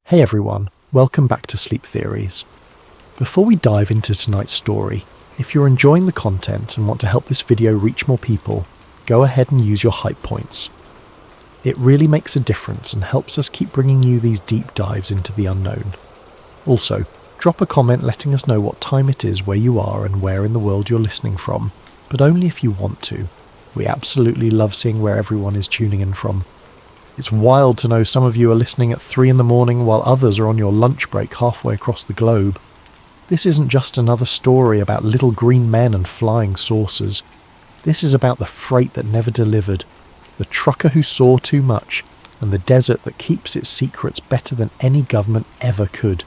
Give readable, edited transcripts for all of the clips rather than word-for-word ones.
Hey everyone, welcome back to Sleep Theories. Before we dive into tonight's story, if you're enjoying the content and want to help this video reach more people, go ahead and use your hype points. It really makes a difference and helps us keep bringing you these deep dives into the unknown. Also, drop a comment letting us know what time it is where you are and where in the world you're listening from, but only if you want to. We absolutely love seeing where everyone is tuning in from. It's wild to know some of you are listening at 3 in the morning while others are on your lunch break halfway across the globe. This isn't just another story about little green men and flying saucers. This is about the freight that never delivered, the trucker who saw too much, and the desert that keeps its secrets better than any government ever could.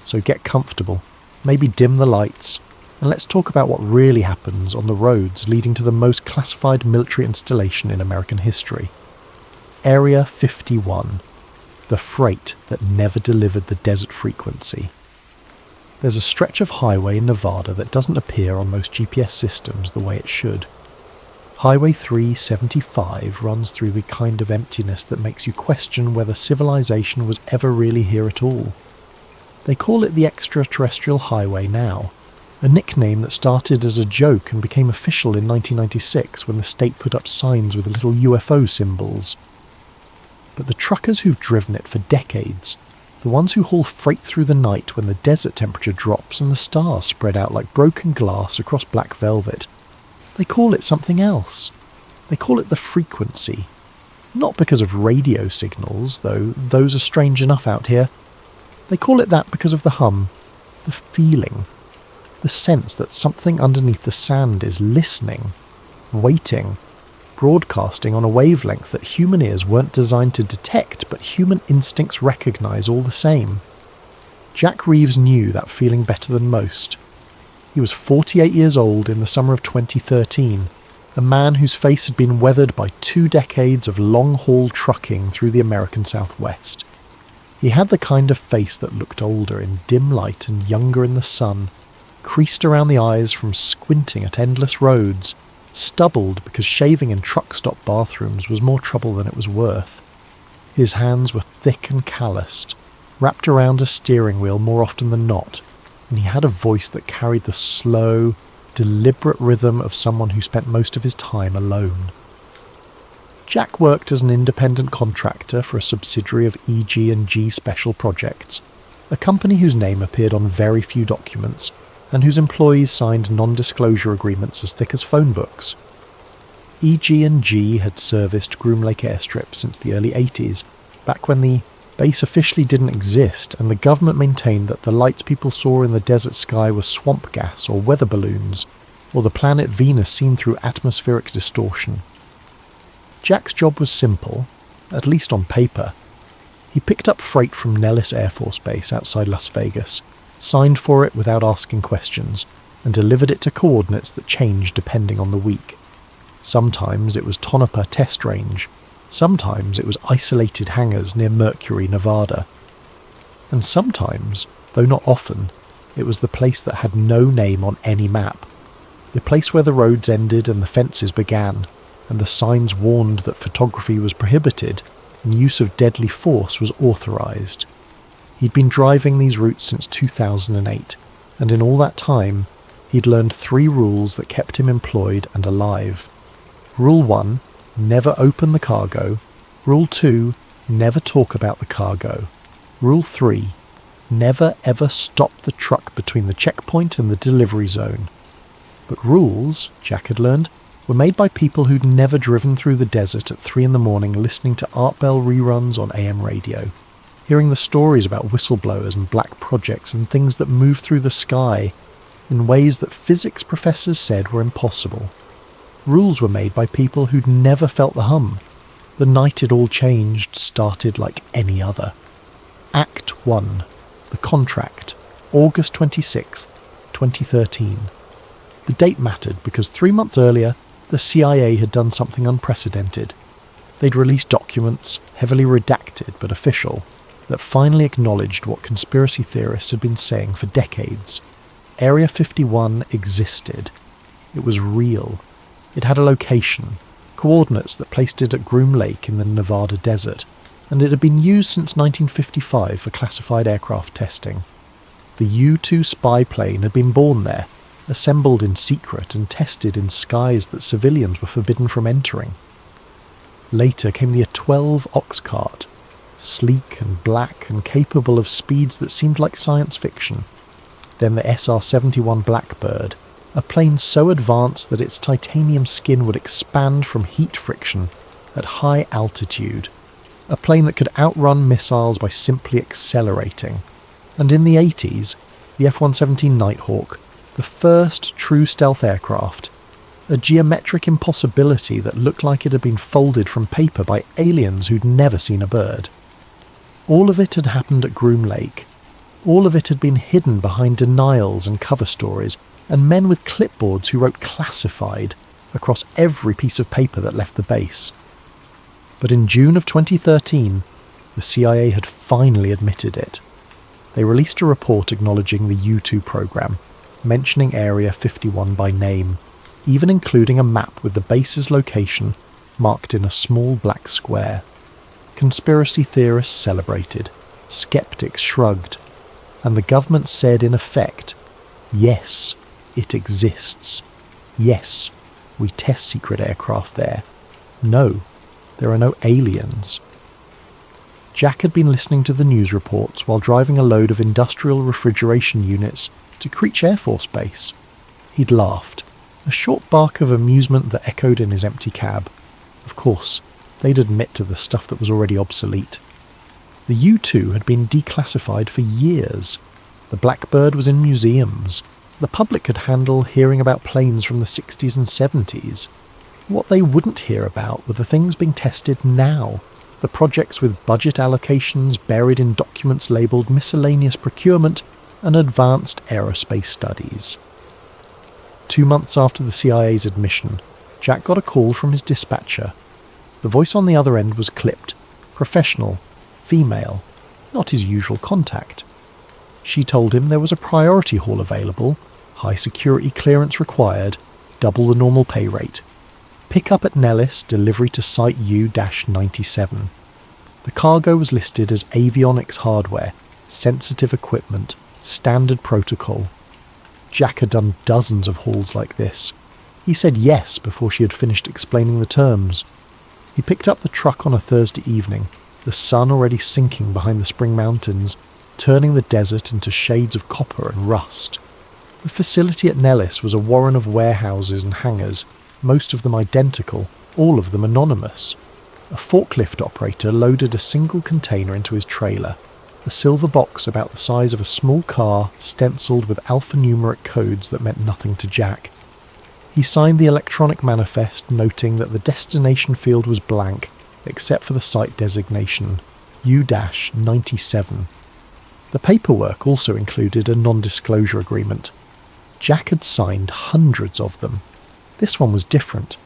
So get comfortable, maybe dim the lights, and let's talk about what really happens on the roads leading to the most classified military installation in American history. Area 51, the freight that never delivered the desert frequency. There's a stretch of highway in Nevada that doesn't appear on most GPS systems the way it should. Highway 375 runs through the kind of emptiness that makes you question whether civilization was ever really here at all. They call it the extraterrestrial highway now, a nickname that started as a joke and became official in 1996 when the state put up signs with little UFO symbols. But the truckers who've driven it for decades, the ones who haul freight through the night when the desert temperature drops and the stars spread out like broken glass across black velvet, they call it something else. They call it the frequency. Not because of radio signals, though those are strange enough out here. They call it that because of the hum, the feeling, the sense that something underneath the sand is listening, waiting, broadcasting on a wavelength that human ears weren't designed to detect, but human instincts recognise all the same. Jack Reeves knew that feeling better than most. He was 48 years old in the summer of 2013, a man whose face had been weathered by 2 decades of long-haul trucking through the American Southwest. He had the kind of face that looked older in dim light and younger in the sun, creased around the eyes from squinting at endless roads, stubbled because shaving in truck stop bathrooms was more trouble than it was worth. His hands were thick and calloused, wrapped around a steering wheel more often than not, and he had a voice that carried the slow, deliberate rhythm of someone who spent most of his time alone. Jack worked as an independent contractor for a subsidiary of EG&G Special Projects, a company whose name appeared on very few documents, and whose employees signed non-disclosure agreements as thick as phone books. EG&G had serviced Groom Lake Airstrip since the early 80s, back when the base officially didn't exist and the government maintained that the lights people saw in the desert sky were swamp gas or weather balloons, or the planet Venus seen through atmospheric distortion. Jack's job was simple, at least on paper. He picked up freight from Nellis Air Force Base outside Las Vegas, signed for it without asking questions, and delivered it to coordinates that changed depending on the week. Sometimes it was Tonopah Test Range, sometimes it was isolated hangars near Mercury, Nevada. And sometimes, though not often, it was the place that had no name on any map, the place where the roads ended and the fences began, and the signs warned that photography was prohibited and use of deadly force was authorized. He'd been driving these routes since 2008, and in all that time, he'd learned 3 rules that kept him employed and alive. Rule 1, never open the cargo. Rule 2, never talk about the cargo. Rule 3, never ever stop the truck between the checkpoint and the delivery zone. But rules, Jack had learned, were made by people who'd never driven through the desert at 3 in the morning listening to Art Bell reruns on AM radio, hearing the stories about whistleblowers and black projects and things that moved through the sky in ways that physics professors said were impossible. Rules were made by people who'd never felt the hum. The night it all changed started like any other. Act 1. The Contract. August 26th, 2013. The date mattered because 3 months earlier, the CIA had done something unprecedented. They'd released documents, heavily redacted but official, that finally acknowledged what conspiracy theorists had been saying for decades. Area 51 existed. It was real. It had a location, coordinates that placed it at Groom Lake in the Nevada desert, and it had been used since 1955 for classified aircraft testing. The U-2 spy plane had been born there, assembled in secret and tested in skies that civilians were forbidden from entering. Later came the A-12 Oxcart, sleek and black and capable of speeds that seemed like science fiction. Then the SR-71 Blackbird, a plane so advanced that its titanium skin would expand from heat friction at high altitude. A plane that could outrun missiles by simply accelerating. And in the 80s, the F-117 Nighthawk, the first true stealth aircraft, a geometric impossibility that looked like it had been folded from paper by aliens who'd never seen a bird. All of it had happened at Groom Lake. All of it had been hidden behind denials and cover stories, and men with clipboards who wrote classified across every piece of paper that left the base. But in June of 2013, the CIA had finally admitted it. They released a report acknowledging the U-2 program, mentioning Area 51 by name, even including a map with the base's location marked in a small black square. Conspiracy theorists celebrated, skeptics shrugged, and the government said in effect, yes, it exists. Yes, we test secret aircraft there. No, there are no aliens. Jack had been listening to the news reports while driving a load of industrial refrigeration units to Creech Air Force Base. He'd laughed, a short bark of amusement that echoed in his empty cab. Of course, they'd admit to the stuff that was already obsolete. The U-2 had been declassified for years. The Blackbird was in museums. The public could handle hearing about planes from the 60s and 70s. What they wouldn't hear about were the things being tested now, the projects with budget allocations buried in documents labelled miscellaneous procurement and advanced aerospace studies. 2 months after the CIA's admission, Jack got a call from his dispatcher. The voice on the other end was clipped, professional, female, not his usual contact. She told him there was a priority hall available, high security clearance required, double the normal pay rate. Pick up at Nellis, delivery to Site U-97. The cargo was listed as avionics hardware, sensitive equipment, standard protocol. Jack had done dozens of hauls like this. He said yes before she had finished explaining the terms. He picked up the truck on a Thursday evening, the sun already sinking behind the spring mountains, turning the desert into shades of copper and rust. The facility at Nellis was a warren of warehouses and hangars, most of them identical, all of them anonymous. A forklift operator loaded a single container into his trailer, a silver box about the size of a small car stencilled with alphanumeric codes that meant nothing to Jack. He signed the electronic manifest noting that the destination field was blank, except for the site designation, U-97. The paperwork also included a non-disclosure agreement. Jack had signed hundreds of them. This one was different.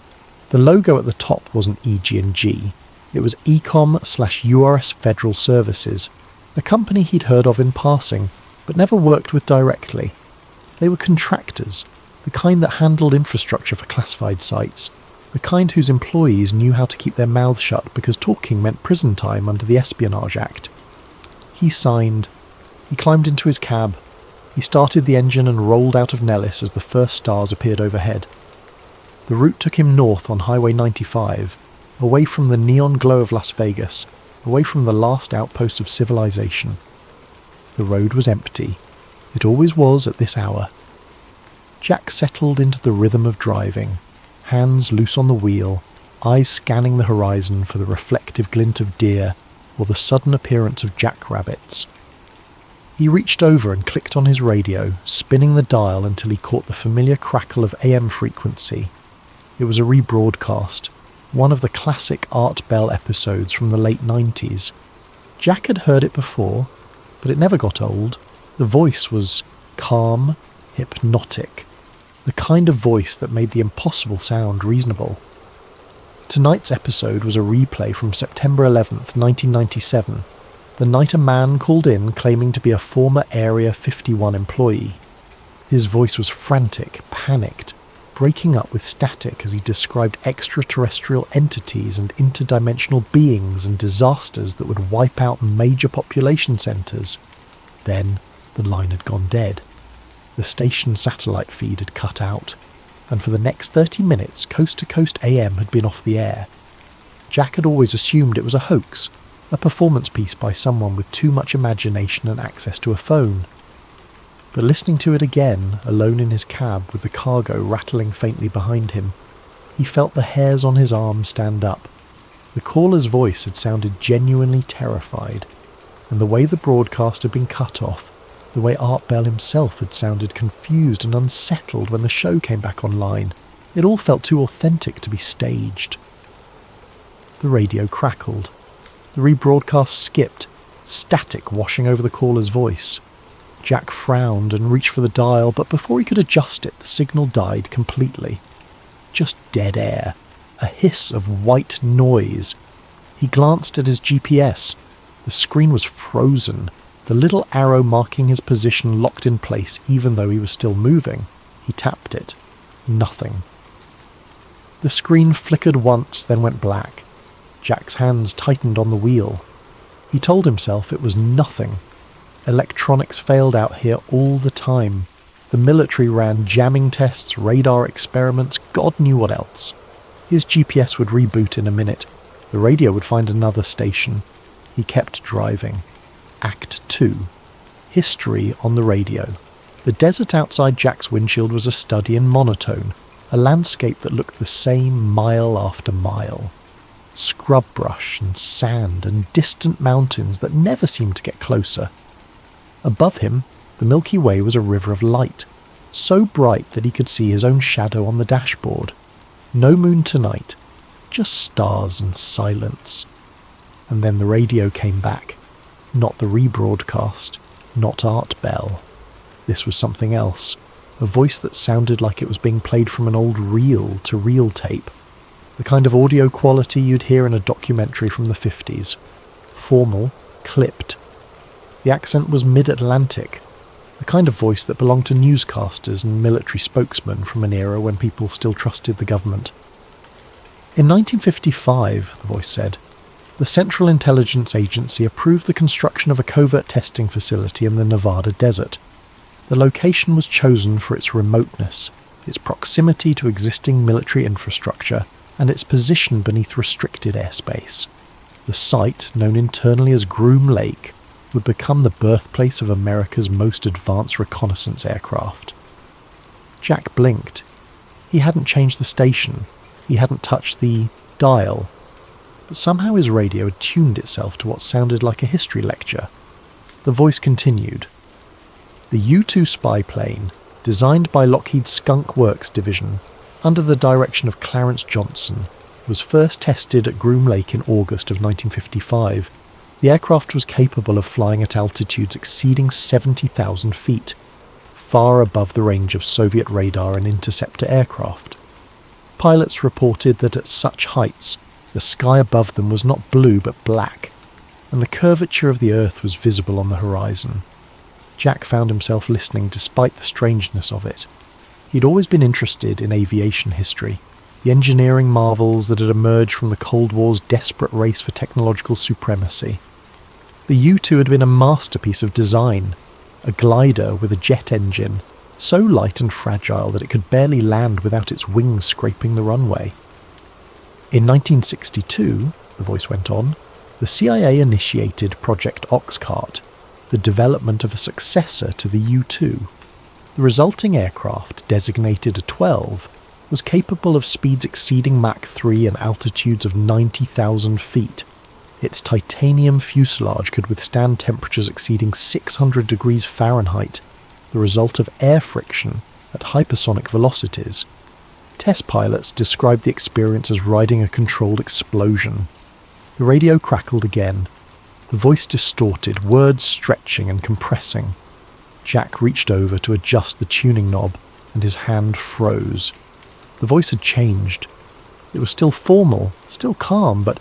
The logo at the top wasn't EG&G. It was Ecom/URS Federal Services, a company he'd heard of in passing, but never worked with directly. They were contractors, the kind that handled infrastructure for classified sites, the kind whose employees knew how to keep their mouths shut because talking meant prison time under the Espionage Act. He signed. He climbed into his cab. He started the engine and rolled out of Nellis as the first stars appeared overhead. The route took him north on Highway 95, away from the neon glow of Las Vegas, away from the last outpost of civilization. The road was empty. It always was at this hour. Jack settled into the rhythm of driving, hands loose on the wheel, eyes scanning the horizon for the reflective glint of deer or the sudden appearance of jackrabbits. He reached over and clicked on his radio, spinning the dial until he caught the familiar crackle of AM frequency. It was a rebroadcast, one of the classic Art Bell episodes from the late 90s. Jack had heard it before, but it never got old. The voice was calm, hypnotic, the kind of voice that made the impossible sound reasonable. Tonight's episode was a replay from September 11th, 1997, the night a man called in claiming to be a former Area 51 employee. His voice was frantic, panicked. breaking up with static as he described extraterrestrial entities and interdimensional beings and disasters that would wipe out major population centres. Then the line had gone dead. The station satellite feed had cut out, and for the next 30 minutes Coast to Coast AM had been off the air. Jack had always assumed it was a hoax, a performance piece by someone with too much imagination and access to a phone. But listening to it again, alone in his cab with the cargo rattling faintly behind him, he felt the hairs on his arm stand up. The caller's voice had sounded genuinely terrified, and the way the broadcast had been cut off, the way Art Bell himself had sounded confused and unsettled when the show came back online, it all felt too authentic to be staged. The radio crackled. The rebroadcast skipped, static washing over the caller's voice. Jack frowned and reached for the dial, but before he could adjust it, the signal died completely. Just dead air, a hiss of white noise. He glanced at his GPS. The screen was frozen, the little arrow marking his position locked in place even though he was still moving. He tapped it. Nothing. The screen flickered once, then went black. Jack's hands tightened on the wheel. He told himself it was nothing. Electronics failed out here all the time. The military ran jamming tests, radar experiments, God knew what else. His GPS would reboot in a minute. The radio would find another station. He kept driving. Act 2. History on the radio. The desert outside Jack's windshield was a study in monotone, a landscape that looked the same mile after mile. Scrub brush and sand and distant mountains that never seemed to get closer. Above him, the Milky Way was a river of light, so bright that he could see his own shadow on the dashboard. No moon tonight, just stars and silence. And then the radio came back. Not the rebroadcast, not Art Bell. This was something else, a voice that sounded like it was being played from an old reel-to-reel tape, the kind of audio quality you'd hear in a documentary from the 50s. Formal, clipped. The accent was mid-Atlantic, the kind of voice that belonged to newscasters and military spokesmen from an era when people still trusted the government. In 1955, the voice said, the Central Intelligence Agency approved the construction of a covert testing facility in the Nevada desert. The location was chosen for its remoteness, its proximity to existing military infrastructure, and its position beneath restricted airspace. The site, known internally as Groom Lake, would become the birthplace of America's most advanced reconnaissance aircraft. Jack blinked. He hadn't changed the station. He hadn't touched the dial. But somehow his radio had tuned itself to what sounded like a history lecture. The voice continued. The U-2 spy plane, designed by Lockheed's Skunk Works division, under the direction of Clarence Johnson, was first tested at Groom Lake in August of 1955. The aircraft was capable of flying at altitudes exceeding 70,000 feet, far above the range of Soviet radar and interceptor aircraft. Pilots reported that at such heights, the sky above them was not blue but black, and the curvature of the earth was visible on the horizon. Jack found himself listening despite the strangeness of it. He'd always been interested in aviation history, the engineering marvels that had emerged from the Cold War's desperate race for technological supremacy. The U-2 had been a masterpiece of design, a glider with a jet engine, so light and fragile that it could barely land without its wings scraping the runway. In 1962, the voice went on, the CIA initiated Project Oxcart, the development of a successor to the U-2. The resulting aircraft, designated a 12, was capable of speeds exceeding Mach 3 and altitudes of 90,000 feet. Its titanium fuselage could withstand temperatures exceeding 600 degrees Fahrenheit, the result of air friction at hypersonic velocities. Test pilots described the experience as riding a controlled explosion. The radio crackled again. The voice distorted, words stretching and compressing. Jack reached over to adjust the tuning knob, and his hand froze. The voice had changed. It was still formal, still calm, but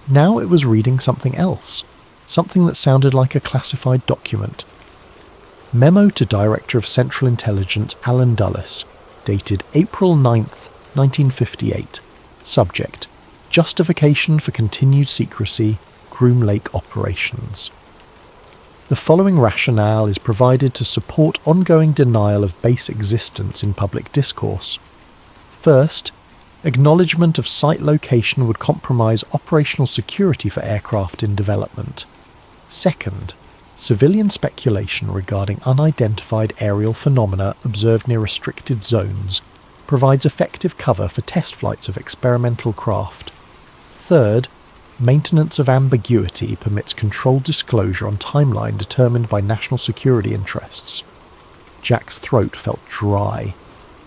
now it was reading something else, something that sounded like a classified document. Memo to Director of Central Intelligence Alan Dulles. dated April 9th, 1958. Subject: Justification for continued secrecy, Groom Lake operations. The following rationale is provided to support ongoing denial of base existence in public discourse. First, acknowledgement of site location would compromise operational security for aircraft in development. Second, civilian speculation regarding unidentified aerial phenomena observed near restricted zones provides effective cover for test flights of experimental craft. Third, maintenance of ambiguity permits controlled disclosure on timeline determined by national security interests. Jack's throat felt dry.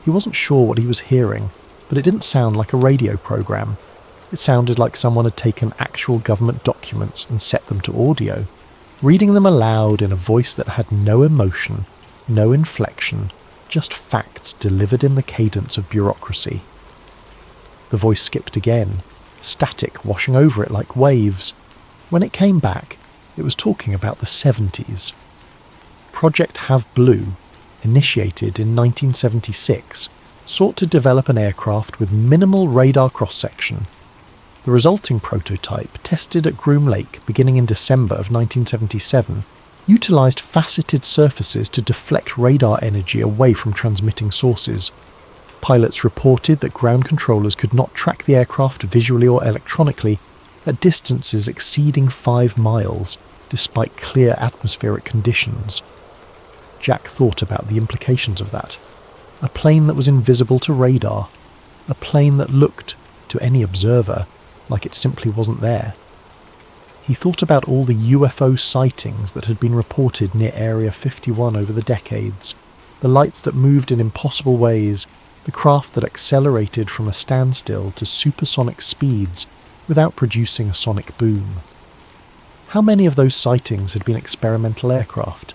He wasn't sure what he was hearing, but it didn't sound like a radio program. It sounded like someone had taken actual government documents and set them to audio, reading them aloud in a voice that had no emotion, no inflection, just facts delivered in the cadence of bureaucracy. The voice skipped again, static washing over it like waves. When it came back, it was talking about the 70s. Project Have Blue, initiated in 1976, sought to develop an aircraft with minimal radar cross-section. The resulting prototype, tested at Groom Lake beginning in December of 1977, utilised faceted surfaces to deflect radar energy away from transmitting sources. Pilots reported that ground controllers could not track the aircraft visually or electronically at distances exceeding 5 miles, despite clear atmospheric conditions. Jack thought about the implications of that. A plane that was invisible to radar. A plane that looked, to any observer, like it simply wasn't there. He thought about all the UFO sightings that had been reported near Area 51 over the decades, the lights that moved in impossible ways, the craft that accelerated from a standstill to supersonic speeds without producing a sonic boom. How many of those sightings had been experimental aircraft?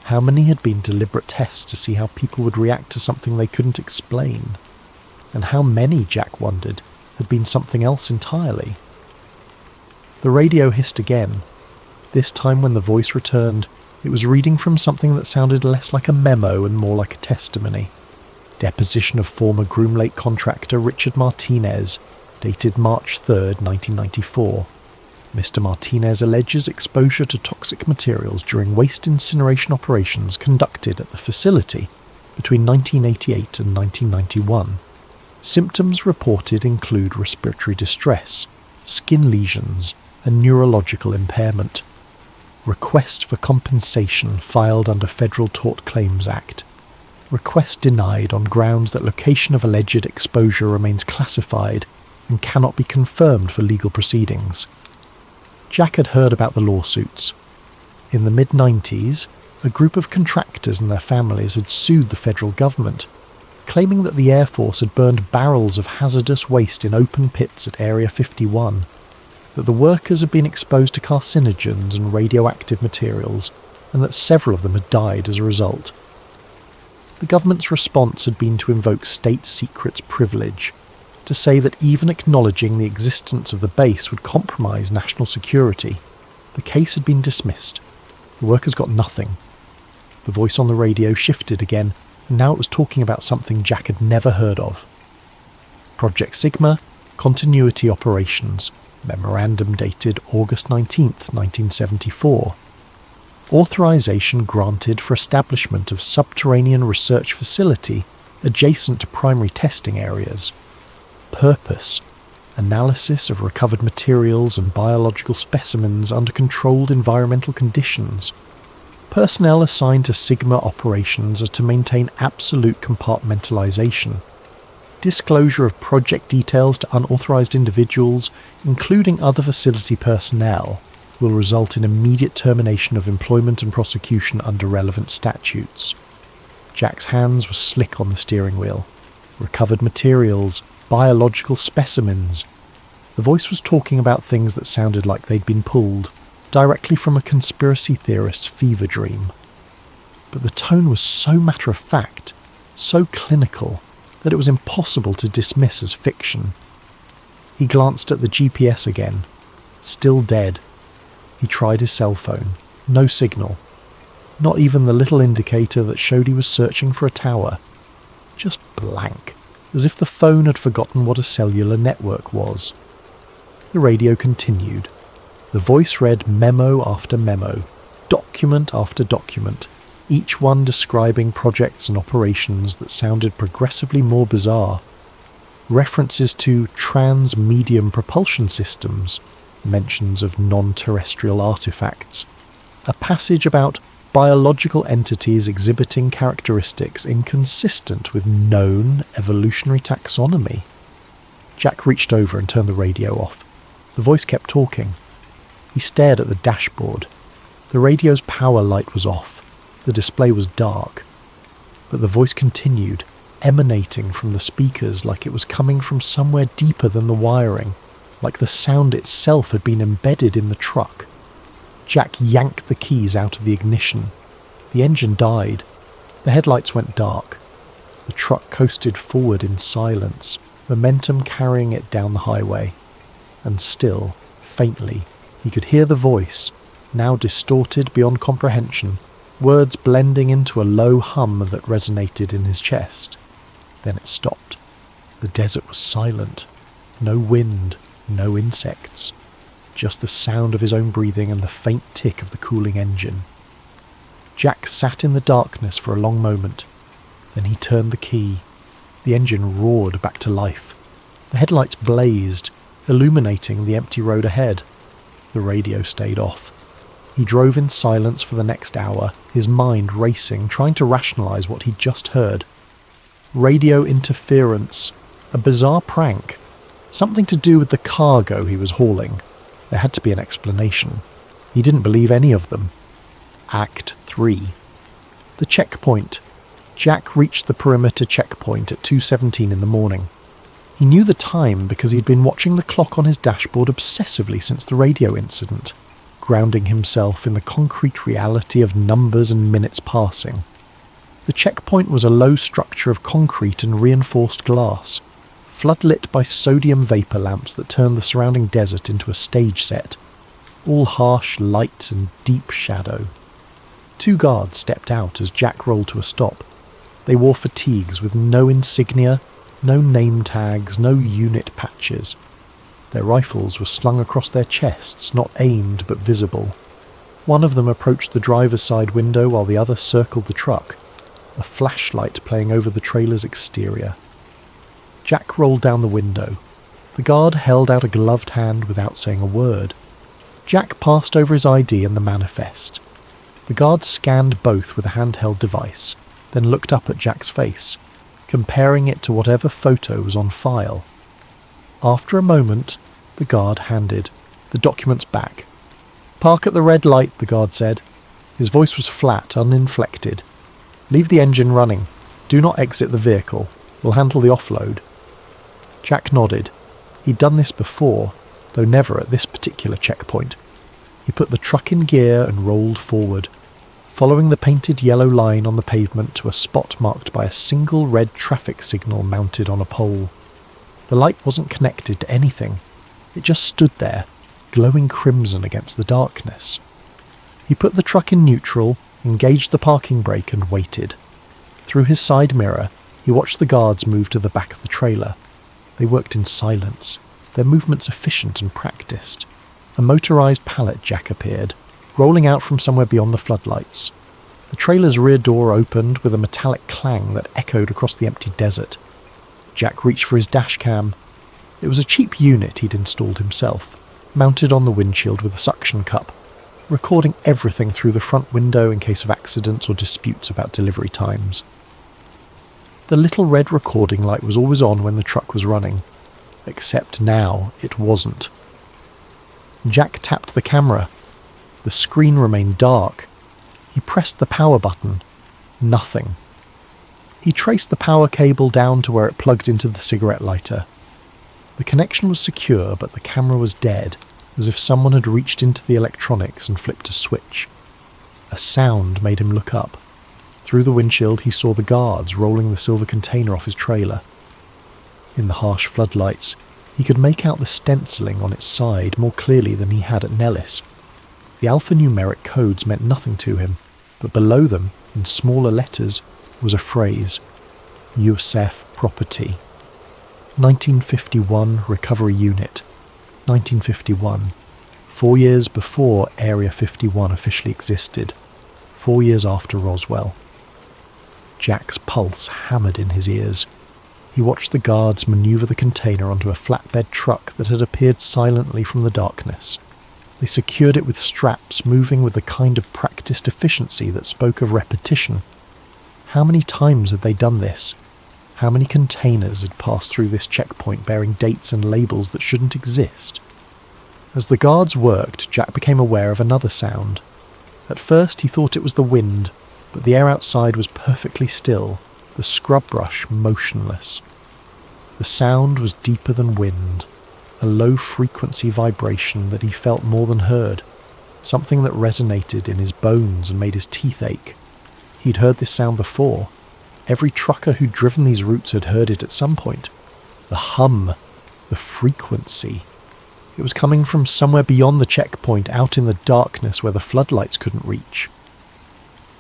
How many had been deliberate tests to see how people would react to something they couldn't explain? And how many, Jack wondered, had been something else entirely? The radio hissed again. This time when the voice returned, it was reading from something that sounded less like a memo and more like a testimony. Deposition of former Groom Lake contractor Richard Martinez, dated March 3rd, 1994. Mr. Martinez alleges exposure to toxic materials during waste incineration operations conducted at the facility between 1988 and 1991. Symptoms reported include respiratory distress, skin lesions, and neurological impairment. Request for compensation filed under Federal Tort Claims Act. Request denied on grounds that location of alleged exposure remains classified and cannot be confirmed for legal proceedings. Jack had heard about the lawsuits. In the mid-90s, a group of contractors and their families had sued the federal government, claiming that the Air Force had burned barrels of hazardous waste in open pits at Area 51, that the workers had been exposed to carcinogens and radioactive materials, and that several of them had died as a result. The government's response had been to invoke state secrets privilege, to say that even acknowledging the existence of the base would compromise national security. The case had been dismissed. The workers got nothing. The voice on the radio shifted again, and now it was talking about something Jack had never heard of. Project Sigma, Continuity Operations, memorandum dated August 19th, 1974. Authorization granted for establishment of subterranean research facility adjacent to primary testing areas. Purpose: analysis of recovered materials and biological specimens under controlled environmental conditions. Personnel assigned to Sigma operations are to maintain absolute compartmentalization. Disclosure of project details to unauthorized individuals, including other facility personnel, will result in immediate termination of employment and prosecution under relevant statutes. Jack's hands were slick on the steering wheel. Recovered materials, biological specimens. The voice was talking about things that sounded like they'd been pulled directly from a conspiracy theorist's fever dream. But the tone was so matter-of-fact, so clinical, that it was impossible to dismiss as fiction. He glanced at the GPS again. Still dead. He tried his cell phone. No signal. Not even the little indicator that showed he was searching for a tower. just blank, as if the phone had forgotten what a cellular network was. The radio continued. The voice read memo after memo, document after document, each one describing projects and operations that sounded progressively more bizarre. References to trans-medium propulsion systems, mentions of non-terrestrial artifacts, a passage about biological entities exhibiting characteristics inconsistent with known evolutionary taxonomy. Jack reached over and turned the radio off. The voice kept talking. He stared at the dashboard. The radio's power light was off. The display was dark. But the voice continued, emanating from the speakers like it was coming from somewhere deeper than the wiring, like the sound itself had been embedded in the truck. Jack yanked the keys out of the ignition. The engine died. The headlights went dark. The truck coasted forward in silence, momentum carrying it down the highway. And still, faintly, he could hear the voice, now distorted beyond comprehension, words blending into a low hum that resonated in his chest. Then it stopped. The desert was silent. No wind, no insects. Just the sound of his own breathing and the faint tick of the cooling engine. Jack sat in the darkness for a long moment. Then he turned the key. The engine roared back to life. The headlights blazed, illuminating the empty road ahead. The radio stayed off. He drove in silence for the next hour, his mind racing, trying to rationalize what he'd just heard. Radio interference. A bizarre prank. Something to do with the cargo he was hauling. There had to be an explanation. He didn't believe any of them. Act 3. The checkpoint. Jack reached the perimeter checkpoint at 2:17 in the morning. He knew the time because he'd been watching the clock on his dashboard obsessively since the radio incident, grounding himself in the concrete reality of numbers and minutes passing. The checkpoint was a low structure of concrete and reinforced glass, floodlit by sodium vapour lamps that turned the surrounding desert into a stage set, all harsh light and deep shadow. 2 guards stepped out as Jack rolled to a stop. They wore fatigues with no insignia, no name tags, no unit patches. Their rifles were slung across their chests, not aimed but visible. One of them approached the driver's side window while the other circled the truck, a flashlight playing over the trailer's exterior. Jack rolled down the window. The guard held out a gloved hand without saying a word. Jack passed over his ID and the manifest. The guard scanned both with a handheld device, then looked up at Jack's face, comparing it to whatever photo was on file. After a moment, the guard handed the documents back. "Park at the red light," the guard said. His voice was flat, uninflected. "Leave the engine running. Do not exit the vehicle. We'll handle the offload." Jack nodded. He'd done this before, though never at this particular checkpoint. He put the truck in gear and rolled forward, following the painted yellow line on the pavement to a spot marked by a single red traffic signal mounted on a pole. The light wasn't connected to anything. It just stood there, glowing crimson against the darkness. He put the truck in neutral, engaged the parking brake and waited. Through his side mirror, he watched the guards move to the back of the trailer. They worked in silence, their movements efficient and practiced. A motorized pallet jack appeared, rolling out from somewhere beyond the floodlights. The trailer's rear door opened with a metallic clang that echoed across the empty desert. Jack reached for his dash cam. It was a cheap unit he'd installed himself, mounted on the windshield with a suction cup, recording everything through the front window in case of accidents or disputes about delivery times. The little red recording light was always on when the truck was running, except now it wasn't. Jack tapped the camera. The screen remained dark. He pressed the power button. Nothing. He traced the power cable down to where it plugged into the cigarette lighter. The connection was secure, but the camera was dead, as if someone had reached into the electronics and flipped a switch. A sound made him look up. Through the windshield he saw the guards rolling the silver container off his trailer. In the harsh floodlights, he could make out the stenciling on its side more clearly than he had at Nellis. The alphanumeric codes meant nothing to him, but below them, in smaller letters, was a phrase. Youssef Property. 1951 Recovery Unit. 1951. 4 years before Area 51 officially existed. 4 years after Roswell. Jack's pulse hammered in his ears. He watched the guards maneuver the container onto a flatbed truck that had appeared silently from the darkness. They secured it with straps, moving with the kind of practiced efficiency that spoke of repetition. How many times had they done this? How many containers had passed through this checkpoint bearing dates and labels that shouldn't exist? As the guards worked, Jack became aware of another sound. At first he thought it was the wind, but the air outside was perfectly still, the scrub brush motionless. The sound was deeper than wind, a low-frequency vibration that he felt more than heard, something that resonated in his bones and made his teeth ache. He'd heard this sound before. Every trucker who'd driven these routes had heard it at some point. The hum, the frequency. It was coming from somewhere beyond the checkpoint, out in the darkness where the floodlights couldn't reach.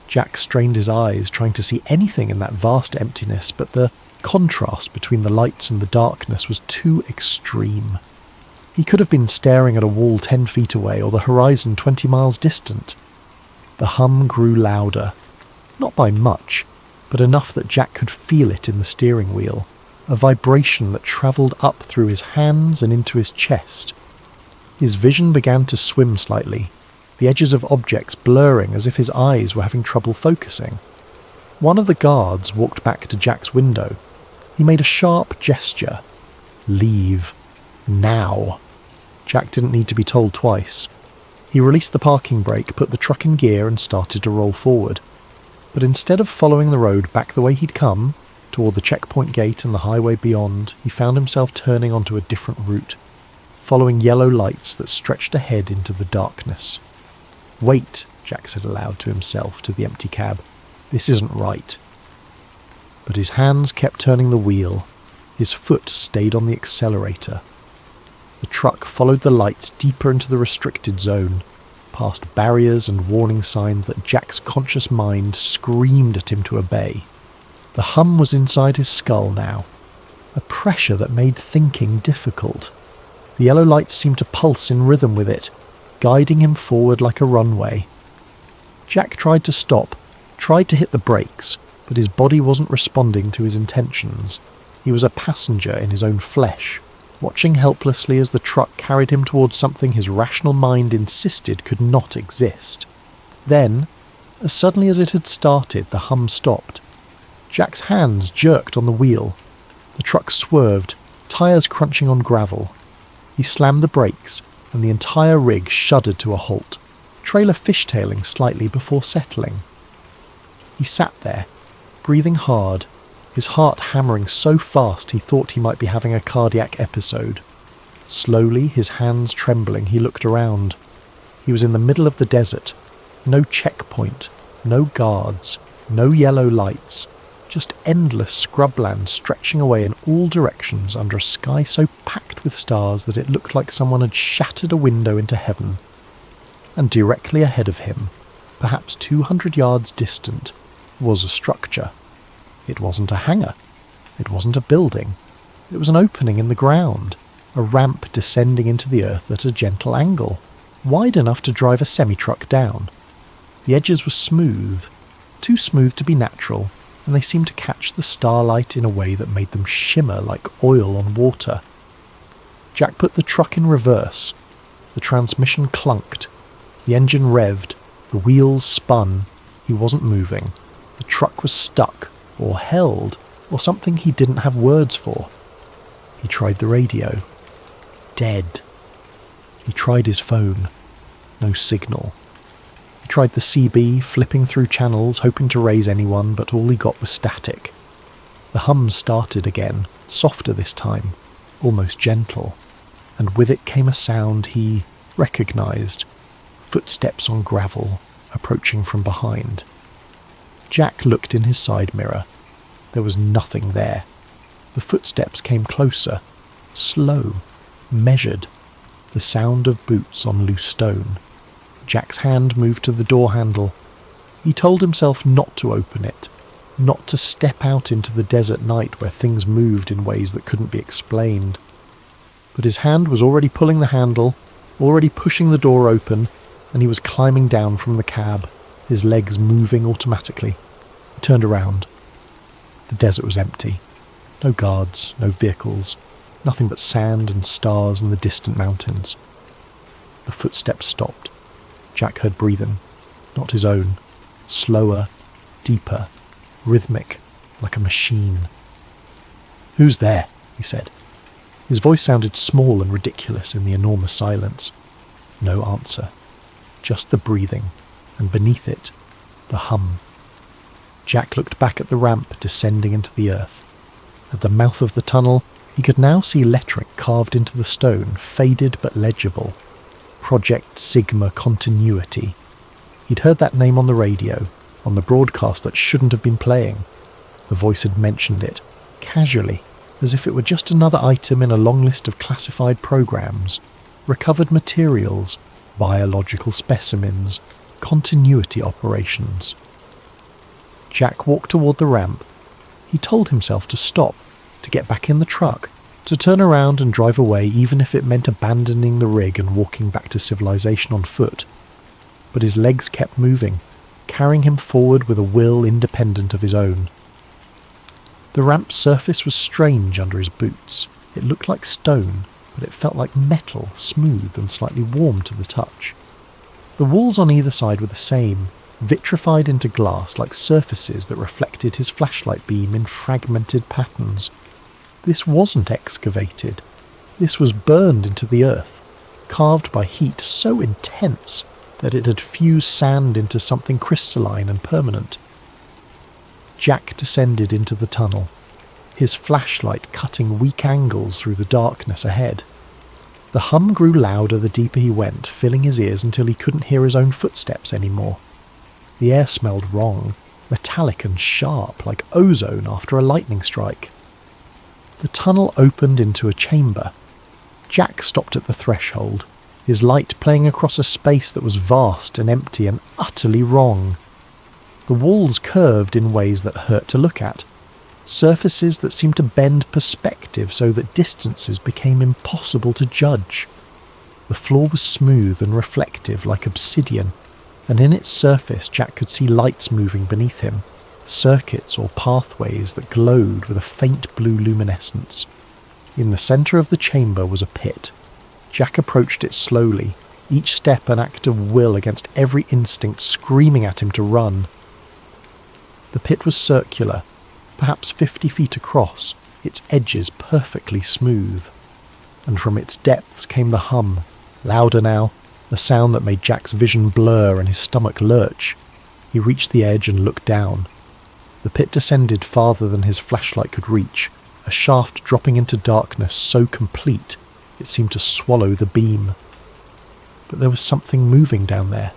Jack strained his eyes, trying to see anything in that vast emptiness, but the contrast between the lights and the darkness was too extreme. He could have been staring at a wall 10 feet away or the horizon 20 miles distant. The hum grew louder, not by much, but enough that Jack could feel it in the steering wheel, a vibration that travelled up through his hands and into his chest. His vision began to swim slightly, the edges of objects blurring as if his eyes were having trouble focusing. One of the guards walked back to Jack's window. He made a sharp gesture. Leave. Now. Jack didn't need to be told twice. He released the parking brake, put the truck in gear and started to roll forward. But instead of following the road back the way he'd come, toward the checkpoint gate and the highway beyond, he found himself turning onto a different route, following yellow lights that stretched ahead into the darkness. "Wait," Jack said aloud to himself, to the empty cab. "This isn't right." But his hands kept turning the wheel. His foot stayed on the accelerator. The truck followed the lights deeper into the restricted zone, past barriers and warning signs that Jack's conscious mind screamed at him to obey. The hum was inside his skull now, a pressure that made thinking difficult. The yellow lights seemed to pulse in rhythm with it, guiding him forward like a runway. Jack tried to stop, tried to hit the brakes, but his body wasn't responding to his intentions. He was a passenger in his own flesh, watching helplessly as the truck carried him towards something his rational mind insisted could not exist. Then, as suddenly as it had started, the hum stopped. Jack's hands jerked on the wheel. The truck swerved, tyres crunching on gravel. He slammed the brakes, and the entire rig shuddered to a halt, trailer fishtailing slightly before settling. He sat there, breathing hard, his heart hammering so fast he thought he might be having a cardiac episode. Slowly, his hands trembling, he looked around. He was in the middle of the desert. No checkpoint, no guards, no yellow lights, just endless scrubland stretching away in all directions under a sky so packed with stars that it looked like someone had shattered a window into heaven. And directly ahead of him, perhaps 200 yards distant, was a structure. It wasn't a hangar. It wasn't a building. It was an opening in the ground, a ramp descending into the earth at a gentle angle, wide enough to drive a semi-truck down. The edges were smooth, too smooth to be natural, and they seemed to catch the starlight in a way that made them shimmer like oil on water. Jack put the truck in reverse. The transmission clunked. The engine revved. The wheels spun. He wasn't moving. The truck was stuck, or held, or something he didn't have words for. He tried the radio. Dead. He tried his phone. No signal. He tried the CB, flipping through channels, hoping to raise anyone, but all he got was static. The hum started again, softer this time, almost gentle, and with it came a sound he recognised. Footsteps on gravel, approaching from behind. Jack looked in his side mirror. There was nothing there. The footsteps came closer, slow, measured, the sound of boots on loose stone. Jack's hand moved to the door handle. He told himself not to open it, not to step out into the desert night where things moved in ways that couldn't be explained. But his hand was already pulling the handle, already pushing the door open, and he was climbing down from the cab, his legs moving automatically. He turned around. The desert was empty. No guards, no vehicles, nothing but sand and stars and the distant mountains. The footsteps stopped. Jack heard breathing, not his own, slower, deeper, rhythmic, like a machine. "Who's there?" he said. His voice sounded small and ridiculous in the enormous silence. No answer. Just the breathing, and beneath it, the hum. Jack looked back at the ramp descending into the earth. At the mouth of the tunnel, he could now see lettering carved into the stone, faded but legible. Project Sigma Continuity. He'd heard that name on the radio, on the broadcast that shouldn't have been playing. The voice had mentioned it, casually, as if it were just another item in a long list of classified programs. Recovered materials, biological specimens, continuity operations. Jack walked toward the ramp. He told himself to stop, to get back in the truck, to turn around and drive away even if it meant abandoning the rig and walking back to civilization on foot. But his legs kept moving, carrying him forward with a will independent of his own. The ramp's surface was strange under his boots. It looked like stone, but it felt like metal, smooth and slightly warm to the touch. The walls on either side were the same, vitrified into glass like surfaces that reflected his flashlight beam in fragmented patterns. This wasn't excavated. This was burned into the earth, carved by heat so intense that it had fused sand into something crystalline and permanent. Jack descended into the tunnel, his flashlight cutting weak angles through the darkness ahead. The hum grew louder the deeper he went, filling his ears until he couldn't hear his own footsteps anymore. The air smelled wrong, metallic and sharp, like ozone after a lightning strike. The tunnel opened into a chamber. Jack stopped at the threshold, his light playing across a space that was vast and empty and utterly wrong. The walls curved in ways that hurt to look at, surfaces that seemed to bend perspective so that distances became impossible to judge. The floor was smooth and reflective like obsidian, and in its surface Jack could see lights moving beneath him, circuits or pathways that glowed with a faint blue luminescence. In the centre of the chamber was a pit. Jack approached it slowly, each step an act of will against every instinct screaming at him to run. The pit was circular, perhaps 50 feet across, its edges perfectly smooth. And from its depths came the hum, louder now, a sound that made Jack's vision blur and his stomach lurch. He reached the edge and looked down. The pit descended farther than his flashlight could reach, a shaft dropping into darkness so complete it seemed to swallow the beam. But there was something moving down there,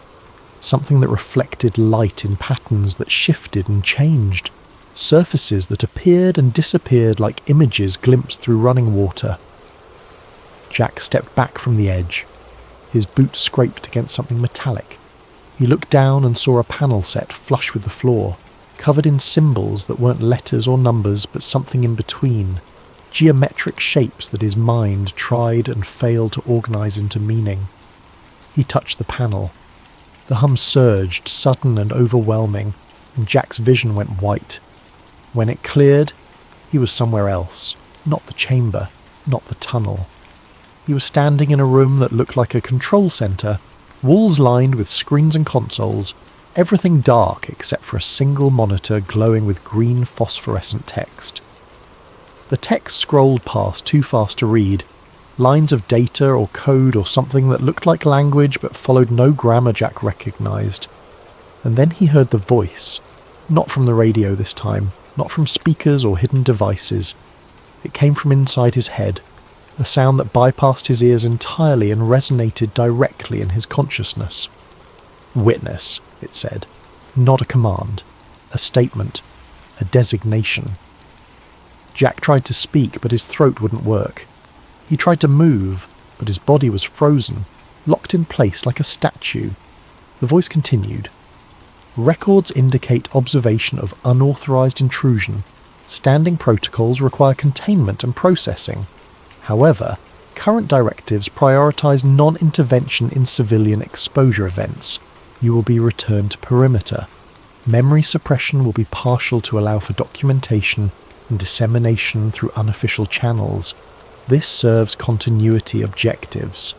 something that reflected light in patterns that shifted and changed, surfaces that appeared and disappeared like images glimpsed through running water. Jack stepped back from the edge. His boot scraped against something metallic. He looked down and saw a panel set flush with the floor, covered in symbols that weren't letters or numbers but something in between, geometric shapes that his mind tried and failed to organise into meaning. He touched the panel. The hum surged, sudden and overwhelming, and Jack's vision went white. When it cleared, he was somewhere else, not the chamber, not the tunnel. He was standing in a room that looked like a control centre, walls lined with screens and consoles, everything dark except for a single monitor glowing with green phosphorescent text. The text scrolled past too fast to read, lines of data or code or something that looked like language but followed no grammar Jack recognised. And then he heard the voice, not from the radio this time, not from speakers or hidden devices. It came from inside his head, a sound that bypassed his ears entirely and resonated directly in his consciousness. "Witness," it said, not a command, a statement, a designation. Jack tried to speak, but his throat wouldn't work. He tried to move, but his body was frozen, locked in place like a statue. The voice continued. Records indicate observation of unauthorized intrusion. Standing protocols require containment and processing. However, current directives prioritize non-intervention in civilian exposure events. You will be returned to perimeter. Memory suppression will be partial to allow for documentation and dissemination through unofficial channels. This serves continuity objectives.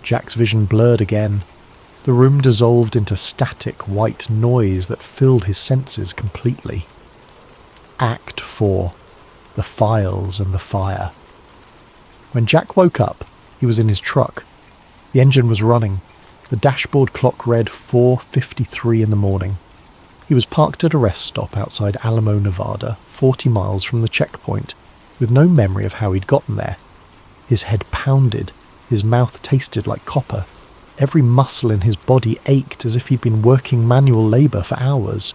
Jack's vision blurred again. The room dissolved into static white noise that filled his senses completely. Act 4. The Files and the Fire. When Jack woke up, he was in his truck. The engine was running. The dashboard clock read 4:53 in the morning. He was parked at a rest stop outside Alamo, Nevada, 40 miles from the checkpoint, with no memory of how he'd gotten there. His head pounded. His mouth tasted like copper. Every muscle in his body ached as if he'd been working manual labour for hours.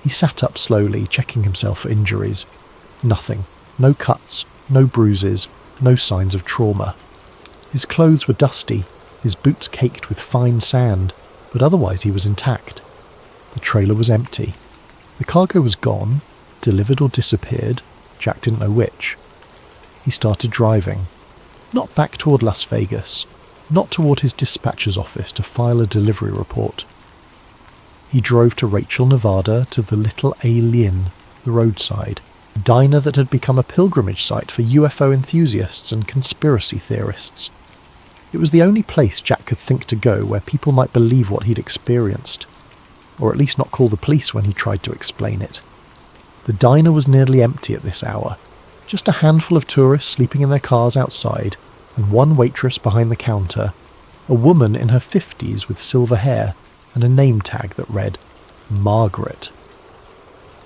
He sat up slowly, checking himself for injuries. Nothing. No cuts, no bruises, no signs of trauma. His clothes were dusty, his boots caked with fine sand, but otherwise he was intact. The trailer was empty. The cargo was gone, delivered or disappeared. Jack didn't know which. He started driving. Not back toward Las Vegas, not toward his dispatcher's office to file a delivery report. He drove to Rachel, Nevada, to the Little Alien, the roadside, a diner that had become a pilgrimage site for UFO enthusiasts and conspiracy theorists. It was the only place Jack could think to go where people might believe what he'd experienced, or at least not call the police when he tried to explain it. The diner was nearly empty at this hour, just a handful of tourists sleeping in their cars outside, and one waitress behind the counter, a woman in her 50s with silver hair and a name tag that read, Margaret.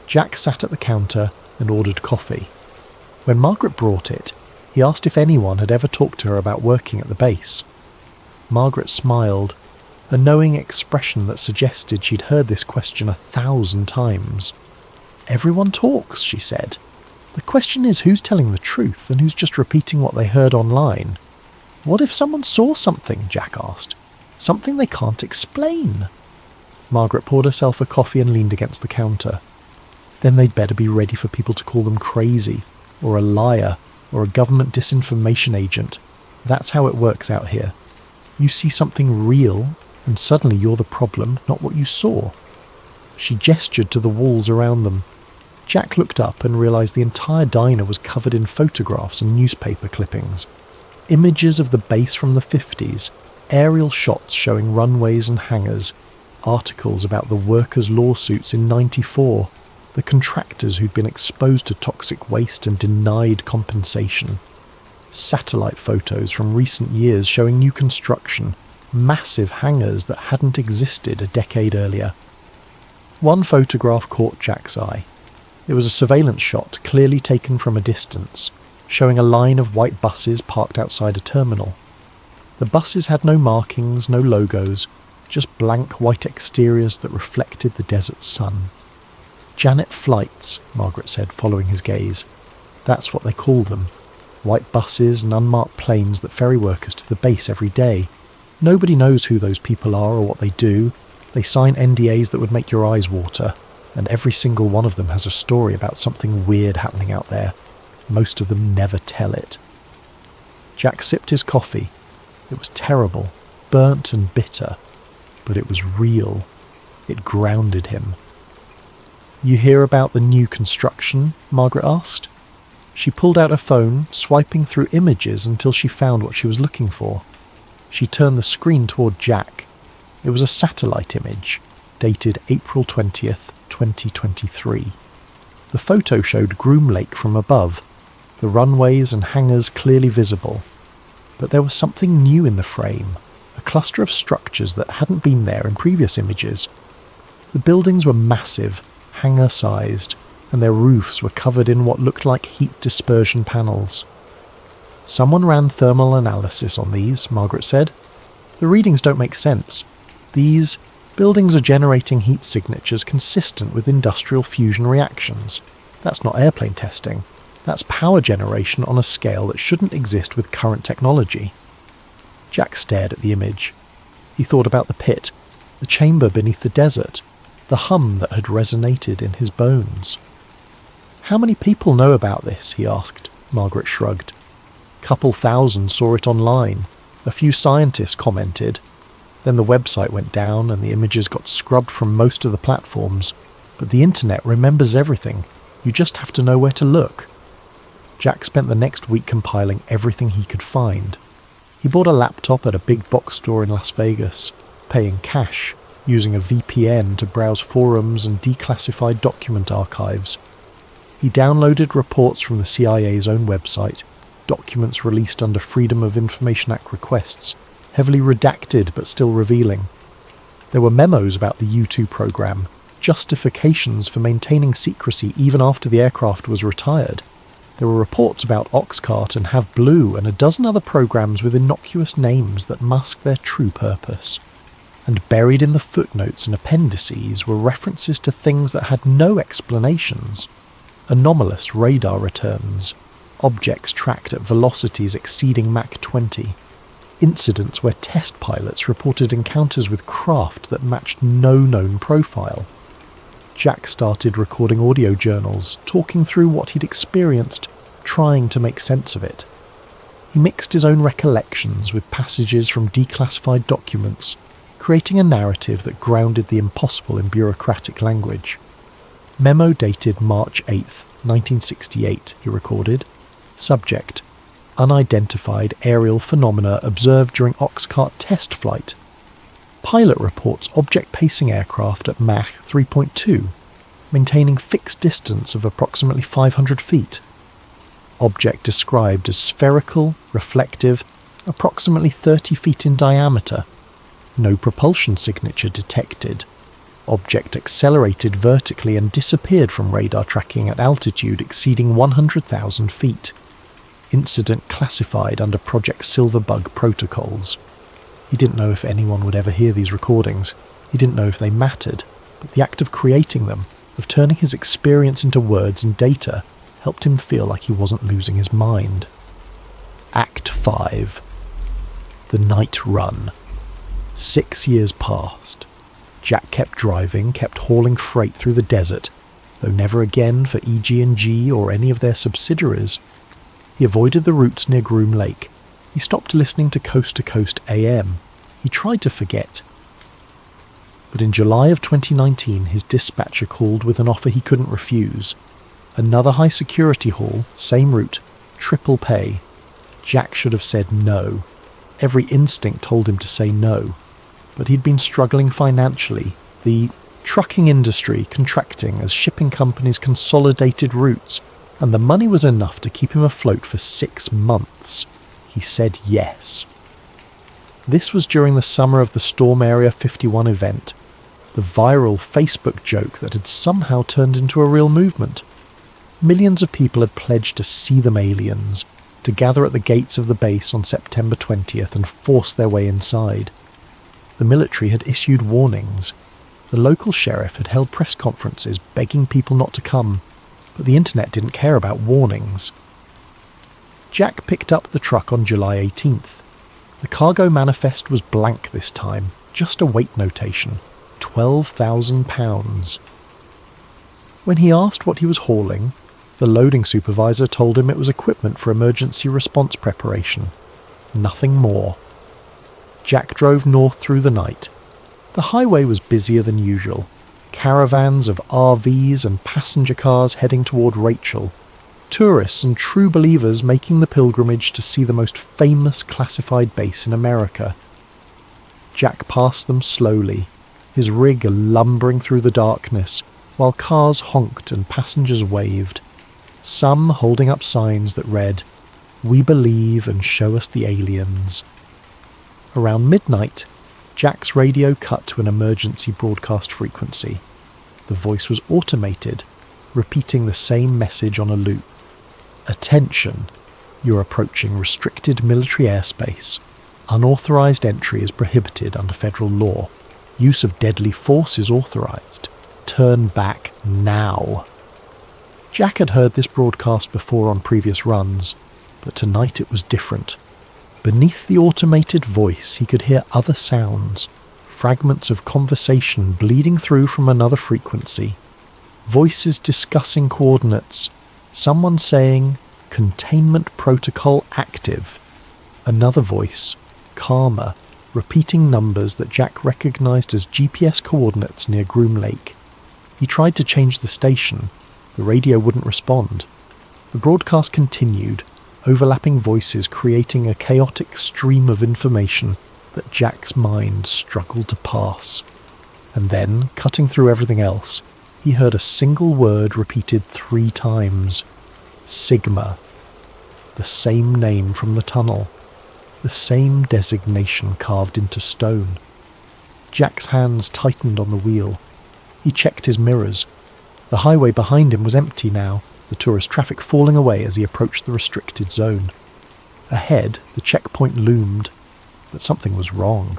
Jack sat at the counter and ordered coffee. When Margaret brought it, he asked if anyone had ever talked to her about working at the base. Margaret smiled, a knowing expression that suggested she'd heard this question 1,000 times. "Everyone talks," she said. "The question is who's telling the truth and who's just repeating what they heard online." "What if someone saw something?" Jack asked. "Something they can't explain?" Margaret poured herself a coffee and leaned against the counter. "Then they'd better be ready for people to call them crazy, or a liar, or a government disinformation agent. That's how it works out here. You see something real, and suddenly you're the problem, not what you saw." She gestured to the walls around them. Jack looked up and realised the entire diner was covered in photographs and newspaper clippings. Images of the base from the 50s, aerial shots showing runways and hangars, articles about the workers' lawsuits in '94, the contractors who'd been exposed to toxic waste and denied compensation. Satellite photos from recent years showing new construction, massive hangars that hadn't existed a decade earlier. One photograph caught Jack's eye. It was a surveillance shot clearly taken from a distance, showing a line of white buses parked outside a terminal. The buses had no markings, no logos, just blank white exteriors that reflected the desert sun. "Janet flights," Margaret said, following his gaze. "That's what they call them. White buses and unmarked planes that ferry workers to the base every day. Nobody knows who those people are or what they do. They sign NDAs that would make your eyes water, and every single one of them has a story about something weird happening out there. Most of them never tell it." Jack sipped his coffee. It was terrible, burnt and bitter, but it was real. It grounded him. "You hear about the new construction?" Margaret asked. She pulled out her phone, swiping through images until she found what she was looking for. She turned the screen toward Jack. It was a satellite image, dated April 20th, 2023. The photo showed Groom Lake from above, the runways and hangars clearly visible. But there was something new in the frame, a cluster of structures that hadn't been there in previous images. The buildings were massive, hangar-sized, and their roofs were covered in what looked like heat dispersion panels. "Someone ran thermal analysis on these," Margaret said. "The readings don't make sense. These buildings are generating heat signatures consistent with industrial fusion reactions. That's not airplane testing. That's power generation on a scale that shouldn't exist with current technology." Jack stared at the image. He thought about the pit, the chamber beneath the desert, the hum that had resonated in his bones. "How many people know about this?" he asked. Margaret shrugged. "Couple thousand saw it online. A few scientists commented. Then the website went down and the images got scrubbed from most of the platforms. But the internet remembers everything. You just have to know where to look." Jack spent the next week compiling everything he could find. He bought a laptop at a big box store in Las Vegas, paying cash, using a VPN to browse forums and declassified document archives. He downloaded reports from the CIA's own website, documents released under Freedom of Information Act requests, heavily redacted but still revealing. There were memos about the U-2 program, justifications for maintaining secrecy even after the aircraft was retired. There were reports about Oxcart and Have Blue and a dozen other programs with innocuous names that masked their true purpose. And buried in the footnotes and appendices were references to things that had no explanations. Anomalous radar returns, objects tracked at velocities exceeding Mach 20, incidents where test pilots reported encounters with craft that matched no known profile. Jack started recording audio journals, talking through what he'd experienced, trying to make sense of it. He mixed his own recollections with passages from declassified documents, creating a narrative that grounded the impossible in bureaucratic language. Memo dated March 8th, 1968, he recorded. Subject: unidentified aerial phenomena observed during Oxcart test flight. Pilot reports object pacing aircraft at Mach 3.2, maintaining fixed distance of approximately 500 feet. Object described as spherical, reflective, approximately 30 feet in diameter. No propulsion signature detected. Object accelerated vertically and disappeared from radar tracking at altitude exceeding 100,000 feet. Incident classified under Project Silverbug protocols. He didn't know if anyone would ever hear these recordings. He didn't know if they mattered, but the act of creating them, of turning his experience into words and data, helped him feel like he wasn't losing his mind. Act 5. The Night Run. 6 years passed. Jack kept driving, kept hauling freight through the desert, though never again for EG&G or any of their subsidiaries. He avoided the routes near Groom Lake. He stopped listening to Coast AM. He tried to forget. But in July of 2019, his dispatcher called with an offer he couldn't refuse. Another high-security haul, same route, triple pay. Jack should have said no. Every instinct told him to say no. But he'd been struggling financially, the trucking industry contracting as shipping companies consolidated routes, and the money was enough to keep him afloat for 6 months. He said yes. This was during the summer of the Storm Area 51 event, the viral Facebook joke that had somehow turned into a real movement. Millions of people had pledged to see them aliens, to gather at the gates of the base on September 20th and force their way inside. The military had issued warnings. The local sheriff had held press conferences begging people not to come, but the internet didn't care about warnings. Jack picked up the truck on July 18th. The cargo manifest was blank this time, just a weight notation, 12,000 pounds. When he asked what he was hauling, the loading supervisor told him it was equipment for emergency response preparation. Nothing more. Jack drove north through the night. The highway was busier than usual. Caravans of RVs and passenger cars heading toward Rachel. Tourists and true believers making the pilgrimage to see the most famous classified base in America. Jack passed them slowly, his rig lumbering through the darkness, while cars honked and passengers waved. Some holding up signs that read, "We believe and show us the aliens." Around midnight, Jack's radio cut to an emergency broadcast frequency. The voice was automated, repeating the same message on a loop. "Attention, you're approaching restricted military airspace. Unauthorized entry is prohibited under federal law. Use of deadly force is authorized. Turn back now." Jack had heard this broadcast before on previous runs, but tonight it was different. Beneath the automated voice, he could hear other sounds, fragments of conversation bleeding through from another frequency, voices discussing coordinates, someone saying, "Containment protocol active," another voice, calmer, repeating numbers that Jack recognised as GPS coordinates near Groom Lake. He tried to change the station. The radio wouldn't respond. The broadcast continued, overlapping voices creating a chaotic stream of information that Jack's mind struggled to parse. And then, cutting through everything else, he heard a single word repeated 3 times. Sigma. The same name from the tunnel. The same designation carved into stone. Jack's hands tightened on the wheel. He checked his mirrors. The highway behind him was empty now, the tourist traffic falling away as he approached the restricted zone. Ahead, the checkpoint loomed, but something was wrong.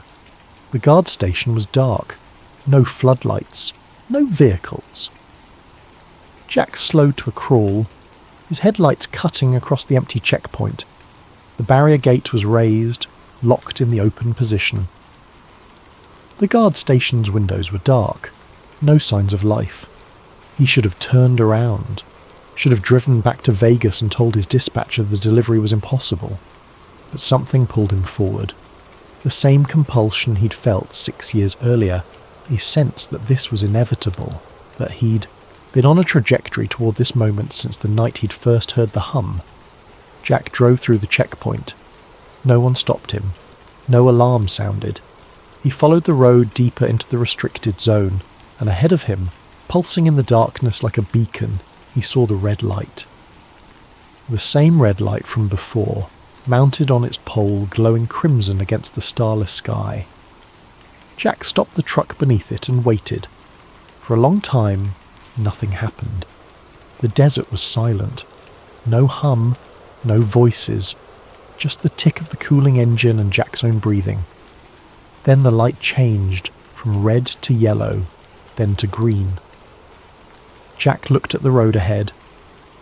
The guard station was dark. No floodlights. No vehicles. Jack slowed to a crawl, his headlights cutting across the empty checkpoint. The barrier gate was raised, locked in the open position. The guard station's windows were dark, no signs of life. He should have turned around, should have driven back to Vegas and told his dispatcher the delivery was impossible. But something pulled him forward. The same compulsion he'd felt 6 years earlier. He sensed that this was inevitable, that he'd been on a trajectory toward this moment since the night he'd first heard the hum. Jack drove through the checkpoint. No one stopped him. No alarm sounded. He followed the road deeper into the restricted zone, and ahead of him, pulsing in the darkness like a beacon, he saw the red light. The same red light from before, mounted on its pole glowing crimson against the starless sky. Jack stopped the truck beneath it and waited. For a long time, nothing happened. The desert was silent. No hum, no voices, just the tick of the cooling engine and Jack's own breathing. Then the light changed from red to yellow, then to green. Jack looked at the road ahead.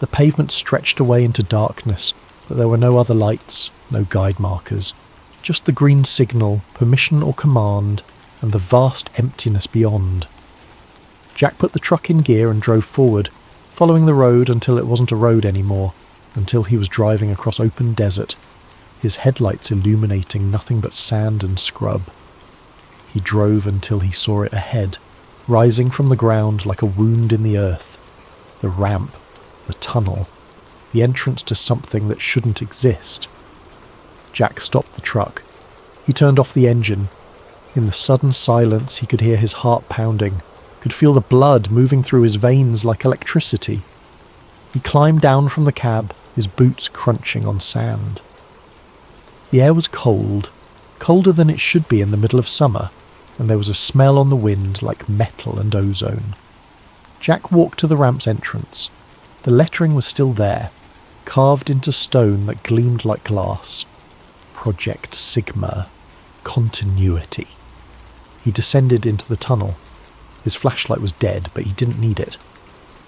The pavement stretched away into darkness, but there were no other lights, no guide markers, just the green signal, permission or command, and the vast emptiness beyond. Jack put the truck in gear and drove forward, following the road until it wasn't a road anymore, until he was driving across open desert, his headlights illuminating nothing but sand and scrub. He drove until he saw it ahead, rising from the ground like a wound in the earth. The ramp, the tunnel, the entrance to something that shouldn't exist. Jack stopped the truck. He turned off the engine. In the sudden silence he could hear his heart pounding, could feel the blood moving through his veins like electricity. He climbed down from the cab, his boots crunching on sand. The air was cold, colder than it should be in the middle of summer, and there was a smell on the wind like metal and ozone. Jack walked to the ramp's entrance. The lettering was still there, carved into stone that gleamed like glass. Project Sigma. Continuity. He descended into the tunnel. His flashlight was dead, but he didn't need it.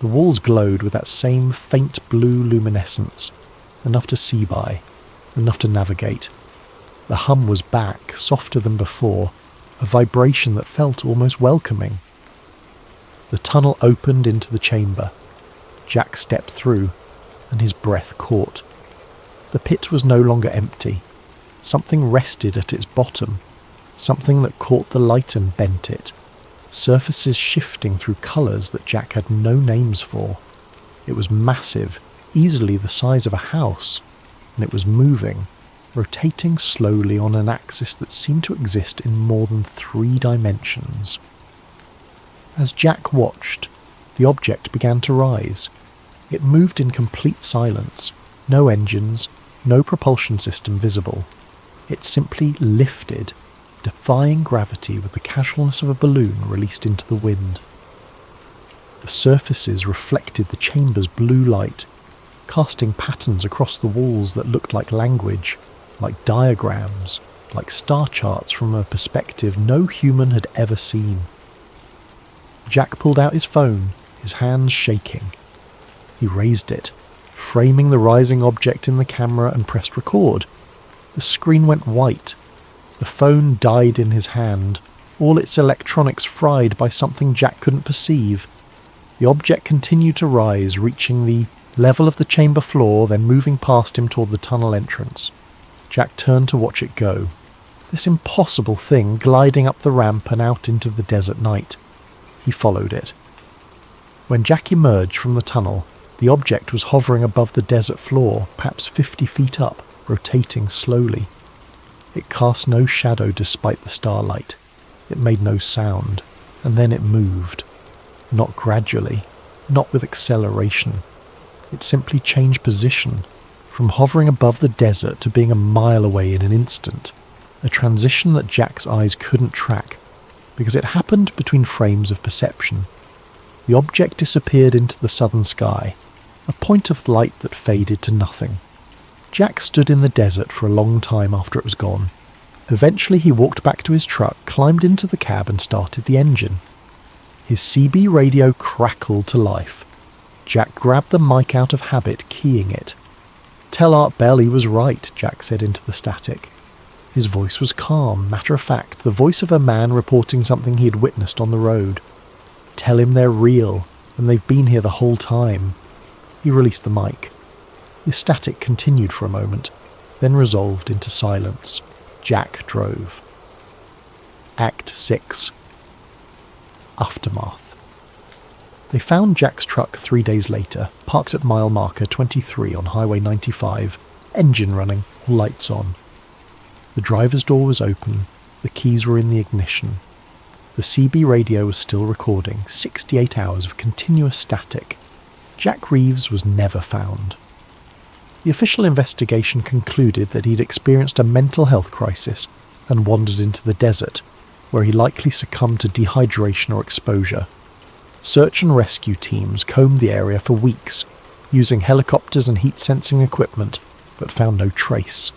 The walls glowed with that same faint blue luminescence, enough to see by, enough to navigate. The hum was back, softer than before, a vibration that felt almost welcoming. The tunnel opened into the chamber. Jack stepped through, and his breath caught. The pit was no longer empty. Something rested at its bottom, something that caught the light and bent it. Surfaces shifting through colours that Jack had no names for. It was massive, easily the size of a house, and it was moving, rotating slowly on an axis that seemed to exist in more than 3 dimensions. As Jack watched, the object began to rise. It moved in complete silence, no engines, no propulsion system visible. It simply lifted, defying gravity with the casualness of a balloon released into the wind. The surfaces reflected the chamber's blue light, casting patterns across the walls that looked like language, like diagrams, like star charts from a perspective no human had ever seen. Jack pulled out his phone, his hands shaking. He raised it, framing the rising object in the camera, and pressed record. The screen went white. The phone died in his hand, all its electronics fried by something Jack couldn't perceive. The object continued to rise, reaching the level of the chamber floor, then moving past him toward the tunnel entrance. Jack turned to watch it go. This impossible thing gliding up the ramp and out into the desert night. He followed it. When Jack emerged from the tunnel, the object was hovering above the desert floor, perhaps 50 feet up, rotating slowly. It cast no shadow despite the starlight. It made no sound, and then it moved. Not gradually, not with acceleration. It simply changed position, from hovering above the desert to being a mile away in an instant, a transition that Jack's eyes couldn't track, because it happened between frames of perception. The object disappeared into the southern sky, a point of light that faded to nothing. Jack stood in the desert for a long time after it was gone. Eventually he walked back to his truck, climbed into the cab and started the engine. His CB radio crackled to life. Jack grabbed the mic out of habit, keying it. "Tell Art Bell he was right," Jack said into the static. His voice was calm, matter-of-fact, the voice of a man reporting something he had witnessed on the road. "Tell him they're real, and they've been here the whole time." He released the mic. The static continued for a moment, then resolved into silence. Jack drove. Act 6. Aftermath. They found Jack's truck 3 days later, parked at mile marker 23 on Highway 95, engine running, all lights on. The driver's door was open, the keys were in the ignition. The CB radio was still recording, 68 hours of continuous static. Jack Reeves was never found. The official investigation concluded that he'd experienced a mental health crisis and wandered into the desert, where he likely succumbed to dehydration or exposure. Search and rescue teams combed the area for weeks, using helicopters and heat-sensing equipment, but found no trace.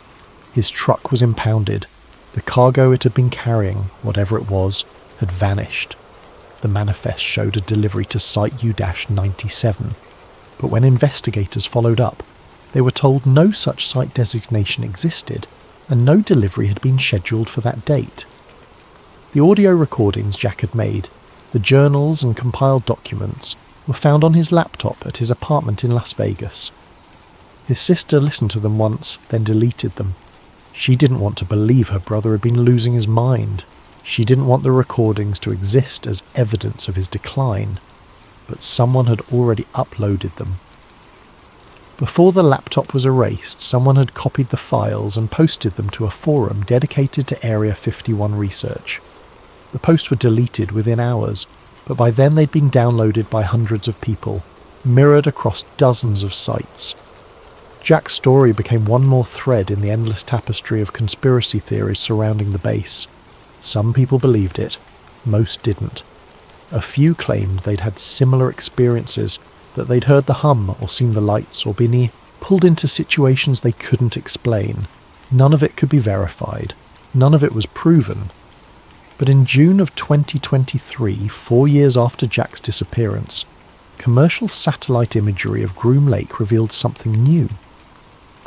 His truck was impounded. The cargo it had been carrying, whatever it was, had vanished. The manifest showed a delivery to Site U-97, but when investigators followed up, they were told no such site designation existed, and no delivery had been scheduled for that date. The audio recordings Jack had made, the journals and compiled documents, were found on his laptop at his apartment in Las Vegas. His sister listened to them once, then deleted them. She didn't want to believe her brother had been losing his mind. She didn't want the recordings to exist as evidence of his decline, but someone had already uploaded them. Before the laptop was erased, someone had copied the files and posted them to a forum dedicated to Area 51 research. The posts were deleted within hours, but by then they'd been downloaded by hundreds of people, mirrored across dozens of sites. Jack's story became one more thread in the endless tapestry of conspiracy theories surrounding the base. Some people believed it, most didn't. A few claimed they'd had similar experiences, that they'd heard the hum or seen the lights or been pulled into situations they couldn't explain. None of it could be verified. None of it was proven. But in June of 2023, 4 years after Jack's disappearance, commercial satellite imagery of Groom Lake revealed something new.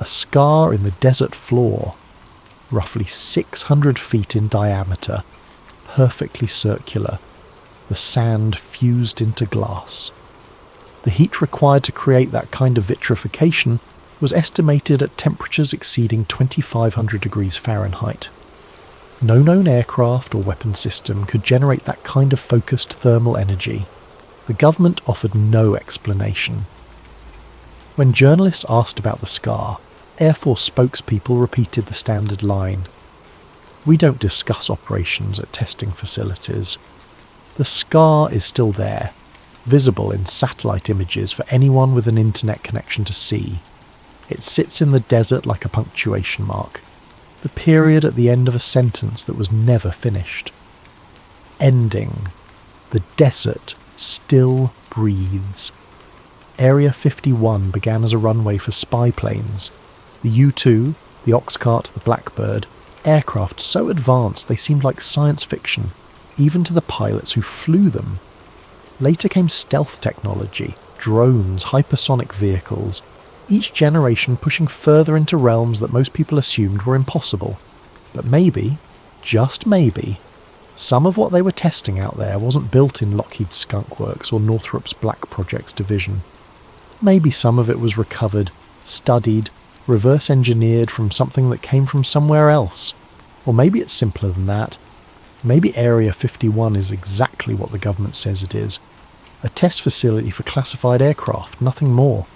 A scar in the desert floor, roughly 600 feet in diameter, perfectly circular, the sand fused into glass. The heat required to create that kind of vitrification was estimated at temperatures exceeding 2,500 degrees Fahrenheit. No known aircraft or weapon system could generate that kind of focused thermal energy. The government offered no explanation. When journalists asked about the scar, Air Force spokespeople repeated the standard line: "We don't discuss operations at testing facilities." The scar is still there, visible in satellite images for anyone with an internet connection to see. It sits in the desert like a punctuation mark, the period at the end of a sentence that was never finished. Ending. The desert still breathes. Area 51 began as a runway for spy planes. The U-2, the Oxcart, the Blackbird, aircraft so advanced they seemed like science fiction, even to the pilots who flew them. Later came stealth technology, drones, hypersonic vehicles, each generation pushing further into realms that most people assumed were impossible. But maybe, just maybe, Some of what they were testing out there wasn't built in Lockheed's Skunk Works or Northrop's Black Projects division. Maybe some of it was recovered, studied, reverse engineered from something that came from somewhere else. Or maybe it's simpler than that. Maybe Area 51 is exactly what the government says it is. A test facility for classified aircraft, nothing more.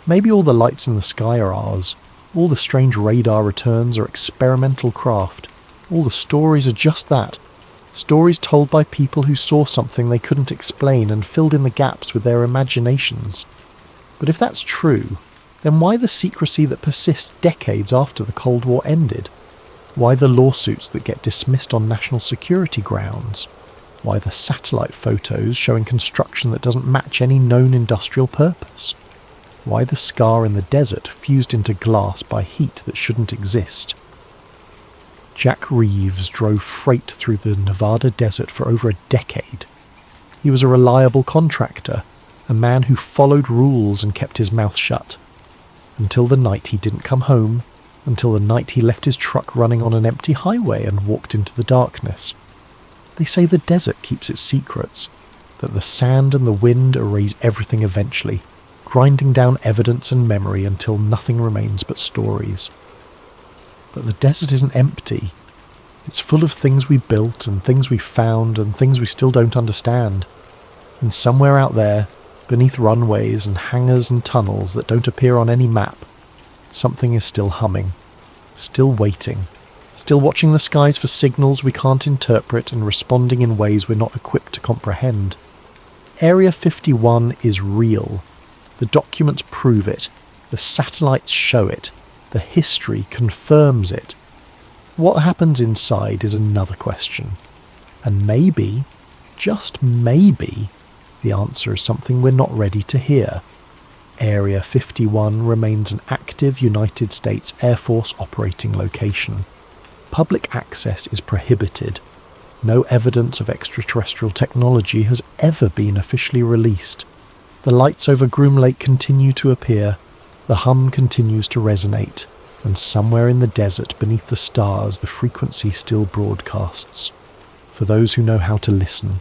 Maybe all the lights in the sky are ours. All the strange radar returns are experimental craft. All the stories are just that. Stories told by people who saw something they couldn't explain and filled in the gaps with their imaginations. But if that's true, then why the secrecy that persists decades after the Cold War ended? Why the lawsuits that get dismissed on national security grounds? Why the satellite photos showing construction that doesn't match any known industrial purpose? Why the scar in the desert fused into glass by heat that shouldn't exist? Jack Reeves drove freight through the Nevada desert for over a decade. He was a reliable contractor, a man who followed rules and kept his mouth shut. Until the night he didn't come home, until the night he left his truck running on an empty highway and walked into the darkness. They say the desert keeps its secrets, that the sand and the wind erase everything eventually, grinding down evidence and memory until nothing remains but stories. But the desert isn't empty. It's full of things we built and things we found and things we still don't understand. And somewhere out there, beneath runways and hangars and tunnels that don't appear on any map, something is still humming, still waiting, still watching the skies for signals we can't interpret and responding in ways we're not equipped to comprehend. Area 51 is real. The documents prove it. The satellites show it. The history confirms it. What happens inside is another question. And maybe, just maybe, the answer is something we're not ready to hear. Area 51 remains an active United States Air Force operating location. Public access is prohibited. No evidence of extraterrestrial technology has ever been officially released. The lights over Groom Lake continue to appear, the hum continues to resonate, and somewhere in the desert beneath the stars the frequency still broadcasts. For those who know how to listen.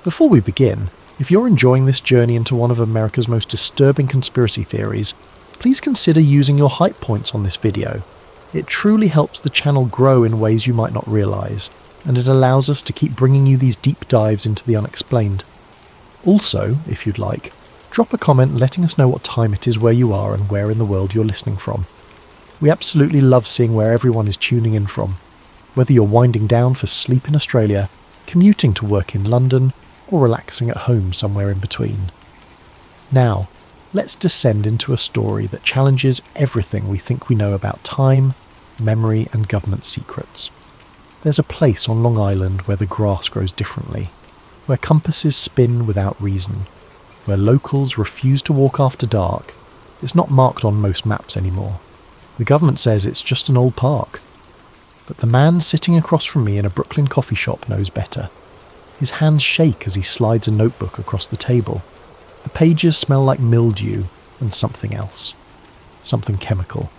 Before we begin, if you're enjoying this journey into one of America's most disturbing conspiracy theories, please consider using your hype points on this video. It truly helps the channel grow in ways you might not realise, and it allows us to keep bringing you these deep dives into the unexplained. Also, if you'd like, drop a comment letting us know what time it is where you are and where in the world you're listening from. We absolutely love seeing where everyone is tuning in from, whether you're winding down for sleep in Australia, commuting to work in London, or relaxing at home somewhere in between. Now, let's descend into a story that challenges everything we think we know about time, memory, and government secrets. There's a place on Long Island where the grass grows differently, where compasses spin without reason, where locals refuse to walk after dark. It's not marked on most maps anymore. The government says it's just an old park. But the man sitting across from me in a Brooklyn coffee shop knows better. His hands shake as he slides a notebook across the table. The pages smell like mildew and something else. Something chemical.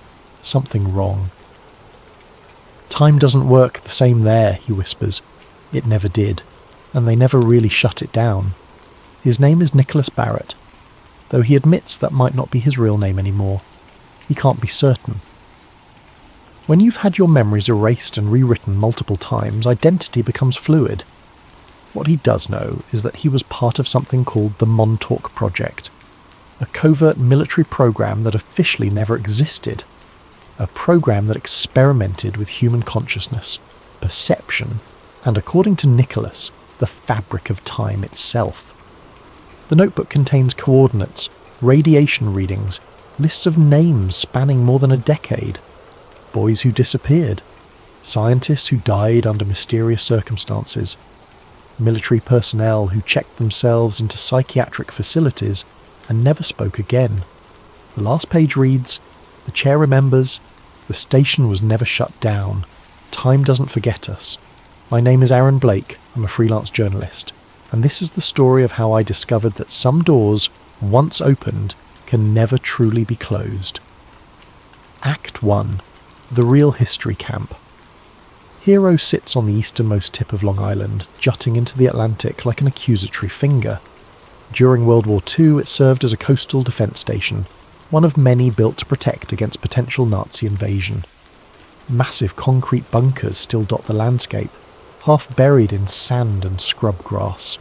Something wrong. Time doesn't work the same there, he whispers. It never did, and they never really shut it down. His name is Nicholas Barrett, though he admits that might not be his real name anymore. He can't be certain. When you've had your memories erased and rewritten multiple times, identity becomes fluid. What he does know is that he was part of something called the Montauk Project, a covert military program that officially never existed, a program that experimented with human consciousness, perception, and according to Nicholas, the fabric of time itself. The notebook contains coordinates, radiation readings, lists of names spanning more than a decade, boys who disappeared, scientists who died under mysterious circumstances, military personnel who checked themselves into psychiatric facilities and never spoke again. The last page reads, "The chair remembers, the station was never shut down. Time doesn't forget us. My name is Aaron Blake, I'm a freelance journalist, and this is the story of how I discovered that some doors, once opened, can never truly be closed." Act 1. The Real History Camp. Hero sits on the easternmost tip of Long Island, jutting into the Atlantic like an accusatory finger. During World War II, it served as a coastal defence station, one of many built to protect against potential Nazi invasion. Massive concrete bunkers still dot the landscape, half buried in sand and scrub grass.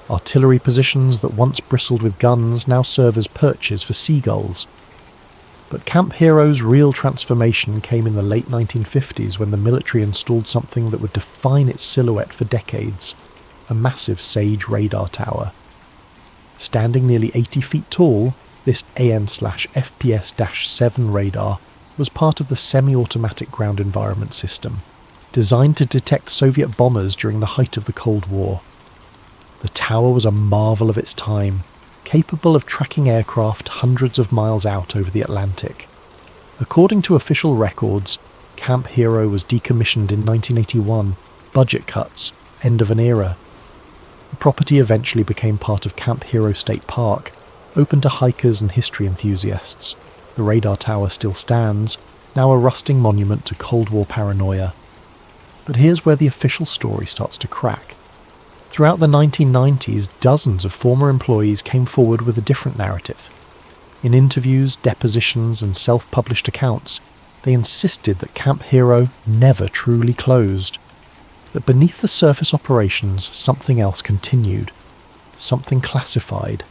Artillery positions that once bristled with guns now serve as perches for seagulls. But Camp Hero's real transformation came in the late 1950s when the military installed something that would define its silhouette for decades, a massive Sage radar tower. Standing nearly 80 feet tall, this AN/FPS-7 radar was part of the semi-automatic ground environment system, designed to detect Soviet bombers during the height of the Cold War. The tower was a marvel of its time, capable of tracking aircraft hundreds of miles out over the Atlantic. According to official records, Camp Hero was decommissioned in 1981, budget cuts, end of an era. The property eventually became part of Camp Hero State Park, open to hikers and history enthusiasts. The radar tower still stands, now a rusting monument to Cold War paranoia. But here's where the official story starts to crack. Throughout the 1990s, dozens of former employees came forward with a different narrative. In interviews, depositions, and self-published accounts, they insisted that Camp Hero never truly closed, that beneath the surface operations something else continued, something classified,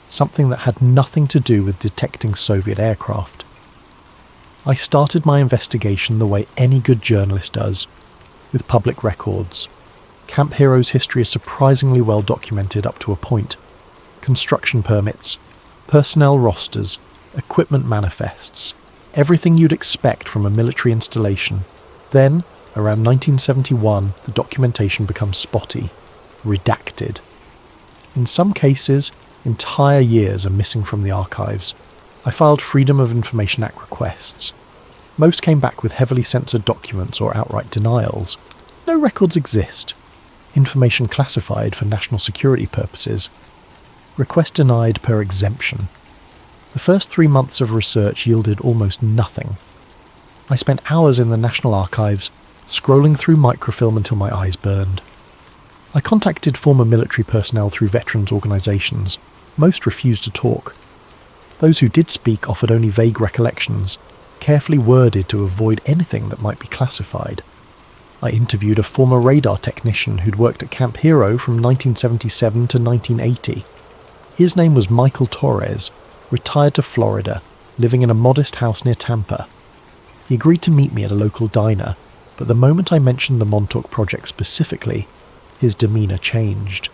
something that had nothing to do with detecting Soviet aircraft. I started my investigation the way any good journalist does, with public records. Camp Hero's history is surprisingly well documented up to a point. Construction permits, personnel rosters, equipment manifests, everything you'd expect from a military installation. Then, around 1971, the documentation becomes spotty, redacted. In some cases, entire years are missing from the archives. I filed Freedom of Information Act requests. Most came back with heavily censored documents or outright denials. No records exist. Information classified for national security purposes. Request denied per exemption. The first 3 months of research yielded almost nothing. I spent hours in the National Archives, scrolling through microfilm until my eyes burned. I contacted former military personnel through veterans organisations. Most refused to talk. Those who did speak offered only vague recollections, carefully worded to avoid anything that might be classified. I interviewed a former radar technician who'd worked at Camp Hero from 1977 to 1980. His name was Michael Torres, retired to Florida, living in a modest house near Tampa. He agreed to meet me at a local diner, but the moment I mentioned the Montauk Project specifically, his demeanour changed.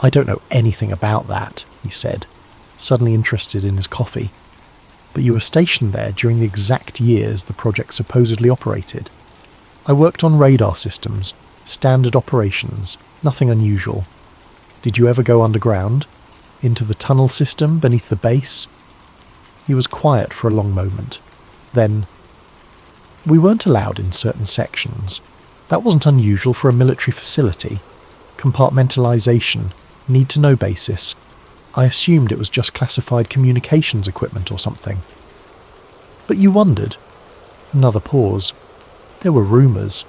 "I don't know anything about that," he said, suddenly interested in his coffee. "But you were stationed there during the exact years the project supposedly operated." "I worked on radar systems, standard operations, nothing unusual." "Did you ever go underground? Into the tunnel system beneath the base?" He was quiet for a long moment. Then, "We weren't allowed in certain sections. That wasn't unusual for a military facility. Compartmentalization, need-to-know basis. I assumed it was just classified communications equipment or something." "But you wondered?" Another pause. "There were rumours.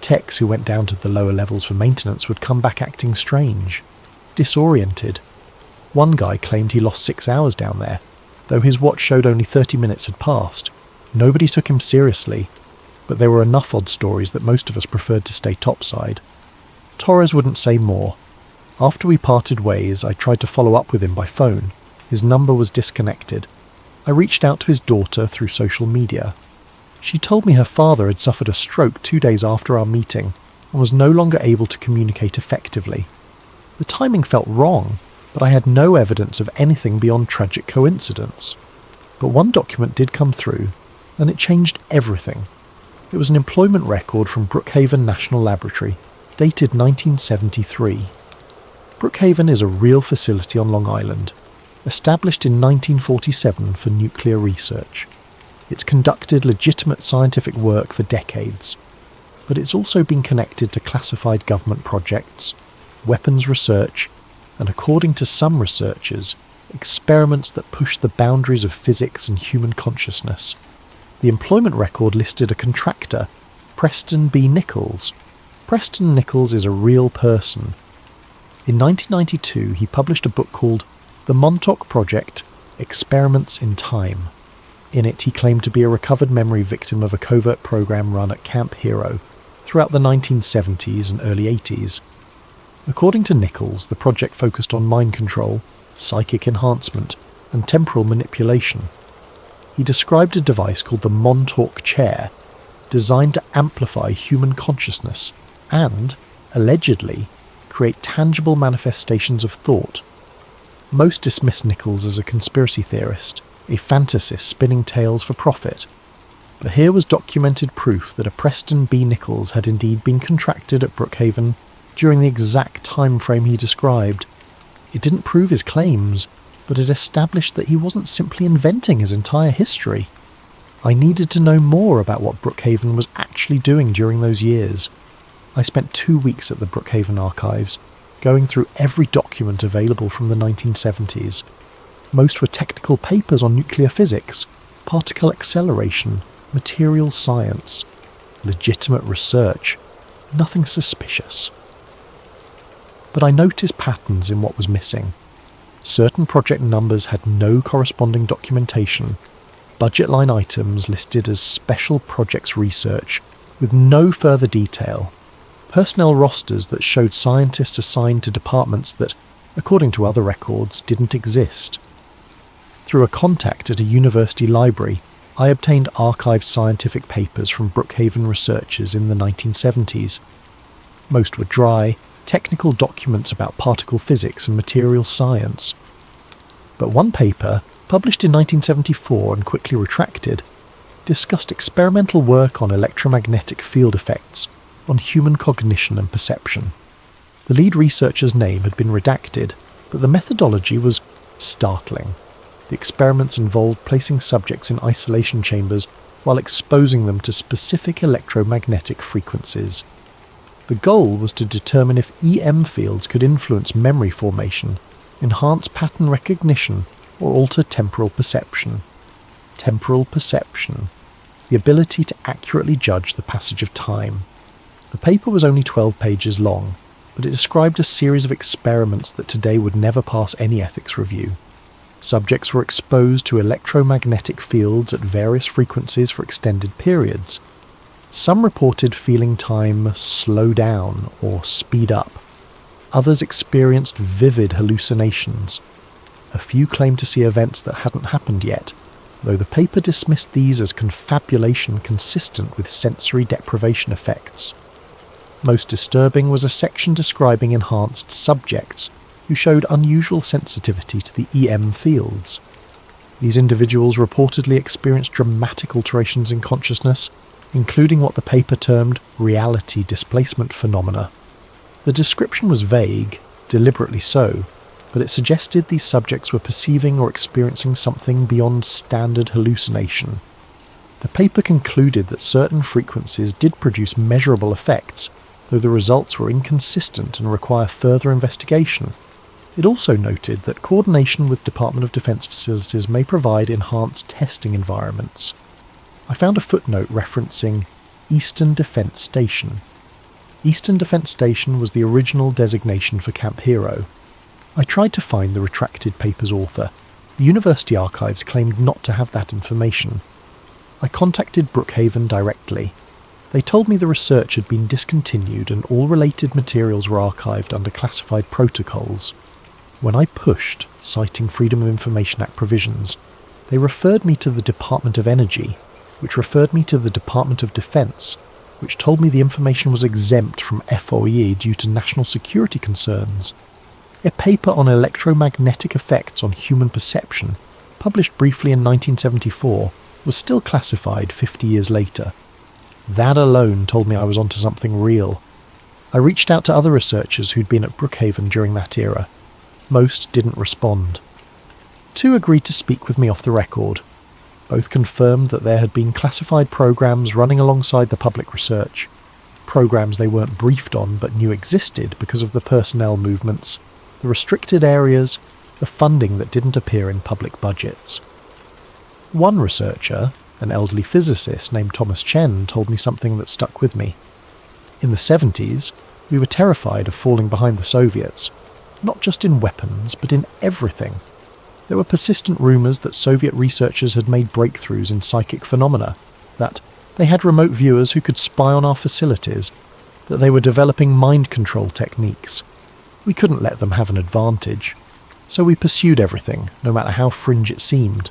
Techs who went down to the lower levels for maintenance would come back acting strange, disoriented. One guy claimed he lost 6 hours down there, though his watch showed only 30 minutes had passed. Nobody took him seriously, but there were enough odd stories that most of us preferred to stay topside." Torres wouldn't say more. After we parted ways, I tried to follow up with him by phone. His number was disconnected. I reached out to his daughter through social media. She told me her father had suffered a stroke 2 days after our meeting and was no longer able to communicate effectively. The timing felt wrong, but I had no evidence of anything beyond tragic coincidence. But one document did come through, and it changed everything. It was an employment record from Brookhaven National Laboratory, dated 1973. Brookhaven is a real facility on Long Island, established in 1947 for nuclear research. It's conducted legitimate scientific work for decades, but it's also been connected to classified government projects, weapons research, and according to some researchers, experiments that push the boundaries of physics and human consciousness. The employment record listed a contractor, Preston B. Nichols. Preston Nichols is a real person. In 1992, he published a book called The Montauk Project: Experiments in Time. In it, he claimed to be a recovered memory victim of a covert program run at Camp Hero throughout the 1970s and early 80s. According to Nichols, the project focused on mind control, psychic enhancement, and temporal manipulation. He described a device called the Montauk Chair, designed to amplify human consciousness and, allegedly, create tangible manifestations of thought. Most dismiss Nichols as a conspiracy theorist, a fantasist spinning tales for profit. But here was documented proof that a Preston B. Nichols had indeed been contracted at Brookhaven during the exact time frame he described. It didn't prove his claims, but it established that he wasn't simply inventing his entire history. I needed to know more about what Brookhaven was actually doing during those years. I spent 2 weeks at the Brookhaven archives, going through every document available from the 1970s. Most were technical papers on nuclear physics, particle acceleration, materials science, legitimate research, nothing suspicious. But I noticed patterns in what was missing. Certain project numbers had no corresponding documentation, budget line items listed as special projects research with no further detail, personnel rosters that showed scientists assigned to departments that, according to other records, didn't exist. Through a contact at a university library, I obtained archived scientific papers from Brookhaven researchers in the 1970s. Most were dry, technical documents about particle physics and material science. But one paper, published in 1974 and quickly retracted, discussed experimental work on electromagnetic field effects on human cognition and perception. The lead researcher's name had been redacted, but the methodology was startling. The experiments involved placing subjects in isolation chambers while exposing them to specific electromagnetic frequencies. The goal was to determine if EM fields could influence memory formation, enhance pattern recognition, or alter temporal perception. Temporal perception, the ability to accurately judge the passage of time. The paper was only 12 pages long, but it described a series of experiments that today would never pass any ethics review. Subjects were exposed to electromagnetic fields at various frequencies for extended periods. Some reported feeling time slow down or speed up. Others experienced vivid hallucinations. A few claimed to see events that hadn't happened yet, though the paper dismissed these as confabulation consistent with sensory deprivation effects. Most disturbing was a section describing enhanced subjects who showed unusual sensitivity to the EM fields. These individuals reportedly experienced dramatic alterations in consciousness, including what the paper termed reality displacement phenomena. The description was vague, deliberately so, but it suggested these subjects were perceiving or experiencing something beyond standard hallucination. The paper concluded that certain frequencies did produce measurable effects, though the results were inconsistent and require further investigation. It also noted that coordination with Department of Defense facilities may provide enhanced testing environments. I found a footnote referencing Eastern Defense Station. Eastern Defense Station was the original designation for Camp Hero. I tried to find the retracted paper's author. The university archives claimed not to have that information. I contacted Brookhaven directly. They told me the research had been discontinued and all related materials were archived under classified protocols. When I pushed, citing Freedom of Information Act provisions, they referred me to the Department of Energy, which referred me to the Department of Defense, which told me the information was exempt from FOIA due to national security concerns. A paper on electromagnetic effects on human perception, published briefly in 1974, was still classified 50 years later. That alone told me I was onto something real. I reached out to other researchers who'd been at Brookhaven during that era. Most didn't respond. 2 agreed to speak with me off the record. Both confirmed that there had been classified programs running alongside the public research, programs they weren't briefed on but knew existed because of the personnel movements, the restricted areas, the funding that didn't appear in public budgets. One researcher, an elderly physicist named Thomas Chen, told me something that stuck with me. In the 70s, we were terrified of falling behind the Soviets, not just in weapons, but in everything. There were persistent rumours that Soviet researchers had made breakthroughs in psychic phenomena, that they had remote viewers who could spy on our facilities, that they were developing mind control techniques. We couldn't let them have an advantage, so we pursued everything, no matter how fringe it seemed.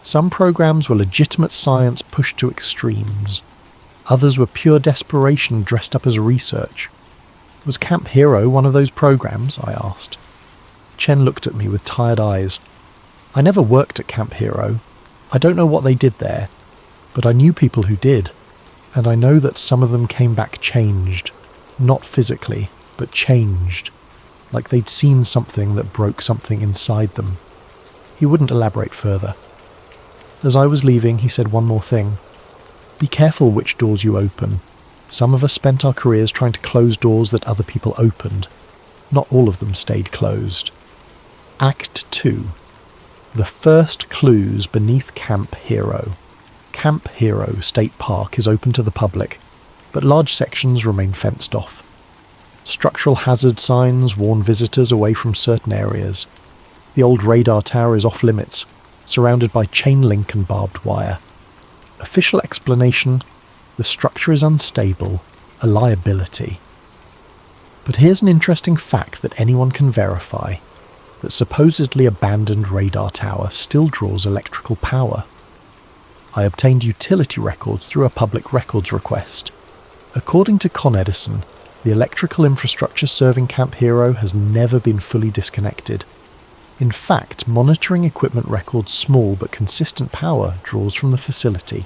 Some programs were legitimate science pushed to extremes. Others were pure desperation dressed up as research. Was Camp Hero one of those programs? I asked. Chen looked at me with tired eyes. I never worked at Camp Hero. I don't know what they did there, but I knew people who did, and I know that some of them came back changed. Not physically, but changed. Like they'd seen something that broke something inside them. He wouldn't elaborate further. As I was leaving, he said one more thing. Be careful which doors you open. Some of us spent our careers trying to close doors that other people opened. Not all of them stayed closed. Act 2. The first clues beneath Camp Hero. Camp Hero State Park is open to the public, but large sections remain fenced off. Structural hazard signs warn visitors away from certain areas. The old radar tower is off limits, surrounded by chain link and barbed wire. Official explanation: the structure is unstable, a liability. But here's an interesting fact that anyone can verify. That supposedly abandoned radar tower still draws electrical power. I obtained utility records through a public records request. According to Con Edison, the electrical infrastructure serving Camp Hero has never been fully disconnected. In fact, monitoring equipment records small but consistent power draws from the facility.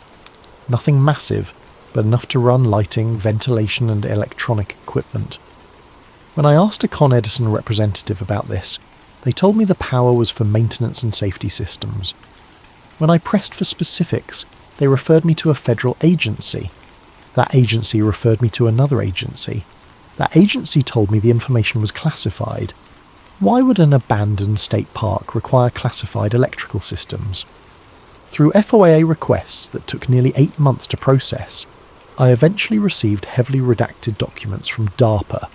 Nothing massive, but enough to run lighting, ventilation and electronic equipment. When I asked a Con Edison representative about this, they told me the power was for maintenance and safety systems. When I pressed for specifics, they referred me to a federal agency. That agency referred me to another agency. That agency told me the information was classified. Why would an abandoned state park require classified electrical systems? Through FOIA requests that took nearly 8 months to process, I eventually received heavily redacted documents from DARPA,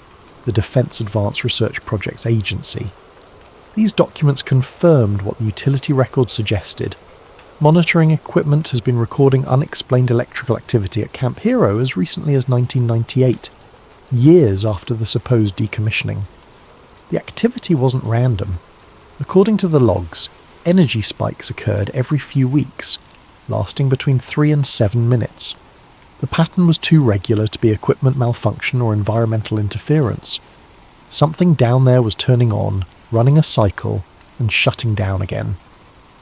the Defense Advanced Research Projects Agency. These documents confirmed what the utility record suggested. Monitoring equipment has been recording unexplained electrical activity at Camp Hero as recently as 1998, years after the supposed decommissioning. The activity wasn't random. According to the logs, energy spikes occurred every few weeks, lasting between 3 and 7 minutes. The pattern was too regular to be equipment malfunction or environmental interference. Something down there was turning on, running a cycle, and shutting down again.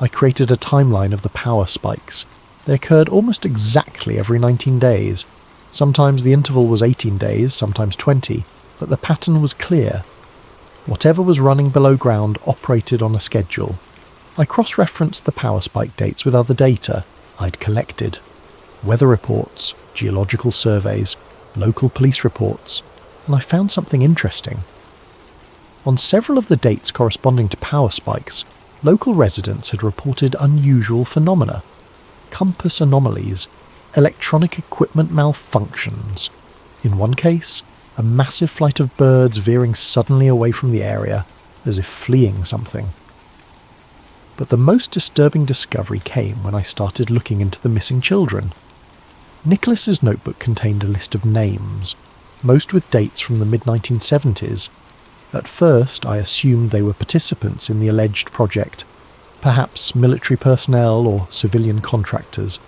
I created a timeline of the power spikes. They occurred almost exactly every 19 days. Sometimes the interval was 18 days, sometimes 20, but the pattern was clear. Whatever was running below ground operated on a schedule. I cross-referenced the power spike dates with other data I'd collected. Weather reports, geological surveys, local police reports, and I found something interesting. On several of the dates corresponding to power spikes, local residents had reported unusual phenomena. Compass anomalies, electronic equipment malfunctions. In one case, a massive flight of birds veering suddenly away from the area, as if fleeing something. But the most disturbing discovery came when I started looking into the missing children. Nicholas's notebook contained a list of names, most with dates from the mid-1970s. At first, I assumed they were participants in the alleged project, perhaps military personnel or civilian contractors.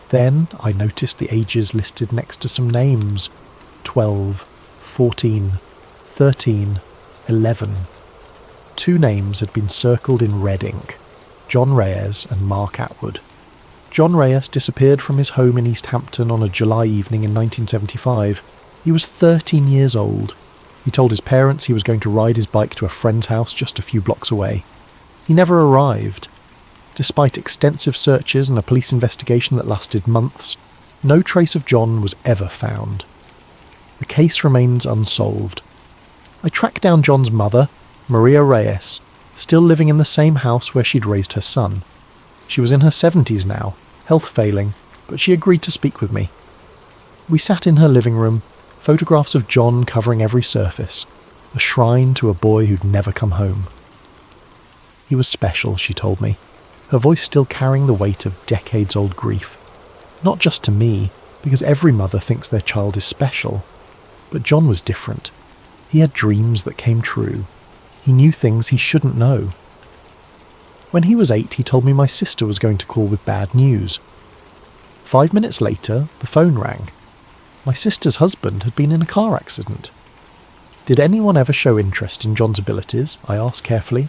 Then I noticed the ages listed next to some names: 12, 14, 13, 11. 2 names had been circled in red ink: John Reyes and Mark Atwood. John Reyes disappeared from his home in East Hampton on a July evening in 1975. He was 13 years old. He told his parents he was going to ride his bike to a friend's house just a few blocks away. He never arrived. Despite extensive searches and a police investigation that lasted months, no trace of John was ever found. The case remains unsolved. I tracked down John's mother, Maria Reyes, still living in the same house where she'd raised her son. She was in her 70s now, health failing, but she agreed to speak with me. We sat in her living room, photographs of John covering every surface, a shrine to a boy who'd never come home. He was special, she told me, her voice still carrying the weight of decades-old grief. Not just to me, because every mother thinks their child is special. But John was different. He had dreams that came true. He knew things he shouldn't know. When he was 8, he told me my sister was going to call with bad news. 5 minutes later, the phone rang. My sister's husband had been in a car accident. Did anyone ever show interest in John's abilities? I asked carefully.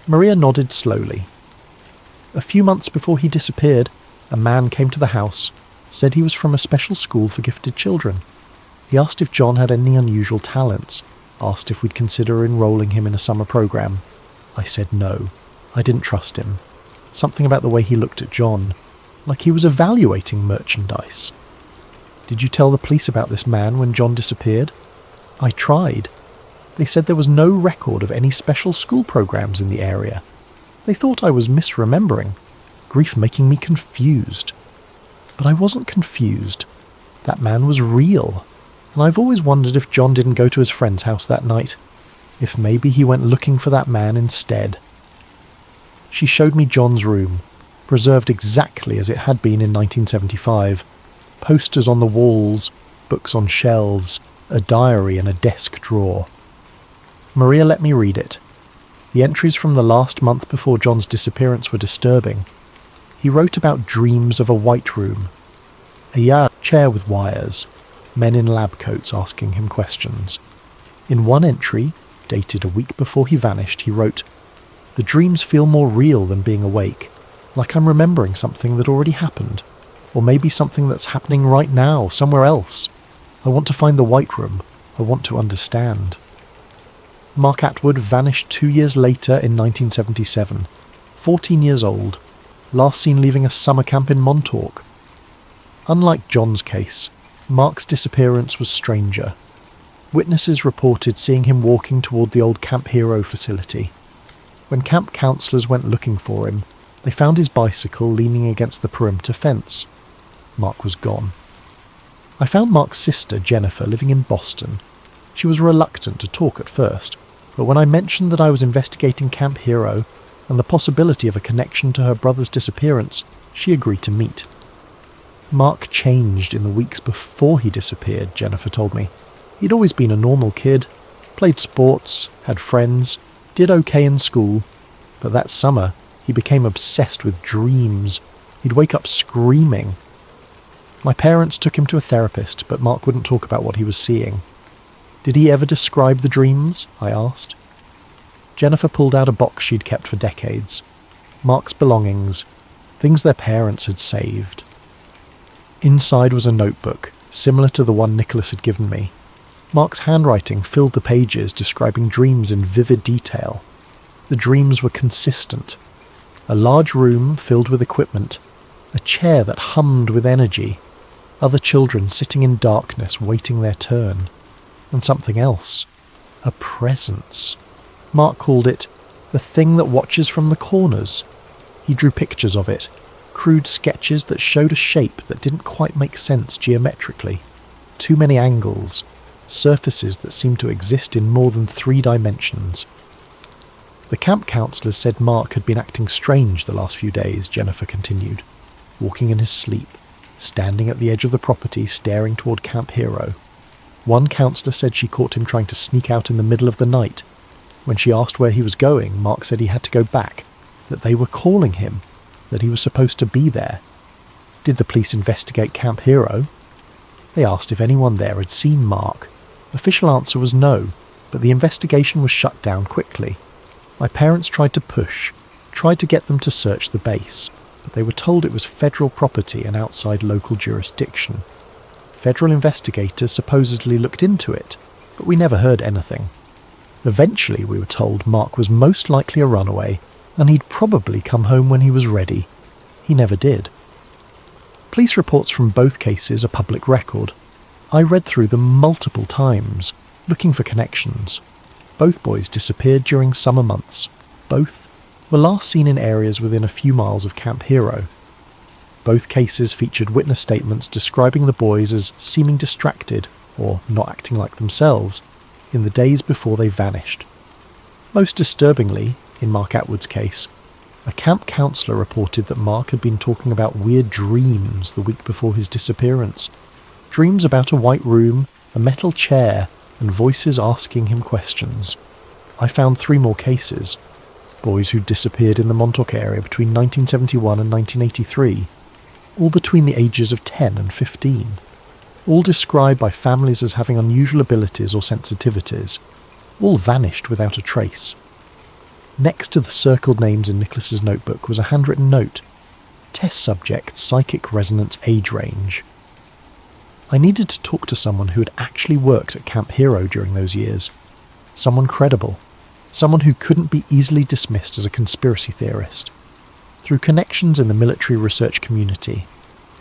Maria nodded slowly. A few months before he disappeared, a man came to the house, said he was from a special school for gifted children. He asked if John had any unusual talents, asked if we'd consider enrolling him in a summer program. I said no. I didn't trust him. Something about the way he looked at John, like he was evaluating merchandise. Did you tell the police about this man when John disappeared? I tried. They said there was no record of any special school programs in the area. They thought I was misremembering, grief making me confused. But I wasn't confused. That man was real, and I've always wondered if John didn't go to his friend's house that night, if maybe he went looking for that man instead. She showed me John's room, preserved exactly as it had been in 1975. Posters on the walls, books on shelves, a diary and a desk drawer. Maria let me read it. The entries from the last month before John's disappearance were disturbing. He wrote about dreams of a white room, a chair with wires, men in lab coats asking him questions. In one entry, dated a week before he vanished, he wrote, "The dreams feel more real than being awake, like I'm remembering something that already happened. Or maybe something that's happening right now, somewhere else. I want to find the white room. I want to understand." Mark Atwood vanished 2 years later in 1977, 14 years old, last seen leaving a summer camp in Montauk. Unlike John's case, Mark's disappearance was stranger. Witnesses reported seeing him walking toward the old Camp Hero facility. When camp counsellors went looking for him, they found his bicycle leaning against the perimeter fence. Mark was gone. I found Mark's sister, Jennifer, living in Boston. She was reluctant to talk at first. but when I mentioned that I was investigating Camp Hero and the possibility of a connection to her brother's disappearance, she agreed to meet. Mark changed in the weeks before he disappeared, Jennifer told me. He'd always been a normal kid, played sports, had friends, did okay in school, but that summer he became obsessed with dreams. He'd wake up screaming. My parents took him to a therapist, but Mark wouldn't talk about what he was seeing. Did he ever describe the dreams? I asked. Jennifer pulled out a box she'd kept for decades. Mark's belongings, things their parents had saved. Inside was a notebook, similar to the one Nicholas had given me. Mark's handwriting filled the pages, describing dreams in vivid detail. The dreams were consistent. A large room filled with equipment, a chair that hummed with energy, other children sitting in darkness waiting their turn, and something else, a presence. Mark called it the thing that watches from the corners. He drew pictures of it, crude sketches that showed a shape that didn't quite make sense geometrically, too many angles, surfaces that seemed to exist in more than 3 dimensions. The camp counsellors said Mark had been acting strange the last few days, Jennifer continued, walking in his sleep, standing at the edge of the property staring toward Camp Hero. One counsellor said she caught him trying to sneak out in the middle of the night. When she asked where he was going, Mark said he had to go back, that they were calling him, that he was supposed to be there. Did the police investigate Camp Hero? They asked if anyone there had seen Mark. Official answer was no, but the investigation was shut down quickly. My parents tried to push, tried to get them to search the base, but they were told it was federal property and outside local jurisdiction. Federal investigators supposedly looked into it, but we never heard anything. Eventually, we were told Mark was most likely a runaway, and he'd probably come home when he was ready. He never did. Police reports from both cases are public record. I read through them multiple times, looking for connections. Both boys disappeared during summer months. Both were last seen in areas within a few miles of Camp Hero. Both cases featured witness statements describing the boys as seeming distracted, or not acting like themselves, in the days before they vanished. Most disturbingly, in Mark Atwood's case, a camp counsellor reported that Mark had been talking about weird dreams the week before his disappearance. Dreams about a white room, a metal chair, and voices asking him questions. I found 3 more cases. Boys who disappeared in the Montauk area between 1971 and 1983, all between the ages of 10 and 15. All described by families as having unusual abilities or sensitivities. All vanished without a trace. Next to the circled names in Nicholas's notebook was a handwritten note. Test subject, psychic resonance age range. I needed to talk to someone who had actually worked at Camp Hero during those years. Someone credible. Someone who couldn't be easily dismissed as a conspiracy theorist. Through connections in the military research community,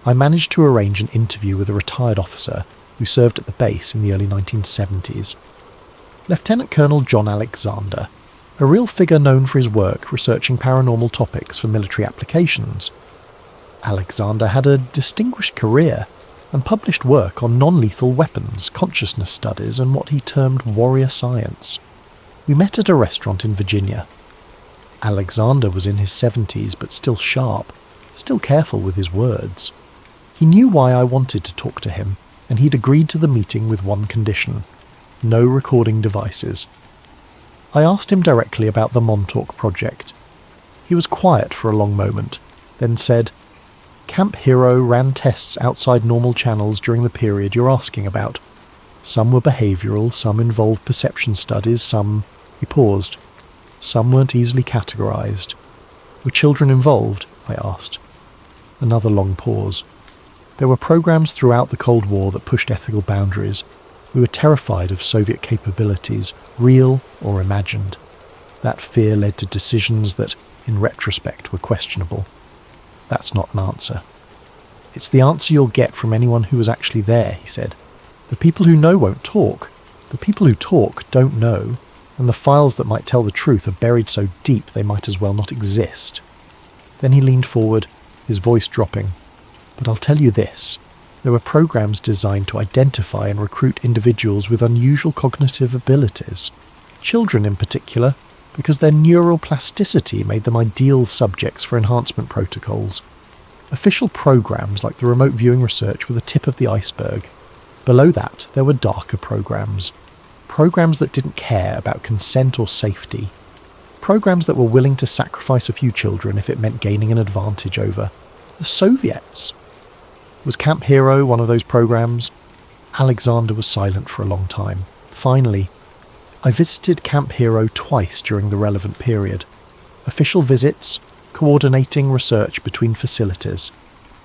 I managed to arrange an interview with a retired officer who served at the base in the early 1970s. Lieutenant Colonel John Alexander, a real figure known for his work researching paranormal topics for military applications. Alexander had a distinguished career and published work on non-lethal weapons, consciousness studies, and what he termed warrior science. We met at a restaurant in Virginia. Alexander was in his 70s but still sharp, still careful with his words. He knew why I wanted to talk to him, and he'd agreed to the meeting with one condition: no recording devices. I asked him directly about the Montauk project. He was quiet for a long moment, then said, "Camp Hero ran tests outside normal channels during the period you're asking about. Some were behavioural, some involved perception studies, some..." He paused. "Some weren't easily categorised. Were children involved?" I asked. Another long pause. There were programs throughout the Cold War that pushed ethical boundaries. We were terrified of Soviet capabilities, real or imagined. That fear led to decisions that, in retrospect, were questionable. That's not an answer. It's the answer you'll get from anyone who was actually there, he said. The people who know won't talk. The people who talk don't know, and the files that might tell the truth are buried so deep they might as well not exist. Then he leaned forward, his voice dropping. But I'll tell you this. There were programs designed to identify and recruit individuals with unusual cognitive abilities. Children in particular, because their neural plasticity made them ideal subjects for enhancement protocols. Official programs like the remote viewing research were the tip of the iceberg. Below that, there were darker programs. Programs that didn't care about consent or safety. Programs that were willing to sacrifice a few children if it meant gaining an advantage over the Soviets. Was Camp Hero one of those programs? Alexander was silent for a long time. Finally, I visited Camp Hero twice during the relevant period. Official visits, coordinating research between facilities.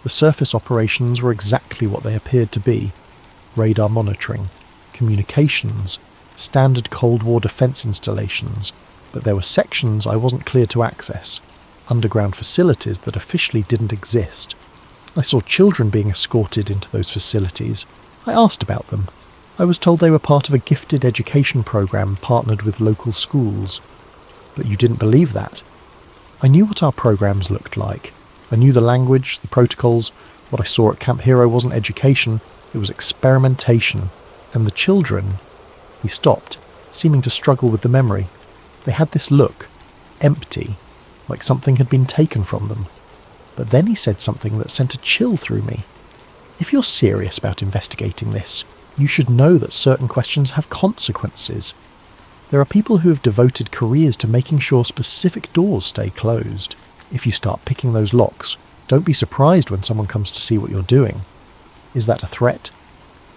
The surface operations were exactly what they appeared to be. Radar monitoring, communications, standard Cold War defence installations, but there were sections I wasn't clear to access, underground facilities that officially didn't exist. I saw children being escorted into those facilities. I asked about them. I was told they were part of a gifted education program partnered with local schools. But you didn't believe that. I knew what our programs looked like. I knew the language, the protocols. What I saw at Camp Hero wasn't education, it was experimentation. And the children... He stopped, seeming to struggle with the memory. They had this look, empty, like something had been taken from them. But then he said something that sent a chill through me. If you're serious about investigating this, you should know that certain questions have consequences. There are people who have devoted careers to making sure specific doors stay closed. If you start picking those locks, don't be surprised when someone comes to see what you're doing. Is that a threat?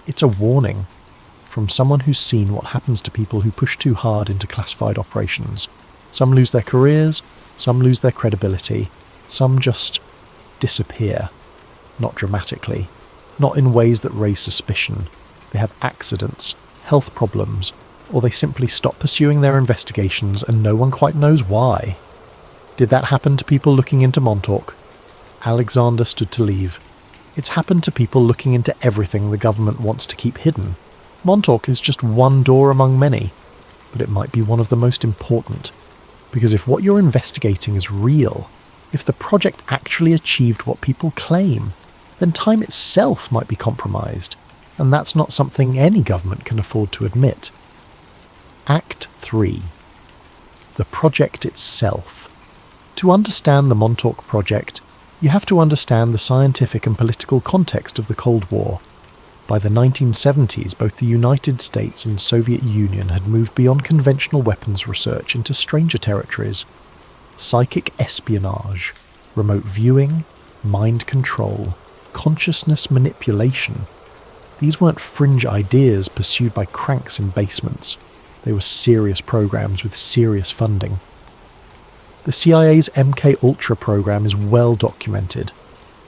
It's a warning. From someone who's seen what happens to people who push too hard into classified operations. Some lose their careers, some lose their credibility, some just disappear. Not dramatically, not in ways that raise suspicion. They have accidents, health problems, or they simply stop pursuing their investigations and no one quite knows why. Did that happen to people looking into Montauk? Alexander stood to leave. It's happened to people looking into everything the government wants to keep hidden. Montauk is just one door among many, but it might be one of the most important. Because if what you're investigating is real, if the project actually achieved what people claim, then time itself might be compromised, and that's not something any government can afford to admit. Act 3. The project itself. To understand the Montauk project, you have to understand the scientific and political context of the Cold War. By the 1970s, both the United States and Soviet Union had moved beyond conventional weapons research into stranger territories. Psychic espionage, remote viewing, mind control, consciousness manipulation. These weren't fringe ideas pursued by cranks in basements. They were serious programs with serious funding. The CIA's MK-Ultra program is well documented.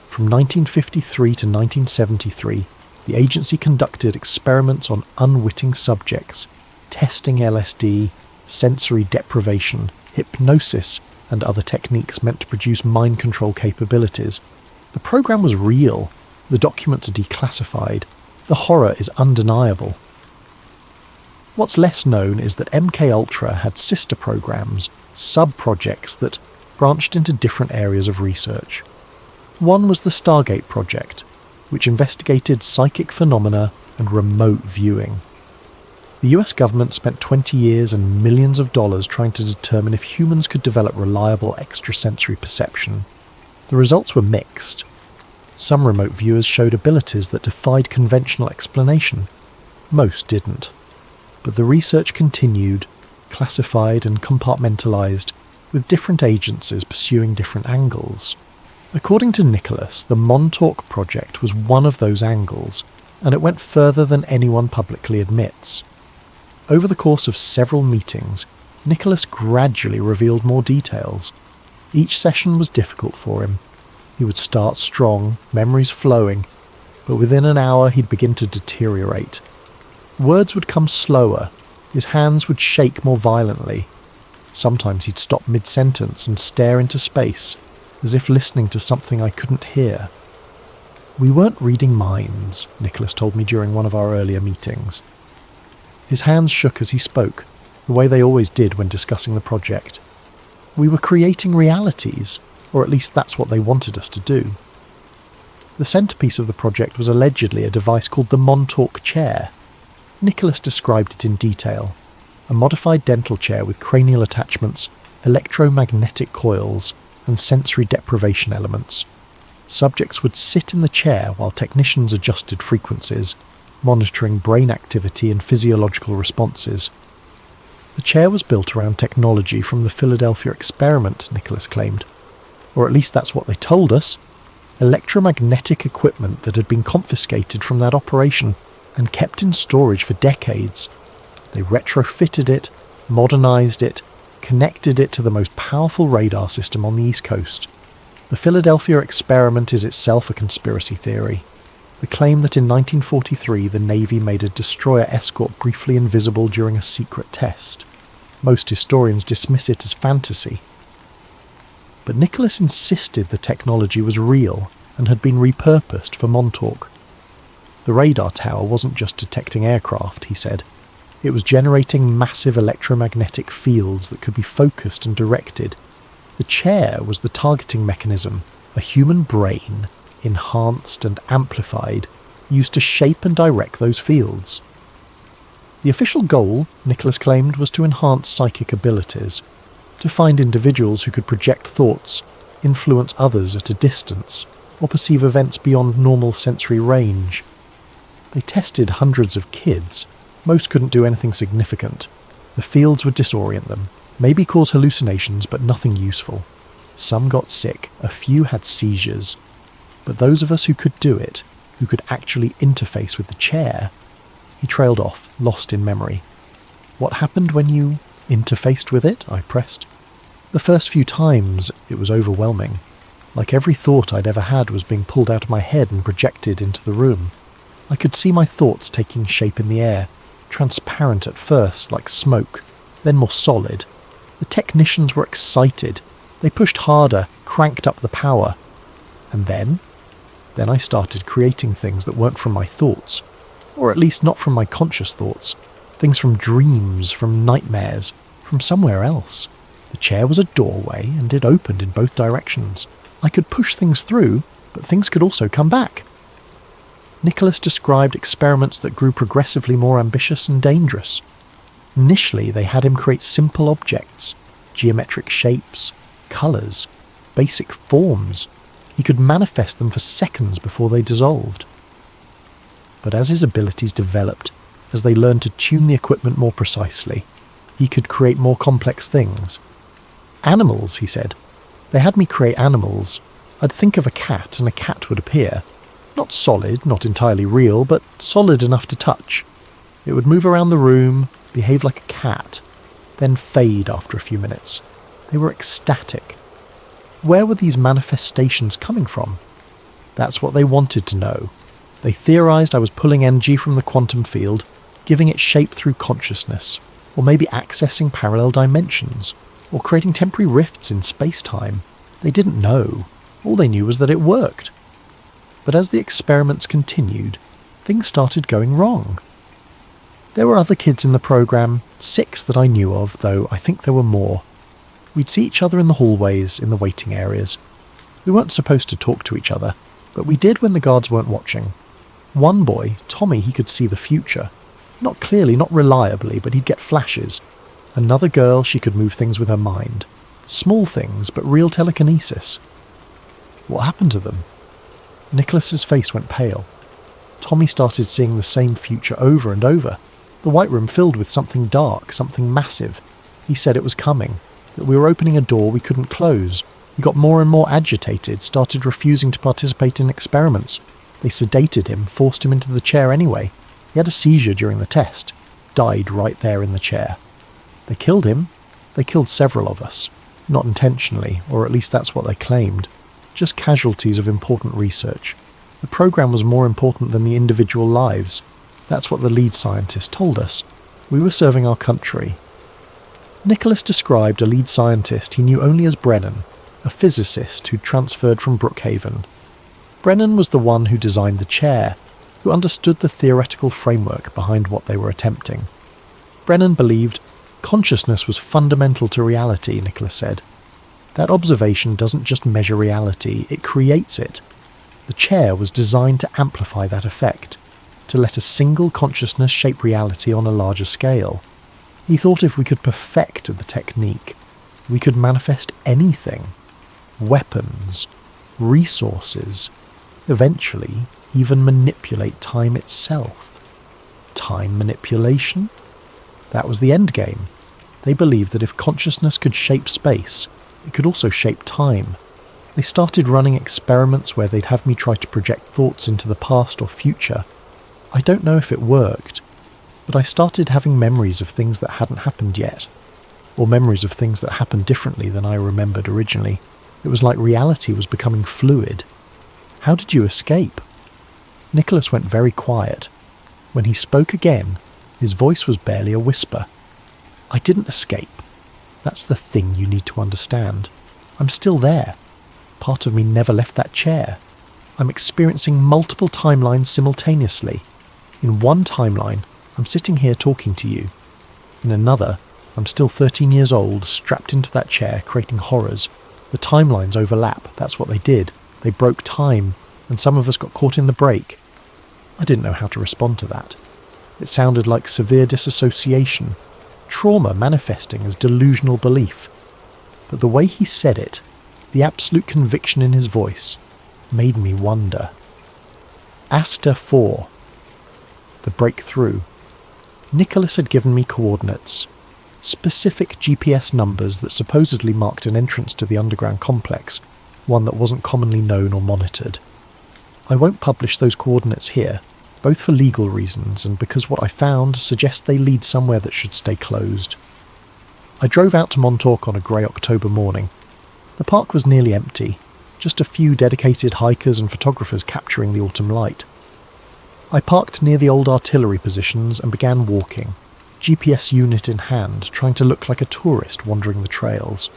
From 1953 to 1973, the agency conducted experiments on unwitting subjects, testing LSD, sensory deprivation, hypnosis, and other techniques meant to produce mind control capabilities. The program was real. The documents are declassified. The horror is undeniable. What's less known is that MK-Ultra had sister programs, sub-projects that branched into different areas of research. One was the Stargate project, which investigated psychic phenomena and remote viewing. The US government spent 20 years and millions of dollars trying to determine if humans could develop reliable extrasensory perception. The results were mixed. Some remote viewers showed abilities that defied conventional explanation. Most didn't. But the research continued, classified and compartmentalized, with different agencies pursuing different angles. According to Nicholas, the Montauk project was one of those angles, and it went further than anyone publicly admits. Over the course of several meetings, Nicholas gradually revealed more details. Each session was difficult for him. He would start strong, memories flowing, but within an hour he'd begin to deteriorate. Words would come slower, his hands would shake more violently. Sometimes he'd stop mid-sentence and stare into space, as if listening to something I couldn't hear. We weren't reading minds, Nicholas told me during one of our earlier meetings. His hands shook as he spoke, the way they always did when discussing the project. We were creating realities, or at least that's what they wanted us to do. The centerpiece of the project was allegedly a device called the Montauk chair. Nicholas described it in detail. a modified dental chair with cranial attachments, electromagnetic coils, and sensory deprivation elements. Subjects would sit in the chair while technicians adjusted frequencies, monitoring brain activity and physiological responses. The chair was built around technology from the Philadelphia experiment, Nicholas claimed. Or at least that's what they told us. Electromagnetic equipment that had been confiscated from that operation and kept in storage for decades. They retrofitted it, modernized it, connected it to the most powerful radar system on the East Coast. The Philadelphia experiment is itself a conspiracy theory. The claim that in 1943 the Navy made a destroyer escort briefly invisible during a secret test. Most historians dismiss it as fantasy. But Nicholas insisted the technology was real and had been repurposed for Montauk. The radar tower wasn't just detecting aircraft, he said. It was generating massive electromagnetic fields that could be focused and directed. The chair was the targeting mechanism, a human brain, enhanced and amplified, used to shape and direct those fields. The official goal, Nicholas claimed, was to enhance psychic abilities, to find individuals who could project thoughts, influence others at a distance, or perceive events beyond normal sensory range. They tested hundreds of kids. Most couldn't do anything significant. The fields would disorient them, maybe cause hallucinations, but nothing useful. Some got sick, a few had seizures. But those of us who could do it, who could actually interface with the chair... He trailed off, lost in memory. What happened when you interfaced with it? I pressed. The first few times, it was overwhelming. Like every thought I'd ever had was being pulled out of my head and projected into the room. I could see my thoughts taking shape in the air, transparent at first, like smoke, then more solid. The technicians were excited. They pushed harder, cranked up the power. And then I started creating things that weren't from my thoughts, or at least not from my conscious thoughts. Things from dreams, from nightmares, from somewhere else. The chair was a doorway, and it opened in both directions. I could push things through, but things could also come back. Nicholas described experiments that grew progressively more ambitious and dangerous. Initially, they had him create simple objects, geometric shapes, colours, basic forms. He could manifest them for seconds before they dissolved. But as his abilities developed, as they learned to tune the equipment more precisely, he could create more complex things. Animals, he said. They had me create animals. I'd think of a cat and a cat would appear. Not solid, not entirely real, but solid enough to touch. It would move around the room, behave like a cat, then fade after a few minutes. They were ecstatic. Where were these manifestations coming from? That's what they wanted to know. They theorized I was pulling energy from the quantum field, giving it shape through consciousness, or maybe accessing parallel dimensions, or creating temporary rifts in space-time. They didn't know. All they knew was that it worked. But as the experiments continued, things started going wrong. There were other kids in the program, 6 that I knew of, though I think there were more. We'd see each other in the hallways, in the waiting areas. We weren't supposed to talk to each other, but we did when the guards weren't watching. One boy, Tommy, he could see the future. Not clearly, not reliably, but he'd get flashes. Another girl, she could move things with her mind. Small things, but real telekinesis. What happened to them? Nicholas's face went pale. Tommy started seeing the same future over and over. The White Room filled with something dark, something massive. He said it was coming, that we were opening a door we couldn't close. He got more and more agitated, started refusing to participate in experiments. They sedated him, forced him into the chair anyway. He had a seizure during the test. Died right there in the chair. They killed him. They killed several of us. Not intentionally, or at least that's what they claimed. Just casualties of important research. The program was more important than the individual lives. That's what the lead scientist told us. We were serving our country. Nicholas described a lead scientist he knew only as Brennan, a physicist who'd transferred from Brookhaven. Brennan was the one who designed the chair, who understood the theoretical framework behind what they were attempting. Brennan believed consciousness was fundamental to reality, Nicholas said. That observation doesn't just measure reality, it creates it. The chair was designed to amplify that effect, to let a single consciousness shape reality on a larger scale. He thought if we could perfect the technique, we could manifest anything. Weapons, resources, eventually even manipulate time itself. Time manipulation? That was the end game. They believed that if consciousness could shape space, it could also shape time. They started running experiments where they'd have me try to project thoughts into the past or future. I don't know if it worked, but I started having memories of things that hadn't happened yet, or memories of things that happened differently than I remembered originally. It was like reality was becoming fluid. How did you escape? Nicholas went very quiet. When he spoke again, his voice was barely a whisper. I didn't escape. That's the thing you need to understand. I'm still there. Part of me never left that chair. I'm experiencing multiple timelines simultaneously. In one timeline, I'm sitting here talking to you. In another, I'm still 13 years old, strapped into that chair, creating horrors. The timelines overlap. That's what they did. They broke time, and some of us got caught in the break. I didn't know how to respond to that. It sounded like severe disassociation, trauma manifesting as delusional belief. But the way he said it, the absolute conviction in his voice, made me wonder. Asta 4. The breakthrough. Nicholas had given me coordinates, specific GPS numbers that supposedly marked an entrance to the underground complex, one that wasn't commonly known or monitored. I won't publish those coordinates here, both for legal reasons and because what I found suggests they lead somewhere that should stay closed. I drove out to Montauk on a grey October morning. The park was nearly empty, just a few dedicated hikers and photographers capturing the autumn light. I parked near the old artillery positions and began walking, GPS unit in hand, trying to look like a tourist wandering the trails.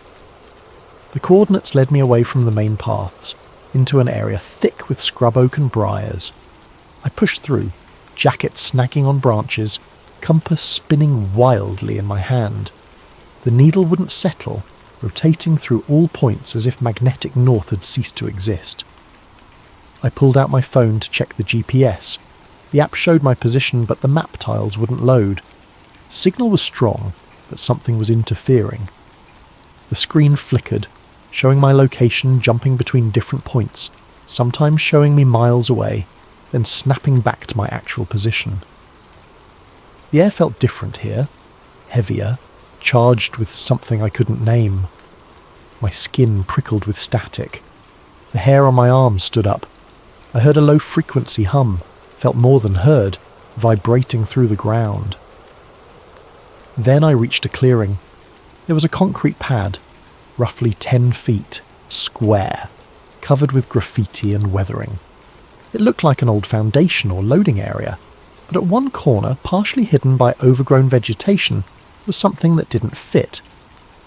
The coordinates led me away from the main paths, into an area thick with scrub oak and briars. I pushed through, jacket snagging on branches, compass spinning wildly in my hand. The needle wouldn't settle, rotating through all points as if magnetic north had ceased to exist. I pulled out my phone to check the GPS. The app showed my position, but the map tiles wouldn't load. Signal was strong, but something was interfering. The screen flickered, showing my location jumping between different points, sometimes showing me miles away, then snapping back to my actual position. The air felt different here, heavier, charged with something I couldn't name. My skin prickled with static. The hair on my arms stood up. I heard a low-frequency hum, felt more than heard, vibrating through the ground. Then I reached a clearing. There was a concrete pad, roughly 10 feet, square, covered with graffiti and weathering. It looked like an old foundation or loading area, but at one corner, partially hidden by overgrown vegetation, was something that didn't fit.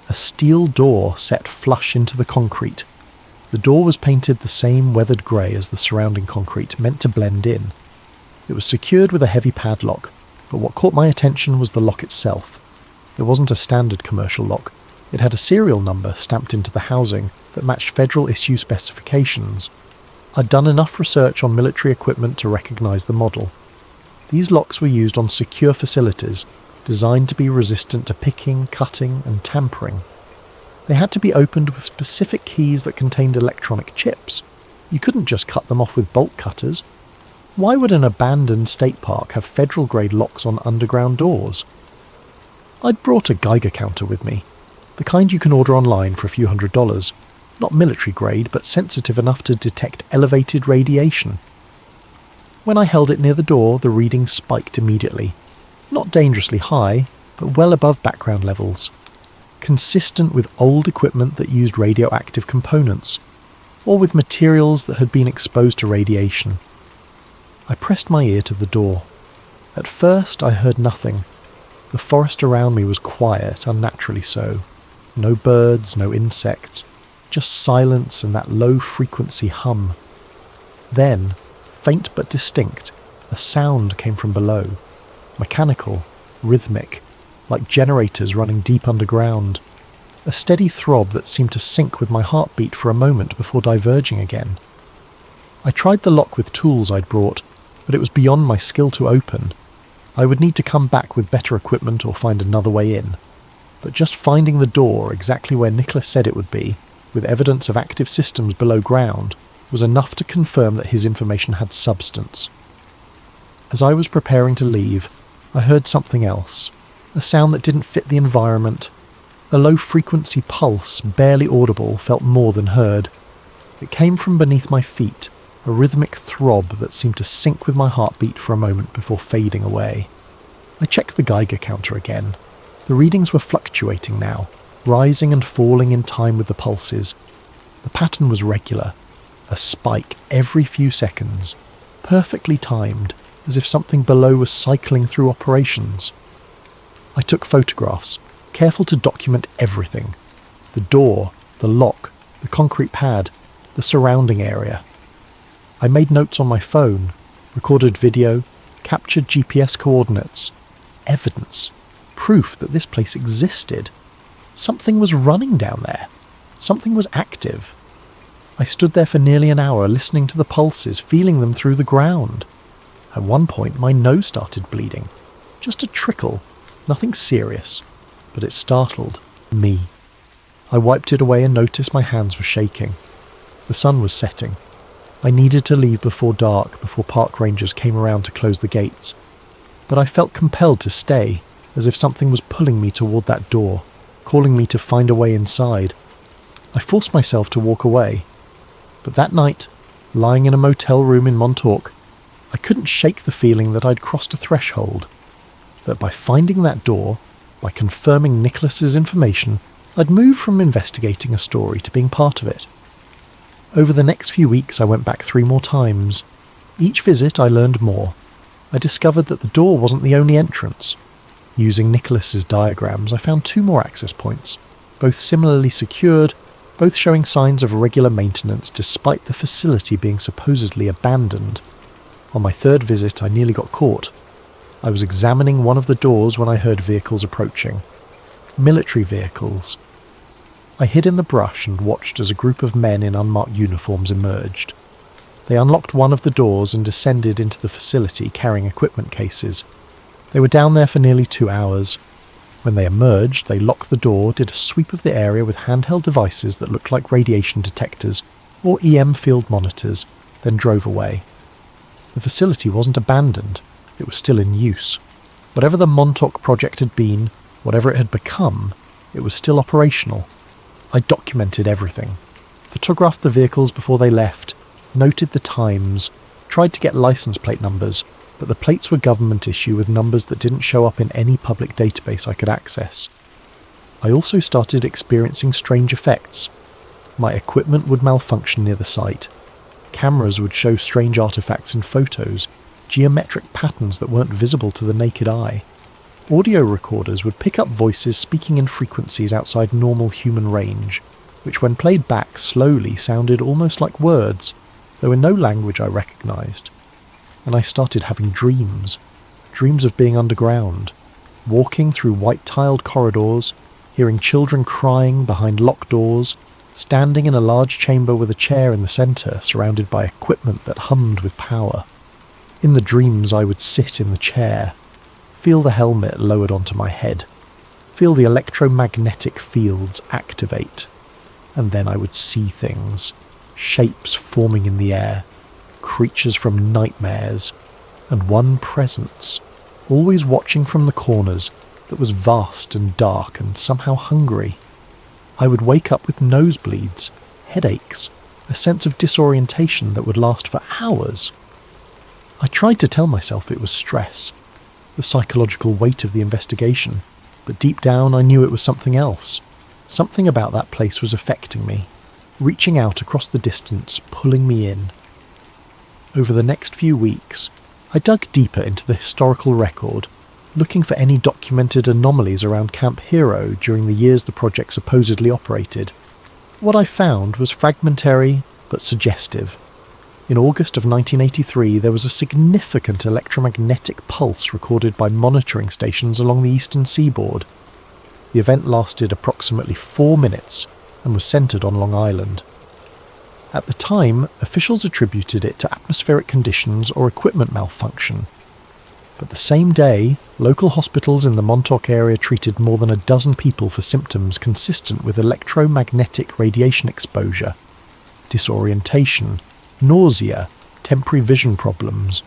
A steel door set flush into the concrete. The door was painted the same weathered grey as the surrounding concrete, meant to blend in. It was secured with a heavy padlock, but what caught my attention was the lock itself. It wasn't a standard commercial lock. It had a serial number stamped into the housing that matched federal issue specifications. I'd done enough research on military equipment to recognise the model. These locks were used on secure facilities, designed to be resistant to picking, cutting and tampering. They had to be opened with specific keys that contained electronic chips. You couldn't just cut them off with bolt cutters. Why would an abandoned state park have federal-grade locks on underground doors? I'd brought a Geiger counter with me, the kind you can order online for a few $100s, not military-grade but sensitive enough to detect elevated radiation. When I held it near the door, the reading spiked immediately. Not dangerously high, but well above background levels. Consistent with old equipment that used radioactive components, or with materials that had been exposed to radiation. I pressed my ear to the door. At first I heard nothing. The forest around me was quiet, unnaturally so. No birds, no insects, just silence and that low-frequency hum. Then, faint but distinct, a sound came from below. Mechanical, rhythmic, like generators running deep underground. A steady throb that seemed to sync with my heartbeat for a moment before diverging again. I tried the lock with tools I'd brought, but it was beyond my skill to open. I would need to come back with better equipment or find another way in. But just finding the door exactly where Nicholas said it would be, with evidence of active systems below ground, was enough to confirm that his information had substance. As I was preparing to leave, I heard something else, a sound that didn't fit the environment. A low-frequency pulse, barely audible, felt more than heard. It came from beneath my feet, a rhythmic throb that seemed to sync with my heartbeat for a moment before fading away. I checked the Geiger counter again. The readings were fluctuating now, rising and falling in time with the pulses. The pattern was regular, a spike every few seconds, perfectly timed, as if something below was cycling through operations. I took photographs, careful to document everything. The door, the lock, the concrete pad, the surrounding area. I made notes on my phone, recorded video, captured GPS coordinates. Evidence. Proof that this place existed. Something was running down there. Something was active. I stood there for nearly an hour listening to the pulses, feeling them through the ground. At one point my nose started bleeding. Just a trickle. Nothing serious. But it startled me. I wiped it away and noticed my hands were shaking. The sun was setting. I needed to leave before dark, before park rangers came around to close the gates. But I felt compelled to stay, as if something was pulling me toward that door, calling me to find a way inside. I forced myself to walk away. But that night, lying in a motel room in Montauk, I couldn't shake the feeling that I'd crossed a threshold, that by finding that door, by confirming Nicholas's information, I'd moved from investigating a story to being part of it. Over the next few weeks I went back 3 more times. Each visit I learned more. I discovered that the door wasn't the only entrance. Using Nicholas's diagrams, I found 2 more access points, both similarly secured, both showing signs of regular maintenance despite the facility being supposedly abandoned. On my 3rd visit I nearly got caught. I was examining one of the doors when I heard vehicles approaching. Military vehicles. I hid in the brush and watched as a group of men in unmarked uniforms emerged. They unlocked one of the doors and descended into the facility carrying equipment cases. They were down there for nearly 2 hours. When they emerged, they locked the door, did a sweep of the area with handheld devices that looked like radiation detectors or EM field monitors, then drove away. The facility wasn't abandoned. It was still in use. Whatever the Montauk project had been, whatever it had become, it was still operational. I documented everything. Photographed the vehicles before they left, noted the times, tried to get license plate numbers, but the plates were government issue with numbers that didn't show up in any public database I could access. I also started experiencing strange effects. My equipment would malfunction near the site. Cameras would show strange artifacts in photos, geometric patterns that weren't visible to the naked eye. Audio recorders would pick up voices speaking in frequencies outside normal human range, which when played back slowly sounded almost like words, though in no language I recognised. And I started having dreams of being underground, walking through white-tiled corridors, hearing children crying behind locked doors, standing in a large chamber with a chair in the centre surrounded by equipment that hummed with power. In the dreams I would sit in the chair, feel the helmet lowered onto my head, feel the electromagnetic fields activate, and then I would see things, shapes forming in the air, creatures from nightmares, and one presence, always watching from the corners, that was vast and dark and somehow hungry. I would wake up with nosebleeds, headaches, a sense of disorientation that would last for hours. I tried to tell myself it was stress, the psychological weight of the investigation, but deep down I knew it was something else. Something about that place was affecting me, reaching out across the distance, pulling me in. Over the next few weeks, I dug deeper into the historical record, looking for any documented anomalies around Camp Hero during the years the project supposedly operated. What I found was fragmentary but suggestive. In August of 1983, there was a significant electromagnetic pulse recorded by monitoring stations along the eastern seaboard. The event lasted approximately 4 minutes and was centred on Long Island. At the time, officials attributed it to atmospheric conditions or equipment malfunction. But the same day, local hospitals in the Montauk area treated more than a dozen people for symptoms consistent with electromagnetic radiation exposure, disorientation, nausea, temporary vision problems.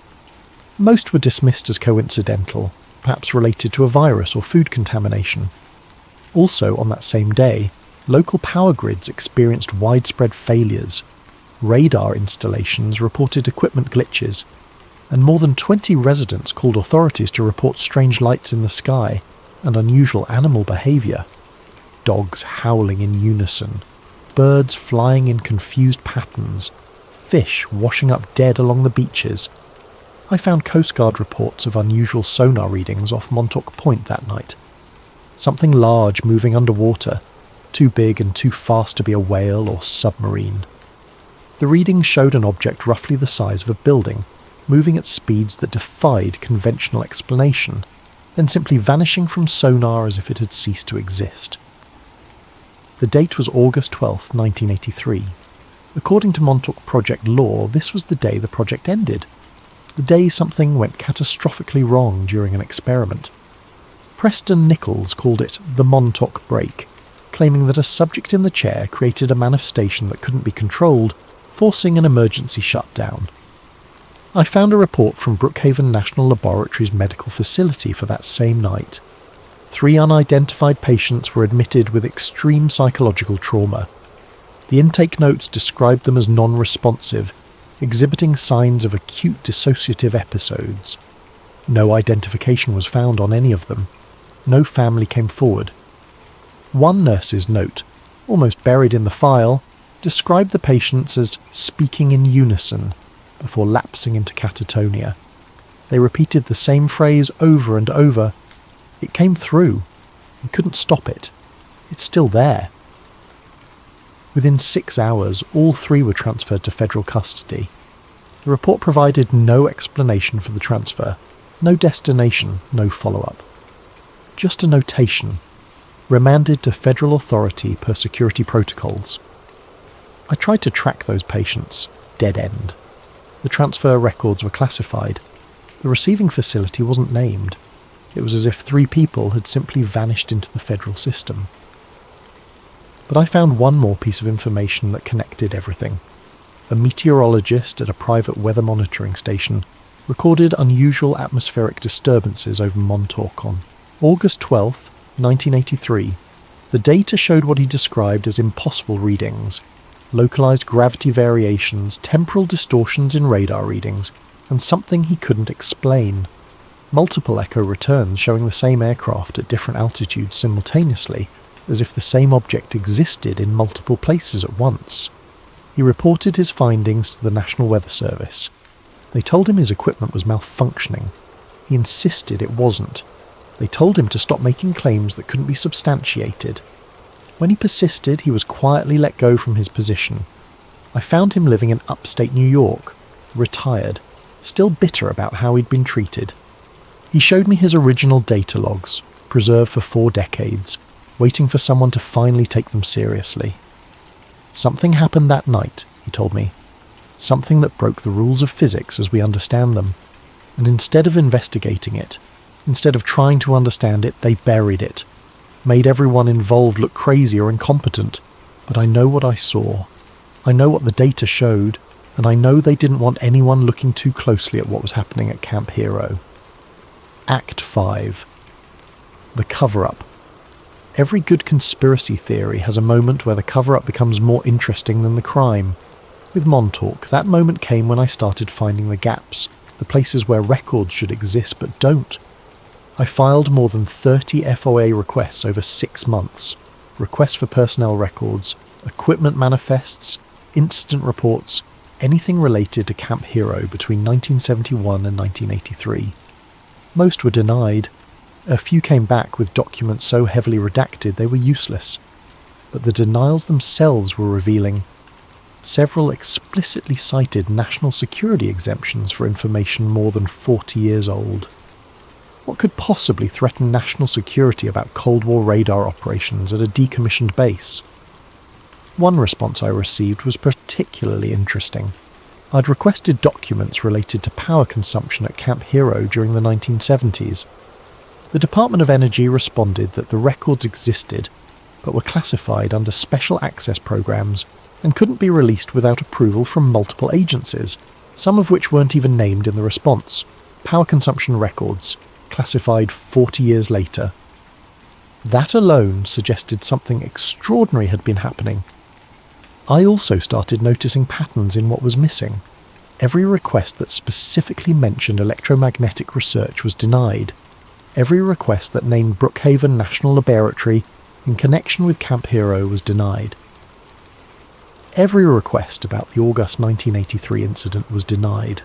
Most were dismissed as coincidental, perhaps related to a virus or food contamination. Also on that same day, local power grids experienced widespread failures. Radar installations reported equipment glitches, and more than 20 residents called authorities to report strange lights in the sky and unusual animal behaviour. Dogs howling in unison, birds flying in confused patterns, fish washing up dead along the beaches. I found Coast Guard reports of unusual sonar readings off Montauk Point that night. Something large moving underwater, too big and too fast to be a whale or submarine. The readings showed an object roughly the size of a building, moving at speeds that defied conventional explanation, then simply vanishing from sonar as if it had ceased to exist. The date was August 12, 1983. According to Montauk Project lore, this was the day the project ended, the day something went catastrophically wrong during an experiment. Preston Nichols called it the Montauk Break, claiming that a subject in the chair created a manifestation that couldn't be controlled, forcing an emergency shutdown. I found a report from Brookhaven National Laboratory's medical facility for that same night. 3 unidentified patients were admitted with extreme psychological trauma. The intake notes described them as non-responsive, exhibiting signs of acute dissociative episodes. No identification was found on any of them. No family came forward. One nurse's note, almost buried in the file, described the patients as speaking in unison, before lapsing into catatonia. They repeated the same phrase over and over. It came through. You couldn't stop it. It's still there. Within 6 hours, all 3 were transferred to federal custody. The report provided no explanation for the transfer, no destination, no follow-up. Just a notation. Remanded to federal authority per security protocols. I tried to track those patients. Dead end. The transfer records were classified. The receiving facility wasn't named. It was as if 3 people had simply vanished into the federal system. But I found one more piece of information that connected everything. A meteorologist at a private weather monitoring station recorded unusual atmospheric disturbances over Montauk on August 12, 1983. The data showed what he described as impossible readings: localized gravity variations, temporal distortions in radar readings, and something he couldn't explain. Multiple echo returns showing the same aircraft at different altitudes simultaneously, as if the same object existed in multiple places at once. He reported his findings to the National Weather Service. They told him his equipment was malfunctioning. He insisted it wasn't. They told him to stop making claims that couldn't be substantiated. When he persisted, he was quietly let go from his position. I found him living in upstate New York, retired, still bitter about how he'd been treated. He showed me his original data logs, preserved for 4 decades, waiting for someone to finally take them seriously. Something happened that night, he told me. Something that broke the rules of physics as we understand them. And instead of investigating it, instead of trying to understand it, they buried it. Made everyone involved look crazy or incompetent. But I know what I saw. I know what the data showed, and I know they didn't want anyone looking too closely at what was happening at Camp Hero. Act 5. The cover-up. Every good conspiracy theory has a moment where the cover-up becomes more interesting than the crime. With Montauk, that moment came when I started finding the gaps, the places where records should exist but don't. I filed more than 30 FOA requests over 6 months. Requests for personnel records, equipment manifests, incident reports, anything related to Camp Hero between 1971 and 1983. Most were denied. A few came back with documents so heavily redacted they were useless. But the denials themselves were revealing. Several explicitly cited national security exemptions for information more than 40 years old. What could possibly threaten national security about Cold War radar operations at a decommissioned base? One response I received was particularly interesting. I'd requested documents related to power consumption at Camp Hero during the 1970s. The Department of Energy responded that the records existed, but were classified under special access programs and couldn't be released without approval from multiple agencies, some of which weren't even named in the response. Power consumption records, classified 40 years later. That alone suggested something extraordinary had been happening. I also started noticing patterns in what was missing. Every request that specifically mentioned electromagnetic research was denied. Every request that named Brookhaven National Laboratory in connection with Camp Hero was denied. Every request about the August 1983 incident was denied.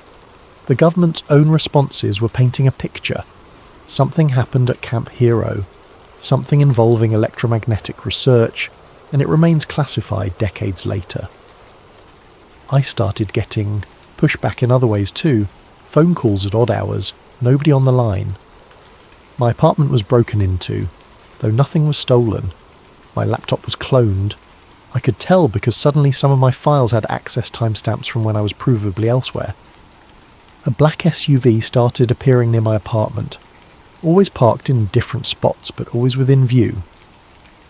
The government's own responses were painting a picture. Something happened at Camp Hero, something involving electromagnetic research, and it remains classified decades later. I started getting pushback in other ways too, phone calls at odd hours, nobody on the line. My apartment was broken into, though nothing was stolen. My laptop was cloned. I could tell because suddenly some of my files had access timestamps from when I was provably elsewhere. A black SUV started appearing near my apartment, always parked in different spots but always within view.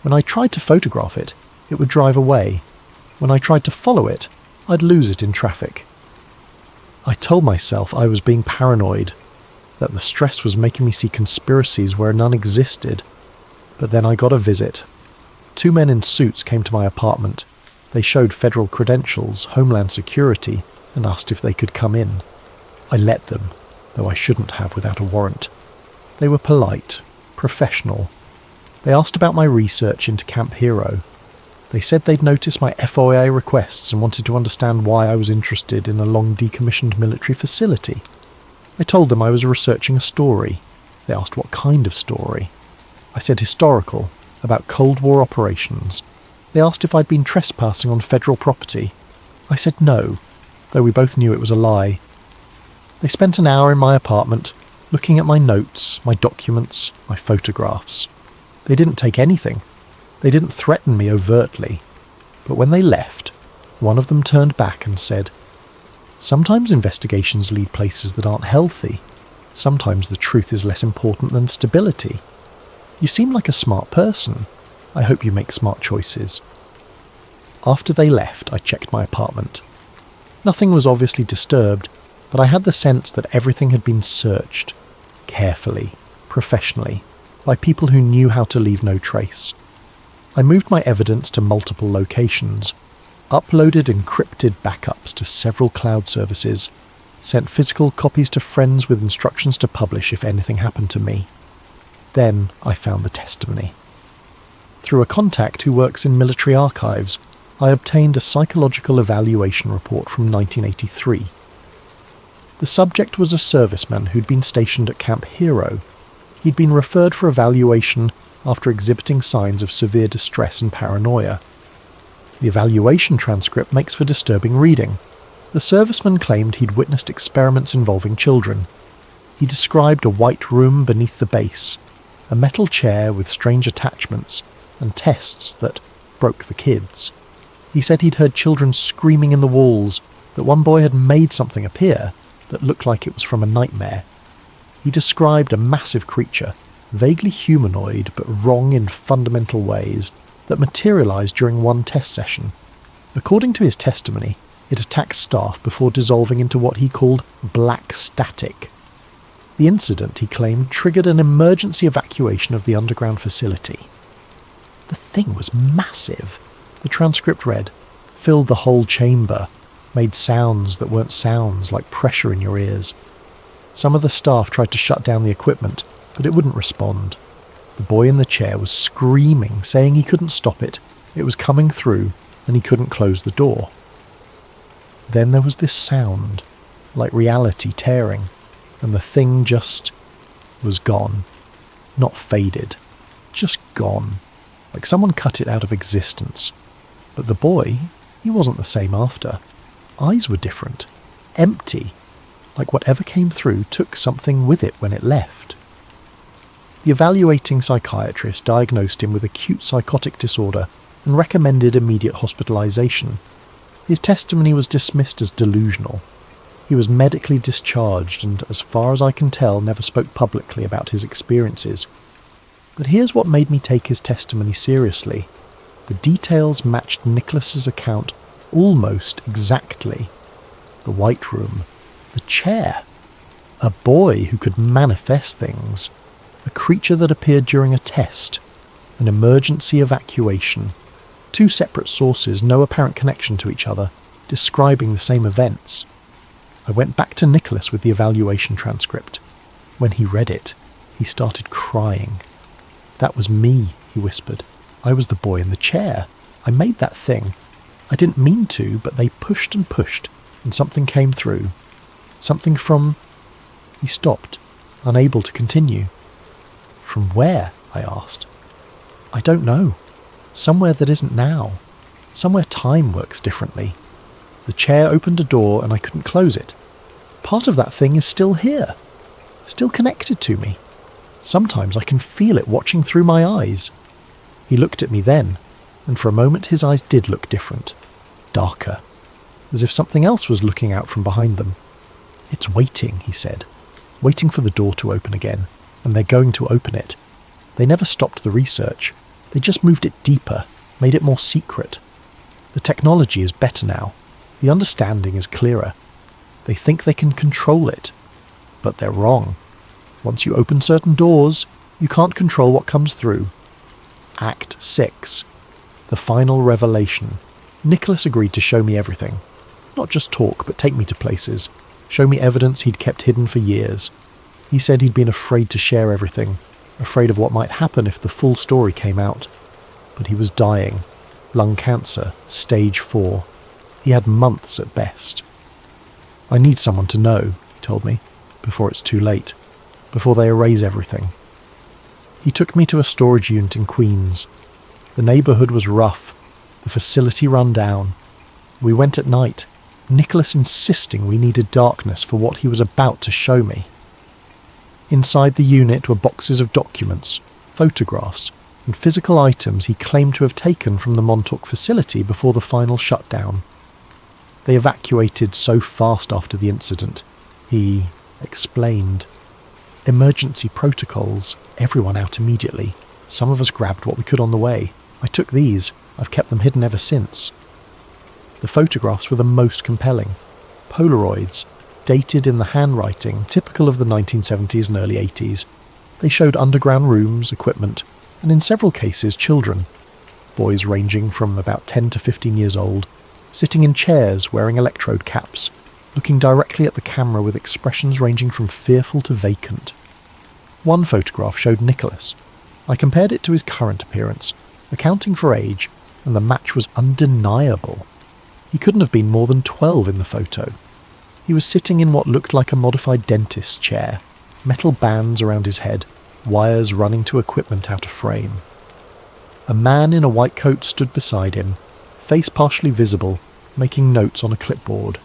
When I tried to photograph it, it would drive away. When I tried to follow it, I'd lose it in traffic. I told myself I was being paranoid, that the stress was making me see conspiracies where none existed. But then I got a visit. 2 men in suits came to my apartment. They showed federal credentials, Homeland Security, and asked if they could come in. I let them, though I shouldn't have without a warrant. They were polite, professional. They asked about my research into Camp Hero. They said they'd noticed my FOIA requests and wanted to understand why I was interested in a long decommissioned military facility. I told them I was researching a story. They asked what kind of story. I said historical, about Cold War operations. They asked if I'd been trespassing on federal property. I said no, though we both knew it was a lie. They spent an hour in my apartment, looking at my notes, my documents, my photographs. They didn't take anything. They didn't threaten me overtly. But when they left, one of them turned back and said, "Sometimes investigations lead places that aren't healthy. Sometimes the truth is less important than stability. You seem like a smart person. I hope you make smart choices." After they left, I checked my apartment. Nothing was obviously disturbed, but I had the sense that everything had been searched, carefully, professionally, by people who knew how to leave no trace. I moved my evidence to multiple locations, uploaded encrypted backups to several cloud services, sent physical copies to friends with instructions to publish if anything happened to me. Then I found the testimony. Through a contact who works in military archives, I obtained a psychological evaluation report from 1983. The subject was a serviceman who'd been stationed at Camp Hero. He'd been referred for evaluation after exhibiting signs of severe distress and paranoia. The evaluation transcript makes for disturbing reading. The serviceman claimed he'd witnessed experiments involving children. He described a white room beneath the base, a metal chair with strange attachments, and tests that broke the kids. He said he'd heard children screaming in the walls, that one boy had made something appear that looked like it was from a nightmare. He described a massive creature, vaguely humanoid but wrong in fundamental ways, that materialized during one test session. According to his testimony, it attacked staff before dissolving into what he called black static. The incident, he claimed, triggered an emergency evacuation of the underground facility. The thing was massive. The transcript read, "Filled the whole chamber, made sounds that weren't sounds, like pressure in your ears. Some of the staff tried to shut down the equipment, but it wouldn't respond. The boy in the chair was screaming, saying he couldn't stop it. It was coming through, and he couldn't close the door. Then there was this sound, like reality tearing, and the thing just was gone. Not faded, just gone, like someone cut it out of existence. But the boy, he wasn't the same after. Eyes were different, empty, like whatever came through took something with it when it left. The evaluating psychiatrist diagnosed him with acute psychotic disorder and recommended immediate hospitalization. His testimony was dismissed as delusional. He was medically discharged and, as far as I can tell, never spoke publicly about his experiences. But here's what made me take his testimony seriously. The details matched Nicholas's account almost exactly. The White Room, the chair, a boy who could manifest things, a creature that appeared during a test, an emergency evacuation, 2 separate sources, no apparent connection to each other, describing the same events. I went back to Nicholas with the evaluation transcript. When he read it, he started crying. "That was me," he whispered. "I was the boy in the chair. I made that thing. I didn't mean to, but they pushed and pushed, and something came through. Something from..." He stopped, unable to continue. "From where?" I asked. "I don't know. Somewhere that isn't now. Somewhere time works differently. The chair opened a door and I couldn't close it. Part of that thing is still here, still connected to me. Sometimes I can feel it watching through my eyes." He looked at me then, and for a moment his eyes did look different, darker, as if something else was looking out from behind them. "It's waiting," he said, "waiting for the door to open again, and they're going to open it. They never stopped the research. They just moved it deeper, made it more secret. The technology is better now. The understanding is clearer. They think they can control it. But they're wrong. Once you open certain doors, you can't control what comes through." Act 6. The final revelation. Nicholas agreed to show me everything. Not just talk, but take me to places. Show me evidence he'd kept hidden for years. He said he'd been afraid to share everything, afraid of what might happen if the full story came out. But he was dying. Lung cancer, stage 4. He had months at best. "I need someone to know," he told me, "before it's too late, before they erase everything." He took me to a storage unit in Queens. The neighbourhood was rough, the facility run down. We went at night, Nicholas insisting we needed darkness for what he was about to show me. Inside the unit were boxes of documents, photographs, and physical items he claimed to have taken from the Montauk facility before the final shutdown. They evacuated so fast after the incident, he explained. Emergency protocols, everyone out immediately. Some of us grabbed what we could on the way. I took these, I've kept them hidden ever since. The photographs were the most compelling. Polaroids, dated in the handwriting typical of the 1970s and early 80s. They showed underground rooms, equipment, and in several cases children. Boys ranging from about 10 to 15 years old, sitting in chairs wearing electrode caps, looking directly at the camera with expressions ranging from fearful to vacant. One photograph showed Nicholas. I compared it to his current appearance, accounting for age, and the match was undeniable. He couldn't have been more than 12 in the photo. He was sitting in what looked like a modified dentist's chair, metal bands around his head, wires running to equipment out of frame. A man in a white coat stood beside him, face partially visible, making notes on a clipboard.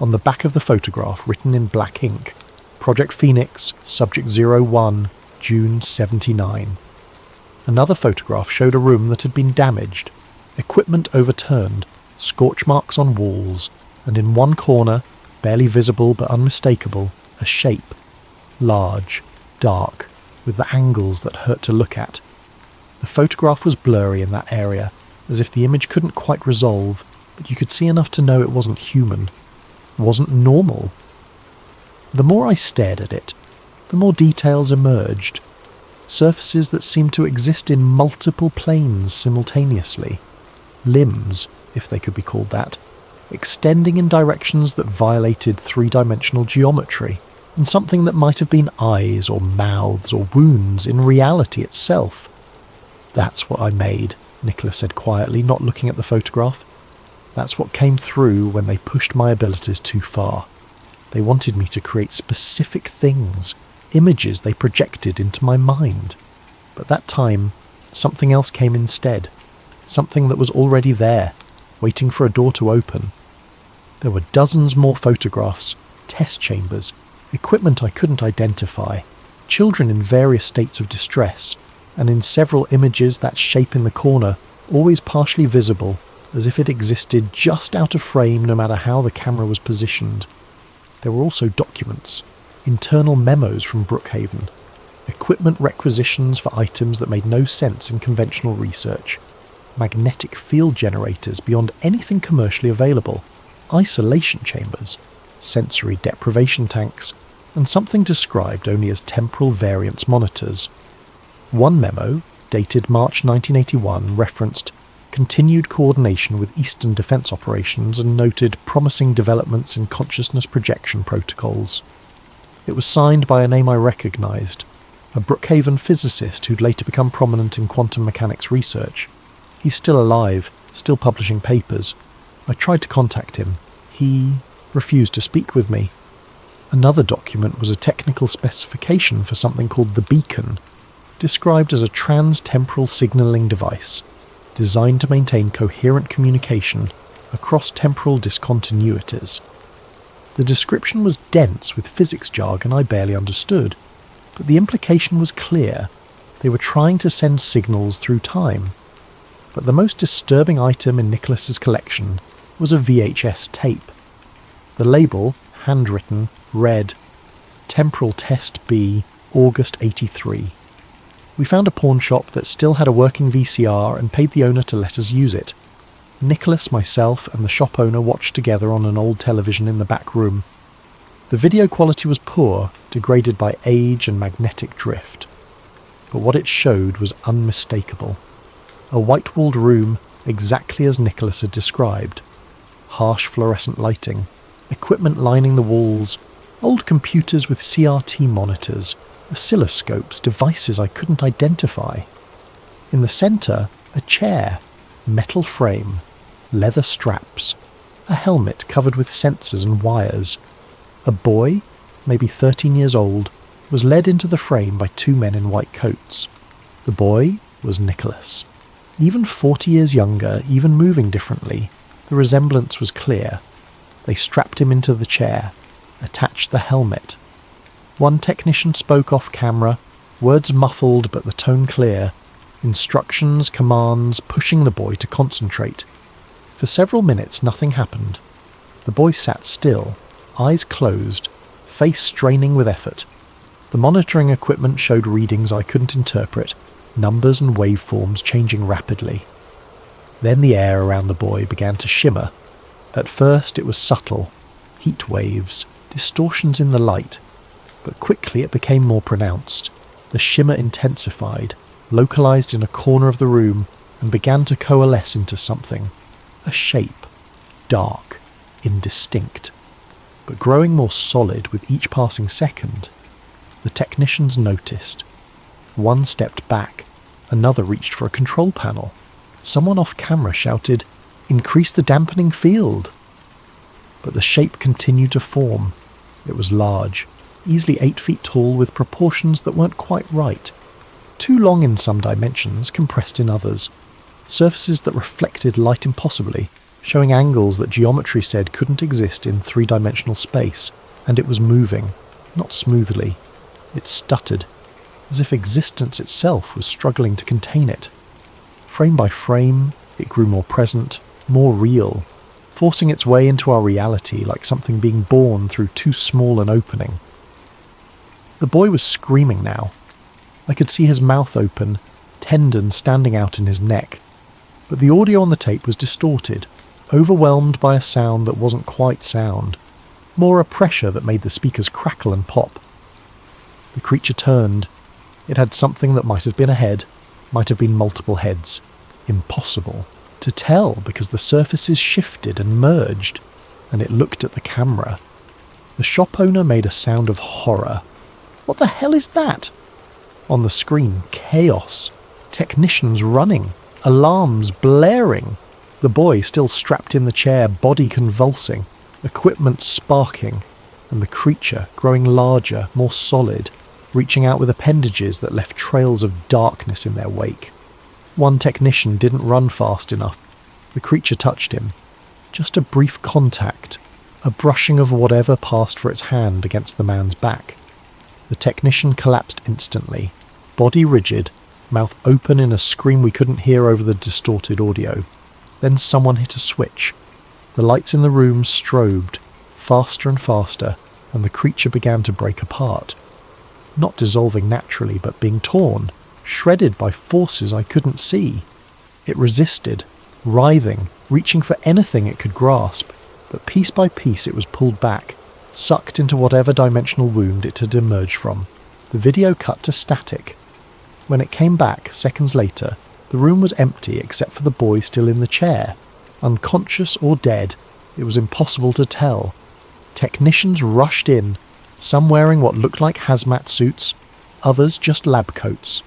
On the back of the photograph, written in black ink, Project Phoenix, Subject 01, June 79. Another photograph showed a room that had been damaged, equipment overturned, scorch marks on walls, and in one corner, barely visible but unmistakable, a shape. Large, dark, with the angles that hurt to look at. The photograph was blurry in that area, as if the image couldn't quite resolve, but you could see enough to know it wasn't human, wasn't normal. The more I stared at it, the more details emerged. Surfaces that seemed to exist in multiple planes simultaneously. Limbs, if they could be called that, extending in directions that violated three-dimensional geometry, and something that might have been eyes or mouths or wounds in reality itself. "That's what I made," Nicholas said quietly, not looking at the photograph. "That's what came through when they pushed my abilities too far. They wanted me to create specific things, images they projected into my mind. But that time, something else came instead. Something that was already there, waiting for a door to open. There were dozens more photographs, test chambers, equipment I couldn't identify, children in various states of distress, and in several images that shape in the corner, always partially visible, as if it existed just out of frame no matter how the camera was positioned. There were also documents, internal memos from Brookhaven, equipment requisitions for items that made no sense in conventional research, magnetic field generators beyond anything commercially available, isolation chambers, sensory deprivation tanks, and something described only as temporal variance monitors. One memo, dated March 1981, referenced continued coordination with Eastern Defence operations and noted promising developments in consciousness projection protocols. It was signed by a name I recognised, a Brookhaven physicist who'd later become prominent in quantum mechanics research. He's still alive, still publishing papers. I tried to contact him. He refused to speak with me. Another document was a technical specification for something called the Beacon, described as a trans-temporal signalling device designed to maintain coherent communication across temporal discontinuities. The description was dense with physics jargon I barely understood, but the implication was clear. They were trying to send signals through time. But the most disturbing item in Nicholas's collection was a VHS tape. The label, handwritten, read, Temporal Test B, August 83. We found a pawn shop that still had a working VCR and paid the owner to let us use it. Nicholas, myself, and the shop owner watched together on an old television in the back room. The video quality was poor, degraded by age and magnetic drift. But what it showed was unmistakable. A white-walled room exactly as Nicholas had described. Harsh fluorescent lighting, equipment lining the walls, old computers with CRT monitors, oscilloscopes, devices I couldn't identify. In the centre, a chair, metal frame, leather straps, a helmet covered with sensors and wires. A boy, maybe 13 years old, was led into the frame by two men in white coats. The boy was Nicholas. Even 40 years younger, even moving differently, the resemblance was clear. They strapped him into the chair, attached the helmet. One technician spoke off camera, words muffled but the tone clear, instructions, commands, pushing the boy to concentrate. For several minutes nothing happened. The boy sat still, eyes closed, face straining with effort. The monitoring equipment showed readings I couldn't interpret, numbers and waveforms changing rapidly. Then the air around the boy began to shimmer. At first it was subtle, heat waves, distortions in the light, but quickly it became more pronounced. The shimmer intensified, localized in a corner of the room, and began to coalesce into something. A shape, dark, indistinct, but growing more solid with each passing second. The technicians noticed. One stepped back, another reached for a control panel. Someone off camera shouted, "Increase the dampening field!" But the shape continued to form. It was large, easily 8 feet tall with proportions that weren't quite right. Too long in some dimensions, compressed in others. Surfaces that reflected light impossibly, showing angles that geometry said couldn't exist in three-dimensional space. And it was moving, not smoothly. It stuttered, as if existence itself was struggling to contain it. Frame by frame, it grew more present, more real, forcing its way into our reality like something being born through too small an opening. The boy was screaming now. I could see his mouth open, tendon standing out in his neck. But the audio on the tape was distorted, overwhelmed by a sound that wasn't quite sound, more a pressure that made the speakers crackle and pop. The creature turned. It had something that might have been a head, might have been multiple heads. Impossible to tell because the surfaces shifted and merged, and it looked at the camera. The shop owner made a sound of horror. "What the hell is that?" On the screen, chaos. Technicians running. Alarms blaring. The boy still strapped in the chair, body convulsing. Equipment sparking. And the creature growing larger, more solid, reaching out with appendages that left trails of darkness in their wake. One technician didn't run fast enough. The creature touched him. Just a brief contact. A brushing of whatever passed for its hand against the man's back. The technician collapsed instantly, body rigid, mouth open in a scream we couldn't hear over the distorted audio. Then someone hit a switch. The lights in the room strobed, faster and faster, and the creature began to break apart. Not dissolving naturally, but being torn, shredded by forces I couldn't see. It resisted, writhing, reaching for anything it could grasp, but piece by piece it was pulled back, sucked into whatever dimensional wound it had emerged from. The video cut to static. When it came back, seconds later, the room was empty except for the boy still in the chair. Unconscious or dead, it was impossible to tell. Technicians rushed in, some wearing what looked like hazmat suits, others just lab coats.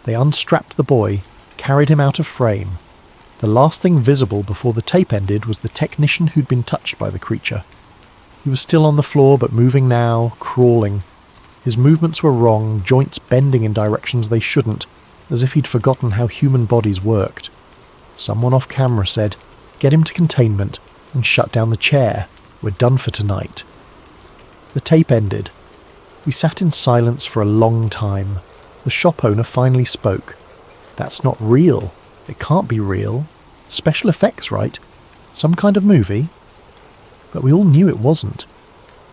They unstrapped the boy, carried him out of frame. The last thing visible before the tape ended was the technician who'd been touched by the creature. He was still on the floor, but moving now, crawling. His movements were wrong, joints bending in directions they shouldn't, as if he'd forgotten how human bodies worked. Someone off camera said, "Get him to containment and shut down the chair. We're done for tonight." The tape ended. We sat in silence for a long time. The shop owner finally spoke. "That's not real. It can't be real. Special effects, right? Some kind of movie?" But we all knew it wasn't.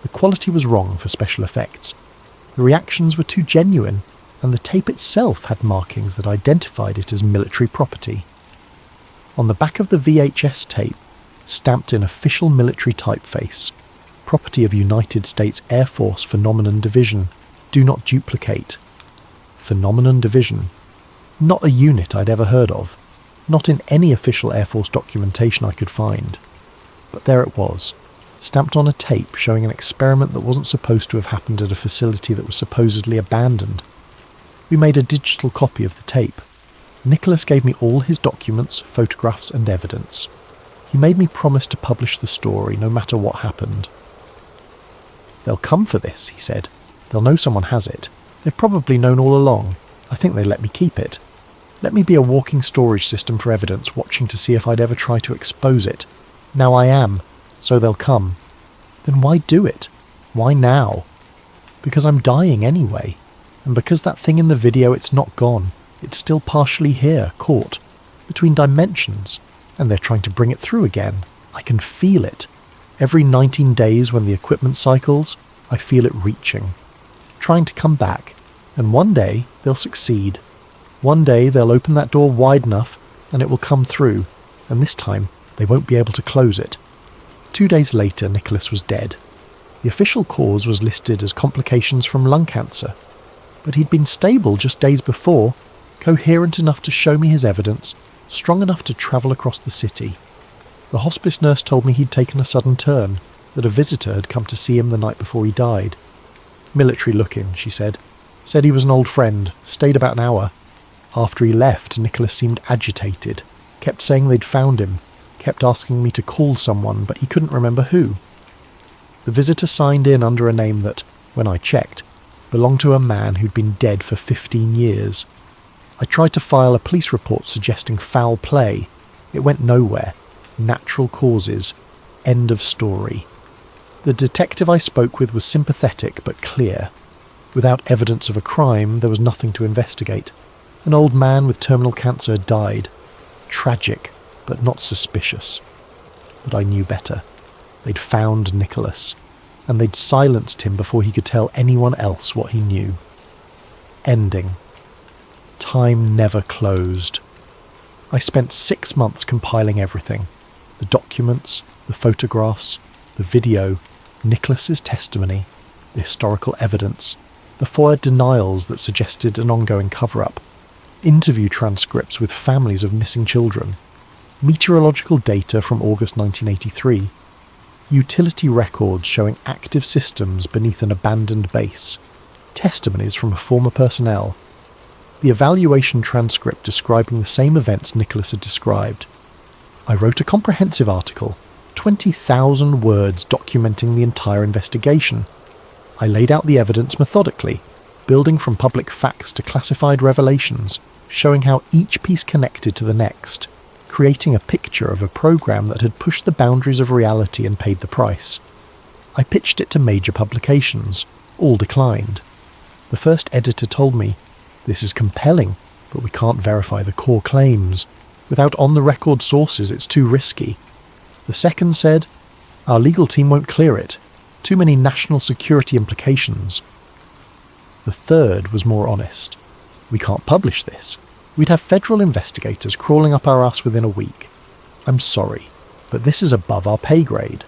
The quality was wrong for special effects. The reactions were too genuine, and the tape itself had markings that identified it as military property. On the back of the VHS tape, stamped in official military typeface, "Property of United States Air Force Phenomenon Division. Do not duplicate." Phenomenon Division. Not a unit I'd ever heard of. Not in any official Air Force documentation I could find. But there it was, stamped on a tape showing an experiment that wasn't supposed to have happened at a facility that was supposedly abandoned. We made a digital copy of the tape. Nicholas gave me all his documents, photographs and evidence. He made me promise to publish the story no matter what happened. "They'll come for this," he said. "They'll know someone has it. They've probably known all along. I think they let me keep it. Let me be a walking storage system for evidence, watching to see if I'd ever try to expose it. Now I am, so they'll come. Then why do it? Why now? Because I'm dying anyway. And because that thing in the video, it's not gone. It's still partially here, caught, between dimensions, and they're trying to bring it through again. I can feel it. Every 19 days when the equipment cycles, I feel it reaching, trying to come back, and one day they'll succeed. One day they'll open that door wide enough and it will come through, and this time they won't be able to close it." 2 days later, Nicholas was dead. The official cause was listed as complications from lung cancer, but he'd been stable just days before, coherent enough to show me his evidence, strong enough to travel across the city. The hospice nurse told me he'd taken a sudden turn, that a visitor had come to see him the night before he died. "Military looking," she said. "Said he was an old friend, stayed about an hour. After he left, Nicholas seemed agitated, kept saying they'd found him, kept asking me to call someone, but he couldn't remember who. The visitor signed in under a name that, when I checked, belonged to a man who'd been dead for 15 years. I tried to file a police report suggesting foul play. It went nowhere. Natural causes. End of story. The detective I spoke with was sympathetic but clear. Without evidence of a crime, there was nothing to investigate. An old man with terminal cancer had died. Tragic, but not suspicious. But I knew better. They'd found Nicholas, and they'd silenced him before he could tell anyone else what he knew. Ending. Time never closed. I spent 6 months compiling everything. The documents, the photographs, the video, Nicholas's testimony, the historical evidence, the FOIA denials that suggested an ongoing cover-up, interview transcripts with families of missing children, meteorological data from August 1983, utility records showing active systems beneath an abandoned base, testimonies from former personnel, the evaluation transcript describing the same events Nicholas had described. I wrote a comprehensive article, 20,000 words documenting the entire investigation. I laid out the evidence methodically, building from public facts to classified revelations, showing how each piece connected to the next, creating a picture of a program that had pushed the boundaries of reality and paid the price. I pitched it to major publications. All declined. The first editor told me, "This is compelling, but we can't verify the core claims." Without on-the-record sources, it's too risky. The second said, our legal team won't clear it. Too many national security implications. The third was more honest. We can't publish this. We'd have federal investigators crawling up our ass within a week. I'm sorry, but this is above our pay grade.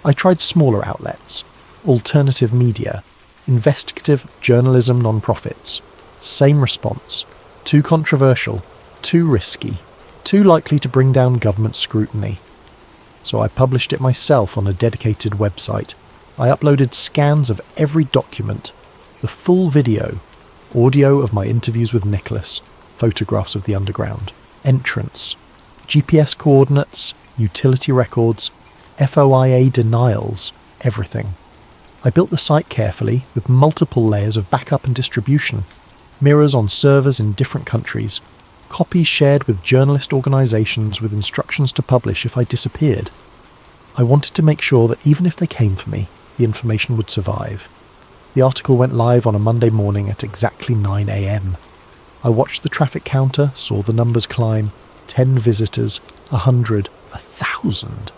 I tried smaller outlets, alternative media, investigative journalism non-profits. Same response. Too controversial, too risky, too likely to bring down government scrutiny. So I published it myself on a dedicated website. I uploaded scans of every document, the full video, audio of my interviews with Nicholas, photographs of the underground, entrance, GPS coordinates, utility records, FOIA denials, everything. I built the site carefully with multiple layers of backup and distribution, mirrors on servers in different countries, copies shared with journalist organisations with instructions to publish if I disappeared. I wanted to make sure that even if they came for me, the information would survive. The article went live on a Monday morning at exactly 9 a.m. I watched the traffic counter, saw the numbers climb, 10 visitors, 100, 1,000.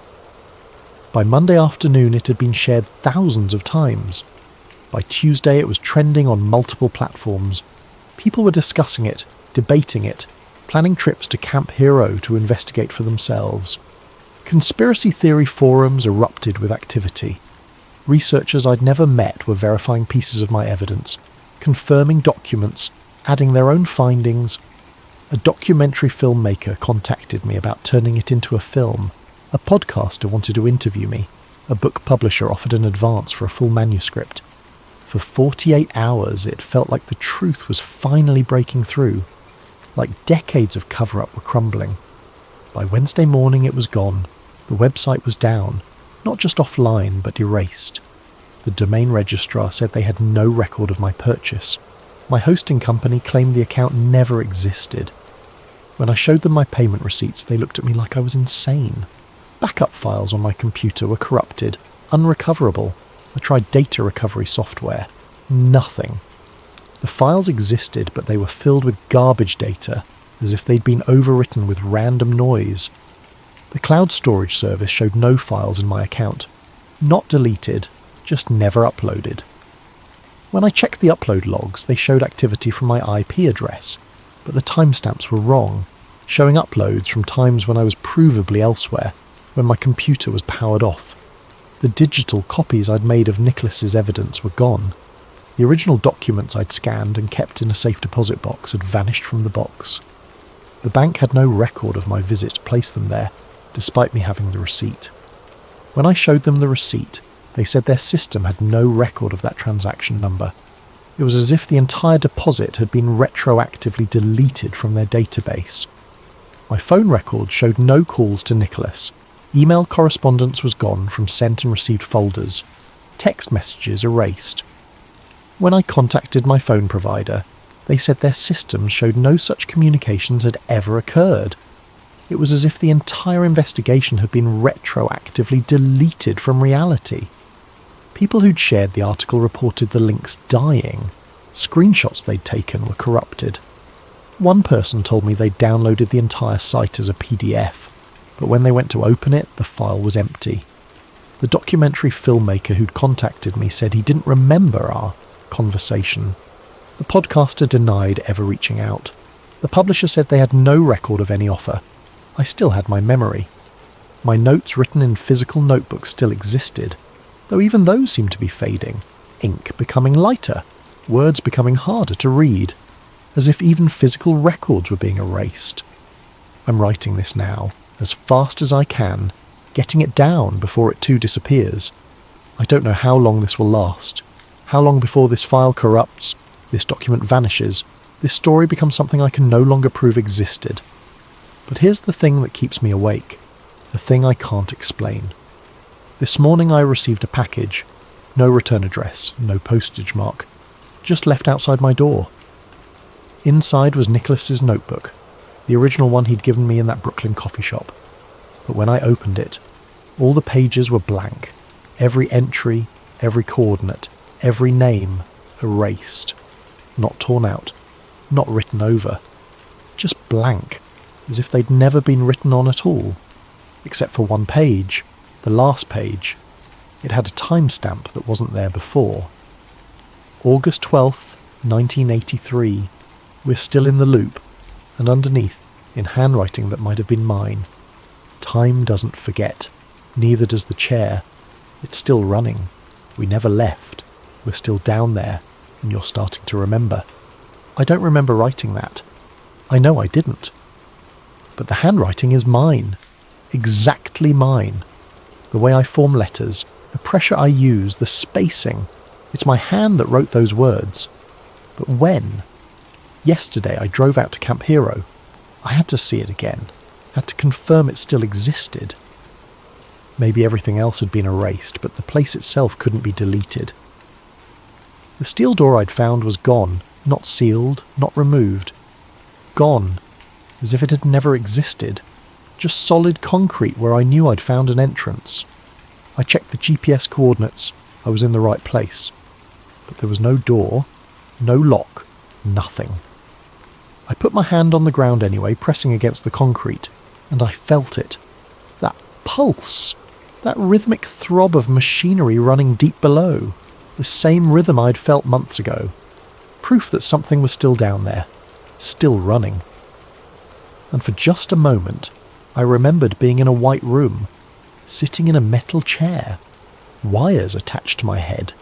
By Monday afternoon it had been shared thousands of times. By Tuesday it was trending on multiple platforms. People were discussing it, debating it, planning trips to Camp Hero to investigate for themselves. Conspiracy theory forums erupted with activity. Researchers I'd never met were verifying pieces of my evidence, confirming documents, adding their own findings. A documentary filmmaker contacted me about turning it into a film. A podcaster wanted to interview me. A book publisher offered an advance for a full manuscript. For 48 hours it felt like the truth was finally breaking through. Like decades of cover-up were crumbling. By Wednesday morning it was gone. The website was down, not just offline but erased. The domain registrar said they had no record of my purchase. My hosting company claimed the account never existed. When I showed them my payment receipts, they looked at me like I was insane. Backup files on my computer were corrupted, unrecoverable. I tried data recovery software. Nothing. The files existed, but they were filled with garbage data, as if they'd been overwritten with random noise. The cloud storage service showed no files in my account. Not deleted, just never uploaded. When I checked the upload logs, they showed activity from my IP address, but the timestamps were wrong, showing uploads from times when I was provably elsewhere, when my computer was powered off. The digital copies I'd made of Nicholas's evidence were gone. The original documents I'd scanned and kept in a safe deposit box had vanished from the box. The bank had no record of my visit to place them there, despite me having the receipt. When I showed them the receipt, they said their system had no record of that transaction number. It was as if the entire deposit had been retroactively deleted from their database. My phone record showed no calls to Nicholas. Email correspondence was gone from sent and received folders. Text messages erased. When I contacted my phone provider, they said their systems showed no such communications had ever occurred. It was as if the entire investigation had been retroactively deleted from reality. People who'd shared the article reported the links dying. Screenshots they'd taken were corrupted. One person told me they'd downloaded the entire site as a PDF, but when they went to open it, the file was empty. The documentary filmmaker who'd contacted me said he didn't remember our conversation. The podcaster denied ever reaching out. The publisher said they had no record of any offer. I still had my memory. My notes written in physical notebooks still existed, though even those seemed to be fading, ink becoming lighter, words becoming harder to read, as if even physical records were being erased. I'm writing this now, as fast as I can, getting it down before it too disappears. I don't know how long this will last, how long before this file corrupts, this document vanishes, this story becomes something I can no longer prove existed. But here's the thing that keeps me awake, the thing I can't explain. This morning I received a package, no return address, no postage mark, just left outside my door. Inside was Nicholas's notebook, the original one he'd given me in that Brooklyn coffee shop. But when I opened it, all the pages were blank, every entry, every coordinate, every name erased, not torn out, not written over, just blank, as if they'd never been written on at all, except for one page, the last page. It had a timestamp that wasn't there before. August 12th, 1983. We're still in the loop, and underneath, in handwriting that might have been mine, time doesn't forget, neither does the chair. It's still running. We never left. We're still down there, and you're starting to remember. I don't remember writing that. I know I didn't. But the handwriting is mine. Exactly mine. The way I form letters, the pressure I use, the spacing. It's my hand that wrote those words. But when? Yesterday I drove out to Camp Hero. I had to see it again. Had to confirm it still existed. Maybe everything else had been erased, but the place itself couldn't be deleted. The steel door I'd found was gone, not sealed, not removed. Gone, as if it had never existed. Just solid concrete where I knew I'd found an entrance. I checked the GPS coordinates. I was in the right place. But there was no door, no lock, nothing. I put my hand on the ground anyway, pressing against the concrete, and I felt it. That pulse, that rhythmic throb of machinery running deep below, the same rhythm I'd felt months ago. Proof that something was still down there, still running. And for just a moment, I remembered being in a white room, sitting in a metal chair, wires attached to my head,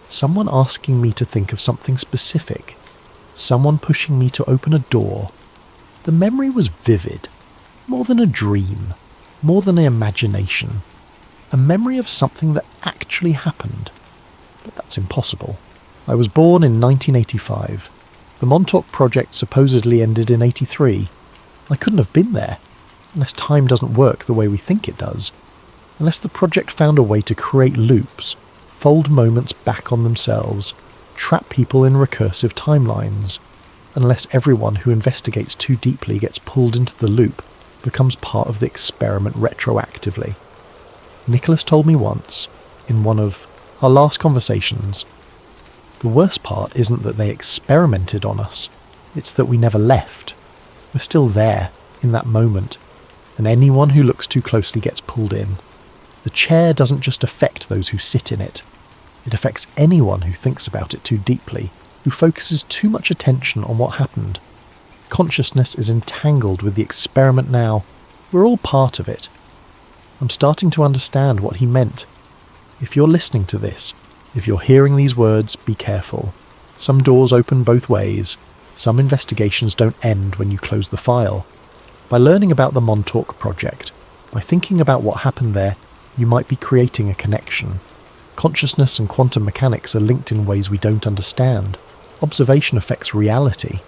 someone asking me to think of something specific, someone pushing me to open a door. The memory was vivid, more than a dream, more than an imagination, a memory of something that actually happened. But that's impossible. I was born in 1985. The Montauk project supposedly ended in 83. I couldn't have been there, unless time doesn't work the way we think it does, unless the project found a way to create loops, fold moments back on themselves, trap people in recursive timelines, unless everyone who investigates too deeply gets pulled into the loop, becomes part of the experiment retroactively. Nicholas told me once, in one of our last conversations, the worst part isn't that they experimented on us, it's that we never left. We're still there, in that moment, and anyone who looks too closely gets pulled in. The chair doesn't just affect those who sit in it. It affects anyone who thinks about it too deeply, who focuses too much attention on what happened. Consciousness is entangled with the experiment now. We're all part of it. I'm starting to understand what he meant. If you're listening to this, if you're hearing these words, be careful. Some doors open both ways. Some investigations don't end when you close the file. By learning about the Montauk project, by thinking about what happened there, you might be creating a connection. Consciousness and quantum mechanics are linked in ways we don't understand. Observation affects reality.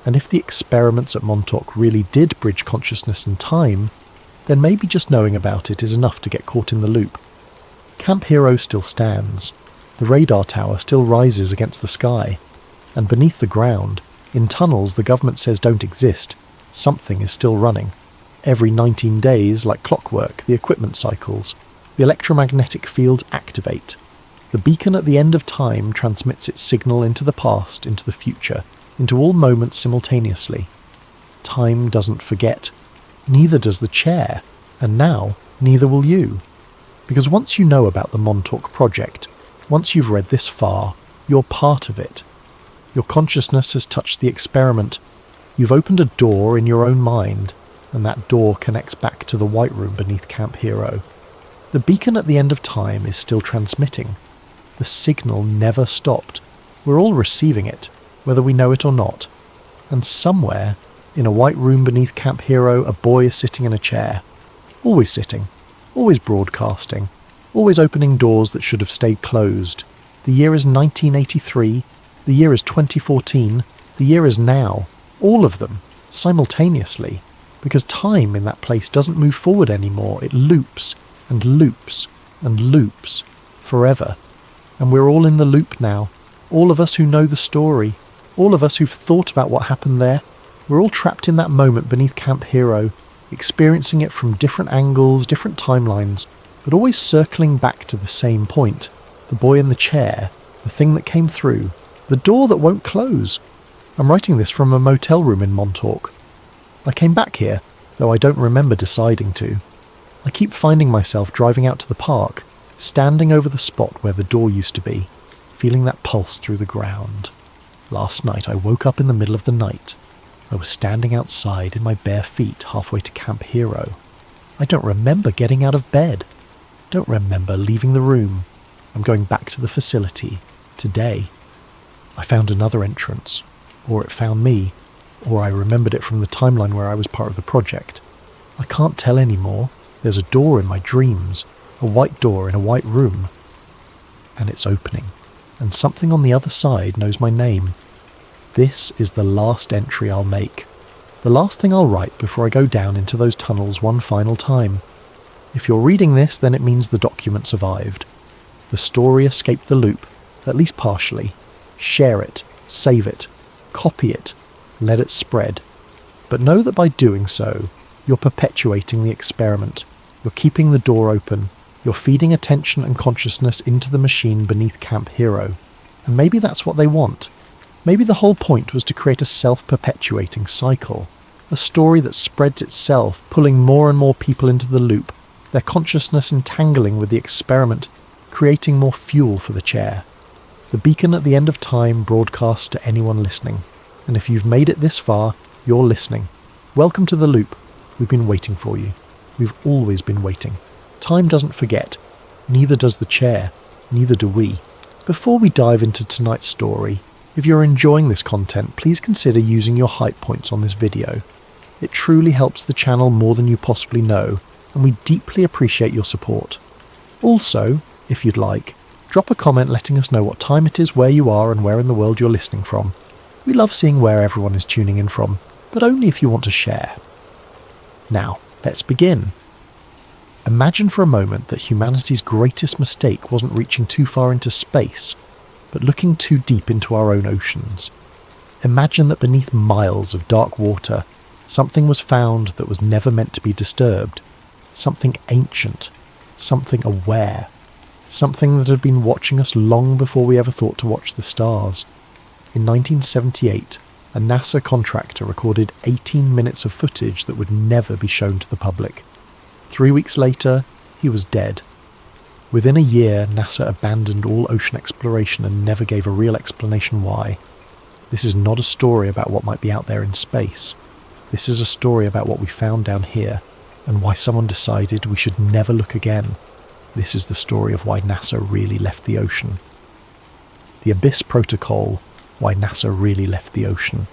And if the experiments at Montauk really did bridge consciousness and time, then maybe just knowing about it is enough to get caught in the loop. Camp Hero still stands. The radar tower still rises against the sky. And beneath the ground, in tunnels the government says don't exist, something is still running. Every 19 days, like clockwork, the equipment cycles. The electromagnetic fields activate. The beacon at the end of time transmits its signal into the past, into the future, into all moments simultaneously. Time doesn't forget. Neither does the chair. And now, neither will you. Because once you know about the Montauk project, once you've read this far, you're part of it. Your consciousness has touched the experiment. You've opened a door in your own mind, and that door connects back to the white room beneath Camp Hero. The beacon at the end of time is still transmitting. The signal never stopped. We're all receiving it, whether we know it or not. And somewhere, in a white room beneath Camp Hero, a boy is sitting in a chair. Always sitting. Always broadcasting. Always opening doors that should have stayed closed. The year is 1983. The year is 2014. The year is now. All of them. Simultaneously. Because time in that place doesn't move forward anymore. It loops. And loops. And loops. Forever. And we're all in the loop now. All of us who know the story. All of us who've thought about what happened there. We're all trapped in that moment beneath Camp Hero, experiencing it from different angles, different timelines, but always circling back to the same point. The boy in the chair, the thing that came through, the door that won't close. I'm writing this from a motel room in Montauk. I came back here, though I don't remember deciding to. I keep finding myself driving out to the park, standing over the spot where the door used to be, feeling that pulse through the ground. Last night I woke up in the middle of the night. I was standing outside in my bare feet halfway to Camp Hero. I don't remember getting out of bed. Don't remember leaving the room. I'm going back to the facility. Today. I found another entrance. Or it found me. Or I remembered it from the timeline where I was part of the project. I can't tell anymore. There's a door in my dreams. A white door in a white room. And it's opening. And something on the other side knows my name. This is the last entry I'll make. The last thing I'll write before I go down into those tunnels one final time. If you're reading this, then it means the document survived. The story escaped the loop, at least partially. Share it, save it, copy it, let it spread. But know that by doing so, you're perpetuating the experiment. You're keeping the door open. You're feeding attention and consciousness into the machine beneath Camp Hero. And maybe that's what they want. Maybe the whole point was to create a self-perpetuating cycle. A story that spreads itself, pulling more and more people into the loop, their consciousness entangling with the experiment, creating more fuel for the chair. The beacon at the end of time broadcasts to anyone listening. And if you've made it this far, you're listening. Welcome to the loop. We've been waiting for you. We've always been waiting. Time doesn't forget. Neither does the chair. Neither do we. Before we dive into tonight's story, if you're enjoying this content, please consider using your hype points on this video. It truly helps the channel more than you possibly know, and we deeply appreciate your support. Also, if you'd like, drop a comment letting us know what time it is, where you are, and where in the world you're listening from. We love seeing where everyone is tuning in from, but only if you want to share. Now, let's begin. Imagine for a moment that humanity's greatest mistake wasn't reaching too far into space, but looking too deep into our own oceans. Imagine that beneath miles of dark water, something was found that was never meant to be disturbed. Something ancient. Something aware. Something that had been watching us long before we ever thought to watch the stars. In 1978, a NASA contractor recorded 18 minutes of footage that would never be shown to the public. 3 weeks later, he was dead. Within a year, NASA abandoned all ocean exploration and never gave a real explanation why. This is not a story about what might be out there in space. This is a story about what we found down here, and why someone decided we should never look again. This is the story of why NASA really left the ocean. The Abyss Protocol, why NASA really left the ocean.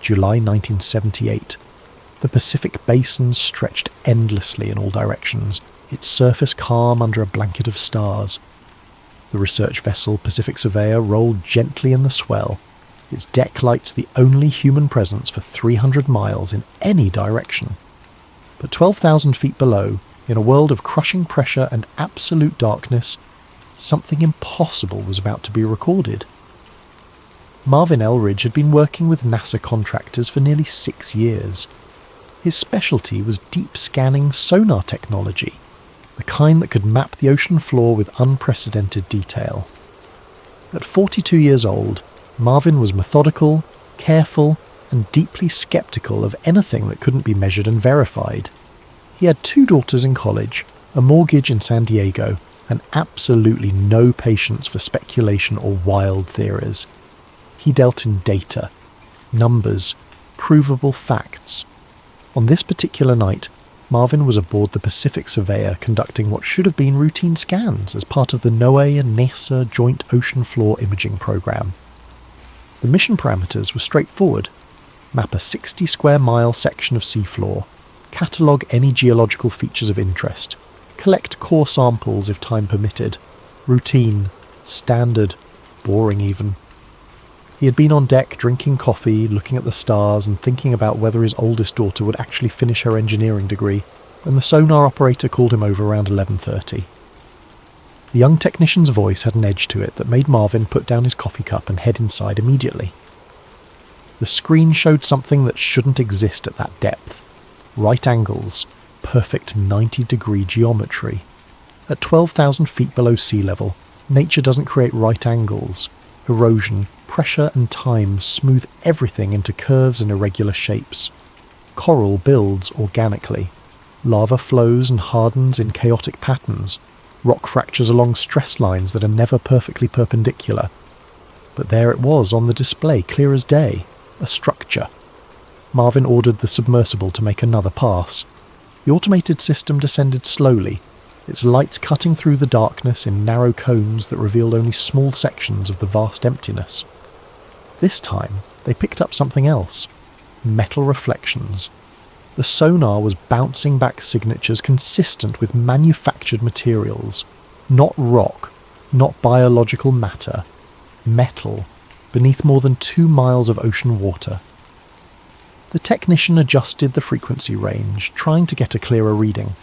July 1978. The Pacific Basin stretched endlessly in all directions, its surface calm under a blanket of stars. The research vessel Pacific Surveyor rolled gently in the swell, its deck lights the only human presence for 300 miles in any direction. But 12,000 feet below, in a world of crushing pressure and absolute darkness, something impossible was about to be recorded. Marvin Elridge had been working with NASA contractors for nearly 6 years. His specialty was deep scanning sonar technology, the kind that could map the ocean floor with unprecedented detail. At 42 years old, Marvin was methodical, careful, and deeply skeptical of anything that couldn't be measured and verified. He had 2 daughters in college, a mortgage in San Diego, and absolutely no patience for speculation or wild theories. He dealt in data, numbers, provable facts. On this particular night, Marvin was aboard the Pacific Surveyor conducting what should have been routine scans as part of the NOAA and NASA Joint Ocean Floor Imaging Program. The mission parameters were straightforward. Map a 60 square mile section of seafloor, catalogue any geological features of interest, collect core samples if time permitted. Routine, standard, boring even. He had been on deck drinking coffee, looking at the stars and thinking about whether his oldest daughter would actually finish her engineering degree when the sonar operator called him over around 11:30. The young technician's voice had an edge to it that made Marvin put down his coffee cup and head inside immediately. The screen showed something that shouldn't exist at that depth. Right angles, perfect 90-degree geometry. At 12,000 feet below sea level, nature doesn't create right angles. Erosion, pressure and time smooth everything into curves and irregular shapes. Coral builds organically. Lava flows and hardens in chaotic patterns. Rock fractures along stress lines that are never perfectly perpendicular. But there it was on the display, clear as day. A structure. Marvin ordered the submersible to make another pass. The automated system descended slowly, its lights cutting through the darkness in narrow cones that revealed only small sections of the vast emptiness. This time, they picked up something else. Metal reflections. The sonar was bouncing back signatures consistent with manufactured materials. Not rock, not biological matter. Metal, beneath more than 2 miles of ocean water. The technician adjusted the frequency range, trying to get a clearer reading.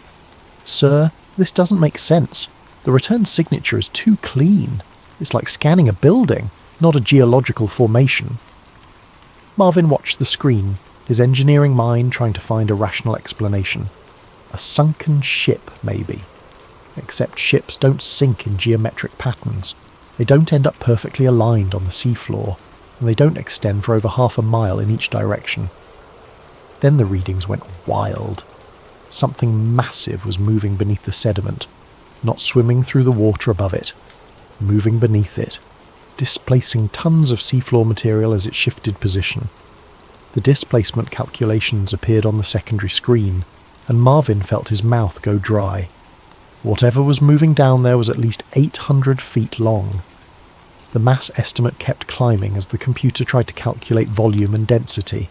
"Sir, this doesn't make sense. The return signature is too clean. It's like scanning a building, not a geological formation." Marvin watched the screen, his engineering mind trying to find a rational explanation. A sunken ship, maybe. Except ships don't sink in geometric patterns. They don't end up perfectly aligned on the seafloor, and they don't extend for over half a mile in each direction. Then the readings went wild. Something massive was moving beneath the sediment, not swimming through the water above it, moving beneath it, displacing tons of seafloor material as it shifted position. The displacement calculations appeared on the secondary screen, and Marvin felt his mouth go dry. Whatever was moving down there was at least 800 feet long. The mass estimate kept climbing as the computer tried to calculate volume and density.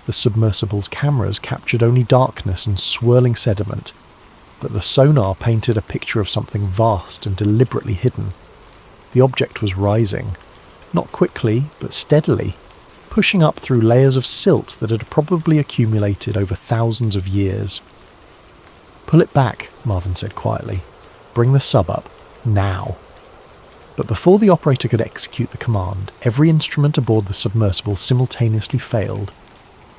The submersible's cameras captured only darkness and swirling sediment, but the sonar painted a picture of something vast and deliberately hidden. The object was rising, not quickly, but steadily, pushing up through layers of silt that had probably accumulated over thousands of years. "Pull it back," Marvin said quietly. "Bring the sub up, now." But before the operator could execute the command, every instrument aboard the submersible simultaneously failed.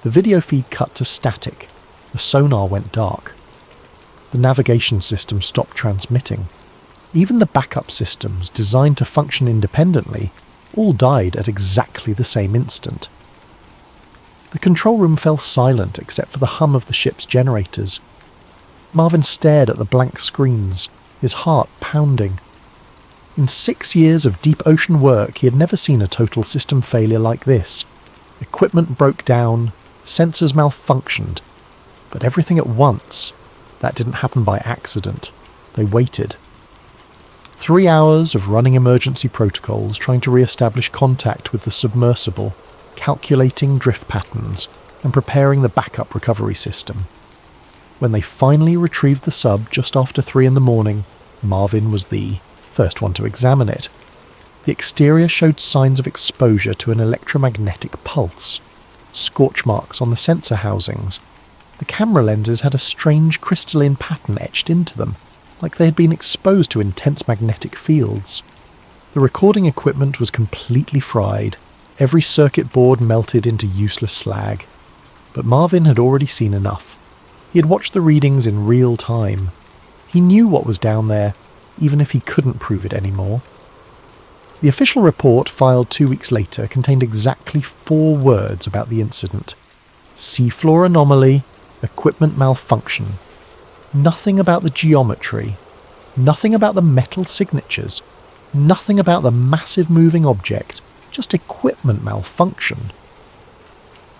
The video feed cut to static. The sonar went dark. The navigation system stopped transmitting. Even the backup systems, designed to function independently, all died at exactly the same instant. The control room fell silent except for the hum of the ship's generators. Marvin stared at the blank screens, his heart pounding. In 6 years of deep ocean work, he had never seen a total system failure like this. Equipment broke down, sensors malfunctioned, but everything at once. That didn't happen by accident. They waited. 3 hours of running emergency protocols, trying to re-establish contact with the submersible, calculating drift patterns, and preparing the backup recovery system. When they finally retrieved the sub just after 3 in the morning, Marvin was the first one to examine it. The exterior showed signs of exposure to an electromagnetic pulse. Scorch marks on the sensor housings. The camera lenses had a strange crystalline pattern etched into them, like they had been exposed to intense magnetic fields. The recording equipment was completely fried. Every circuit board melted into useless slag. But Marvin had already seen enough. He had watched the readings in real time. He knew what was down there, even if he couldn't prove it anymore. The official report, filed 2 weeks later, contained exactly 4 words about the incident. Seafloor anomaly, equipment malfunction. Nothing about the geometry. Nothing about the metal signatures. Nothing about the massive moving object. Just equipment malfunction.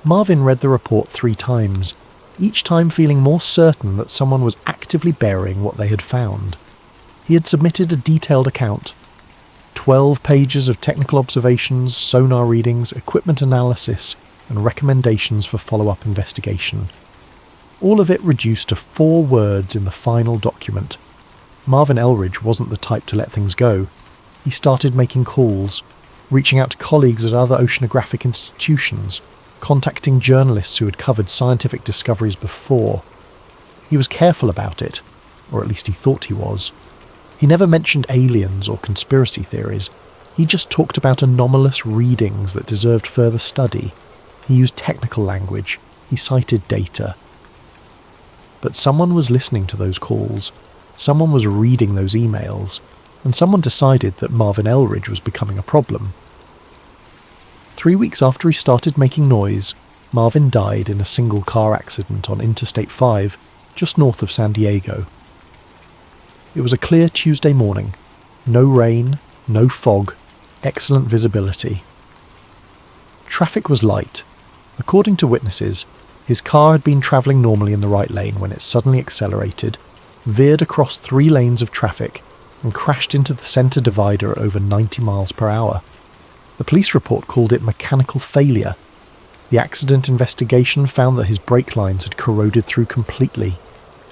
Marvin read the report 3 times, each time feeling more certain that someone was actively burying what they had found. He had submitted a detailed account. 12 pages of technical observations, sonar readings, equipment analysis, and recommendations for follow-up investigation. All of it reduced to 4 words in the final document. Marvin Elridge wasn't the type to let things go. He started making calls, reaching out to colleagues at other oceanographic institutions, contacting journalists who had covered scientific discoveries before. He was careful about it, or at least he thought he was. He never mentioned aliens or conspiracy theories. He just talked about anomalous readings that deserved further study. He used technical language. He cited data. But someone was listening to those calls. Someone was reading those emails. And someone decided that Marvin Elridge was becoming a problem. 3 weeks after he started making noise, Marvin died in a single car accident on Interstate 5, just north of San Diego. It was a clear Tuesday morning. No rain, no fog, excellent visibility. Traffic was light. According to witnesses, his car had been travelling normally in the right lane when it suddenly accelerated, veered across 3 lanes of traffic, and crashed into the centre divider at over 90 miles per hour. The police report called it mechanical failure. The accident investigation found that his brake lines had corroded through completely.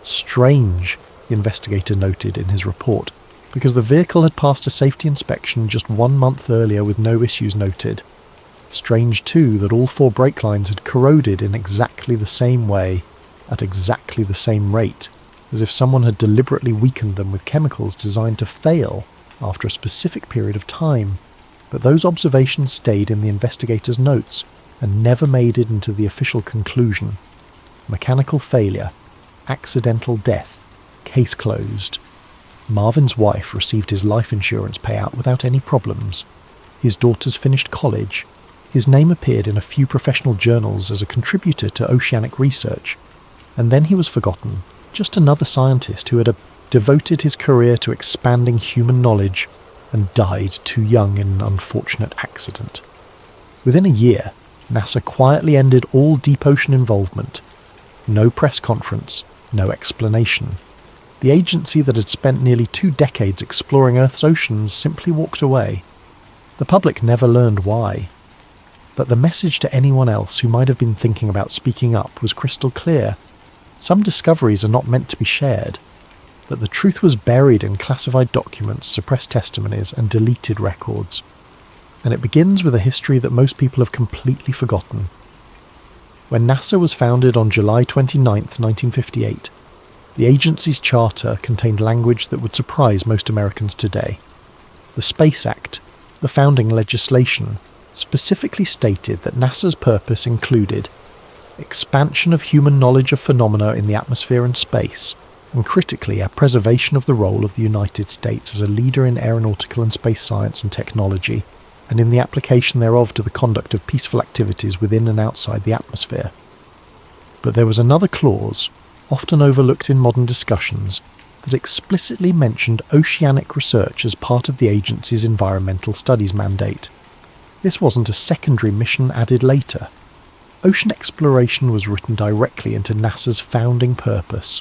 Strange, the investigator noted in his report, because the vehicle had passed a safety inspection just 1 month earlier with no issues noted. Strange too that all 4 brake lines had corroded in exactly the same way, at exactly the same rate, as if someone had deliberately weakened them with chemicals designed to fail after a specific period of time. But those observations stayed in the investigator's notes and never made it into the official conclusion. Mechanical failure, accidental death, case closed. Marvin's wife received his life insurance payout without any problems. His daughters finished college. His name appeared in a few professional journals as a contributor to oceanic research. And then he was forgotten, just another scientist who had devoted his career to expanding human knowledge and died too young in an unfortunate accident. Within a year, NASA quietly ended all deep ocean involvement. No press conference, no explanation. The agency that had spent nearly 2 decades exploring Earth's oceans simply walked away. The public never learned why. But the message to anyone else who might have been thinking about speaking up was crystal clear. Some discoveries are not meant to be shared, but the truth was buried in classified documents, suppressed testimonies, and deleted records. And it begins with a history that most people have completely forgotten. When NASA was founded on July 29, 1958, the agency's charter contained language that would surprise most Americans today. The Space Act, the founding legislation, specifically stated that NASA's purpose included expansion of human knowledge of phenomena in the atmosphere and space, and critically, a preservation of the role of the United States as a leader in aeronautical and space science and technology, and in the application thereof to the conduct of peaceful activities within and outside the atmosphere. But there was another clause, often overlooked in modern discussions, that explicitly mentioned oceanic research as part of the agency's environmental studies mandate. This wasn't a secondary mission added later. Ocean exploration was written directly into NASA's founding purpose,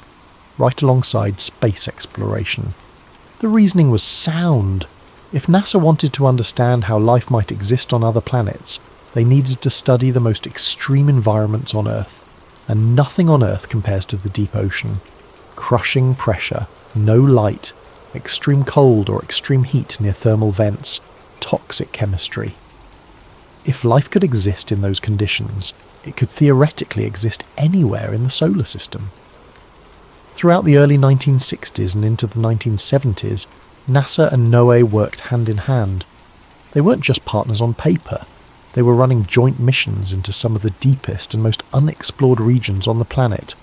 right alongside space exploration. The reasoning was sound. If NASA wanted to understand how life might exist on other planets, they needed to study the most extreme environments on Earth, and nothing on Earth compares to the deep ocean. Crushing pressure, no light, extreme cold or extreme heat near thermal vents, toxic chemistry. If life could exist in those conditions, it could theoretically exist anywhere in the solar system. Throughout the early 1960s and into the 1970s, NASA and NOAA worked hand in hand. They weren't just partners on paper. They were running joint missions into some of the deepest and most unexplored regions on the planet.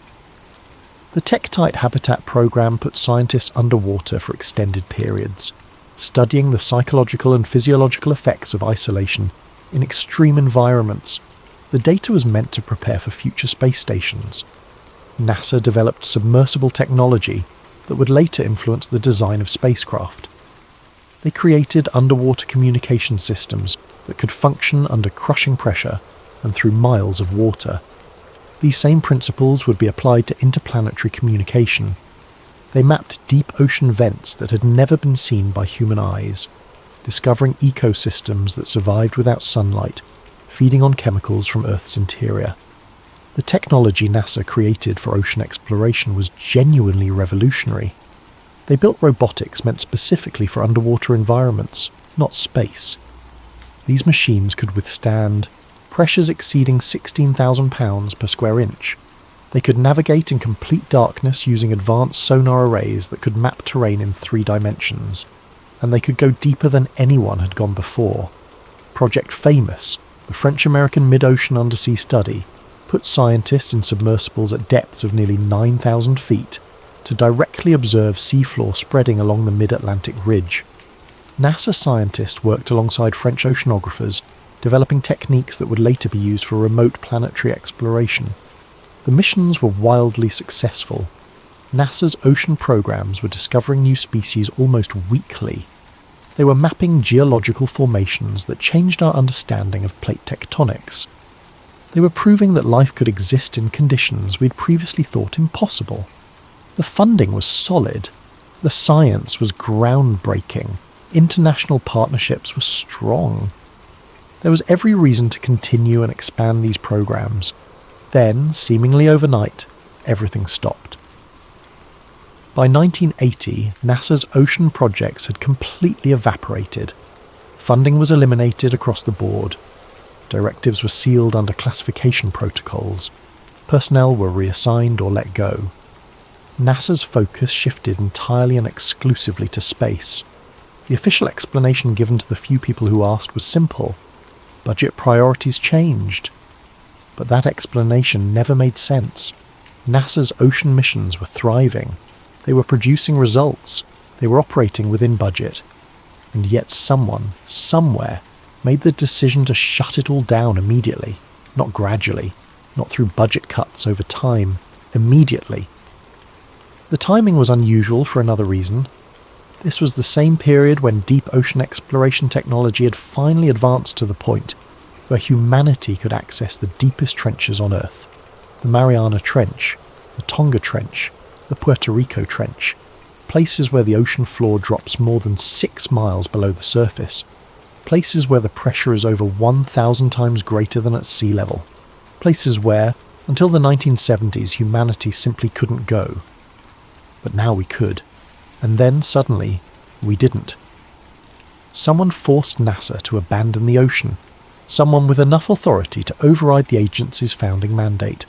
The Tektite Habitat program put scientists underwater for extended periods, studying the psychological and physiological effects of isolation in extreme environments. The data was meant to prepare for future space stations. NASA developed submersible technology that would later influence the design of spacecraft. They created underwater communication systems that could function under crushing pressure and through miles of water. These same principles would be applied to interplanetary communication. They mapped deep ocean vents that had never been seen by human eyes, discovering ecosystems that survived without sunlight, feeding on chemicals from Earth's interior. The technology NASA created for ocean exploration was genuinely revolutionary. They built robotics meant specifically for underwater environments, not space. These machines could withstand pressures exceeding 16,000 pounds per square inch. They could navigate in complete darkness using advanced sonar arrays that could map terrain in 3 dimensions, and they could go deeper than anyone had gone before. Project Famous, the French-American mid-ocean undersea study, put scientists in submersibles at depths of nearly 9,000 feet to directly observe seafloor spreading along the mid-Atlantic ridge. NASA scientists worked alongside French oceanographers developing techniques that would later be used for remote planetary exploration. The missions were wildly successful. NASA's ocean programs were discovering new species almost weekly. They were mapping geological formations that changed our understanding of plate tectonics. They were proving that life could exist in conditions we'd previously thought impossible. The funding was solid. The science was groundbreaking. International partnerships were strong. There was every reason to continue and expand these programs. Then, seemingly overnight, everything stopped. By 1980, NASA's ocean projects had completely evaporated. Funding was eliminated across the board. Directives were sealed under classification protocols. Personnel were reassigned or let go. NASA's focus shifted entirely and exclusively to space. The official explanation given to the few people who asked was simple. Budget priorities changed. But that explanation never made sense. NASA's ocean missions were thriving. They were producing results. They were operating within budget. And yet someone, somewhere, made the decision to shut it all down immediately. Not gradually. Not through budget cuts over time. Immediately. The timing was unusual for another reason. This was the same period when deep ocean exploration technology had finally advanced to the point where humanity could access the deepest trenches on Earth. The Mariana Trench, the Tonga Trench, the Puerto Rico Trench, places where the ocean floor drops more than 6 miles below the surface, places where the pressure is over 1,000 times greater than at sea level, places where, until the 1970s, humanity simply couldn't go. But now we could. And then, suddenly, we didn't. Someone forced NASA to abandon the ocean. Someone with enough authority to override the agency's founding mandate.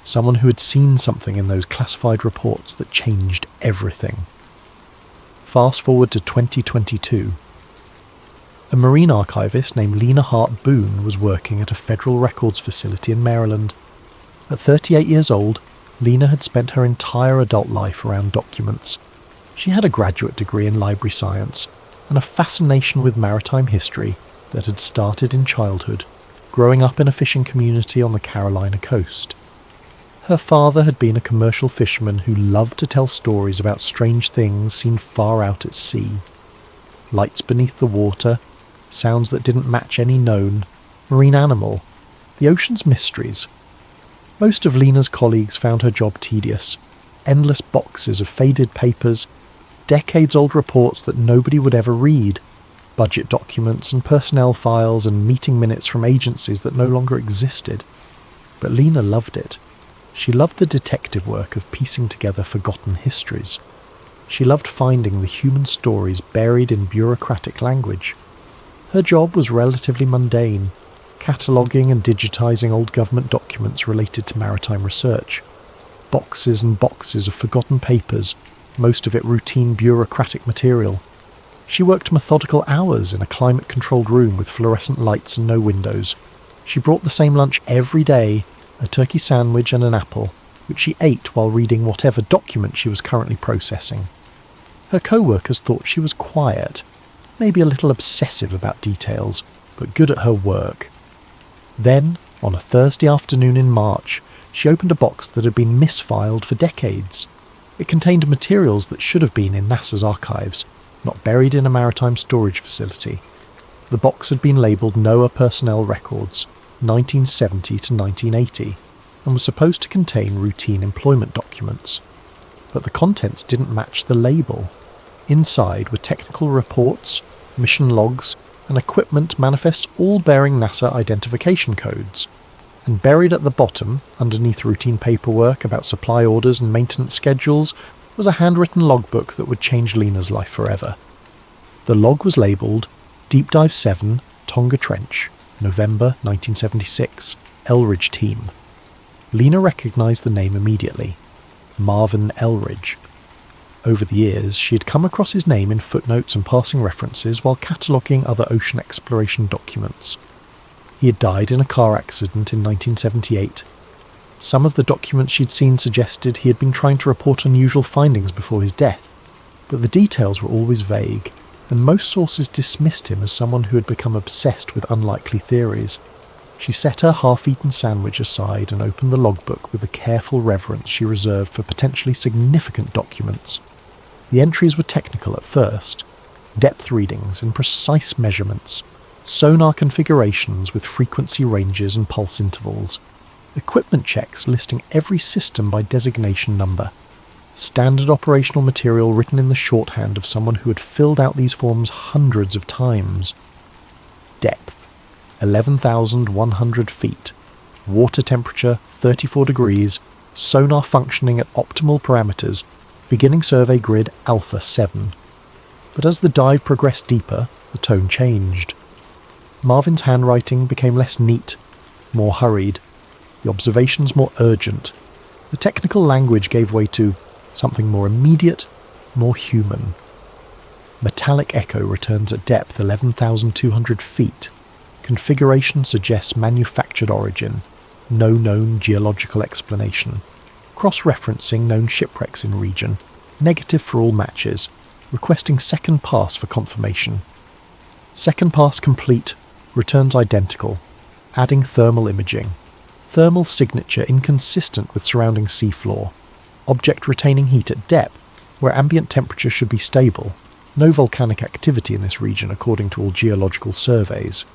Someone who had seen something in those classified reports that changed everything. Fast forward to 2022. A marine archivist named Lena Hart Boone was working at a federal records facility in Maryland. At 38 years old, Lena had spent her entire adult life around documents. She had a graduate degree in library science and a fascination with maritime history that had started in childhood, growing up in a fishing community on the Carolina coast. Her father had been a commercial fisherman who loved to tell stories about strange things seen far out at sea. Lights beneath the water, sounds that didn't match any known, marine animal, the ocean's mysteries. Most of Lena's colleagues found her job tedious. Endless boxes of faded papers, decades-old reports that nobody would ever read, budget documents and personnel files and meeting minutes from agencies that no longer existed. But Lena loved it. She loved the detective work of piecing together forgotten histories. She loved finding the human stories buried in bureaucratic language. Her job was relatively mundane, cataloguing and digitising old government documents related to maritime research. Boxes and boxes of forgotten papers, most of it routine bureaucratic material. She worked methodical hours in a climate-controlled room with fluorescent lights and no windows. She brought the same lunch every day, a turkey sandwich and an apple, which she ate while reading whatever document she was currently processing. Her co-workers thought she was quiet, maybe a little obsessive about details, but good at her work. Then, on a Thursday afternoon in March, she opened a box that had been misfiled for decades. It contained materials that should have been in NASA's archives, not buried in a maritime storage facility. The box had been labelled NOAA Personnel Records, 1970 to 1980, and was supposed to contain routine employment documents. But the contents didn't match the label. Inside were technical reports, mission logs, and equipment manifests all bearing NASA identification codes. And buried at the bottom, underneath routine paperwork about supply orders and maintenance schedules, was a handwritten logbook that would change Lena's life forever. The log was labelled Deep Dive 7, Tonga Trench, November 1976, Elridge Team. Lena recognised the name immediately. Marvin Elridge. Over the years, she had come across his name in footnotes and passing references while cataloguing other ocean exploration documents. He had died in a car accident in 1978. Some of the documents she'd seen suggested he had been trying to report unusual findings before his death, but the details were always vague, and most sources dismissed him as someone who had become obsessed with unlikely theories. She set her half-eaten sandwich aside and opened the logbook with the careful reverence she reserved for potentially significant documents. The entries were technical at first. Depth readings and precise measurements, sonar configurations with frequency ranges and pulse intervals, equipment checks listing every system by designation number, standard operational material written in the shorthand of someone who had filled out these forms hundreds of times. Depth 11,100 feet, water temperature 34 degrees, sonar functioning at optimal parameters, beginning survey grid Alpha 7. But as the dive progressed deeper, the tone changed. Marvin's handwriting became less neat, more hurried, the observations more urgent. The technical language gave way to something more immediate, more human. Metallic echo returns at depth 11,200 feet. Configuration suggests manufactured origin. No known geological explanation. Cross-referencing known shipwrecks in region. Negative for all matches. Requesting second pass for confirmation. Second pass complete. Returns identical. Adding thermal imaging. Thermal signature inconsistent with surrounding seafloor. Object retaining heat at depth, where ambient temperature should be stable. No volcanic activity in this region according to all geological surveys.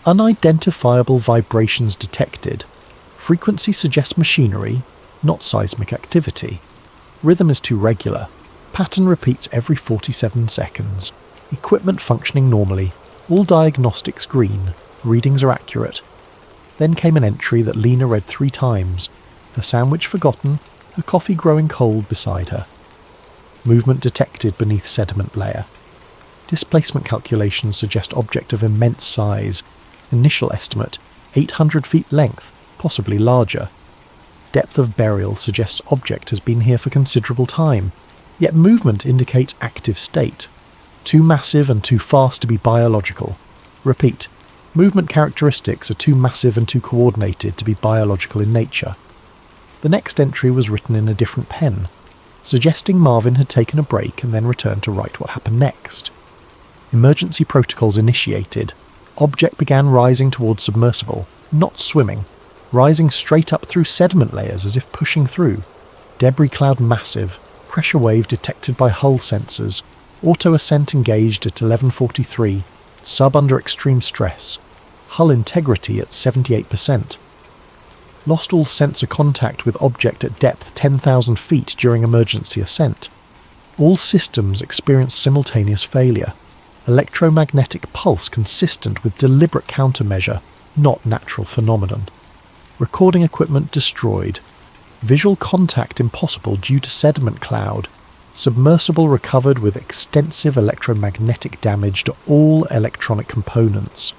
Unidentifiable vibrations detected. Frequency suggests machinery, not seismic activity. Rhythm is too regular. Pattern repeats every 47 seconds. Equipment functioning normally. All diagnostics green. Readings are accurate. Then came an entry that Lena read 3 times. Her sandwich forgotten, her coffee growing cold beside her. Movement detected beneath sediment layer. Displacement calculations suggest object of immense size. Initial estimate, 800 feet length, possibly larger. Depth of burial suggests object has been here for considerable time, yet movement indicates active state. Too massive and too fast to be biological. Repeat, movement characteristics are too massive and too coordinated to be biological in nature. The next entry was written in a different pen, suggesting Marvin had taken a break and then returned to write what happened next. Emergency protocols initiated. Object began rising towards submersible, not swimming, rising straight up through sediment layers as if pushing through. Debris cloud massive, pressure wave detected by hull sensors, auto ascent engaged at 11:43, sub under extreme stress, hull integrity at 78%. Lost all sensor contact with object at depth 10,000 feet during emergency ascent. All systems experienced simultaneous failure. Electromagnetic pulse consistent with deliberate countermeasure, not natural phenomenon. Recording equipment destroyed. Visual contact impossible due to sediment cloud. Submersible recovered with extensive electromagnetic damage to all electronic components.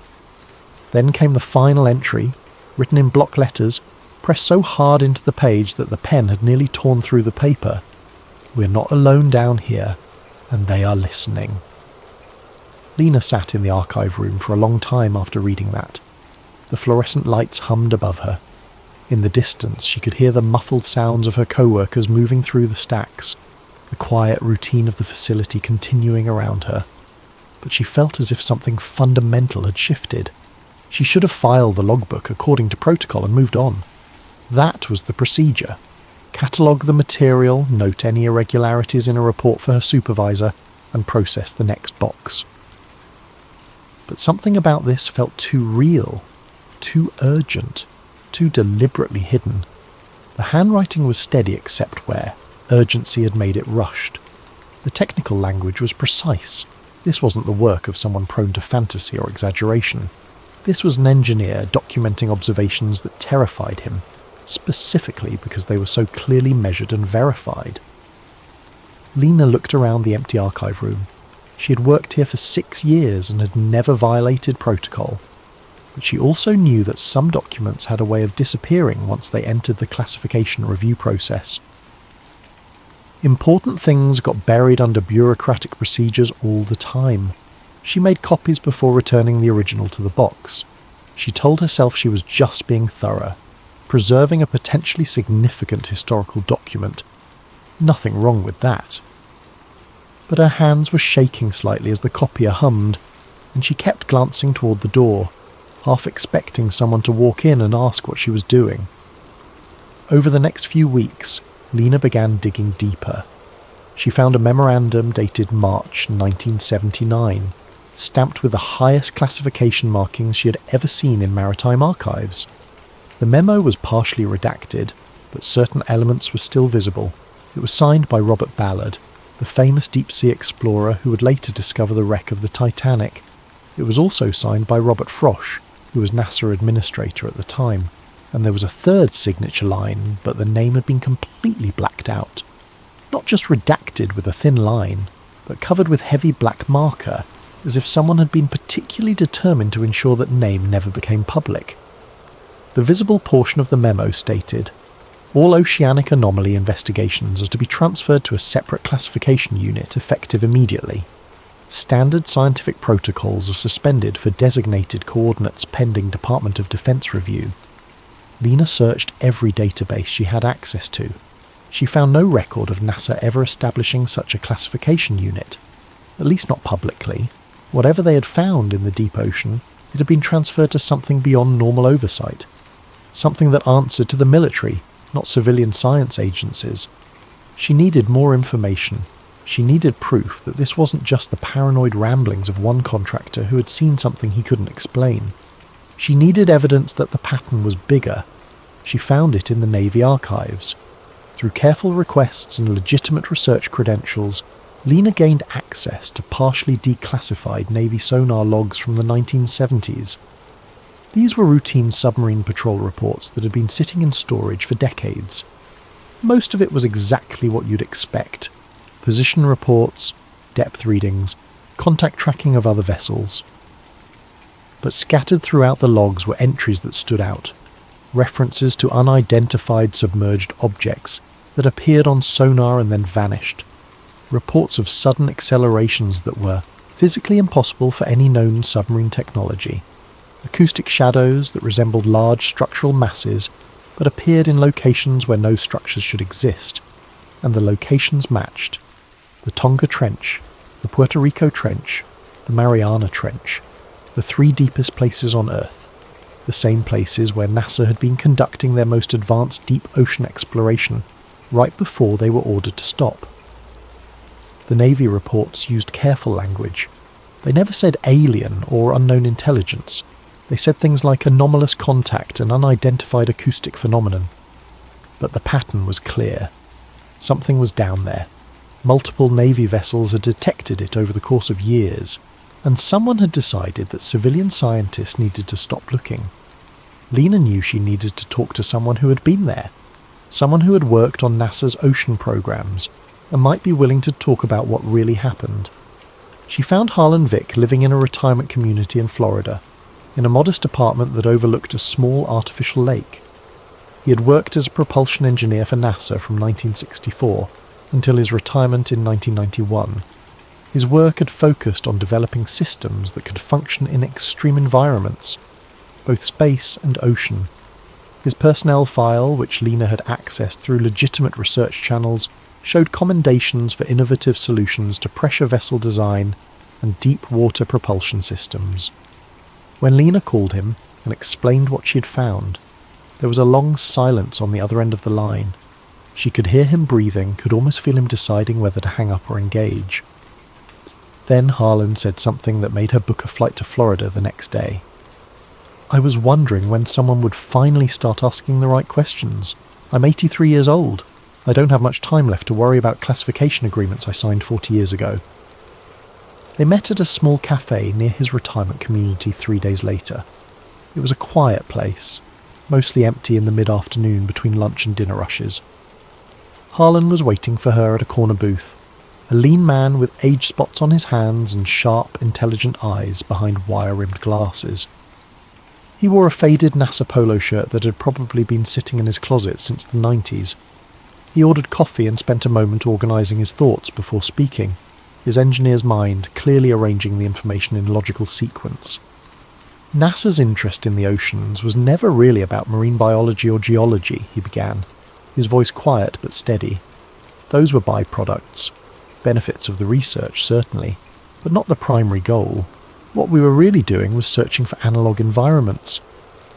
Then came the final entry, written in block letters, pressed so hard into the page that the pen had nearly torn through the paper. We're not alone down here, and they are listening. Lena sat in the archive room for a long time after reading that. The fluorescent lights hummed above her. In the distance, she could hear the muffled sounds of her co-workers moving through the stacks, the quiet routine of the facility continuing around her. But she felt as if something fundamental had shifted. She should have filed the logbook according to protocol and moved on. That was the procedure. Catalogue the material, note any irregularities in a report for her supervisor, and process the next box. But something about this felt too real, too urgent, too deliberately hidden. The handwriting was steady except where urgency had made it rushed. The technical language was precise. This wasn't the work of someone prone to fantasy or exaggeration. This was an engineer documenting observations that terrified him, specifically because they were so clearly measured and verified. Lena looked around the empty archive room. She had worked here for 6 years and had never violated protocol. But she also knew that some documents had a way of disappearing once they entered the classification review process. Important things got buried under bureaucratic procedures all the time. She made copies before returning the original to the box. She told herself she was just being thorough, preserving a potentially significant historical document. Nothing wrong with that. but her hands were shaking slightly as the copier hummed, and she kept glancing toward the door, half expecting someone to walk in and ask what she was doing. Over the next few weeks, Lena began digging deeper. She found a memorandum dated March 1979, stamped with the highest classification markings she had ever seen in maritime archives. The memo was partially redacted, but certain elements were still visible. It was signed by Robert Ballard, the famous deep-sea explorer who would later discover the wreck of the Titanic. It was also signed by Robert Frosch, who was NASA administrator at the time, and there was a third signature line, but the name had been completely blacked out. Not just redacted with a thin line, but covered with heavy black marker, as if someone had been particularly determined to ensure that name never became public. The visible portion of the memo stated, "All oceanic anomaly investigations are to be transferred to a separate classification unit effective immediately. Standard scientific protocols are suspended for designated coordinates pending Department of Defense review." Lena searched every database she had access to. She found no record of NASA ever establishing such a classification unit, at least not publicly. Whatever they had found in the deep ocean, it had been transferred to something beyond normal oversight, something that answered to the military, not civilian science agencies. She needed more information. She needed proof that this wasn't just the paranoid ramblings of one contractor who had seen something he couldn't explain. She needed evidence that the pattern was bigger. She found it in the Navy archives. Through careful requests and legitimate research credentials, Lena gained access to partially declassified Navy sonar logs from the 1970s. These were routine submarine patrol reports that had been sitting in storage for decades. Most of it was exactly what you'd expect: position reports, depth readings, contact tracking of other vessels. But scattered throughout the logs were entries that stood out, references to unidentified submerged objects that appeared on sonar and then vanished, reports of sudden accelerations that were physically impossible for any known submarine technology, acoustic shadows that resembled large structural masses but appeared in locations where no structures should exist, and the locations matched: the Tonga Trench, the Puerto Rico Trench, the Mariana Trench, the three deepest places on Earth, the same places where NASA had been conducting their most advanced deep ocean exploration right before they were ordered to stop. The Navy reports used careful language. They never said alien or unknown intelligence. They said things like anomalous contact and unidentified acoustic phenomenon. But the pattern was clear. Something was down there. Multiple Navy vessels had detected it over the course of years, and someone had decided that civilian scientists needed to stop looking. Lena knew she needed to talk to someone who had been there, someone who had worked on NASA's ocean programs, and might be willing to talk about what really happened. She found Harlan Vick living in a retirement community in Florida, in a modest apartment that overlooked a small artificial lake. He had worked as a propulsion engineer for NASA from 1964 until his retirement in 1991. His work had focused on developing systems that could function in extreme environments, both space and ocean. His personnel file, which Lena had accessed through legitimate research channels, showed commendations for innovative solutions to pressure vessel design and deep water propulsion systems. When Lena called him and explained what she had found, there was a long silence on the other end of the line. She could hear him breathing, could almost feel him deciding whether to hang up or engage. Then Harlan said something that made her book a flight to Florida the next day. "I was wondering when someone would finally start asking the right questions. I'm 83 years old. I don't have much time left to worry about classification agreements I signed 40 years ago." They met at a small cafe near his retirement community 3 days later. It was a quiet place, mostly empty in the mid-afternoon between lunch and dinner rushes. Harlan was waiting for her at a corner booth, a lean man with age spots on his hands and sharp, intelligent eyes behind wire-rimmed glasses. He wore a faded NASA polo shirt that had probably been sitting in his closet since the 90s. He ordered coffee and spent a moment organising his thoughts before speaking, his engineer's mind clearly arranging the information in logical sequence. NASA's interest in the oceans was never really about marine biology or geology, he began, his voice quiet but steady. Those were byproducts. Benefits of the research, certainly, but not the primary goal. What we were really doing was searching for analogue environments,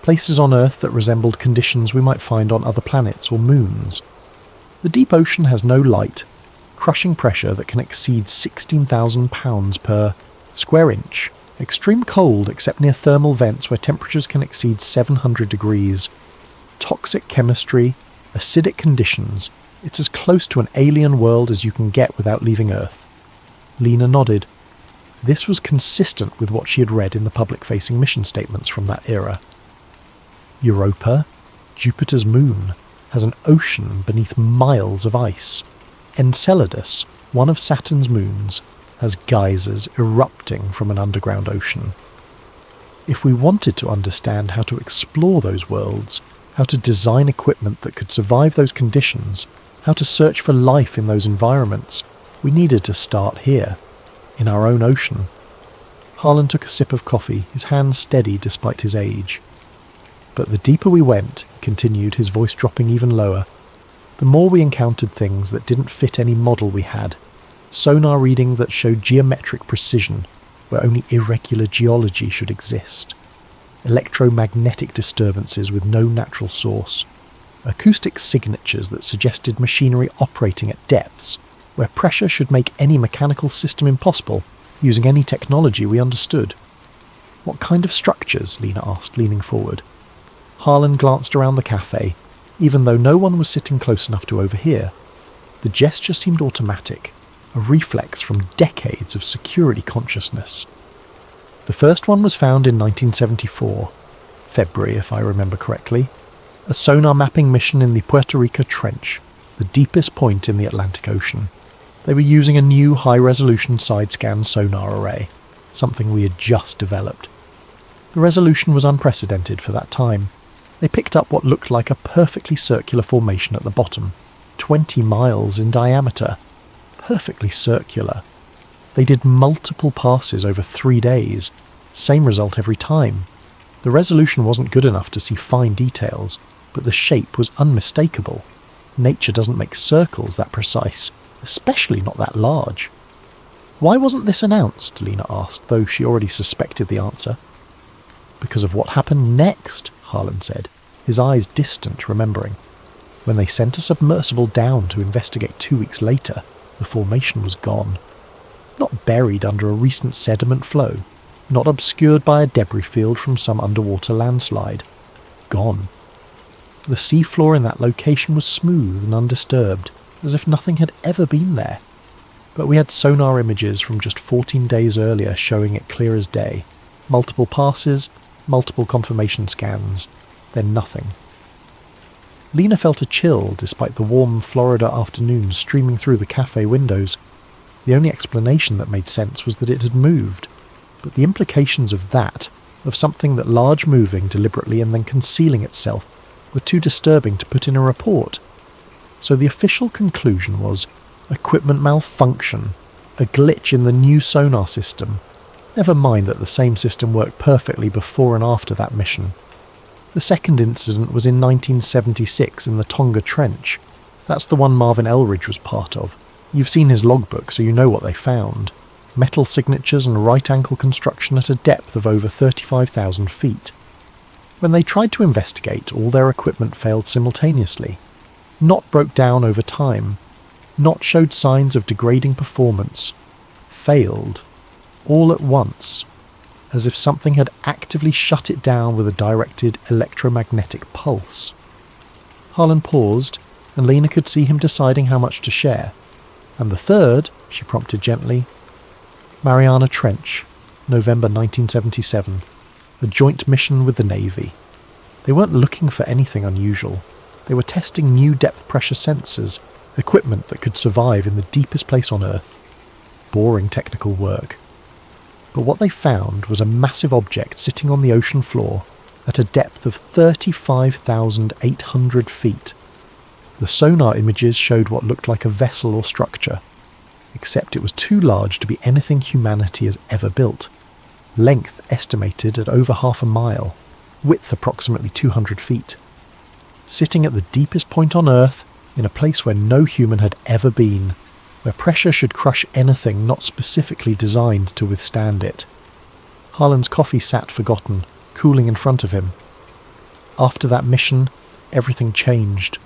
places on Earth that resembled conditions we might find on other planets or moons. The deep ocean has no light, crushing pressure that can exceed 16,000 pounds per square inch, extreme cold except near thermal vents where temperatures can exceed 700 degrees, toxic chemistry, acidic conditions. It's as close to an alien world as you can get without leaving Earth. Lena nodded. This was consistent with what she had read in the public-facing mission statements from that era. Europa, Jupiter's moon, has an ocean beneath miles of ice. Enceladus, one of Saturn's moons, has geysers erupting from an underground ocean. If we wanted to understand how to explore those worlds, how to design equipment that could survive those conditions, how to search for life in those environments, we needed to start here, in our own ocean. Harlan took a sip of coffee, his hands steady despite his age. But the deeper we went, he continued, his voice dropping even lower, the more we encountered things that didn't fit any model we had. Sonar reading that showed geometric precision, where only irregular geology should exist. Electromagnetic disturbances with no natural source. Acoustic signatures that suggested machinery operating at depths, where pressure should make any mechanical system impossible, using any technology we understood. What kind of structures? Lena asked, leaning forward. Harlan glanced around the cafe, even though no one was sitting close enough to overhear. The gesture seemed automatic, a reflex from decades of security consciousness. The first one was found in 1974, February if I remember correctly, a sonar mapping mission in the Puerto Rico Trench, the deepest point in the Atlantic Ocean. They were using a new high-resolution side-scan sonar array, something we had just developed. The resolution was unprecedented for that time. They picked up what looked like a perfectly circular formation at the bottom, 20 miles in diameter. Perfectly circular. They did multiple passes over 3 days. Same result every time. The resolution wasn't good enough to see fine details, but the shape was unmistakable. Nature doesn't make circles that precise, especially not that large. Why wasn't this announced? Lena asked, though she already suspected the answer. Because of what happened next, Harlan said, his eyes distant, remembering. When they sent a submersible down to investigate 2 weeks later, the formation was gone. Not buried under a recent sediment flow, not obscured by a debris field from some underwater landslide. Gone. The seafloor in that location was smooth and undisturbed, as if nothing had ever been there. But we had sonar images from just 14 days earlier showing it clear as day. Multiple passes, multiple confirmation scans, then nothing. Lena felt a chill despite the warm Florida afternoon streaming through the cafe windows. The only explanation that made sense was that it had moved, but the implications of that, of something that large moving deliberately and then concealing itself, were too disturbing to put in a report. So the official conclusion was equipment malfunction, a glitch in the new sonar system. Never mind that the same system worked perfectly before and after that mission. The second incident was in 1976 in the Tonga Trench. That's the one Marvin Elridge was part of. You've seen his logbook, so you know what they found. Metal signatures and right-angle construction at a depth of over 35,000 feet. When they tried to investigate, all their equipment failed simultaneously. Not broke down over time. Not showed signs of degrading performance. Failed. All at once. As if something had actively shut it down with a directed electromagnetic pulse. Harlan paused, and Lena could see him deciding how much to share. And the third, she prompted gently, Mariana Trench, November 1977, a joint mission with the Navy. They weren't looking for anything unusual. They were testing new depth pressure sensors, equipment that could survive in the deepest place on Earth. Boring technical work. But what they found was a massive object sitting on the ocean floor at a depth of 35,800 feet. The sonar images showed what looked like a vessel or structure, except it was too large to be anything humanity has ever built. Length estimated at over 1/2 mile, width approximately 200 feet. Sitting at the deepest point on Earth, in a place where no human had ever been, where pressure should crush anything not specifically designed to withstand it. Harlan's coffee sat forgotten, cooling in front of him. After that mission, everything changed.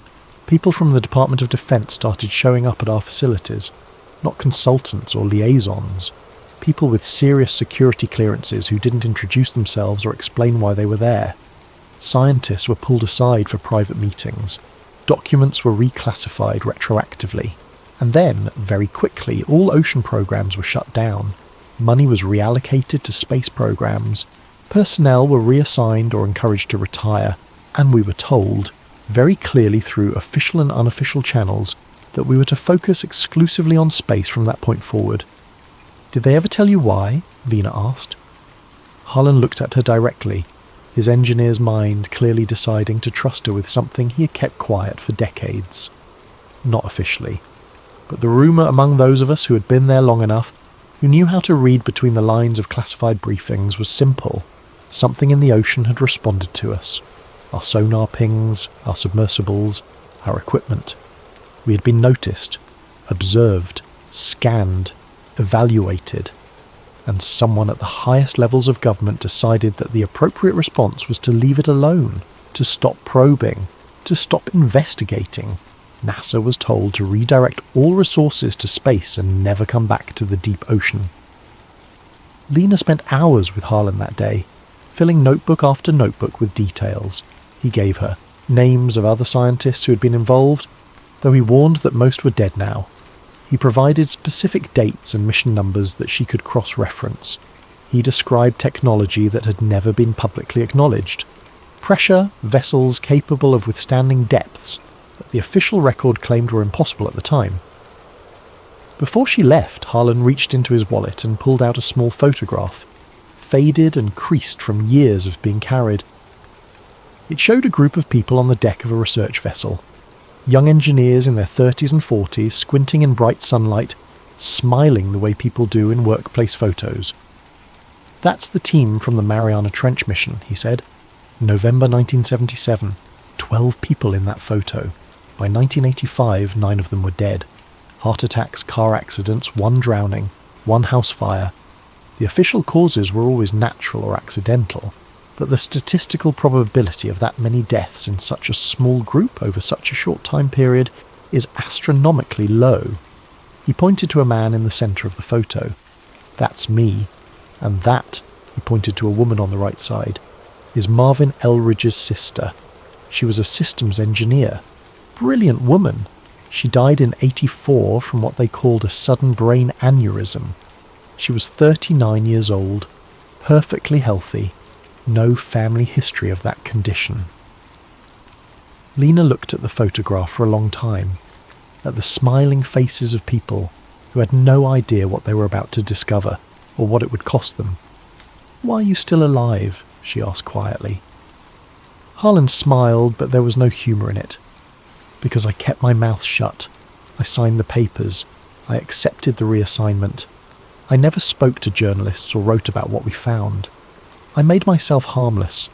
People from the Department of Defense started showing up at our facilities, not consultants or liaisons, people with serious security clearances who didn't introduce themselves or explain why they were there. Scientists were pulled aside for private meetings. Documents were reclassified retroactively. And then, very quickly, all ocean programs were shut down. Money was reallocated to space programs. Personnel were reassigned or encouraged to retire. And we were told, very clearly through official and unofficial channels, that we were to focus exclusively on space from that point forward. Did they ever tell you why? Lena asked. Harlan looked at her directly, his engineer's mind clearly deciding to trust her with something he had kept quiet for decades. Not officially. But the rumour among those of us who had been there long enough, who knew how to read between the lines of classified briefings, was simple. Something in the ocean had responded to us. Our sonar pings, our submersibles, our equipment. We had been noticed, observed, scanned, evaluated, and someone at the highest levels of government decided that the appropriate response was to leave it alone, to stop probing, to stop investigating. NASA was told to redirect all resources to space and never come back to the deep ocean. Lena spent hours with Harlan that day, filling notebook after notebook with details. He gave her names of other scientists who had been involved, though he warned that most were dead now. He provided specific dates and mission numbers that she could cross-reference. He described technology that had never been publicly acknowledged. Pressure vessels capable of withstanding depths that the official record claimed were impossible at the time. Before she left, Harlan reached into his wallet and pulled out a small photograph, faded and creased from years of being carried. It showed a group of people on the deck of a research vessel. Young engineers in their 30s and 40s, squinting in bright sunlight, smiling the way people do in workplace photos. That's the team from the Mariana Trench mission, he said. November 1977. 12 people in that photo. By 1985, 9 of them were dead. Heart attacks, car accidents, 1 drowning, 1 house fire. The official causes were always natural or accidental, but the statistical probability of that many deaths in such a small group over such a short time period is astronomically low. He pointed to a man in the centre of the photo. That's me. And that, he pointed to a woman on the right side, is Marvin Elridge's sister. She was a systems engineer. Brilliant woman. She died in '84 from what they called a sudden brain aneurysm. She was 39 years old, perfectly healthy, no family history of that condition. Lena looked at the photograph for a long time, at the smiling faces of people who had no idea what they were about to discover or what it would cost them. "Why are you still alive?" she asked quietly. Harlan smiled, but there was no humour in it. "Because I kept my mouth shut. I signed the papers. I accepted the reassignment. I never spoke to journalists or wrote about what we found. I made myself harmless,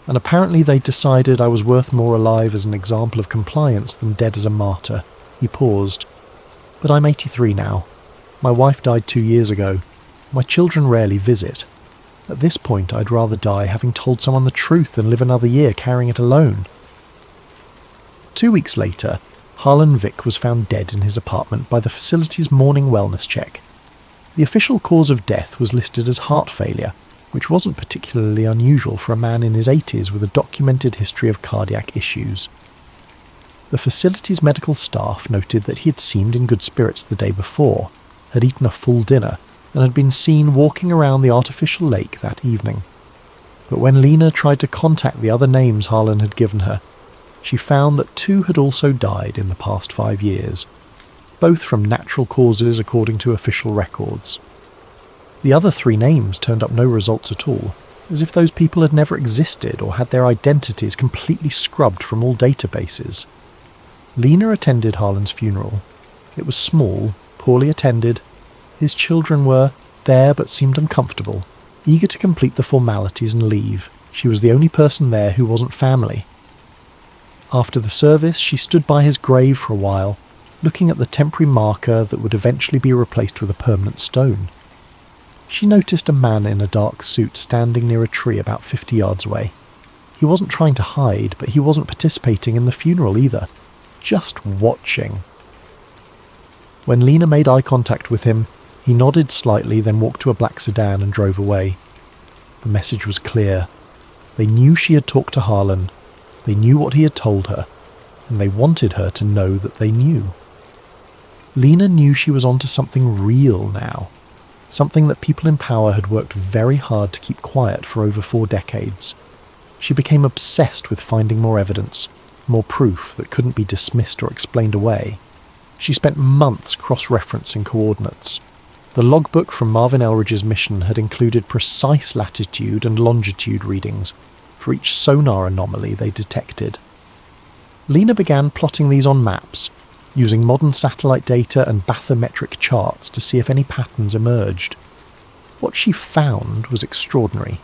and apparently they decided I was worth more alive as an example of compliance than dead as a martyr." He paused. "But I'm 83 now. My wife died 2 years ago. My children rarely visit. At this point, I'd rather die having told someone the truth than live another year carrying it alone." 2 weeks later, Harlan Vick was found dead in his apartment by the facility's morning wellness check. The official cause of death was listed as heart failure, which wasn't particularly unusual for a man in his 80s with a documented history of cardiac issues. The facility's medical staff noted that he had seemed in good spirits the day before, had eaten a full dinner, and had been seen walking around the artificial lake that evening. But when Lena tried to contact the other names Harlan had given her, she found that 2 had also died in the past 5 years, both from natural causes according to official records. The other 3 names turned up no results at all, as if those people had never existed or had their identities completely scrubbed from all databases. Lena attended Harlan's funeral. It was small, poorly attended. His children were there but seemed uncomfortable, eager to complete the formalities and leave. She was the only person there who wasn't family. After the service, she stood by his grave for a while, looking at the temporary marker that would eventually be replaced with a permanent stone. She noticed a man in a dark suit standing near a tree about 50 yards away. He wasn't trying to hide, but he wasn't participating in the funeral either, just watching. When Lena made eye contact with him, he nodded slightly, then walked to a black sedan and drove away. The message was clear. They knew she had talked to Harlan, they knew what he had told her, and they wanted her to know that they knew. Lena knew she was onto something real now, something that people in power had worked very hard to keep quiet for over 4 decades. She became obsessed with finding more evidence, more proof that couldn't be dismissed or explained away. She spent months cross-referencing coordinates. The logbook from Marvin Elridge's mission had included precise latitude and longitude readings for each sonar anomaly they detected. Lena began plotting these on maps, using modern satellite data and bathymetric charts to see if any patterns emerged. What she found was extraordinary.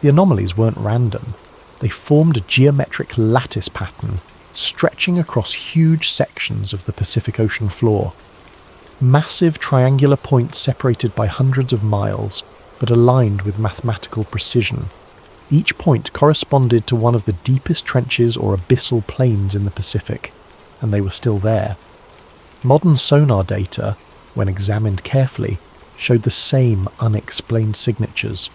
The anomalies weren't random. They formed a geometric lattice pattern stretching across huge sections of the Pacific Ocean floor. Massive triangular points separated by hundreds of miles, but aligned with mathematical precision. Each point corresponded to one of the deepest trenches or abyssal plains in the Pacific, and they were still there. Modern sonar data, when examined carefully, showed the same unexplained signatures.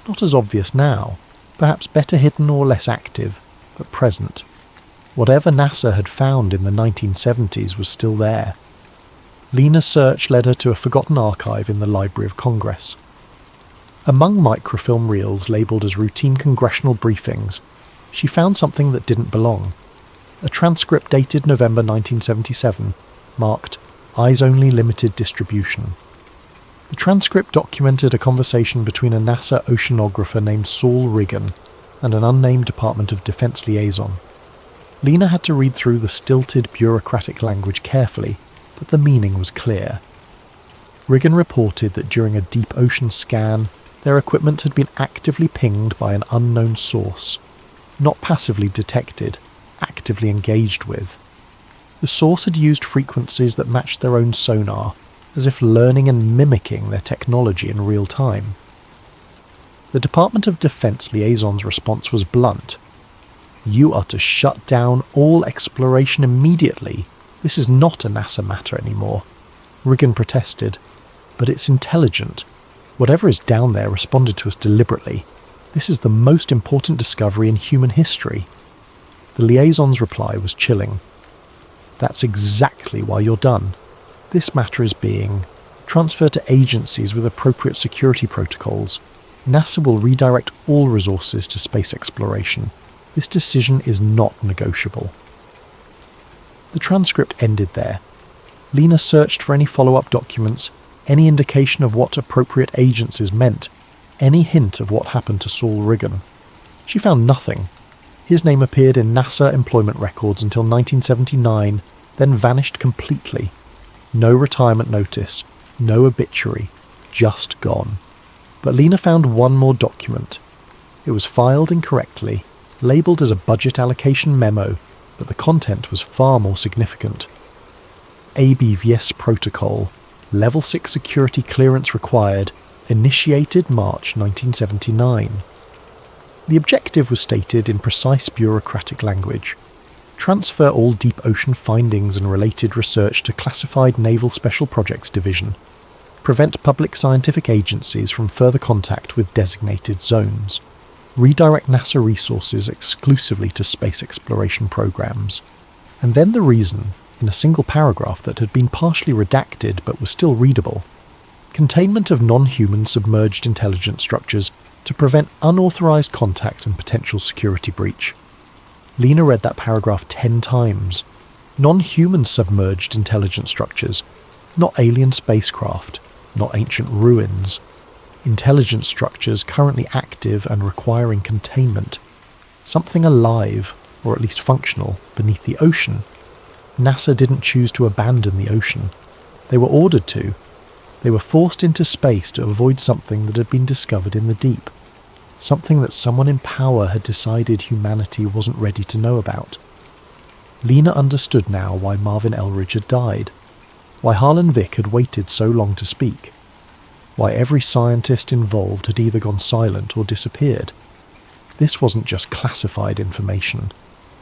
Not as obvious now, perhaps better hidden or less active, but present. Whatever NASA had found in the 1970s was still there. Lena's search led her to a forgotten archive in the Library of Congress. Among microfilm reels labelled as routine congressional briefings, she found something that didn't belong. A transcript dated November 1977, marked Eyes Only Limited Distribution. The transcript documented a conversation between a NASA oceanographer named Saul Riggin and an unnamed Department of Defense liaison. Lena had to read through the stilted bureaucratic language carefully, but the meaning was clear. Riggin reported that during a deep ocean scan, their equipment had been actively pinged by an unknown source, not passively detected, actively engaged with. The source had used frequencies that matched their own sonar, as if learning and mimicking their technology in real time. The Department of Defense liaison's response was blunt. "You are to shut down all exploration immediately. This is not a NASA matter anymore." Riggin protested. "But it's intelligent. Whatever is down there responded to us deliberately. This is the most important discovery in human history." The liaison's reply was chilling. "That's exactly why you're done. This matter is being transferred to agencies with appropriate security protocols. NASA will redirect all resources to space exploration. This decision is not negotiable." The transcript ended there. Lena searched for any follow-up documents, any indication of what appropriate agencies meant, any hint of what happened to Saul Riggin. She found nothing. His name appeared in NASA employment records until 1979, then vanished completely. No retirement notice, no obituary, just gone. But Lena found one more document. It was filed incorrectly, labelled as a budget allocation memo, but the content was far more significant. ABVS Protocol, Level 6 security clearance required, initiated March 1979. The objective was stated in precise bureaucratic language. Transfer all deep ocean findings and related research to Classified Naval Special Projects Division. Prevent public scientific agencies from further contact with designated zones. Redirect NASA resources exclusively to space exploration programs. And then the reason, in a single paragraph that had been partially redacted but was still readable. Containment of non-human submerged intelligence structures to prevent unauthorized contact and potential security breach. Lena read that paragraph 10 times. Non-human submerged intelligence structures, not alien spacecraft, not ancient ruins. Intelligence structures currently active and requiring containment. Something alive, or at least functional, beneath the ocean. NASA didn't choose to abandon the ocean. They were ordered to. They were forced into space to avoid something that had been discovered in the deep. Something that someone in power had decided humanity wasn't ready to know about. Lena understood now why Marvin Elridge had died, why Harlan Vick had waited so long to speak, why every scientist involved had either gone silent or disappeared. This wasn't just classified information.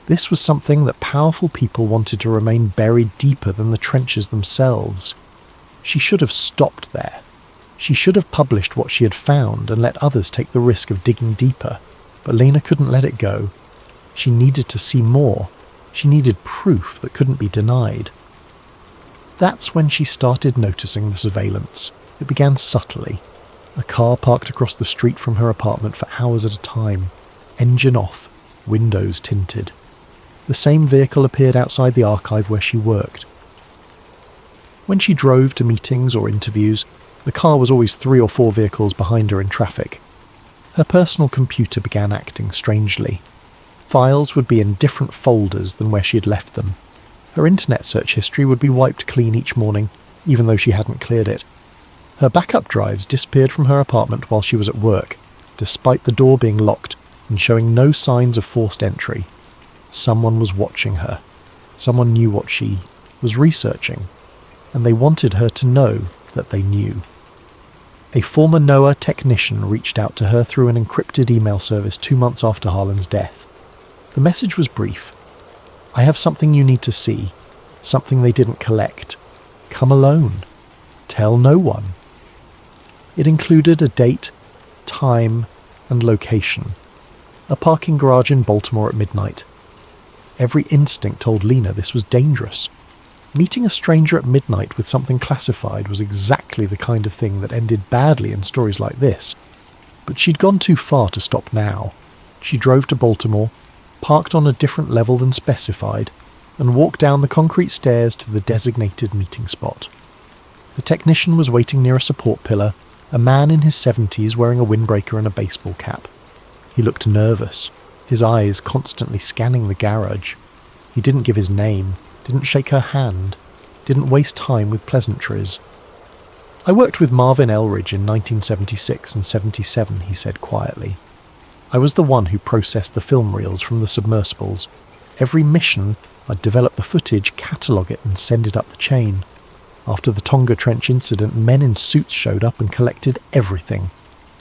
This was something that powerful people wanted to remain buried deeper than the trenches themselves. She should have stopped there. She should have published what she had found and let others take the risk of digging deeper. But Lena couldn't let it go. She needed to see more. She needed proof that couldn't be denied. That's when she started noticing the surveillance. It began subtly. A car parked across the street from her apartment for hours at a time. Engine off, windows tinted. The same vehicle appeared outside the archive where she worked. When she drove to meetings or interviews, the car was always 3 or 4 vehicles behind her in traffic. Her personal computer began acting strangely. Files would be in different folders than where she had left them. Her internet search history would be wiped clean each morning, even though she hadn't cleared it. Her backup drives disappeared from her apartment while she was at work, despite the door being locked and showing no signs of forced entry. Someone was watching her. Someone knew what she was researching, and they wanted her to know that they knew. A former NOAA technician reached out to her through an encrypted email service 2 months after Harlan's death. The message was brief. "I have something you need to see, something they didn't collect. Come alone. Tell no one." It included a date, time, and location. A parking garage in Baltimore at midnight. Every instinct told Lena this was dangerous. Meeting a stranger at midnight with something classified was exactly the kind of thing that ended badly in stories like this. But she'd gone too far to stop now. She drove to Baltimore, parked on a different level than specified, and walked down the concrete stairs to the designated meeting spot. The technician was waiting near a support pillar, a man in his 70s wearing a windbreaker and a baseball cap. He looked nervous, his eyes constantly scanning the garage. He didn't give his name, didn't shake her hand, didn't waste time with pleasantries. "I worked with Marvin Elridge in 1976 and 77, he said quietly. "I was the one who processed the film reels from the submersibles. Every mission, I'd develop the footage, catalogue it and send it up the chain. After the Tonga Trench incident, men in suits showed up and collected everything.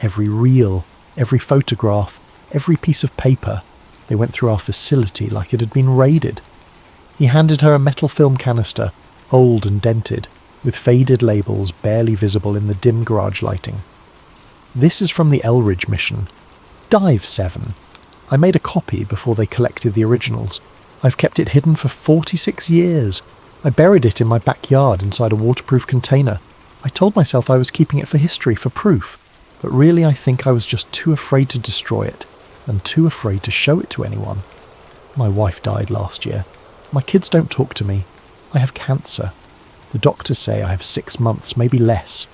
Every reel, every photograph, every piece of paper. They went through our facility like it had been raided." He handed her a metal film canister, old and dented, with faded labels barely visible in the dim garage lighting. "This is from the Elridge mission. Dive 7. I made a copy before they collected the originals. I've kept it hidden for 46 years. I buried it in my backyard inside a waterproof container. I told myself I was keeping it for history, for proof, but really I think I was just too afraid to destroy it, and too afraid to show it to anyone. My wife died last year. My kids don't talk to me. I have cancer. The doctors say I have 6 months, maybe less.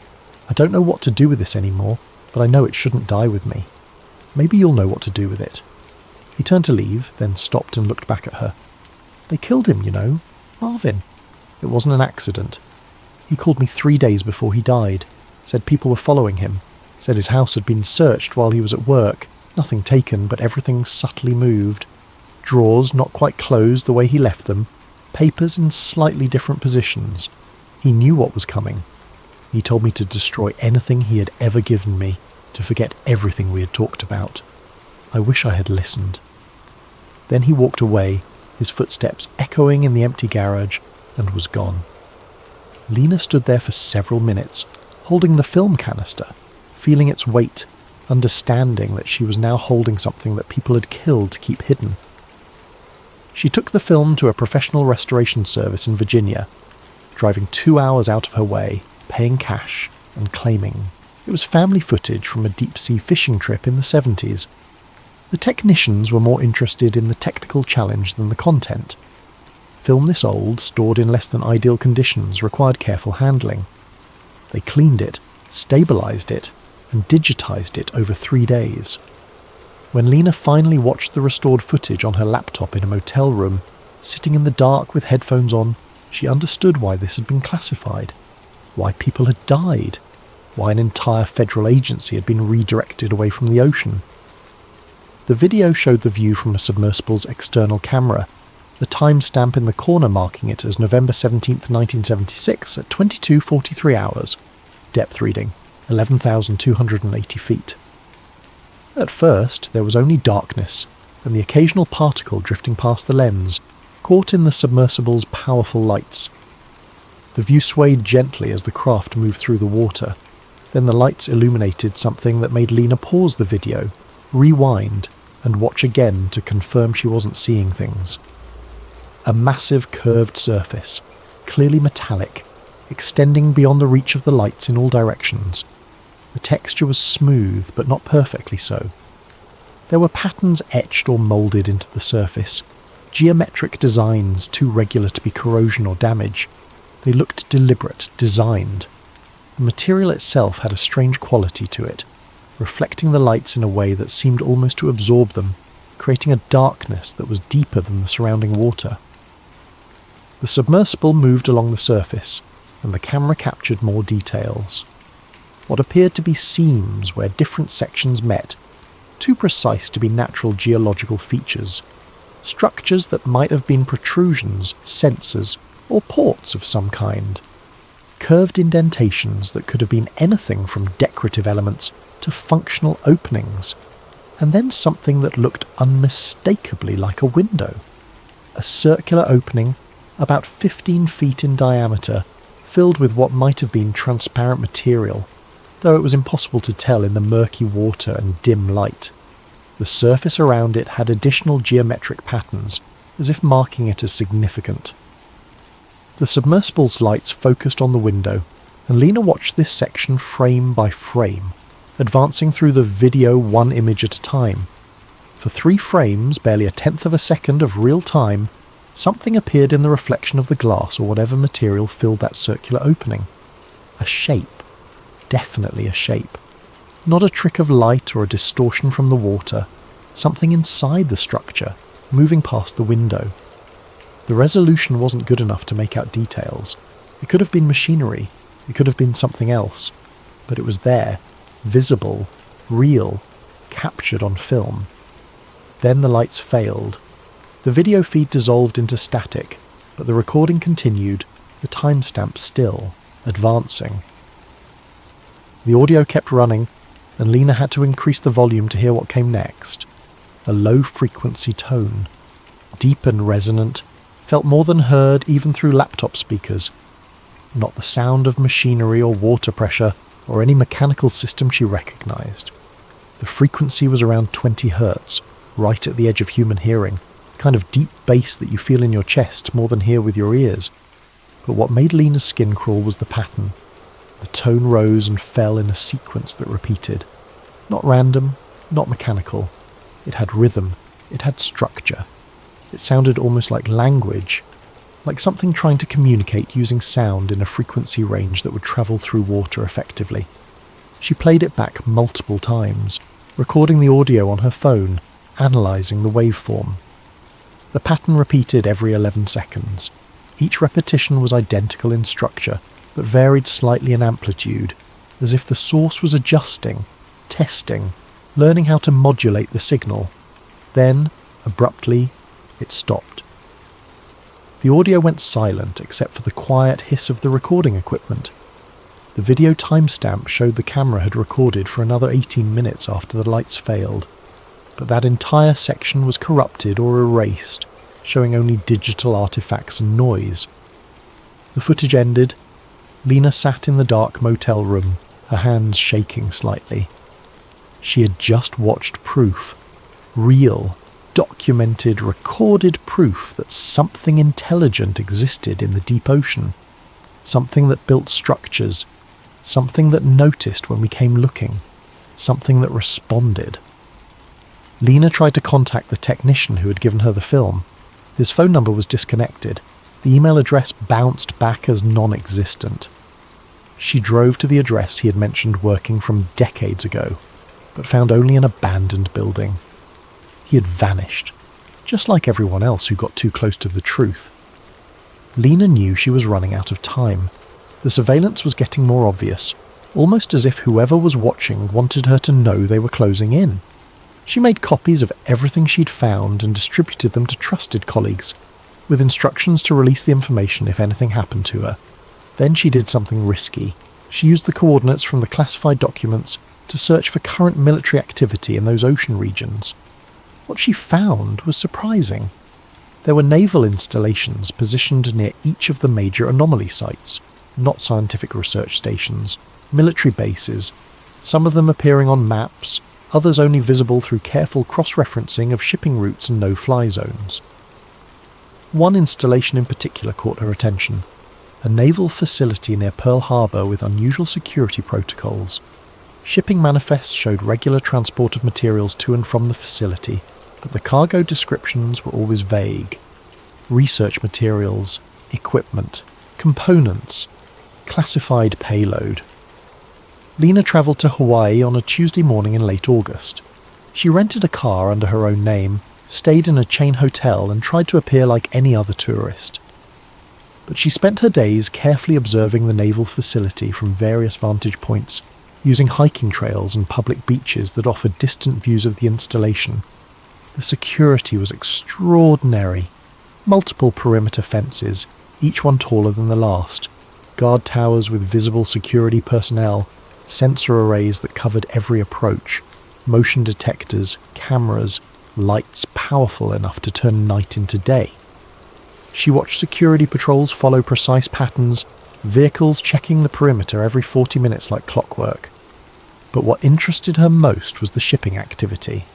I don't know what to do with this anymore, but I know it shouldn't die with me. Maybe you'll know what to do with it." He turned to leave, then stopped and looked back at her. "They killed him, you know. Marvin. It wasn't an accident. He called me 3 days before he died. Said people were following him. Said his house had been searched while he was at work. Nothing taken, but everything subtly moved. Drawers not quite closed the way he left them. Papers in slightly different positions. He knew what was coming. He told me to destroy anything he had ever given me, to forget everything we had talked about. I wish I had listened." Then he walked away, his footsteps echoing in the empty garage, and was gone. Lena stood there for several minutes, holding the film canister, feeling its weight, understanding that she was now holding something that people had killed to keep hidden. She took the film to a professional restoration service in Virginia, driving 2 hours out of her way, paying cash, and claiming it was family footage from a deep-sea fishing trip in the 70s. The technicians were more interested in the technical challenge than the content. Film this old, stored in less than ideal conditions, required careful handling. They cleaned it, stabilized it, and digitized it over 3 days. When Lena finally watched the restored footage on her laptop in a motel room, sitting in the dark with headphones on, she understood why this had been classified, why people had died, why an entire federal agency had been redirected away from the ocean. The video showed the view from a submersible's external camera. the timestamp in the corner marking it as November 17th, 1976 at 22:43 hours. Depth reading, 11,280 feet. At first, there was only darkness and the occasional particle drifting past the lens, caught in the submersible's powerful lights. The view swayed gently as the craft moved through the water. Then the lights illuminated something that made Lena pause the video, rewind, and watch again to confirm she wasn't seeing things. A massive curved surface, clearly metallic, extending beyond the reach of the lights in all directions. The texture was smooth, but not perfectly so. There were patterns etched or moulded into the surface, geometric designs too regular to be corrosion or damage. They looked deliberate, designed. The material itself had a strange quality to it, reflecting the lights in a way that seemed almost to absorb them, creating a darkness that was deeper than the surrounding water. The submersible moved along the surface, and the camera captured more details. What appeared to be seams where different sections met, too precise to be natural geological features. Structures that might have been protrusions, sensors, or ports of some kind. Curved indentations that could have been anything from decorative elements to functional openings, and then something that looked unmistakably like a window. A circular opening, about 15 feet in diameter, filled with what might have been transparent material, though it was impossible to tell in the murky water and dim light. The surface around it had additional geometric patterns, as if marking it as significant. The submersible's lights focused on the window, and Lena watched this section frame by frame, advancing through the video one image at a time. For 3 frames, barely a tenth of a second of real time, something appeared in the reflection of the glass or whatever material filled that circular opening. A shape. Definitely a shape. Not a trick of light or a distortion from the water. Something inside the structure, moving past the window. The resolution wasn't good enough to make out details. It could have been machinery. It could have been something else. But it was there, visible, real, captured on film. Then the lights failed. The video feed dissolved into static, but the recording continued, the timestamp still, advancing. The audio kept running, and Lena had to increase the volume to hear what came next. A low-frequency tone, deep and resonant, felt more than heard even through laptop speakers. Not the sound of machinery or water pressure or any mechanical system she recognized. The frequency was around 20 hertz, right at the edge of human hearing, kind of deep bass that you feel in your chest more than hear with your ears. But what made Lena's skin crawl was the pattern. The tone rose and fell in a sequence that repeated. Not random, not mechanical. It had rhythm. It had structure. It sounded almost like language, like something trying to communicate using sound in a frequency range that would travel through water effectively. She played it back multiple times, recording the audio on her phone, analysing the waveform. The pattern repeated every 11 seconds. Each repetition was identical in structure, but varied slightly in amplitude, as if the source was adjusting, testing, learning how to modulate the signal. Then, abruptly, it stopped. The audio went silent except for the quiet hiss of the recording equipment. The video timestamp showed the camera had recorded for another 18 minutes after the lights failed, but that entire section was corrupted or erased, showing only digital artifacts and noise. The footage ended. Lena sat in the dark motel room, her hands shaking slightly. She had just watched proof. Real, documented, recorded proof that something intelligent existed in the deep ocean. Something that built structures. Something that noticed when we came looking. Something that responded. Lena tried to contact the technician who had given her the film. His phone number was disconnected. The email address bounced back as non-existent. She drove to the address he had mentioned working from decades ago, but found only an abandoned building. He had vanished, just like everyone else who got too close to the truth. Lena knew she was running out of time. The surveillance was getting more obvious, almost as if whoever was watching wanted her to know they were closing in. She made copies of everything she'd found and distributed them to trusted colleagues. with instructions to release the information if anything happened to her. Then she did something risky. She used the coordinates from the classified documents to search for current military activity in those ocean regions. What she found was surprising. There were naval installations positioned near each of the major anomaly sites, not scientific research stations, military bases, some of them appearing on maps, others only visible through careful cross-referencing of shipping routes and no-fly zones. One installation in particular caught her attention, a naval facility near Pearl Harbor with unusual security protocols. Shipping manifests showed regular transport of materials to and from the facility, but the cargo descriptions were always vague. Research materials, equipment, components, classified payload. Lena travelled to Hawaii on a Tuesday morning in late August. She rented a car under her own name, stayed in a chain hotel and tried to appear like any other tourist. But she spent her days carefully observing the naval facility from various vantage points, using hiking trails and public beaches that offered distant views of the installation. The security was extraordinary. Multiple perimeter fences, each one taller than the last, guard towers with visible security personnel, sensor arrays that covered every approach, motion detectors, cameras, lights powerful enough to turn night into day. She watched security patrols follow precise patterns, vehicles checking the perimeter every 40 minutes like clockwork. But what interested her most was the shipping activity.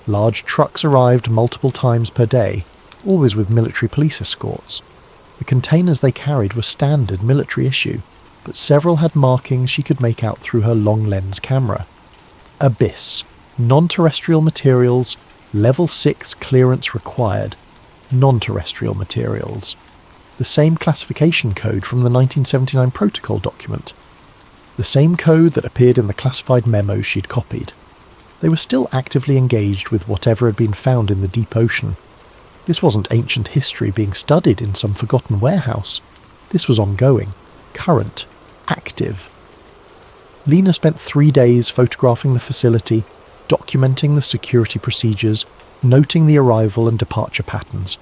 Large trucks arrived multiple times per day, always with military police escorts. The containers they carried were standard military issue, but several had markings she could make out through her long lens camera. Abyss, non-terrestrial materials, level 6 clearance required, non-terrestrial materials. The same classification code from the 1979 protocol document. The same code that appeared in the classified memos she'd copied. They were still actively engaged with whatever had been found in the deep ocean. This wasn't ancient history being studied in some forgotten warehouse. This was ongoing, current, active. Lena spent 3 days photographing the facility, documenting the security procedures, noting the arrival and departure patterns.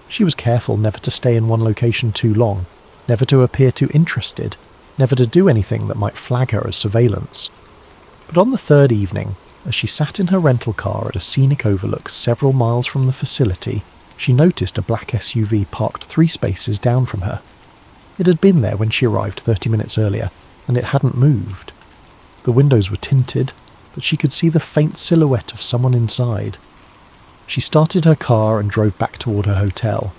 She was careful never to stay in one location too long, never to appear too interested, never to do anything that might flag her as surveillance. But on the third evening, as she sat in her rental car at a scenic overlook several miles from the facility, she noticed a black SUV parked 3 spaces down from her. It had been there when she arrived 30 minutes earlier, and it hadn't moved. The windows were tinted, but she could see the faint silhouette of someone inside. She started her car and drove back toward her hotel.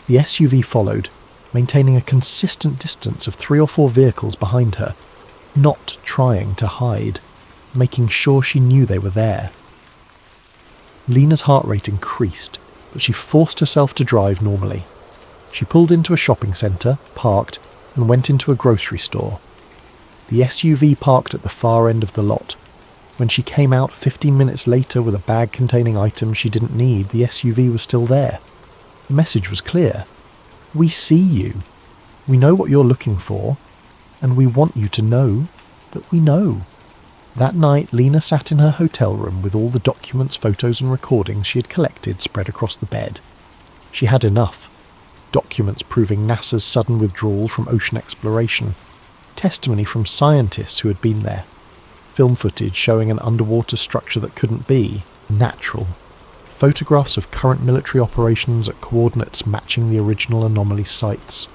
The SUV followed, maintaining a consistent distance of 3 or 4 vehicles behind her, not trying to hide, making sure she knew they were there. Lena's heart rate increased, but she forced herself to drive normally. She pulled into a shopping centre, parked, and went into a grocery store. The SUV parked at the far end of the lot. When she came out 15 minutes later with a bag containing items she didn't need, the SUV was still there. The message was clear. We see you. We know what you're looking for, and we want you to know that we know. That night, Lena sat in her hotel room with all the documents, photos and recordings she had collected spread across the bed. She had enough. Documents proving NASA's sudden withdrawal from ocean exploration. Testimony from scientists who had been there. Film footage showing an underwater structure that couldn't be natural. Photographs of current military operations at coordinates matching the original anomaly sites.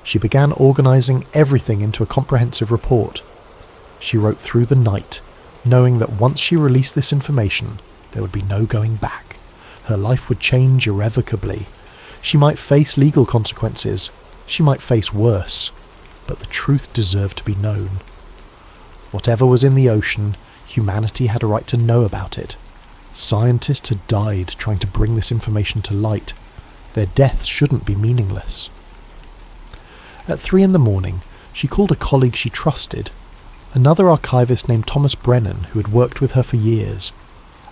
She began organising everything into a comprehensive report. She wrote through the night, knowing that once she released this information, there would be no going back. Her life would change irrevocably. She might face legal consequences. She might face worse. But the truth deserved to be known. Whatever was in the ocean, humanity had a right to know about it. Scientists had died trying to bring this information to light. Their deaths shouldn't be meaningless. At 3 a.m, she called a colleague she trusted, another archivist named Thomas Brennan who had worked with her for years,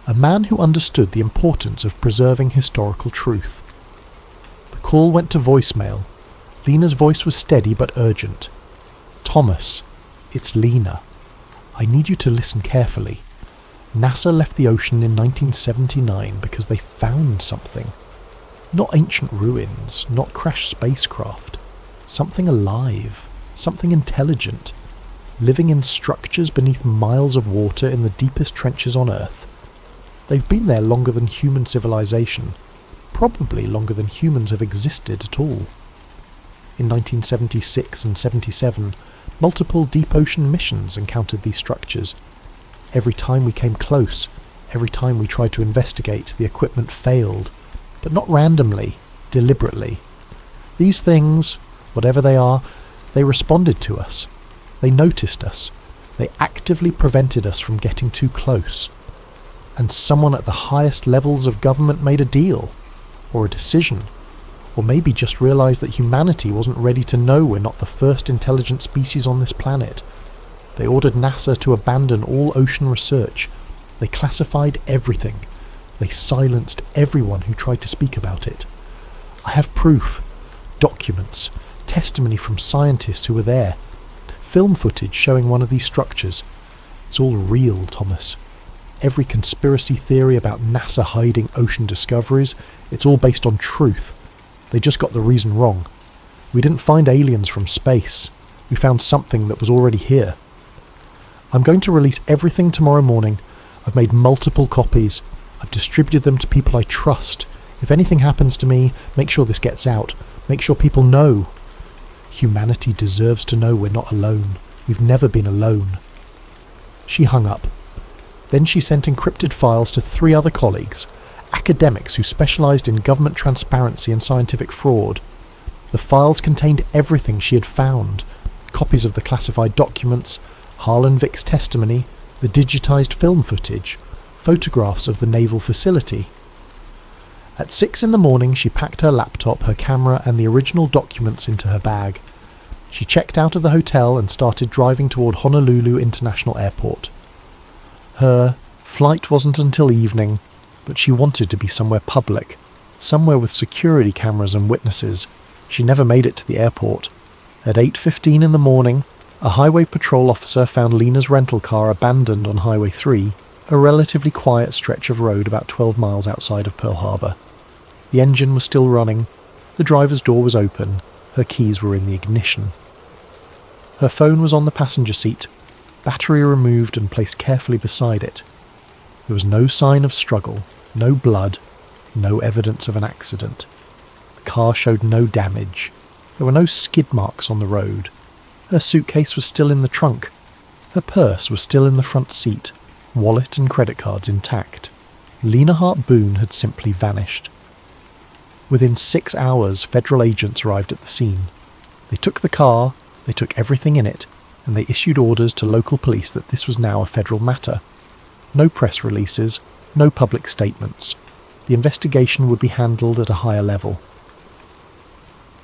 a man who understood the importance of preserving historical truth. The call went to voicemail. Lena's voice was steady but urgent. Thomas, it's Lena. I need you to listen carefully. NASA left the ocean in 1979 because they found something. Not ancient ruins, not crashed spacecraft. Something alive, something intelligent, living in structures beneath miles of water in the deepest trenches on Earth. They've been there longer than human civilization, probably longer than humans have existed at all. In 1976 and 77, multiple deep ocean missions encountered these structures. Every time we came close, every time we tried to investigate, the equipment failed, but not randomly, deliberately. These things, whatever they are, they responded to us. They noticed us. They actively prevented us from getting too close. And someone at the highest levels of government made a deal, or a decision, or maybe just realised that humanity wasn't ready to know we're not the first intelligent species on this planet. They ordered NASA to abandon all ocean research. They classified everything. They silenced everyone who tried to speak about it. I have proof, documents, testimony from scientists who were there, film footage showing one of these structures. It's all real, Thomas. Every conspiracy theory about NASA hiding ocean discoveries, it's all based on truth. They just got the reason wrong. We didn't find aliens from space. We found something that was already here. I'm going to release everything tomorrow morning. I've made multiple copies. I've distributed them to people I trust. If anything happens to me, make sure this gets out. Make sure people know. Humanity deserves to know we're not alone. We've never been alone. She hung up. Then she sent encrypted files to 3 other colleagues, academics who specialised in government transparency and scientific fraud. The files contained everything she had found: copies of the classified documents, Harlan Vick's testimony, the digitised film footage, photographs of the naval facility. At 6 in the morning she packed her laptop, her camera and the original documents into her bag. She checked out of the hotel and started driving toward Honolulu International Airport. Her flight wasn't until evening, but she wanted to be somewhere public, somewhere with security cameras and witnesses. She never made it to the airport. At 8:15 in the morning, a highway patrol officer found Lena's rental car abandoned on Highway 3, a relatively quiet stretch of road about 12 miles outside of Pearl Harbor. The engine was still running, the driver's door was open, her keys were in the ignition. Her phone was on the passenger seat, battery removed and placed carefully beside it. There was no sign of struggle, no blood, no evidence of an accident. The car showed no damage. There were no skid marks on the road. Her suitcase was still in the trunk. Her purse was still in the front seat, wallet and credit cards intact. Lena Hart Boone had simply vanished. Within 6 hours, federal agents arrived at the scene. They took the car, they took everything in it, and they issued orders to local police that this was now a federal matter. No press releases, no public statements. The investigation would be handled at a higher level.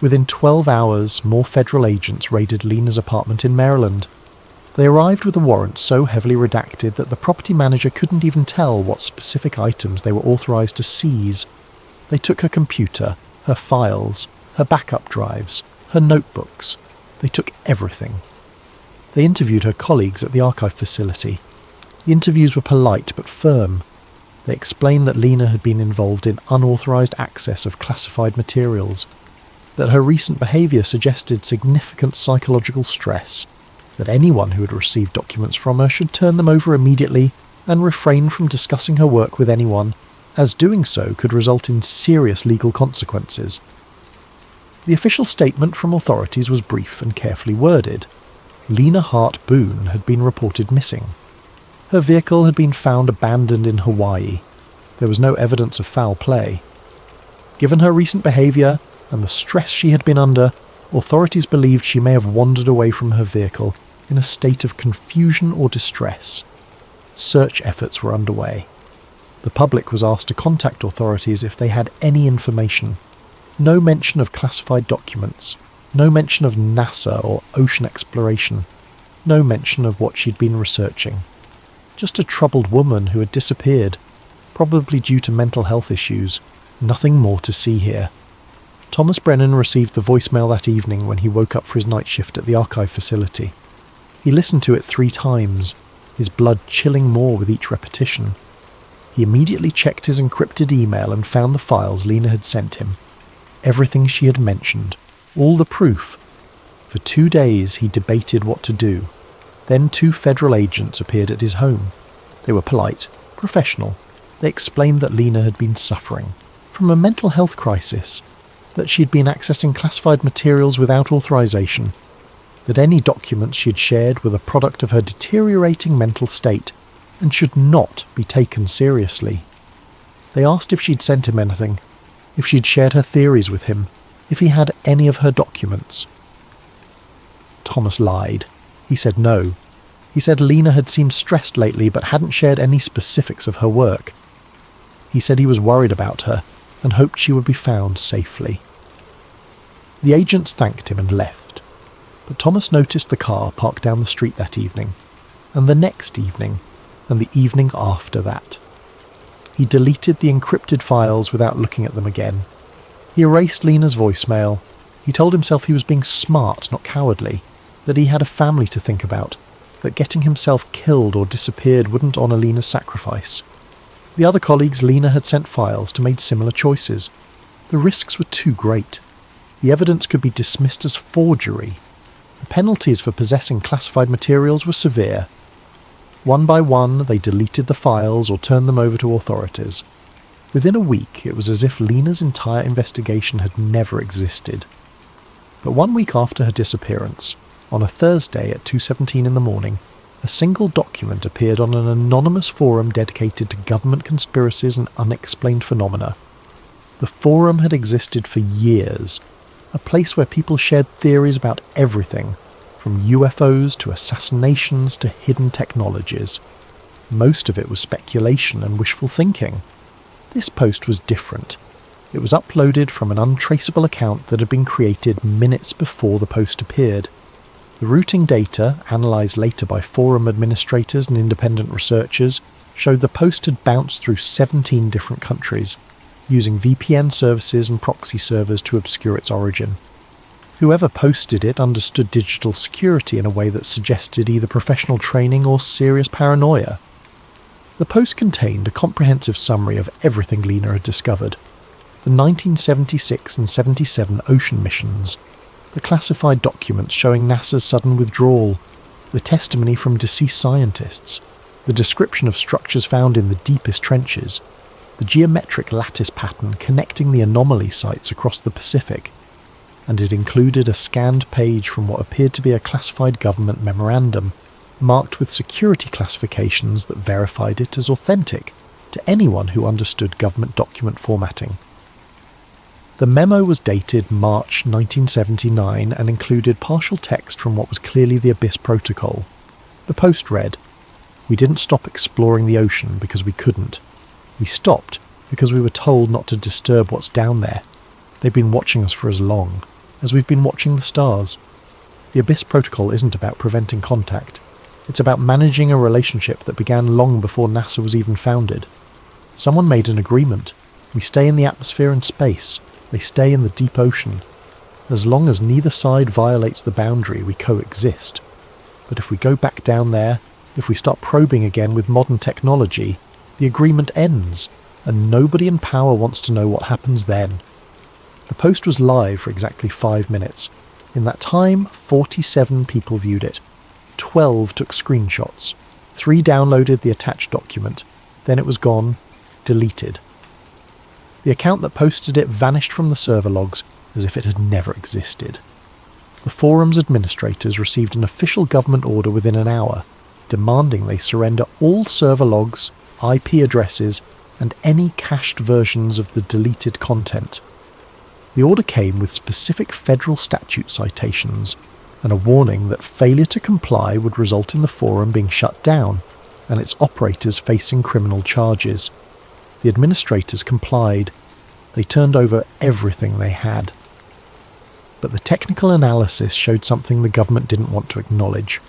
Within 12 hours, more federal agents raided Lena's apartment in Maryland. They arrived with a warrant so heavily redacted that the property manager couldn't even tell what specific items they were authorized to seize. They took her computer, her files, her backup drives, her notebooks. They took everything. They interviewed her colleagues at the archive facility. The interviews were polite but firm. They explained that Lena had been involved in unauthorized access of classified materials, that her recent behaviour suggested significant psychological stress, that anyone who had received documents from her should turn them over immediately and refrain from discussing her work with anyone, as doing so could result in serious legal consequences. The official statement from authorities was brief and carefully worded. Lena Hart Boone had been reported missing. Her vehicle had been found abandoned in Hawaii. There was no evidence of foul play. Given her recent behaviour and the stress she had been under, authorities believed she may have wandered away from her vehicle in a state of confusion or distress. Search efforts were underway. The public was asked to contact authorities if they had any information. No mention of classified documents. No mention of NASA or ocean exploration. No mention of what she'd been researching. Just a troubled woman who had disappeared, probably due to mental health issues. Nothing more to see here. Thomas Brennan received the voicemail that evening when he woke up for his night shift at the archive facility. He listened to it 3 times, his blood chilling more with each repetition. He immediately checked his encrypted email and found the files Lena had sent him. Everything she had mentioned, all the proof. For 2 days he debated what to do. Then 2 federal agents appeared at his home. They were polite, professional. They explained that Lena had been suffering from a mental health crisis, that she had been accessing classified materials without authorization, that any documents she had shared were the product of her deteriorating mental state and should not be taken seriously. They asked if she'd sent him anything, if she'd shared her theories with him, if he had any of her documents. Thomas lied. He said no. He said Lena had seemed stressed lately but hadn't shared any specifics of her work. He said he was worried about her and hoped she would be found safely. The agents thanked him and left, but Thomas noticed the car parked down the street that evening, and the next evening, and the evening after that. He deleted the encrypted files without looking at them again. He erased Lena's voicemail. He told himself he was being smart, not cowardly, that he had a family to think about, that getting himself killed or disappeared wouldn't honour Lena's sacrifice. The other colleagues Lena had sent files to made similar choices. The risks were too great. The evidence could be dismissed as forgery. The penalties for possessing classified materials were severe. One by one, they deleted the files or turned them over to authorities. Within a week, it was as if Lena's entire investigation had never existed. But 1 week after her disappearance, on a Thursday at 2:17 in the morning, a single document appeared on an anonymous forum dedicated to government conspiracies and unexplained phenomena. The forum had existed for years, a place where people shared theories about everything, from UFOs to assassinations to hidden technologies. Most of it was speculation and wishful thinking. This post was different. It was uploaded from an untraceable account that had been created minutes before the post appeared. The routing data, analysed later by forum administrators and independent researchers, showed the post had bounced through 17 different countries, using VPN services and proxy servers to obscure its origin. Whoever posted it understood digital security in a way that suggested either professional training or serious paranoia. The post contained a comprehensive summary of everything Lena had discovered. The 1976 and 77 ocean missions, the classified documents showing NASA's sudden withdrawal, the testimony from deceased scientists, the description of structures found in the deepest trenches, the geometric lattice pattern connecting the anomaly sites across the Pacific, and it included a scanned page from what appeared to be a classified government memorandum, marked with security classifications that verified it as authentic to anyone who understood government document formatting. The memo was dated March 1979 and included partial text from what was clearly the Abyss Protocol. The post read, "We didn't stop exploring the ocean because we couldn't. We stopped because we were told not to disturb what's down there. They've been watching us for as long as we've been watching the stars. The Abyss Protocol isn't about preventing contact. It's about managing a relationship that began long before NASA was even founded. Someone made an agreement. We stay in the atmosphere and space. They stay in the deep ocean. As long as neither side violates the boundary, we coexist. But if we go back down there, if we start probing again with modern technology, the agreement ends, and nobody in power wants to know what happens then." The post was live for exactly 5 minutes. In that time, 47 people viewed it. 12 took screenshots. 3 downloaded the attached document. Then it was gone, deleted. The account that posted it vanished from the server logs as if it had never existed. The forum's administrators received an official government order within an hour, demanding they surrender all server logs, IP addresses, and any cached versions of the deleted content. The order came with specific federal statute citations and a warning that failure to comply would result in the forum being shut down and its operators facing criminal charges. The administrators complied. They turned over everything they had. But the technical analysis showed something the government didn't want to acknowledge.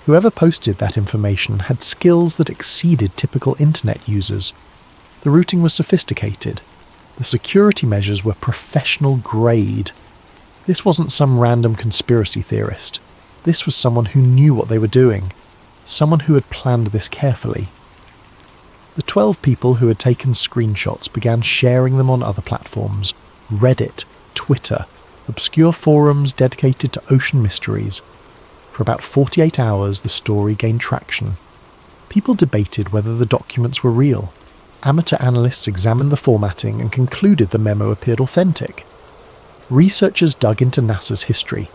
Whoever posted that information had skills that exceeded typical internet users. The routing was sophisticated. The security measures were professional grade. This wasn't some random conspiracy theorist. This was someone who knew what they were doing. Someone who had planned this carefully. The 12 people who had taken screenshots began sharing them on other platforms: Reddit, Twitter, obscure forums dedicated to ocean mysteries. For about 48 hours, the story gained traction. People debated whether the documents were real. Amateur analysts examined the formatting and concluded the memo appeared authentic. Researchers dug into NASA's history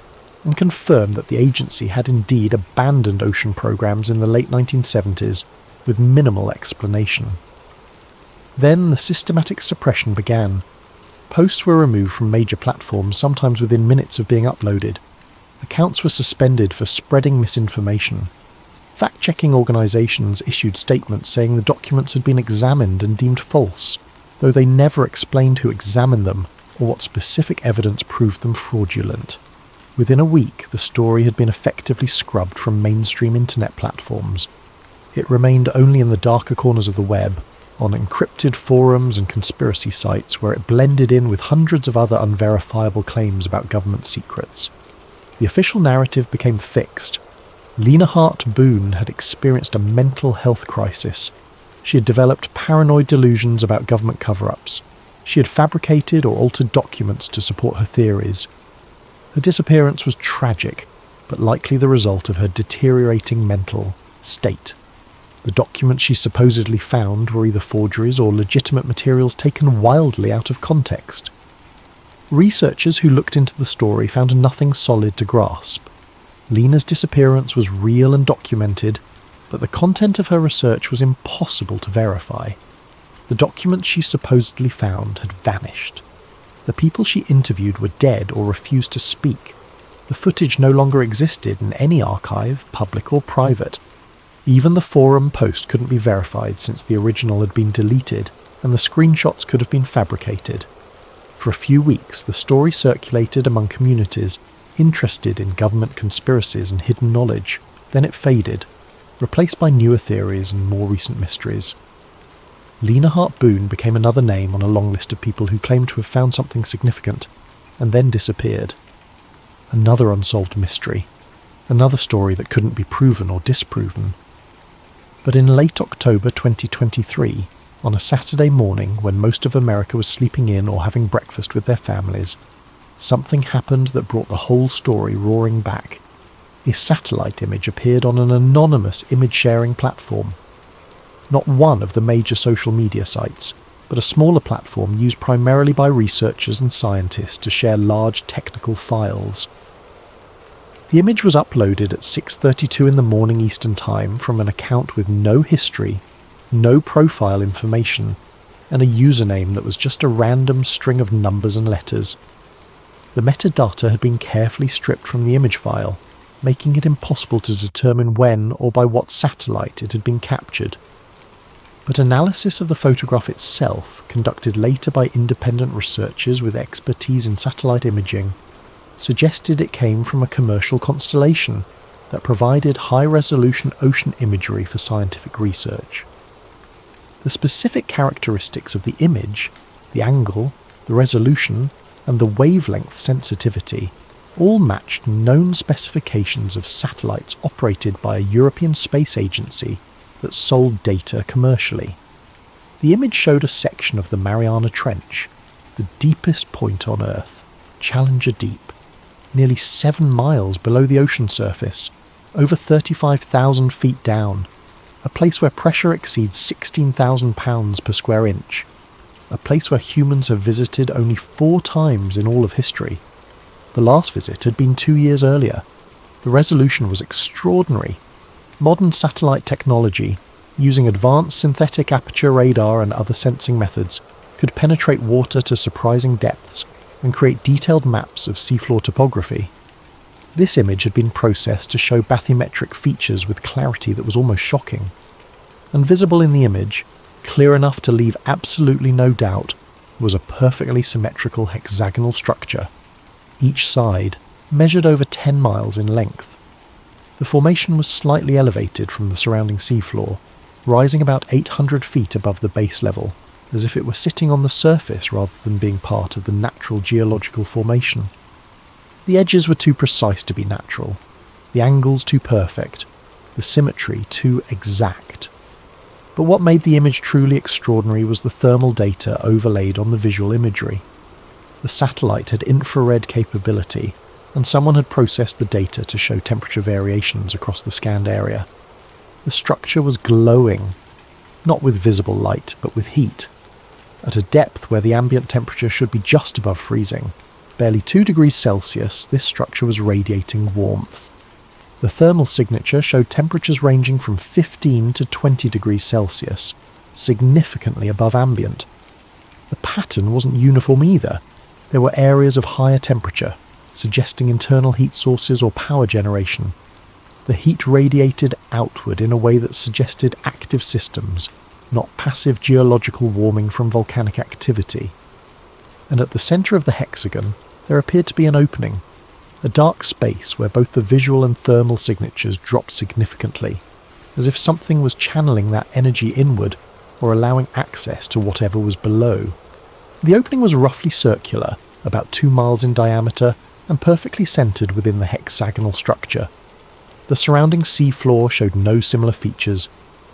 and confirmed that the agency had indeed abandoned ocean programs in the late 1970s with minimal explanation. Then the systematic suppression began. Posts were removed from major platforms, sometimes within minutes of being uploaded. Accounts were suspended for spreading misinformation. Fact-checking organisations issued statements saying the documents had been examined and deemed false, though they never explained who examined them or what specific evidence proved them fraudulent. Within a week, the story had been effectively scrubbed from mainstream internet platforms. It remained only in the darker corners of the web, on encrypted forums and conspiracy sites where it blended in with hundreds of other unverifiable claims about government secrets. The official narrative became fixed. Lena Hart Boone had experienced a mental health crisis. She had developed paranoid delusions about government cover-ups. She had fabricated or altered documents to support her theories. Her disappearance was tragic, but likely the result of her deteriorating mental state. The documents she supposedly found were either forgeries or legitimate materials taken wildly out of context. Researchers who looked into the story found nothing solid to grasp. Lena's disappearance was real and documented, but the content of her research was impossible to verify. The documents she supposedly found had vanished. The people she interviewed were dead or refused to speak. The footage no longer existed in any archive, public or private. Even the forum post couldn't be verified since the original had been deleted, and the screenshots could have been fabricated. For a few weeks, the story circulated among communities interested in government conspiracies and hidden knowledge. Then it faded, replaced by newer theories and more recent mysteries. Lena Hart Boone became another name on a long list of people who claimed to have found something significant, and then disappeared. Another unsolved mystery. Another story that couldn't be proven or disproven. But in late October 2023, on a Saturday morning when most of America was sleeping in or having breakfast with their families, something happened that brought the whole story roaring back. A satellite image appeared on an anonymous image-sharing platform. Not one of the major social media sites, but a smaller platform used primarily by researchers and scientists to share large technical files. The image was uploaded at 6:32 in the morning Eastern Time from an account with no history, no profile information, and a username that was just a random string of numbers and letters. The metadata had been carefully stripped from the image file, making it impossible to determine when or by what satellite it had been captured. But analysis of the photograph itself, conducted later by independent researchers with expertise in satellite imaging, suggested it came from a commercial constellation that provided high-resolution ocean imagery for scientific research. The specific characteristics of the image, the angle, the resolution, and the wavelength sensitivity all matched known specifications of satellites operated by a European space agency that sold data commercially. The image showed a section of the Mariana Trench, the deepest point on Earth, Challenger Deep, nearly 7 miles below the ocean surface, over 35,000 feet down, a place where pressure exceeds 16,000 pounds per square inch, a place where humans have visited only 4 times in all of history. The last visit had been 2 years earlier. The resolution was extraordinary. Modern satellite technology, using advanced synthetic aperture radar and other sensing methods, could penetrate water to surprising depths and create detailed maps of seafloor topography. This image had been processed to show bathymetric features with clarity that was almost shocking. And visible in the image, clear enough to leave absolutely no doubt, was a perfectly symmetrical hexagonal structure. Each side measured over 10 miles in length. The formation was slightly elevated from the surrounding seafloor, rising about 800 feet above the base level, as if it were sitting on the surface rather than being part of the natural geological formation. The edges were too precise to be natural, the angles too perfect, the symmetry too exact. But what made the image truly extraordinary was the thermal data overlaid on the visual imagery. The satellite had infrared capability, and someone had processed the data to show temperature variations across the scanned area. The structure was glowing, not with visible light, but with heat. At a depth where the ambient temperature should be just above freezing, barely 2 degrees Celsius, this structure was radiating warmth. The thermal signature showed temperatures ranging from 15 to 20 degrees Celsius, significantly above ambient. The pattern wasn't uniform either. There were areas of higher temperature, suggesting internal heat sources or power generation. The heat radiated outward in a way that suggested active systems, not passive geological warming from volcanic activity. And at the centre of the hexagon, there appeared to be an opening, a dark space where both the visual and thermal signatures dropped significantly, as if something was channeling that energy inward or allowing access to whatever was below. The opening was roughly circular, about 2 miles in diameter, and perfectly centred within the hexagonal structure. The surrounding seafloor showed no similar features,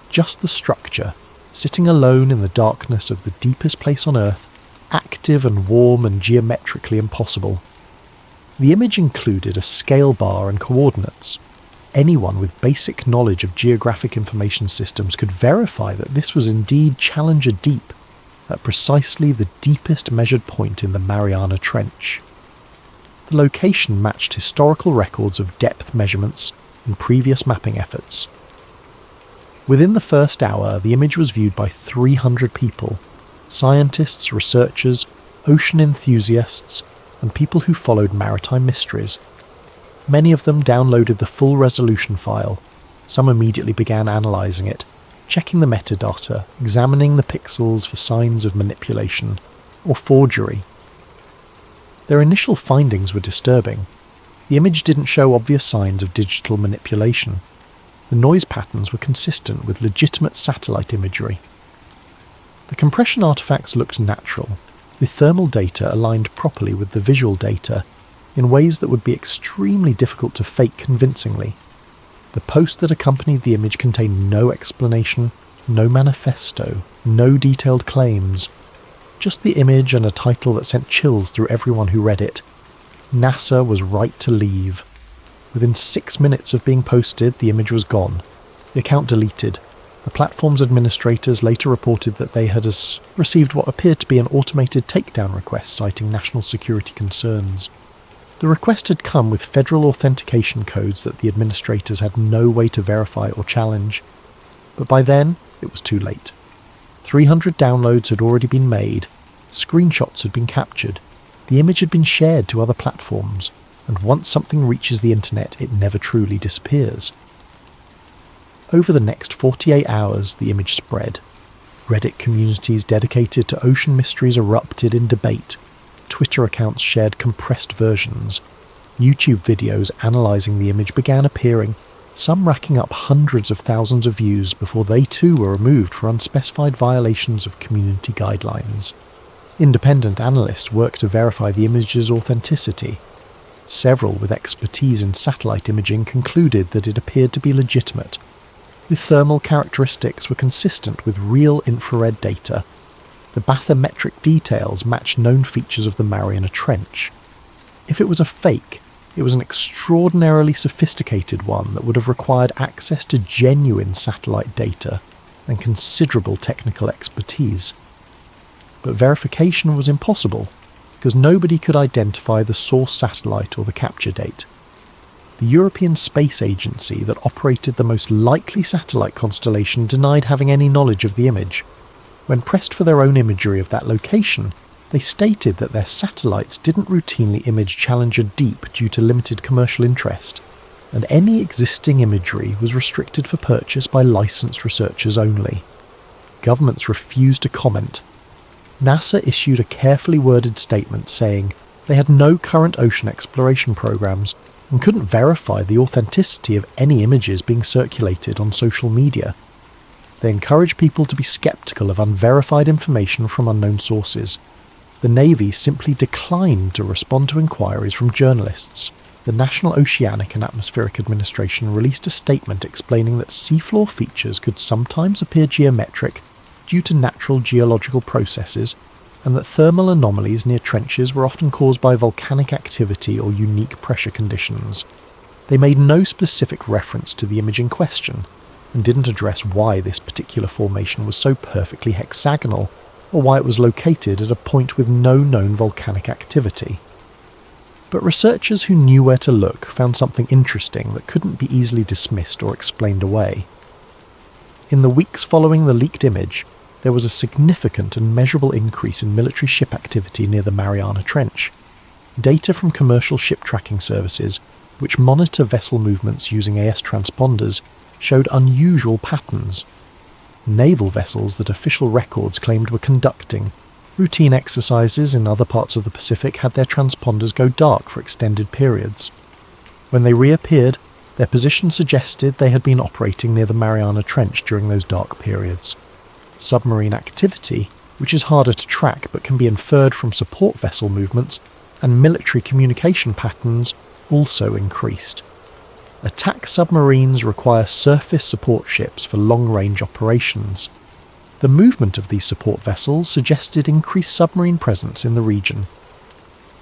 just the structure, sitting alone in the darkness of the deepest place on Earth, active and warm and geometrically impossible. The image included a scale bar and coordinates. Anyone with basic knowledge of geographic information systems could verify that this was indeed Challenger Deep, at precisely the deepest measured point in the Mariana Trench. The location matched historical records of depth measurements and previous mapping efforts. Within the first hour, the image was viewed by 300 people, scientists, researchers, ocean enthusiasts, and people who followed maritime mysteries. Many of them downloaded the full resolution file. Some immediately began analysing it, checking the metadata, examining the pixels for signs of manipulation or forgery. Their initial findings were disturbing. The image didn't show obvious signs of digital manipulation. The noise patterns were consistent with legitimate satellite imagery. The compression artifacts looked natural. The thermal data aligned properly with the visual data in ways that would be extremely difficult to fake convincingly. The post that accompanied the image contained no explanation, no manifesto, no detailed claims. Just the image and a title that sent chills through everyone who read it. NASA was right to leave. Within 6 minutes of being posted, the image was gone. The account deleted. The platform's administrators later reported that they had received what appeared to be an automated takedown request citing national security concerns. The request had come with federal authentication codes that the administrators had no way to verify or challenge. But by then, it was too late. 300 downloads had already been made, screenshots had been captured, the image had been shared to other platforms, and once something reaches the internet, it never truly disappears. Over the next 48 hours, the image spread. Reddit communities dedicated to ocean mysteries erupted in debate. Twitter accounts shared compressed versions. YouTube videos analysing the image began appearing, some racking up hundreds of thousands of views before they too were removed for unspecified violations of community guidelines. Independent analysts worked to verify the image's authenticity. Several with expertise in satellite imaging concluded that it appeared to be legitimate. The thermal characteristics were consistent with real infrared data. The bathymetric details matched known features of the Mariana Trench. If it was a fake, it was an extraordinarily sophisticated one that would have required access to genuine satellite data and considerable technical expertise. But verification was impossible, because nobody could identify the source satellite or the capture date. The European Space Agency that operated the most likely satellite constellation denied having any knowledge of the image. When pressed for their own imagery of that location, they stated that their satellites didn't routinely image Challenger Deep due to limited commercial interest, and any existing imagery was restricted for purchase by licensed researchers only. Governments refused to comment. NASA issued a carefully worded statement saying they had no current ocean exploration programs and couldn't verify the authenticity of any images being circulated on social media. They encouraged people to be skeptical of unverified information from unknown sources. The Navy simply declined to respond to inquiries from journalists. the National Oceanic and Atmospheric Administration released a statement explaining that seafloor features could sometimes appear geometric due to natural geological processes, and that thermal anomalies near trenches were often caused by volcanic activity or unique pressure conditions. They made no specific reference to the image in question, and didn't address why this particular formation was so perfectly hexagonal, or why it was located at a point with no known volcanic activity. But researchers who knew where to look found something interesting that couldn't be easily dismissed or explained away. In the weeks following the leaked image, there was a significant and measurable increase in military ship activity near the Mariana Trench. Data from commercial ship tracking services, which monitor vessel movements using AS transponders, showed unusual patterns. Naval vessels that official records claimed were conducting routine exercises in other parts of the Pacific had their transponders go dark for extended periods. When they reappeared, their position suggested they had been operating near the Mariana Trench during those dark periods. Submarine activity, which is harder to track but can be inferred from support vessel movements, and military communication patterns also increased. Attack submarines require surface support ships for long-range operations. The movement of these support vessels suggested increased submarine presence in the region.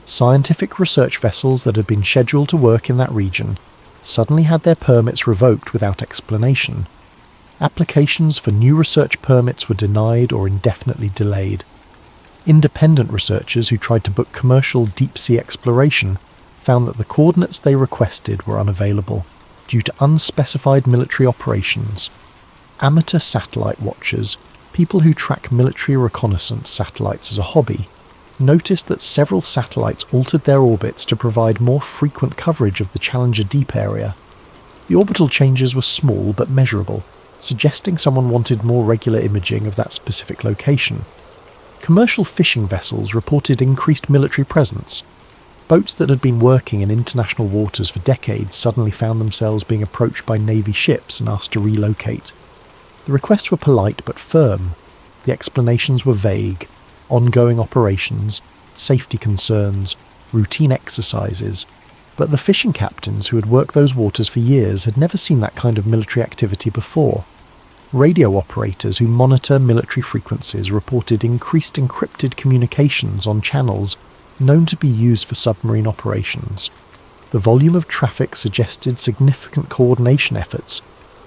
Scientific research vessels that had been scheduled to work in that region suddenly had their permits revoked without explanation. Applications for new research permits were denied or indefinitely delayed. Independent researchers who tried to book commercial deep-sea exploration found that the coordinates they requested were unavailable due to unspecified military operations. Amateur satellite watchers, people who track military reconnaissance satellites as a hobby, noticed that several satellites altered their orbits to provide more frequent coverage of the Challenger Deep area. The orbital changes were small but measurable, suggesting someone wanted more regular imaging of that specific location. Commercial fishing vessels reported increased military presence. Boats that had been working in international waters for decades suddenly found themselves being approached by Navy ships and asked to relocate. The requests were polite but firm. The explanations were vague. Ongoing operations, safety concerns, routine exercises. But the fishing captains who had worked those waters for years had never seen that kind of military activity before. Radio operators who monitor military frequencies reported increased encrypted communications on channels known to be used for submarine operations. The volume of traffic suggested significant coordination efforts,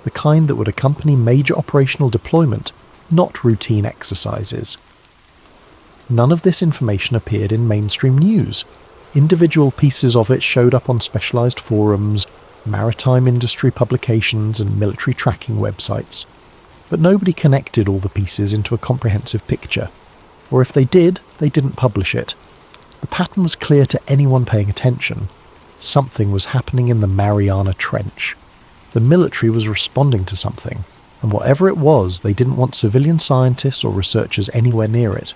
the kind that would accompany major operational deployment, not routine exercises. None of this information appeared in mainstream news. Individual pieces of it showed up on specialized forums, maritime industry publications, and military tracking websites. But nobody connected all the pieces into a comprehensive picture. Or if they did, they didn't publish it. The pattern was clear to anyone paying attention. Something was happening in the Mariana Trench. The military was responding to something, and whatever it was, they didn't want civilian scientists or researchers anywhere near it.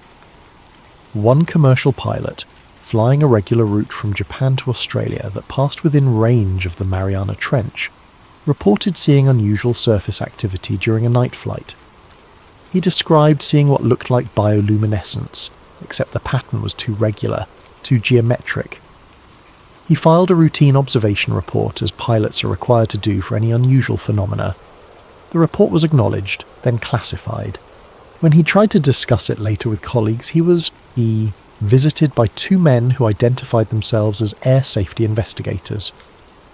One commercial pilot, flying a regular route from Japan to Australia that passed within range of the Mariana Trench, reported seeing unusual surface activity during a night flight. He described seeing what looked like bioluminescence, except the pattern was too regular, too geometric. He filed a routine observation report as pilots are required to do for any unusual phenomena. The report was acknowledged, then classified. When he tried to discuss it later with colleagues, he was visited by two men who identified themselves as air safety investigators.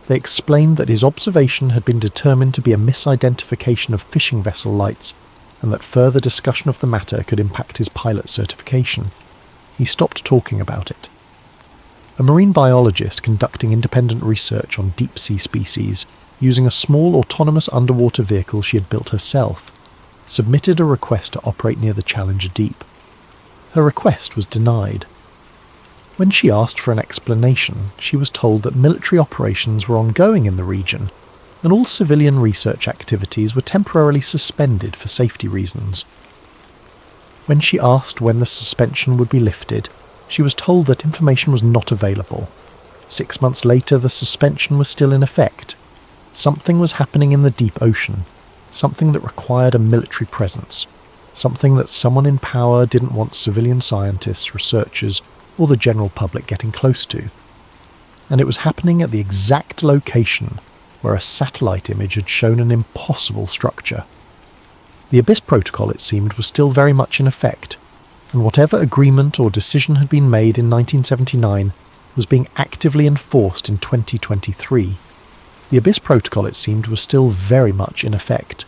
They explained that his observation had been determined to be a misidentification of fishing vessel lights, and that further discussion of the matter could impact his pilot certification. He stopped talking about it. A marine biologist conducting independent research on deep-sea species, using a small autonomous underwater vehicle she had built herself, submitted a request to operate near the Challenger Deep. Her request was denied. When she asked for an explanation, she was told that military operations were ongoing in the region, and all civilian research activities were temporarily suspended for safety reasons. When she asked when the suspension would be lifted, she was told that information was not available. 6 months later, the suspension was still in effect. Something was happening in the deep ocean, something that required a military presence, something that someone in power didn't want civilian scientists, researchers, or the general public getting close to. and it was happening at the exact location where a satellite image had shown an impossible structure. The Abyss Protocol, it seemed, was still very much in effect, and whatever agreement or decision had been made in 1979 was being actively enforced in 2023. The Abyss Protocol, it seemed, was still very much in effect.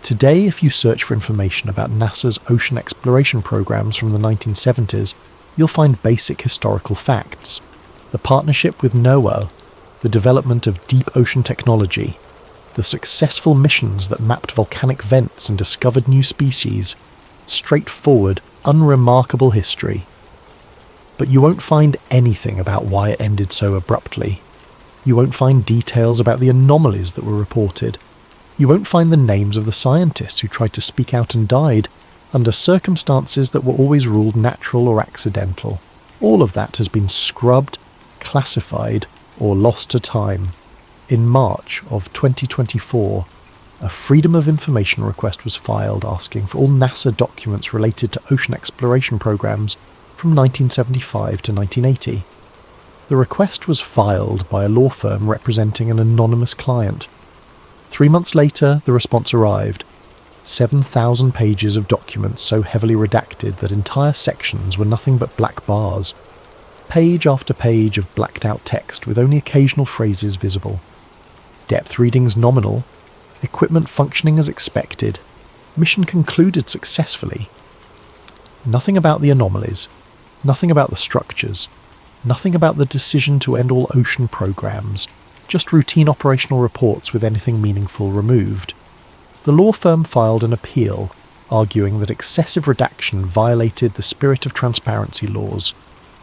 Today, if you search for information about NASA's ocean exploration programs from the 1970s, you'll find basic historical facts. The partnership with NOAA, the development of deep ocean technology, the successful missions that mapped volcanic vents and discovered new species, straightforward, unremarkable history. But you won't find anything about why it ended so abruptly. You won't find details about the anomalies that were reported. You won't find the names of the scientists who tried to speak out and died under circumstances that were always ruled natural or accidental. All of that has been scrubbed, classified, or lost to time. In March of 2024, a Freedom of Information request was filed asking for all NASA documents related to ocean exploration programs from 1975 to 1980. The request was filed by a law firm representing an anonymous client. 3 months later, the response arrived. 7,000 pages of documents so heavily redacted that entire sections were nothing but black bars. Page after page of blacked-out text with only occasional phrases visible. Depth readings nominal. Equipment functioning as expected. Mission concluded successfully. Nothing about the anomalies. Nothing about the structures. Nothing about the decision to end all ocean programs. Just routine operational reports with anything meaningful removed. The law firm filed an appeal, arguing that excessive redaction violated the spirit of transparency laws.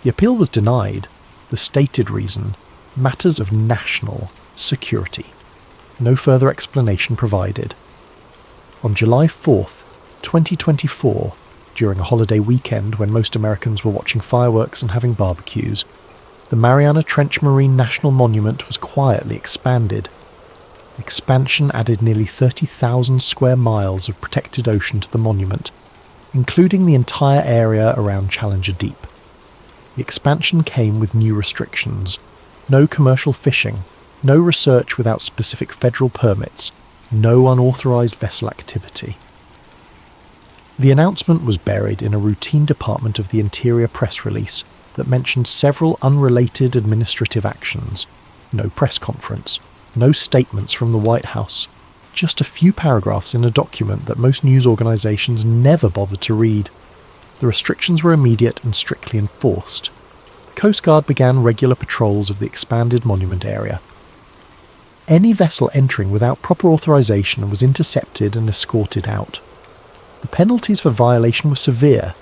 The appeal was denied. The stated reason: matters of national security. No further explanation provided. On July 4th, 2024, during a holiday weekend when most Americans were watching fireworks and having barbecues, the Mariana Trench Marine National Monument was quietly expanded. Expansion added nearly 30,000 square miles of protected ocean to the monument, including the entire area around Challenger Deep. The expansion came with new restrictions: no commercial fishing, no research without specific federal permits, no unauthorized vessel activity. The announcement was buried in a routine Department of the Interior press release that mentioned several unrelated administrative actions. No press conference, no statements from the White House, just a few paragraphs in a document that most news organizations never bothered to read. The restrictions were immediate and strictly enforced. The Coast Guard began regular patrols of the expanded monument area. Any vessel entering without proper authorization was intercepted and escorted out. The penalties for violation were severe: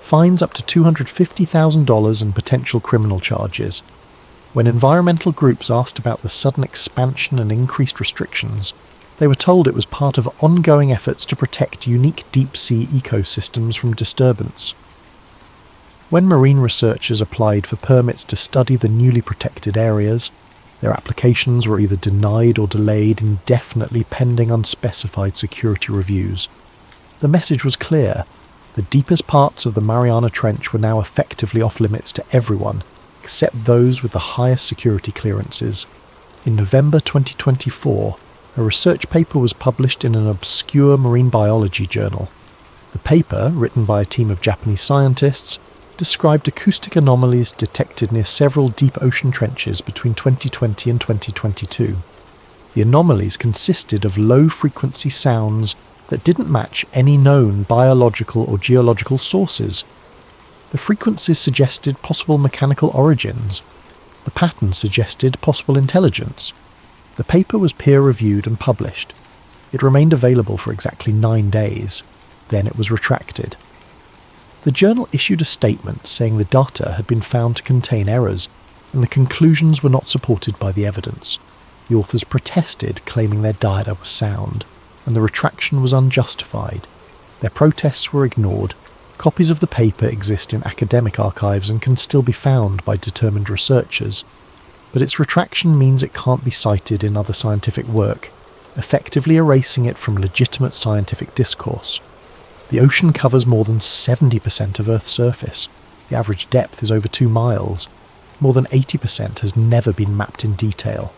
fines up to $250,000 and potential criminal charges. When environmental groups asked about the sudden expansion and increased restrictions, they were told it was part of ongoing efforts to protect unique deep-sea ecosystems from disturbance. When marine researchers applied for permits to study the newly protected areas, their applications were either denied or delayed indefinitely pending unspecified security reviews. The message was clear: the deepest parts of the Mariana Trench were now effectively off-limits to everyone, except those with the highest security clearances. In November 2024, a research paper was published in an obscure marine biology journal. The paper, written by a team of Japanese scientists, described acoustic anomalies detected near several deep ocean trenches between 2020 and 2022. The anomalies consisted of low-frequency sounds that didn't match any known biological or geological sources. The frequencies suggested possible mechanical origins. The patterns suggested possible intelligence. The paper was peer-reviewed and published. It remained available for exactly 9 days. Then it was retracted. The journal issued a statement saying the data had been found to contain errors, and the conclusions were not supported by the evidence. The authors protested, claiming their data was sound, and the retraction was unjustified. Their protests were ignored. Copies of the paper exist in academic archives and can still be found by determined researchers, but its retraction means it can't be cited in other scientific work, effectively erasing it from legitimate scientific discourse. The ocean covers more than 70% of Earth's surface. The average depth is over 2 miles. More than 80% has never been mapped in detail.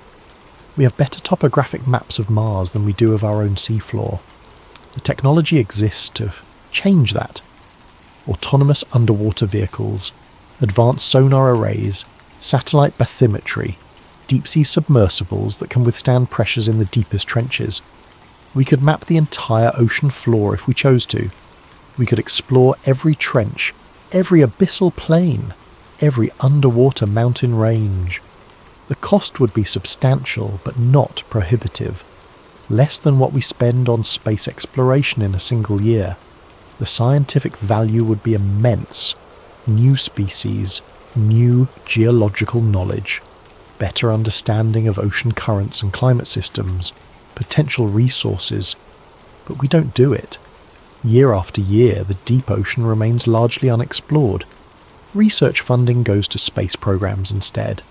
We have better topographic maps of Mars than we do of our own seafloor. The technology exists to change that. Autonomous underwater vehicles, advanced sonar arrays, satellite bathymetry, deep-sea submersibles that can withstand pressures in the deepest trenches. We could map the entire ocean floor if we chose to. We could explore every trench, every abyssal plain, every underwater mountain range. The cost would be substantial, but not prohibitive. Less than what we spend on space exploration in a single year. The scientific value would be immense. New species, new geological knowledge, better understanding of ocean currents and climate systems, potential resources. But we don't do it. Year after year, the deep ocean remains largely unexplored. Research funding goes to space programs instead.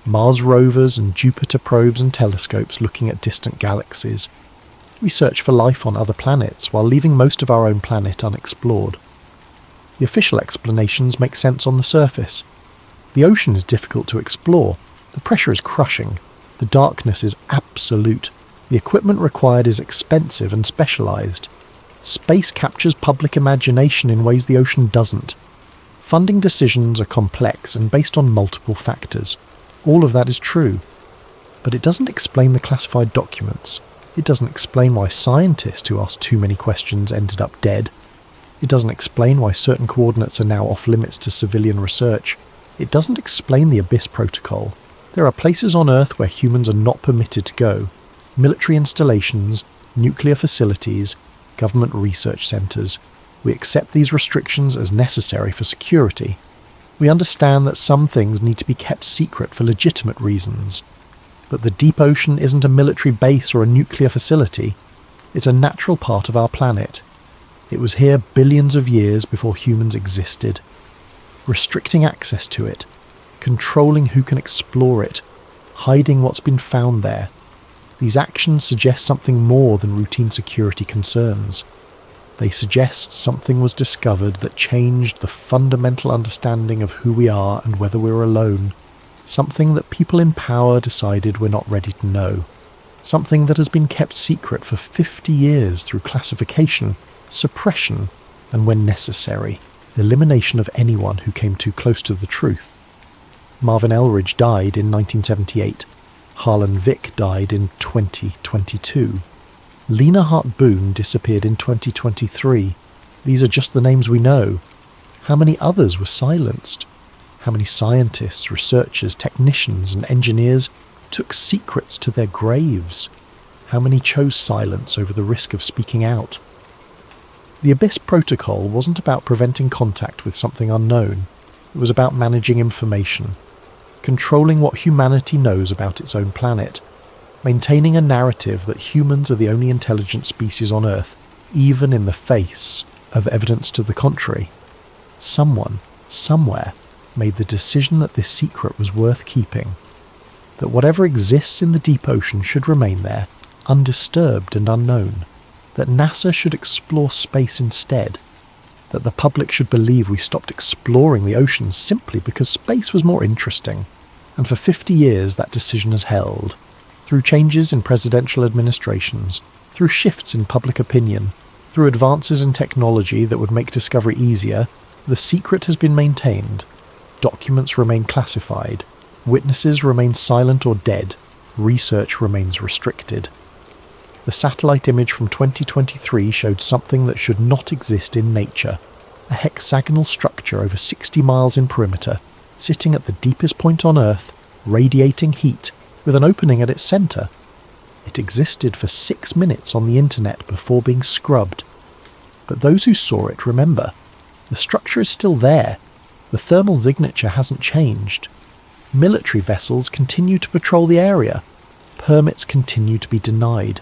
Mars rovers and Jupiter probes and telescopes looking at distant galaxies. We search for life on other planets while leaving most of our own planet unexplored. The official explanations make sense on the surface. The ocean is difficult to explore. The pressure is crushing. The darkness is absolute. The equipment required is expensive and specialized. Space captures public imagination in ways the ocean doesn't. Funding decisions are complex and based on multiple factors. All of that is true. But it doesn't explain the classified documents. It doesn't explain why scientists who asked too many questions ended up dead. It doesn't explain why certain coordinates are now off limits to civilian research. It doesn't explain the Abyss Protocol. There are places on Earth where humans are not permitted to go. Military installations, nuclear facilities, government research centres. We accept these restrictions as necessary for security. We understand that some things need to be kept secret for legitimate reasons. But the deep ocean isn't a military base or a nuclear facility. It's a natural part of our planet. It was here billions of years before humans existed. Restricting access to it, controlling who can explore it, hiding what's been found there. These actions suggest something more than routine security concerns. They suggest something was discovered that changed the fundamental understanding of who we are and whether we're alone. Something that people in power decided we're not ready to know. Something that has been kept secret for 50 years through classification, suppression, and when necessary, elimination of anyone who came too close to the truth. Marvin Eldridge died in 1978. Harlan Vick died in 2022. Lena Hart Boone disappeared in 2023. These are just the names we know. How many others were silenced? How many scientists, researchers, technicians, and engineers took secrets to their graves? How many chose silence over the risk of speaking out? The Abyss Protocol wasn't about preventing contact with something unknown. It was about managing information, controlling what humanity knows about its own planet, maintaining a narrative that humans are the only intelligent species on Earth, even in the face of evidence to the contrary. Someone, somewhere, made the decision that this secret was worth keeping, that whatever exists in the deep ocean should remain there, undisturbed and unknown, that NASA should explore space instead, that the public should believe we stopped exploring the oceans simply because space was more interesting. And for 50 years that decision has held, through changes in presidential administrations, through shifts in public opinion, through advances in technology that would make discovery easier. The secret has been maintained. Documents remain classified. Witnesses remain silent or dead. Research remains restricted. The satellite image from 2023 showed something that should not exist in nature. A hexagonal structure over 60 miles in perimeter, sitting at the deepest point on Earth, radiating heat, with an opening at its centre. It existed for 6 minutes on the internet before being scrubbed. But those who saw it remember. The structure is still there. The thermal signature hasn't changed. Military vessels continue to patrol the area. Permits continue to be denied.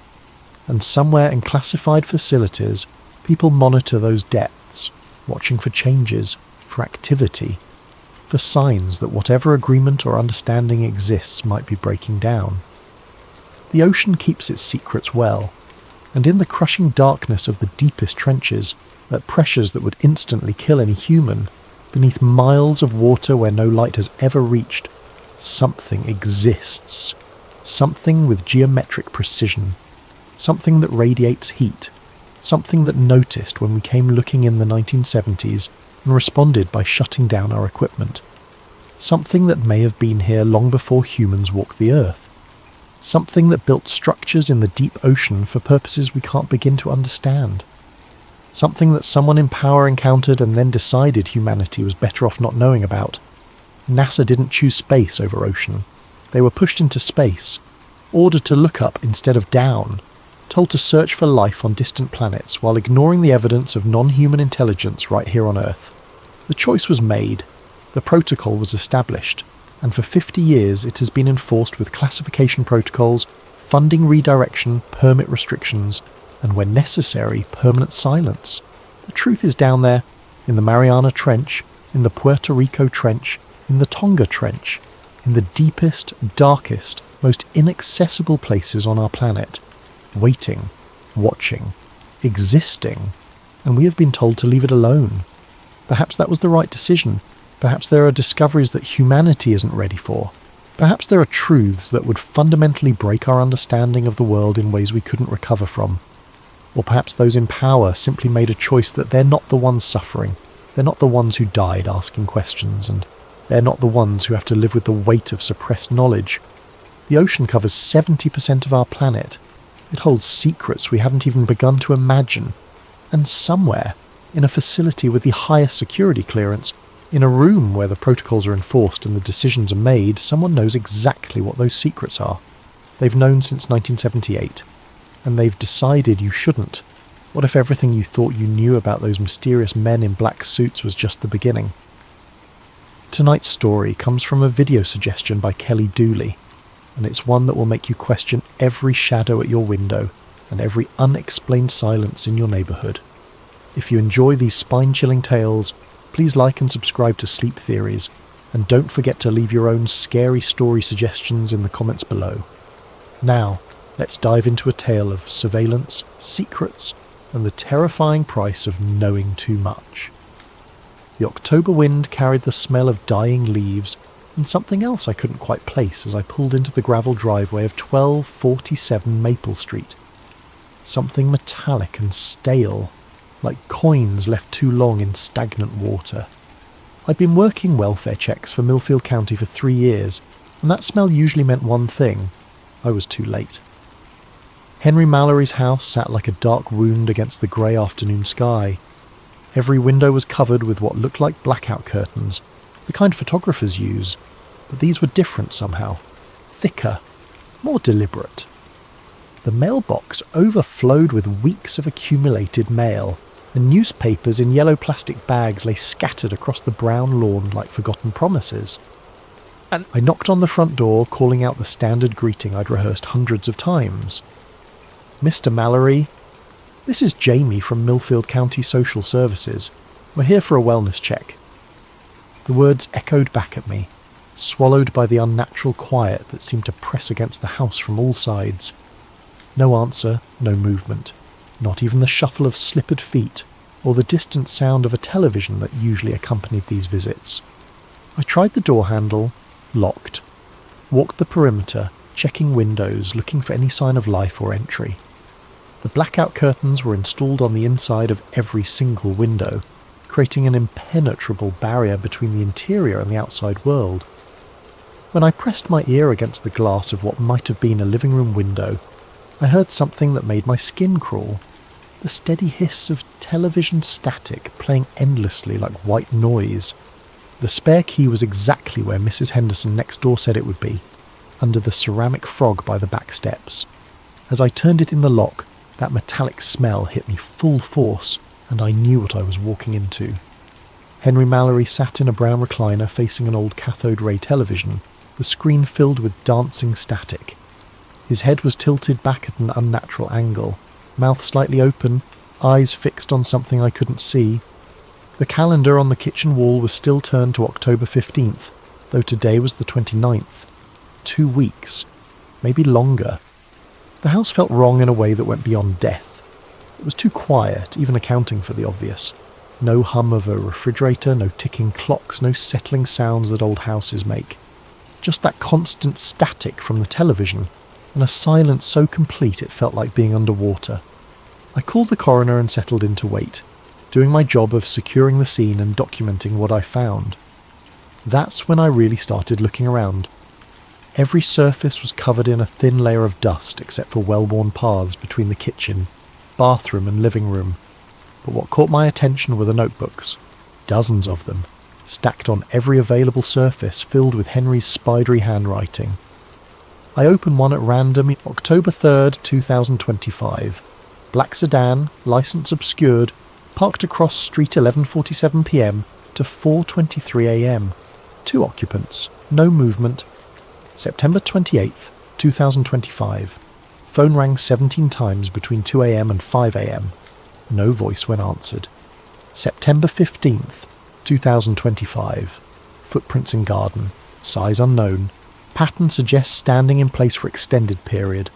And somewhere in classified facilities, people monitor those depths, watching for changes, for activity, for signs that whatever agreement or understanding exists might be breaking down. The ocean keeps its secrets well, and in the crushing darkness of the deepest trenches, at pressures that would instantly kill any human, Beneath miles of water where no light has ever reached, something exists. Something with geometric precision. Something that radiates heat. Something that noticed when we came looking in the 1970s and responded by shutting down our equipment. Something that may have been here long before humans walked the earth. Something that built structures in the deep ocean for purposes we can't begin to understand. Something that someone in power encountered and then decided humanity was better off not knowing about. NASA didn't choose space over ocean. They were pushed into space, ordered to look up instead of down, told to search for life on distant planets while ignoring the evidence of non-human intelligence right here on Earth. The choice was made, the protocol was established, and for 50 years it has been enforced with classification protocols, funding redirection, permit restrictions, and when necessary, permanent silence. The truth is down there, in the Mariana Trench, in the Puerto Rico Trench, in the Tonga Trench, in the deepest, darkest, most inaccessible places on our planet, waiting, watching, existing, and we have been told to leave it alone. Perhaps that was the right decision. Perhaps there are discoveries that humanity isn't ready for. Perhaps there are truths that would fundamentally break our understanding of the world in ways we couldn't recover from. Or perhaps those in power simply made a choice that they're not the ones suffering. They're not the ones who died asking questions, and they're not the ones who have to live with the weight of suppressed knowledge. The ocean covers 70% of our planet. It holds secrets we haven't even begun to imagine. And somewhere, in a facility with the highest security clearance, in a room where the protocols are enforced and the decisions are made, someone knows exactly what those secrets are. They've known since 1978. And they've decided you shouldn't. What if everything you thought you knew about those mysterious men in black suits was just the beginning? Tonight's story comes from a video suggestion by Kelly Dooley, and it's one that will make you question every shadow at your window and every unexplained silence in your neighbourhood. If you enjoy these spine-chilling tales, please like and subscribe to Sleep Theories, and don't forget to leave your own scary story suggestions in the comments below. Now, let's dive into a tale of surveillance, secrets, and the terrifying price of knowing too much. The October wind carried the smell of dying leaves and something else I couldn't quite place as I pulled into the gravel driveway of 1247 Maple Street. Something metallic and stale, like coins left too long in stagnant water. I'd been working welfare checks for Millfield County for 3 years, and that smell usually meant one thing: I was too late. Henry Mallory's house sat like a dark wound against the grey afternoon sky. Every window was covered with what looked like blackout curtains, the kind photographers use, but these were different somehow, thicker, more deliberate. The mailbox overflowed with weeks of accumulated mail, and newspapers in yellow plastic bags lay scattered across the brown lawn like forgotten promises. And I knocked on the front door, calling out the standard greeting I'd rehearsed hundreds of times. "Mr. Mallory, this is Jamie from Millfield County Social Services. We're here for a wellness check." The words echoed back at me, swallowed by the unnatural quiet that seemed to press against the house from all sides. No answer, no movement, not even the shuffle of slippered feet or the distant sound of a television that usually accompanied these visits. I tried the door handle, locked, walked the perimeter, checking windows, looking for any sign of life or entry. The blackout curtains were installed on the inside of every single window, creating an impenetrable barrier between the interior and the outside world. When I pressed my ear against the glass of what might have been a living room window, I heard something that made my skin crawl. The steady hiss of television static playing endlessly like white noise. The spare key was exactly where Mrs. Henderson next door said it would be, under the ceramic frog by the back steps. As I turned it in the lock, that metallic smell hit me full force, and I knew what I was walking into. Henry Mallory sat in a brown recliner facing an old cathode ray television, the screen filled with dancing static. His head was tilted back at an unnatural angle, mouth slightly open, eyes fixed on something I couldn't see. The calendar on the kitchen wall was still turned to October 15th, though today was the 29th. 2 weeks, maybe longer. The house felt wrong in a way that went beyond death. It was too quiet, even accounting for the obvious. No hum of a refrigerator, no ticking clocks, no settling sounds that old houses make. Just that constant static from the television, and a silence so complete it felt like being underwater. I called the coroner and settled in to wait, doing my job of securing the scene and documenting what I found. That's when I really started looking around. Every surface was covered in a thin layer of dust except for well-worn paths between the kitchen, bathroom and living room. But what caught my attention were the notebooks, dozens of them, stacked on every available surface filled with Henry's spidery handwriting. I opened one at random in October 3rd, 2025. Black sedan, licence obscured, parked across street 11:47 p.m. to 4:23 a.m. 2 occupants, no movement. September 28th, 2025. Phone rang 17 times between 2 a.m. and 5 a.m. No voice when answered. September 15th, 2025. Footprints in garden. Size unknown. Pattern suggests standing in place for extended period.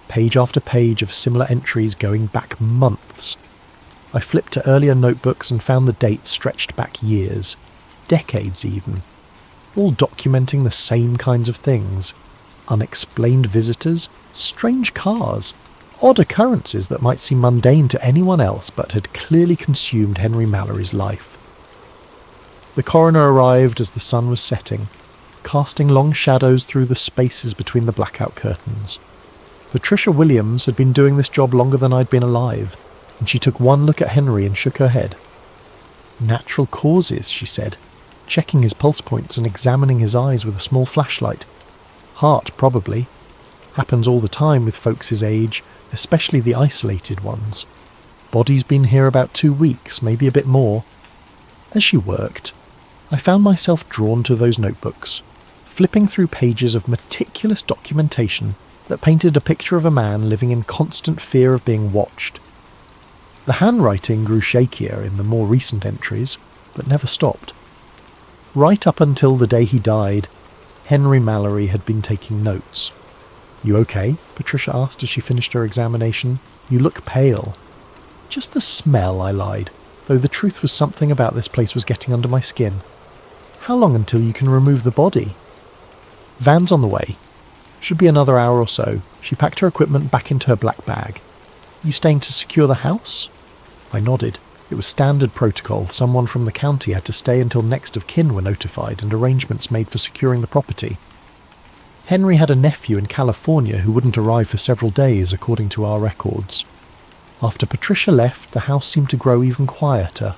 Page after page of similar entries going back months. I flipped to earlier notebooks and found the dates stretched back years. Decades even. All documenting the same kinds of things. Unexplained visitors. Strange cars. Odd occurrences that might seem mundane to anyone else but had clearly consumed Henry Mallory's life. The coroner arrived as the sun was setting, casting long shadows through the spaces between the blackout curtains. Patricia Williams had been doing this job longer than I'd been alive, and she took one look at Henry and shook her head. "Natural causes," she said, checking his pulse points and examining his eyes with a small flashlight. "Heart, probably. Happens all the time with folks his age, especially the isolated ones. Body's been here about 2 weeks, maybe a bit more." As she worked, I found myself drawn to those notebooks, flipping through pages of meticulous documentation that painted a picture of a man living in constant fear of being watched. The handwriting grew shakier in the more recent entries, but never stopped. Right up until the day he died, Henry Mallory had been taking notes. "You okay?" Patricia asked as she finished her examination. "You look pale." "Just the smell," I lied, though the truth was something about this place was getting under my skin. "How long until you can remove the body?" "Van's on the way. Should be another hour or so." She packed her equipment back into her black bag. "You staying to secure the house?" I nodded. It was standard protocol. Someone from the county had to stay until next of kin were notified and arrangements made for securing the property. Henry had a nephew in California who wouldn't arrive for several days, according to our records. After Patricia left, the house seemed to grow even quieter.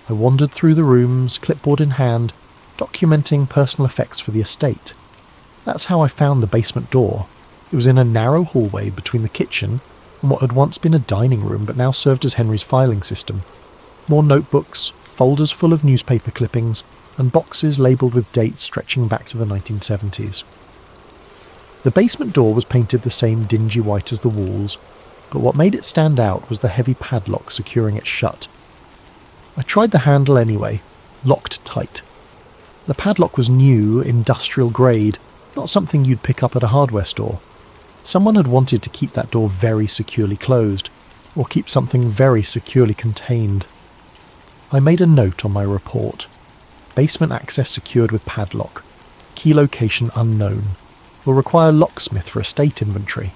I wandered through the rooms, clipboard in hand, documenting personal effects for the estate. That's how I found the basement door. It was in a narrow hallway between the kitchen and what had once been a dining room but now served as Henry's filing system. More notebooks, folders full of newspaper clippings, and boxes labelled with dates stretching back to the 1970s. The basement door was painted the same dingy white as the walls, but what made it stand out was the heavy padlock securing it shut. I tried the handle anyway, locked tight. The padlock was new, industrial grade, not something you'd pick up at a hardware store. Someone had wanted to keep that door very securely closed, or keep something very securely contained. I made a note on my report. Basement access secured with padlock. Key location unknown. Will require locksmith for estate inventory.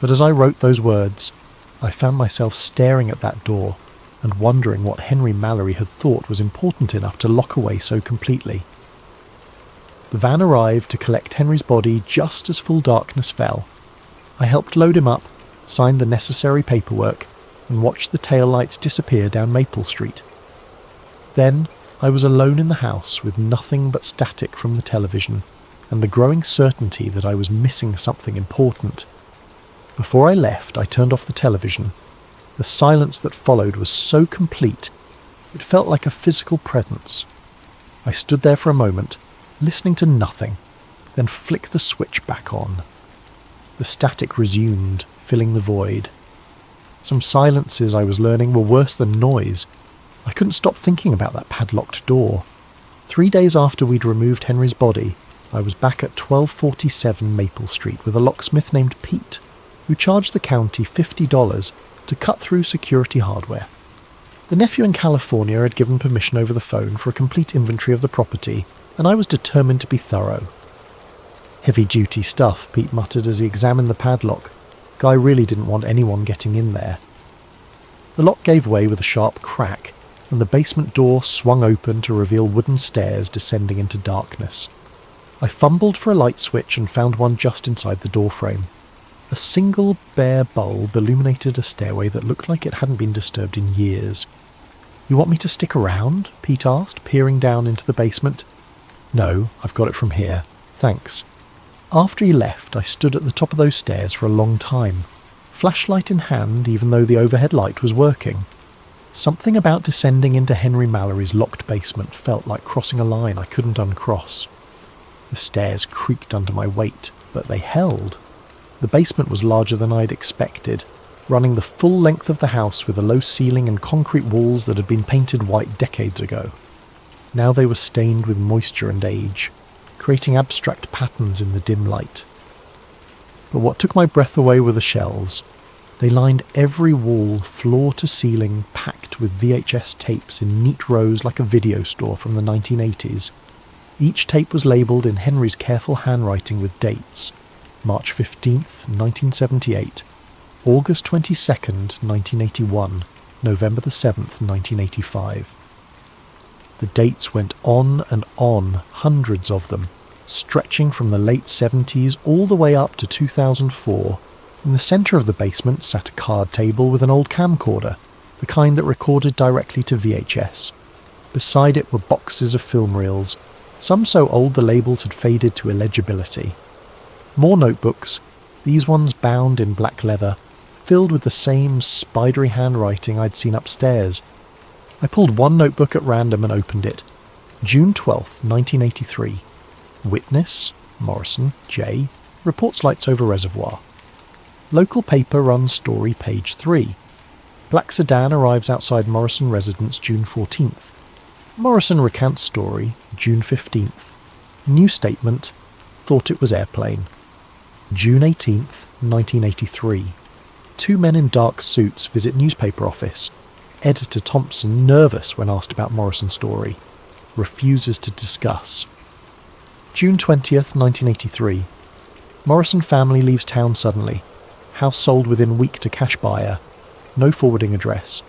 But as I wrote those words, I found myself staring at that door and wondering what Henry Mallory had thought was important enough to lock away so completely. The van arrived to collect Henry's body just as full darkness fell. I helped load him up, signed the necessary paperwork, and watched the taillights disappear down Maple Street. Then I was alone in the house with nothing but static from the television and the growing certainty that I was missing something important. Before I left, I turned off the television. The silence that followed was so complete, it felt like a physical presence. I stood there for a moment, listening to nothing, then flicked the switch back on. The static resumed, filling the void. Some silences, I was learning, were worse than noise. I couldn't stop thinking about that padlocked door. 3 days after we'd removed Henry's body, I was back at 1247 Maple Street with a locksmith named Pete, who charged the county $50 to cut through security hardware. The nephew in California had given permission over the phone for a complete inventory of the property, and I was determined to be thorough. Heavy-duty stuff, Pete muttered as he examined the padlock. Guy really didn't want anyone getting in there. The lock gave way with a sharp crack, and the basement door swung open to reveal wooden stairs descending into darkness. I fumbled for a light switch and found one just inside the doorframe. A single bare bulb illuminated a stairway that looked like it hadn't been disturbed in years. "You want me to stick around?" Pete asked, peering down into the basement. "No, I've got it from here. Thanks." After he left, I stood at the top of those stairs for a long time, flashlight in hand even though the overhead light was working. Something about descending into Henry Mallory's locked basement felt like crossing a line I couldn't uncross. The stairs creaked under my weight, but they held. The basement was larger than I'd expected, running the full length of the house with a low ceiling and concrete walls that had been painted white decades ago. Now they were stained with moisture and age, creating abstract patterns in the dim light. But what took my breath away were the shelves. They lined every wall, floor to ceiling, packed with VHS tapes in neat rows like a video store from the 1980s. Each tape was labelled in Henry's careful handwriting with dates: March 15th, 1978, August 22nd, 1981, November the 7th, 1985. The dates went on and on, hundreds of them, stretching from the late 70s all the way up to 2004. In the centre of the basement sat a card table with an old camcorder, the kind that recorded directly to VHS. Beside it were boxes of film reels, some so old the labels had faded to illegibility. More notebooks, these ones bound in black leather, filled with the same spidery handwriting I'd seen upstairs. I pulled one notebook at random and opened it. June 12th, 1983. Witness, Morrison, J. Reports lights over reservoir. Local paper runs story page 3. Black sedan arrives outside Morrison residence June 14th. Morrison recants story June 15th. New statement, thought it was airplane. June 18th, 1983. Two men in dark suits visit newspaper office. Editor Thompson nervous when asked about Morrison story. Refuses to discuss. June 20th, 1983. Morrison family leaves town suddenly. House sold within week to cash buyer. No forwarding address.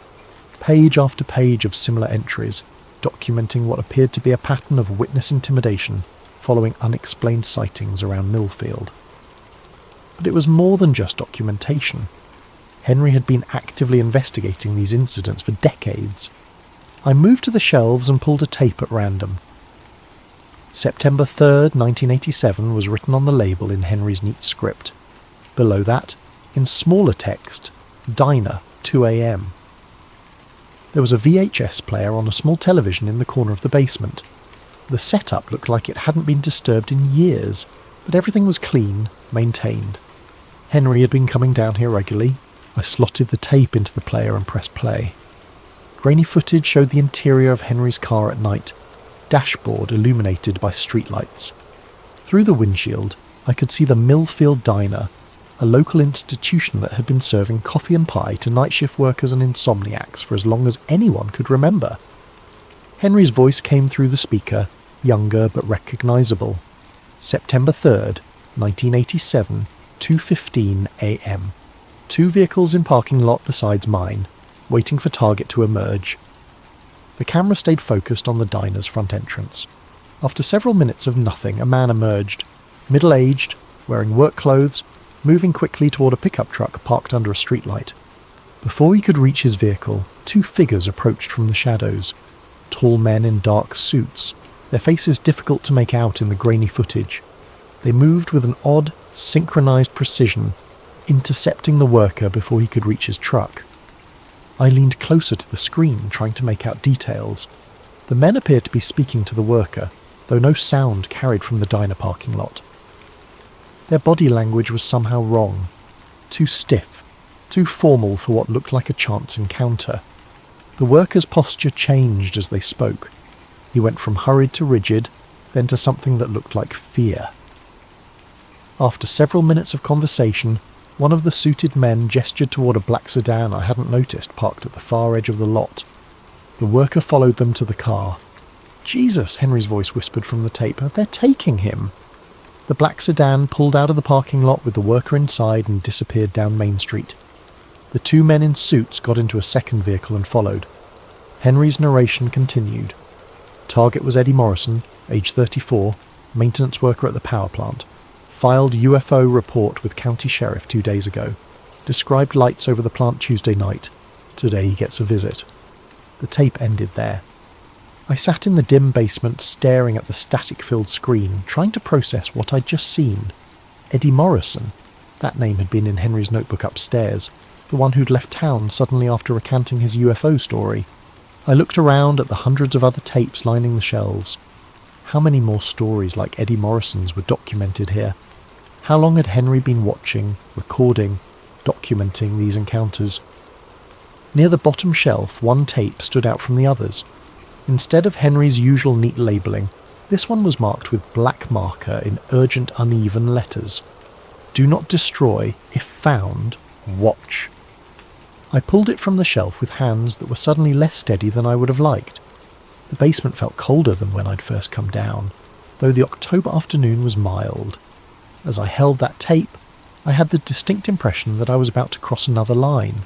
Page after page of similar entries, documenting what appeared to be a pattern of witness intimidation following unexplained sightings around Millfield. But it was more than just documentation. Henry had been actively investigating these incidents for decades. I moved to the shelves and pulled a tape at random. September 3rd, 1987 was written on the label in Henry's neat script. Below that, in smaller text, Diner, 2 a.m. There was a VHS player on a small television in the corner of the basement. The setup looked like it hadn't been disturbed in years, but everything was clean, maintained. Henry had been coming down here regularly. I slotted the tape into the player and pressed play. Grainy footage showed the interior of Henry's car at night, dashboard illuminated by streetlights. Through the windshield, I could see the Millfield Diner, a local institution that had been serving coffee and pie to night shift workers and insomniacs for as long as anyone could remember. Henry's voice came through the speaker, younger but recognisable. September 3rd, 1987, 2:15 a.m. Two vehicles in parking lot besides mine, waiting for target to emerge. The camera stayed focused on the diner's front entrance. After several minutes of nothing, a man emerged, middle-aged, wearing work clothes, moving quickly toward a pickup truck parked under a streetlight. Before he could reach his vehicle, two figures approached from the shadows. Tall men in dark suits, their faces difficult to make out in the grainy footage. They moved with an odd, synchronized precision, intercepting the worker before he could reach his truck. I leaned closer to the screen, trying to make out details. The men appeared to be speaking to the worker, though no sound carried from the diner parking lot. Their body language was somehow wrong. Too stiff, too formal for what looked like a chance encounter. The worker's posture changed as they spoke. He went from hurried to rigid, then to something that looked like fear. After several minutes of conversation, one of the suited men gestured toward a black sedan I hadn't noticed parked at the far edge of the lot. The worker followed them to the car. "Jesus," Henry's voice whispered from the tape, "they're taking him." The black sedan pulled out of the parking lot with the worker inside and disappeared down Main Street. The two men in suits got into a second vehicle and followed. Henry's narration continued. Target was Eddie Morrison, age 34, maintenance worker at the power plant. Filed UFO report with county sheriff 2 days ago. Described lights over the plant Tuesday night. Today he gets a visit. The tape ended there. I sat in the dim basement staring at the static-filled screen, trying to process what I'd just seen. Eddie Morrison. That name had been in Henry's notebook upstairs. The one who'd left town suddenly after recanting his UFO story. I looked around at the hundreds of other tapes lining the shelves. How many more stories like Eddie Morrison's were documented here? How long had Henry been watching, recording, documenting these encounters? Near the bottom shelf, one tape stood out from the others. Instead of Henry's usual neat labelling, this one was marked with black marker in urgent uneven letters. "Do not destroy. If found, watch." I pulled it from the shelf with hands that were suddenly less steady than I would have liked. The basement felt colder than when I'd first come down, though the October afternoon was mild. As I held that tape, I had the distinct impression that I was about to cross another line,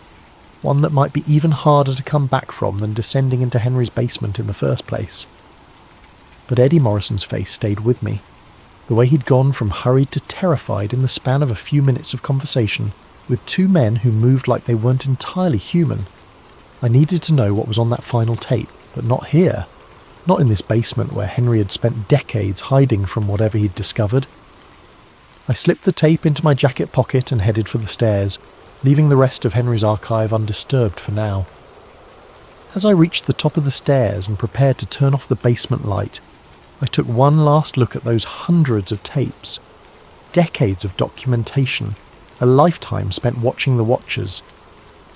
one that might be even harder to come back from than descending into Henry's basement in the first place. But Eddie Morrison's face stayed with me. The way he'd gone from hurried to terrified in the span of a few minutes of conversation with two men who moved like they weren't entirely human. I needed to know what was on that final tape, but not here. Not in this basement where Henry had spent decades hiding from whatever he'd discovered. I slipped the tape into my jacket pocket and headed for the stairs, leaving the rest of Henry's archive undisturbed for now. As I reached the top of the stairs and prepared to turn off the basement light, I took one last look at those hundreds of tapes. Decades of documentation, a lifetime spent watching the watchers.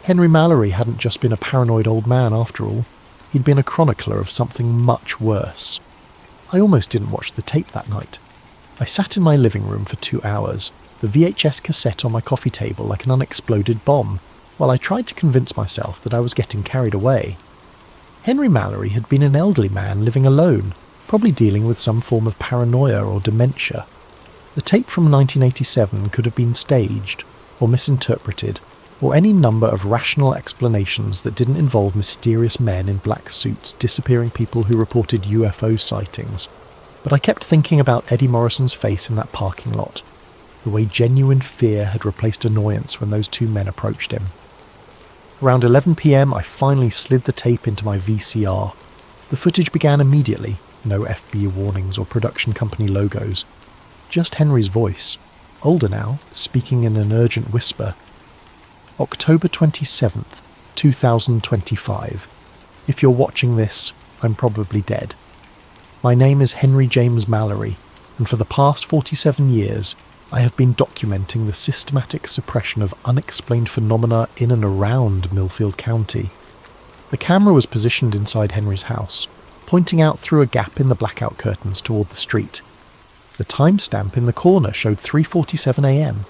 Henry Mallory hadn't just been a paranoid old man after all, he'd been a chronicler of something much worse. I almost didn't watch the tape that night. I sat in my living room for 2 hours, the VHS cassette on my coffee table like an unexploded bomb, while I tried to convince myself that I was getting carried away. Henry Mallory had been an elderly man living alone, probably dealing with some form of paranoia or dementia. The tape from 1987 could have been staged, or misinterpreted, or any number of rational explanations that didn't involve mysterious men in black suits disappearing people who reported UFO sightings. But I kept thinking about Eddie Morrison's face in that parking lot, the way genuine fear had replaced annoyance when those two men approached him. Around 11 p.m, I finally slid the tape into my VCR. The footage began immediately, no FB warnings or production company logos. Just Henry's voice, older now, speaking in an urgent whisper. October 27th, 2025. If you're watching this, I'm probably dead. My name is Henry James Mallory, and for the past 47 years, I have been documenting the systematic suppression of unexplained phenomena in and around Millfield County. The camera was positioned inside Henry's house, pointing out through a gap in the blackout curtains toward the street. The timestamp in the corner showed 3:47 a.m.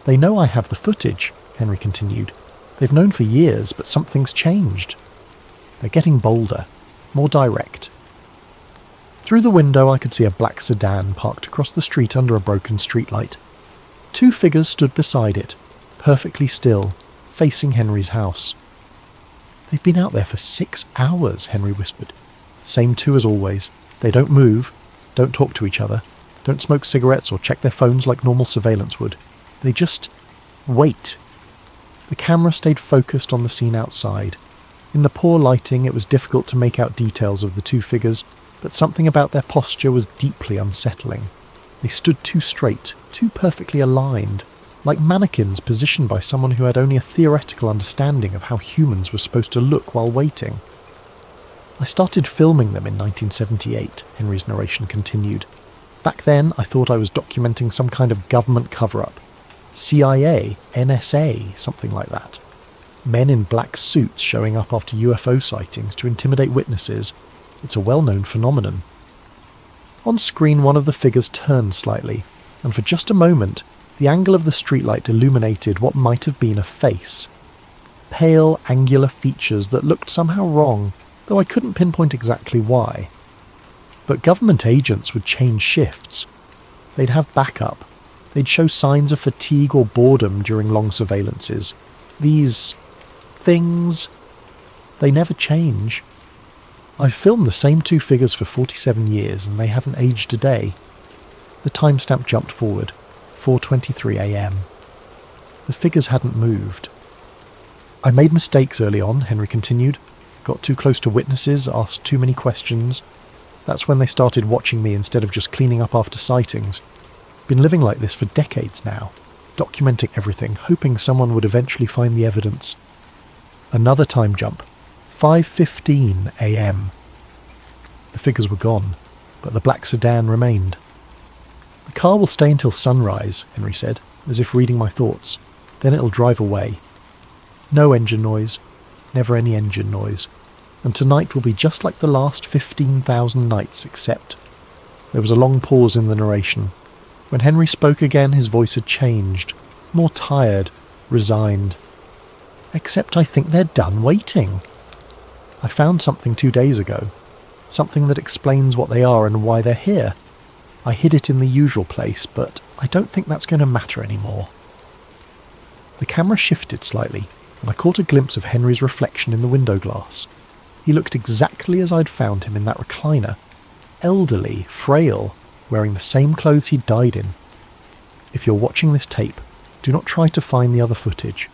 "They know I have the footage," Henry continued. "They've known for years, but something's changed. They're getting bolder, more direct." Through the window I could see a black sedan parked across the street under a broken streetlight. Two figures stood beside it, perfectly still, facing Henry's house. "They've been out there for 6 hours, Henry whispered. "Same two as always. They don't move, don't talk to each other, don't smoke cigarettes or check their phones like normal surveillance would. They just wait." The camera stayed focused on the scene outside. In the poor lighting, it was difficult to make out details of the two figures, but something about their posture was deeply unsettling. They stood too straight, too perfectly aligned, like mannequins positioned by someone who had only a theoretical understanding of how humans were supposed to look while waiting. "I started filming them in 1978, Henry's narration continued. "Back then, I thought I was documenting some kind of government cover-up. CIA, NSA, something like that. Men in black suits showing up after UFO sightings to intimidate witnesses. It's a well-known phenomenon." On screen, one of the figures turned slightly, and for just a moment, the angle of the streetlight illuminated what might have been a face. Pale, angular features that looked somehow wrong, though I couldn't pinpoint exactly why. But government agents would change shifts. They'd have backup. They'd show signs of fatigue or boredom during long surveillances. These things, they never change. I've filmed the same two figures for 47 years and they haven't aged a day. The timestamp jumped forward, 4:23 a.m. The figures hadn't moved. I made mistakes early on, Henry continued. Got too close to witnesses, asked too many questions. That's when they started watching me instead of just cleaning up after sightings. Been living like this for decades now, documenting everything, hoping someone would eventually find the evidence. Another time jump, 5:15 a.m. The figures were gone, but the black sedan remained. The car will stay until sunrise, Henry said, as if reading my thoughts. Then it'll drive away. No engine noise, never any engine noise. And tonight will be just like the last 15,000 nights, except... There was a long pause in the narration. When Henry spoke again, his voice had changed. More tired, resigned. Except I think they're done waiting. I found something 2 days ago. Something that explains what they are and why they're here. I hid it in the usual place, but I don't think that's going to matter anymore. The camera shifted slightly, and I caught a glimpse of Henry's reflection in the window glass. He looked exactly as I'd found him in that recliner. Elderly, frail, wearing the same clothes he'd died in. If you're watching this tape, do not try to find the other footage.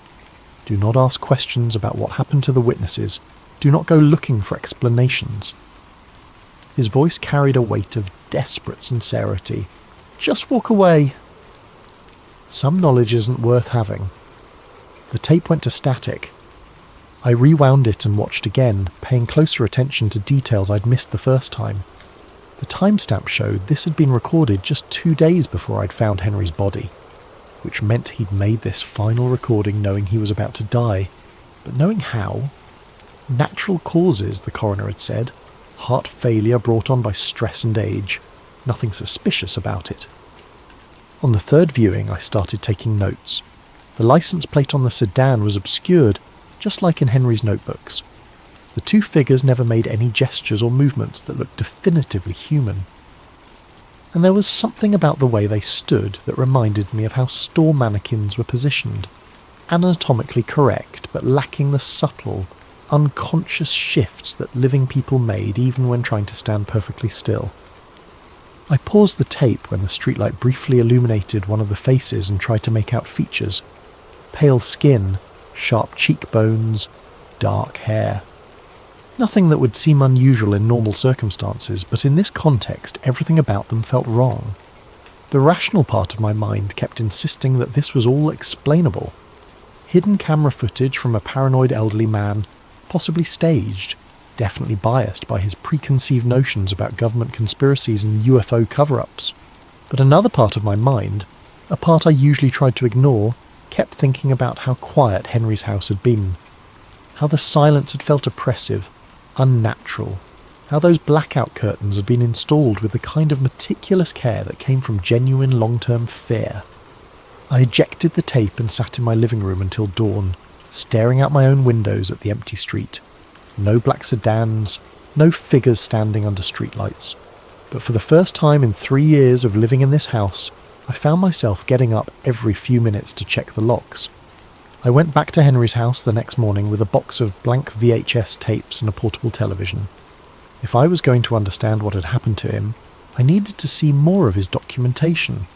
Do not ask questions about what happened to the witnesses. Do not go looking for explanations. His voice carried a weight of desperate sincerity. Just walk away. Some knowledge isn't worth having. The tape went to static. I rewound it and watched again, paying closer attention to details I'd missed the first time. The timestamp showed this had been recorded just 2 days before I'd found Henry's body, which meant he'd made this final recording knowing he was about to die. But knowing how? Natural causes, the coroner had said. Heart failure brought on by stress and age. Nothing suspicious about it. On the third viewing, I started taking notes. The license plate on the sedan was obscured, just like in Henry's notebooks. The two figures never made any gestures or movements that looked definitively human. And there was something about the way they stood that reminded me of how store mannequins were positioned. Anatomically correct, but lacking the subtle, unconscious shifts that living people made even when trying to stand perfectly still. I paused the tape when the streetlight briefly illuminated one of the faces and tried to make out features. Pale skin, sharp cheekbones, dark hair. Nothing that would seem unusual in normal circumstances, but in this context everything about them felt wrong. The rational part of my mind kept insisting that this was all explainable. Hidden camera footage from a paranoid elderly man, possibly staged, definitely biased by his preconceived notions about government conspiracies and UFO cover-ups. But another part of my mind, a part I usually tried to ignore, kept thinking about how quiet Henry's house had been. How the silence had felt oppressive, unnatural. How those blackout curtains had been installed with the kind of meticulous care that came from genuine long-term fear. I ejected the tape and sat in my living room until dawn, staring out my own windows at the empty street. No black sedans, no figures standing under streetlights. But for the first time in 3 years of living in this house, I found myself getting up every few minutes to check the locks. I went back to Henry's house the next morning with a box of blank VHS tapes and a portable television. If I was going to understand what had happened to him, I needed to see more of his documentation.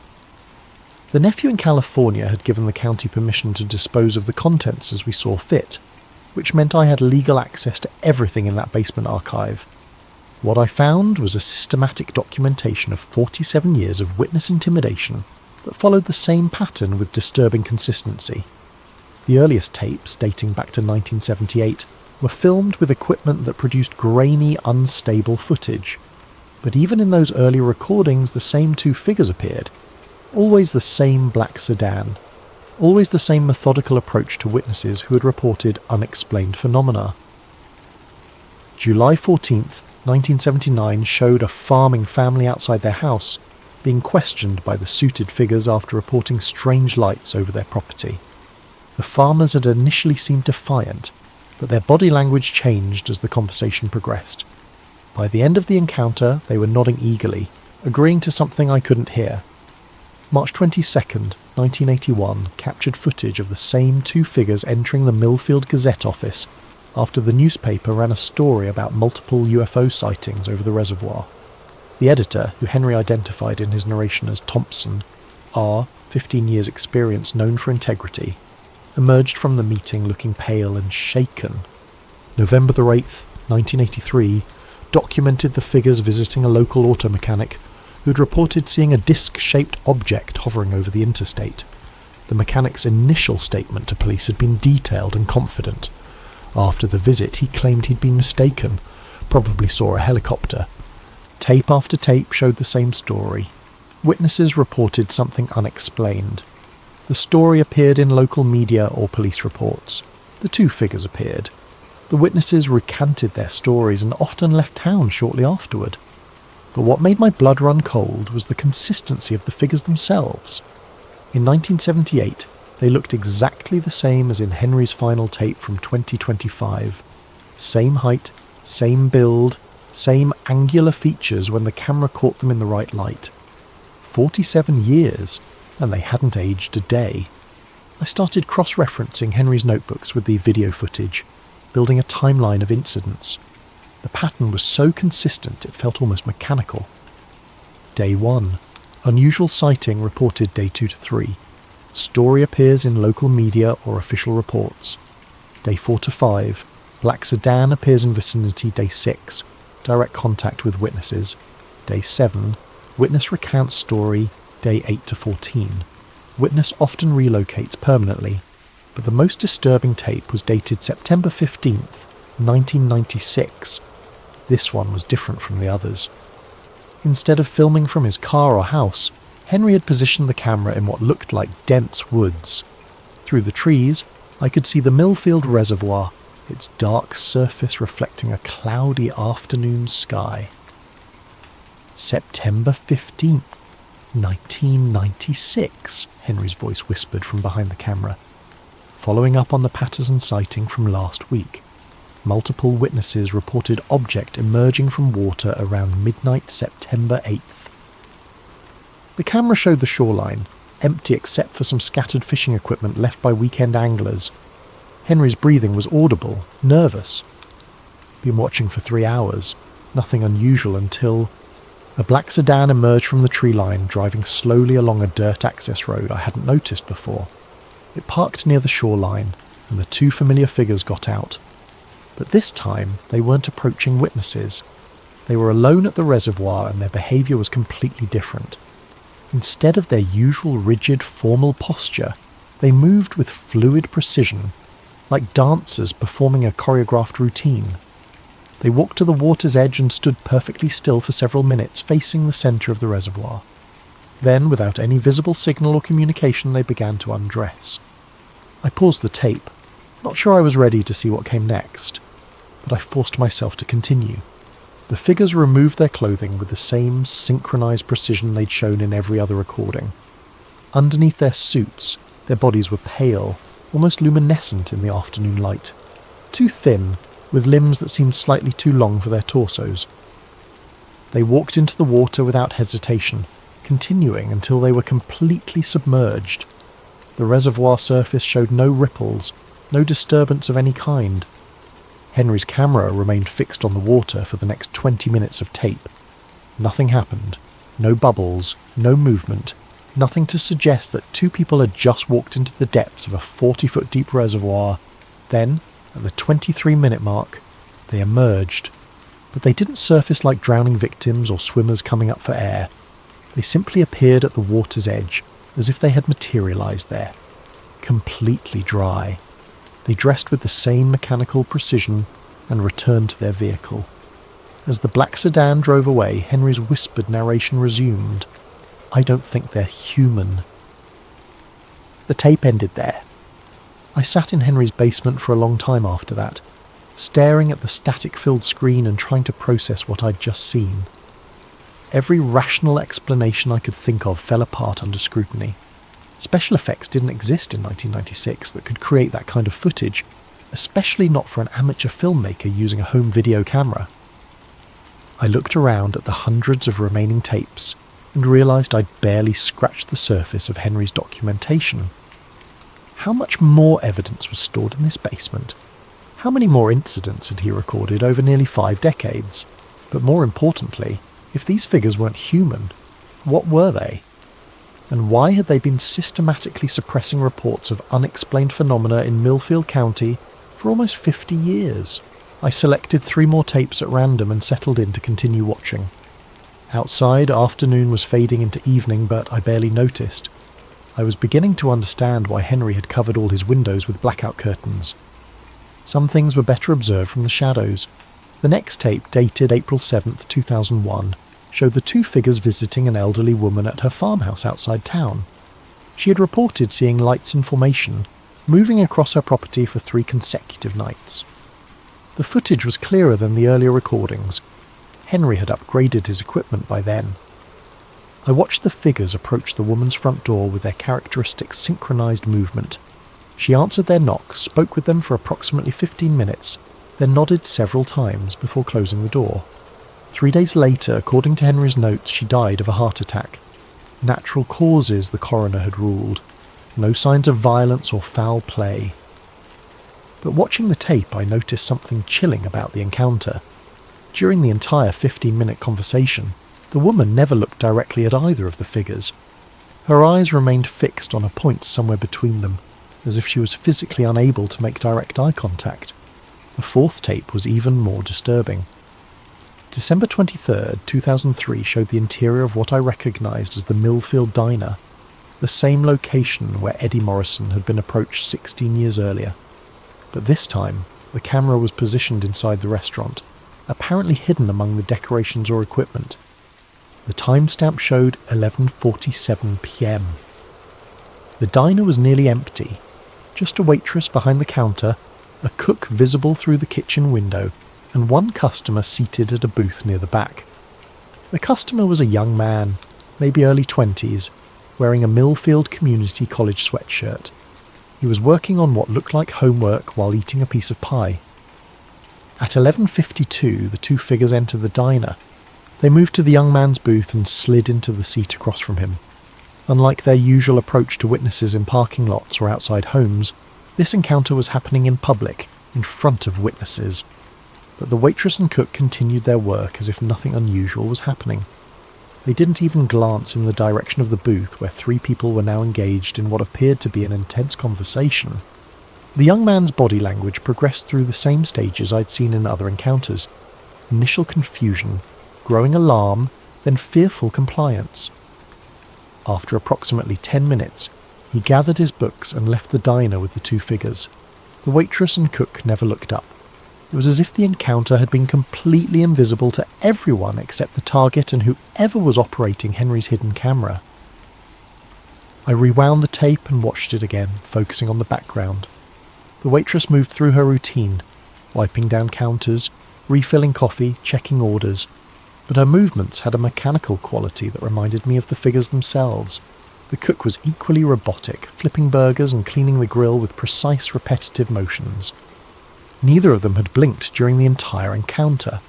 The nephew in California had given the county permission to dispose of the contents as we saw fit, which meant I had legal access to everything in that basement archive. What I found was a systematic documentation of 47 years of witness intimidation that followed the same pattern with disturbing consistency. The earliest tapes, dating back to 1978, were filmed with equipment that produced grainy, unstable footage. But even in those early recordings, the same two figures appeared. Always the same black sedan. Always the same methodical approach to witnesses who had reported unexplained phenomena. July 14th, 1979 showed a farming family outside their house being questioned by the suited figures after reporting strange lights over their property. The farmers had initially seemed defiant, but their body language changed as the conversation progressed. By the end of the encounter, they were nodding eagerly, agreeing to something I couldn't hear. March 22nd, 1981 captured footage of the same two figures entering the Millfield Gazette office after the newspaper ran a story about multiple UFO sightings over the reservoir. The editor, who Henry identified in his narration as Thompson, R, 15 years experience known for integrity, emerged from the meeting looking pale and shaken. November the 8th, 1983, documented the figures visiting a local auto mechanic who'd reported seeing a disc-shaped object hovering over the interstate. The mechanic's initial statement to police had been detailed and confident. After the visit, he claimed he'd been mistaken, probably saw a helicopter. Tape after tape showed the same story. Witnesses reported something unexplained. The story appeared in local media or police reports. The two figures appeared. The witnesses recanted their stories and often left town shortly afterward. But what made my blood run cold was the consistency of the figures themselves. In 1978, they looked exactly the same as in Henry's final tape from 2025. Same height, same build, same angular features when the camera caught them in the right light. 47 years, and they hadn't aged a day. I started cross-referencing Henry's notebooks with the video footage, building a timeline of incidents. The pattern was so consistent it felt almost mechanical. Day 1. Unusual sighting reported day 2 to 3. Story appears in local media or official reports. Day 4 to 5. Black sedan appears in vicinity day 6. Direct contact with witnesses. Day 7. Witness recounts story day 8 to 14. Witness often relocates permanently, but the most disturbing tape was dated September 15th, 1996. This one was different from the others. Instead of filming from his car or house, Henry had positioned the camera in what looked like dense woods. Through the trees, I could see the Millfield Reservoir, its dark surface reflecting a cloudy afternoon sky. September 15th, 1996, Henry's voice whispered from behind the camera. Following up on the Patterson sighting from last week, multiple witnesses reported object emerging from water around midnight September 8th. The camera showed the shoreline, empty except for some scattered fishing equipment left by weekend anglers. Henry's breathing was audible, nervous. Been watching for 3 hours, nothing unusual until a black sedan emerged from the tree line, driving slowly along a dirt access road I hadn't noticed before. It parked near the shoreline, and the two familiar figures got out. But this time, they weren't approaching witnesses. They were alone at the reservoir, and their behaviour was completely different. Instead of their usual rigid, formal posture, they moved with fluid precision, like dancers performing a choreographed routine. They walked to the water's edge and stood perfectly still for several minutes, facing the centre of the reservoir. Then, without any visible signal or communication, they began to undress. I paused the tape, not sure I was ready to see what came next, but I forced myself to continue. The figures removed their clothing with the same synchronized precision they'd shown in every other recording. Underneath their suits, their bodies were pale, almost luminescent in the afternoon light, too thin, with limbs that seemed slightly too long for their torsos. They walked into the water without hesitation, continuing until they were completely submerged. The reservoir surface showed no ripples, no disturbance of any kind. Henry's camera remained fixed on the water for the next 20 minutes of tape. Nothing happened. No bubbles, no movement, nothing to suggest that two people had just walked into the depths of a 40-foot deep reservoir. Then, at the 23-minute mark, they emerged. But they didn't surface like drowning victims or swimmers coming up for air. They simply appeared at the water's edge, as if they had materialized there, completely dry. They dressed with the same mechanical precision and returned to their vehicle. As the black sedan drove away, Henry's whispered narration resumed. I don't think they're human. The tape ended there. I sat in Henry's basement for a long time after that, staring at the static-filled screen and trying to process what I'd just seen. Every rational explanation I could think of fell apart under scrutiny. Special effects didn't exist in 1996 that could create that kind of footage. especially not for an amateur filmmaker using a home video camera. I looked around at the hundreds of remaining tapes and realised I'd barely scratched the surface of Henry's documentation. How much more evidence was stored in this basement? How many more incidents had he recorded over nearly 5 decades? But more importantly, if these figures weren't human, what were they? And why had they been systematically suppressing reports of unexplained phenomena in Millfield County for almost 50 years? I selected 3 more tapes at random and settled in to continue watching. Outside, afternoon was fading into evening, but I barely noticed. I was beginning to understand why Henry had covered all his windows with blackout curtains. Some things were better observed from the shadows. The next tape, dated April 7th, 2001, showed the 2 figures visiting an elderly woman at her farmhouse outside town. She had reported seeing lights in formation, moving across her property for 3 consecutive nights. The footage was clearer than the earlier recordings. Henry had upgraded his equipment by then. I watched the figures approach the woman's front door with their characteristic synchronized movement. She answered their knock, spoke with them for approximately 15 minutes, then nodded several times before closing the door. 3 days later, according to Henry's notes, she died of a heart attack. Natural causes, the coroner had ruled. No signs of violence or foul play. But watching the tape, I noticed something chilling about the encounter. During the entire 15-minute conversation, the woman never looked directly at either of the figures. Her eyes remained fixed on a point somewhere between them, as if she was physically unable to make direct eye contact. The 4th tape was even more disturbing. December 23rd, 2003 showed the interior of what I recognised as the Millfield Diner, the same location where Eddie Morrison had been approached 16 years earlier. But this time, the camera was positioned inside the restaurant, apparently hidden among the decorations or equipment. The timestamp showed 11:47 p.m. The diner was nearly empty, just a waitress behind the counter, a cook visible through the kitchen window, and 1 customer seated at a booth near the back. The customer was a young man, maybe early 20s, wearing a Millfield Community College sweatshirt. He was working on what looked like homework while eating a piece of pie. At 11:52, the 2 figures entered the diner. They moved to the young man's booth and slid into the seat across from him. Unlike their usual approach to witnesses in parking lots or outside homes, this encounter was happening in public, in front of witnesses. But the waitress and cook continued their work as if nothing unusual was happening. They didn't even glance in the direction of the booth where 3 people were now engaged in what appeared to be an intense conversation. The young man's body language progressed through the same stages I'd seen in other encounters. Initial confusion, growing alarm, then fearful compliance. After approximately 10 minutes, he gathered his books and left the diner with the 2 figures. The waitress and cook never looked up. It was as if the encounter had been completely invisible to everyone except the target and whoever was operating Henry's hidden camera. I rewound the tape and watched it again, focusing on the background. The waitress moved through her routine, wiping down counters, refilling coffee, checking orders, but her movements had a mechanical quality that reminded me of the figures themselves. The cook was equally robotic, flipping burgers and cleaning the grill with precise, repetitive motions. Neither of them had blinked during the entire encounter.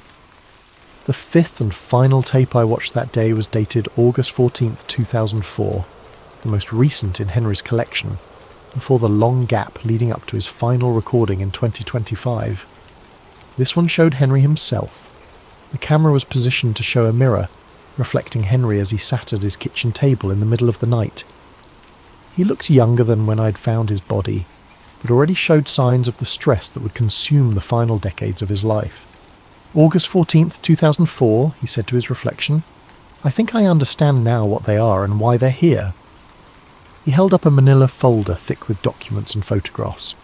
The 5th and final tape I watched that day was dated August 14th, 2004, the most recent in Henry's collection, before the long gap leading up to his final recording in 2025. This one showed Henry himself. The camera was positioned to show a mirror, reflecting Henry as he sat at his kitchen table in the middle of the night. He looked younger than when I'd found his body, but already showed signs of the stress that would consume the final decades of his life. August 14th, 2004, he said to his reflection, "I think I understand now what they are and why they're here." He held up a manila folder thick with documents and photographs.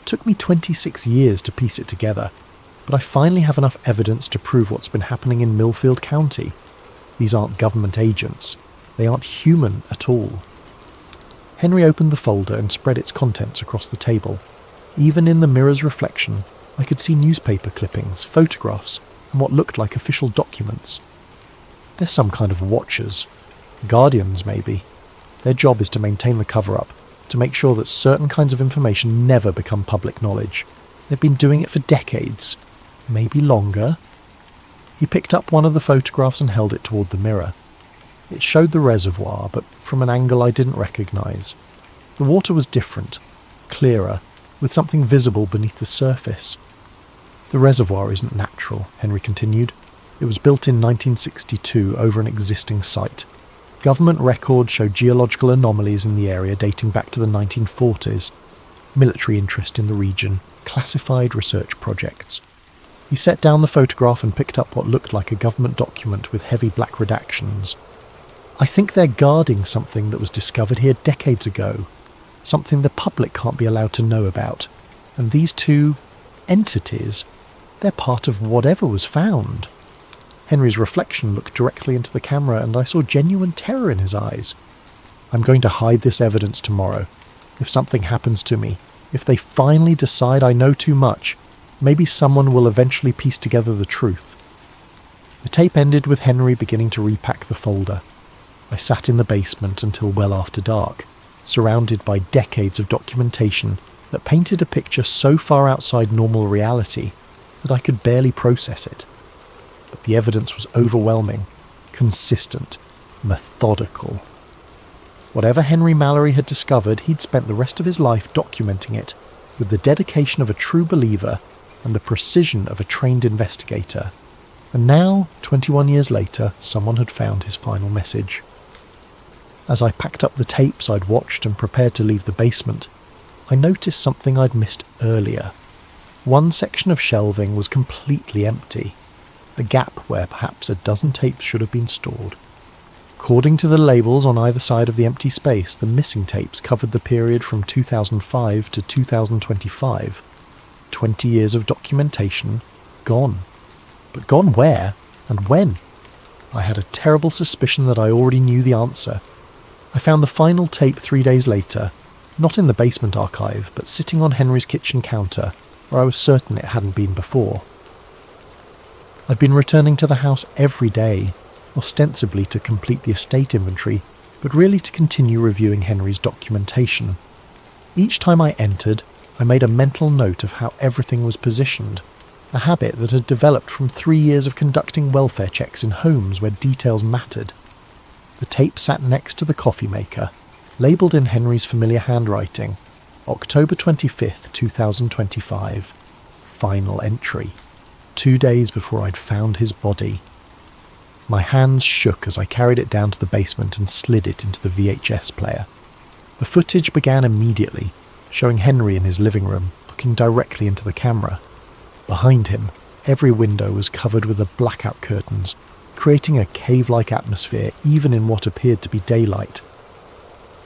It took me 26 years to piece it together, but I finally have enough evidence to prove what's been happening in Millfield County. These aren't government agents. They aren't human at all. Henry opened the folder and spread its contents across the table. Even in the mirror's reflection, I could see newspaper clippings, photographs, and what looked like official documents. They're some kind of watchers. Guardians, maybe. Their job is to maintain the cover-up, to make sure that certain kinds of information never become public knowledge. They've been doing it for decades, maybe longer. He picked up one of the photographs and held it toward the mirror. It showed the reservoir, but from an angle I didn't recognise. The water was different, clearer, with something visible beneath the surface. The reservoir isn't natural, Henry continued. It was built in 1962 over an existing site. Government records show geological anomalies in the area dating back to the 1940s. Military interest in the region, classified research projects. He set down the photograph and picked up what looked like a government document with heavy black redactions. I think they're guarding something that was discovered here decades ago, something the public can't be allowed to know about. And these two entities, they're part of whatever was found. Henry's reflection looked directly into the camera and I saw genuine terror in his eyes. I'm going to hide this evidence tomorrow. If something happens to me, if they finally decide I know too much, maybe someone will eventually piece together the truth. The tape ended with Henry beginning to repack the folder. I sat in the basement until well after dark, surrounded by decades of documentation that painted a picture so far outside normal reality that I could barely process it. But the evidence was overwhelming, consistent, methodical. Whatever Henry Mallory had discovered, he'd spent the rest of his life documenting it, with the dedication of a true believer and the precision of a trained investigator. And now, 21 years later, someone had found his final message. As I packed up the tapes I'd watched and prepared to leave the basement, I noticed something I'd missed earlier. One section of shelving was completely empty, a gap where perhaps a dozen tapes should have been stored. According to the labels on either side of the empty space, the missing tapes covered the period from 2005 to 2025. 20 years of documentation gone. But gone where and when? I had a terrible suspicion that I already knew the answer. I found the final tape 3 days later, not in the basement archive, but sitting on Henry's kitchen counter, where I was certain it hadn't been before. I'd been returning to the house every day, ostensibly to complete the estate inventory, but really to continue reviewing Henry's documentation. Each time I entered, I made a mental note of how everything was positioned, a habit that had developed from 3 years of conducting welfare checks in homes where details mattered. The tape sat next to the coffee maker, labelled in Henry's familiar handwriting, October 25th, 2025. Final entry. 2 days before I'd found his body. My hands shook as I carried it down to the basement and slid it into the VHS player. The footage began immediately, showing Henry in his living room, looking directly into the camera. Behind him, every window was covered with the blackout curtains, creating a cave-like atmosphere even in what appeared to be daylight.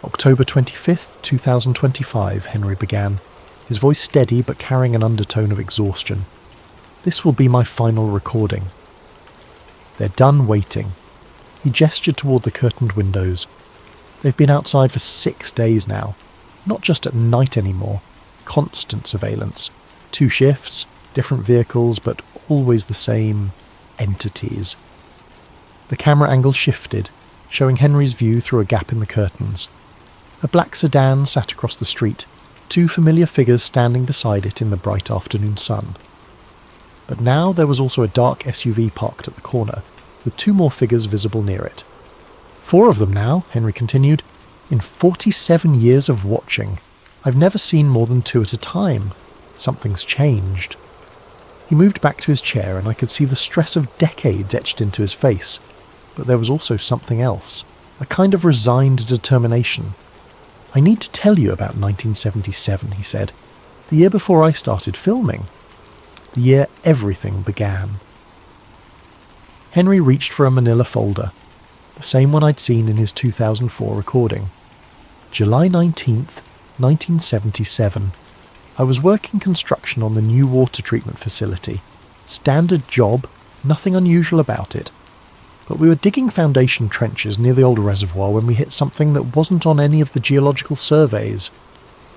October 25th, 2025, Henry began, his voice steady but carrying an undertone of exhaustion. This will be my final recording. They're done waiting. He gestured toward the curtained windows. They've been outside for 6 days now. Not just at night anymore. Constant surveillance. 2 shifts, different vehicles, but always the same entities. The camera angle shifted, showing Henry's view through a gap in the curtains. A black sedan sat across the street, 2 familiar figures standing beside it in the bright afternoon sun. But now there was also a dark SUV parked at the corner, with 2 more figures visible near it. 4 of them now, Henry continued. In 47 years of watching, I've never seen more than 2 at a time. Something's changed. He moved back to his chair and I could see the stress of decades etched into his face. But there was also something else, a kind of resigned determination. I need to tell you about 1977, he said, the year before I started filming. The year everything began. Henry reached for a manila folder, the same one I'd seen in his 2004 recording. July 19th, 1977. I was working construction on the new water treatment facility. Standard job, nothing unusual about it. But we were digging foundation trenches near the old reservoir when we hit something that wasn't on any of the geological surveys.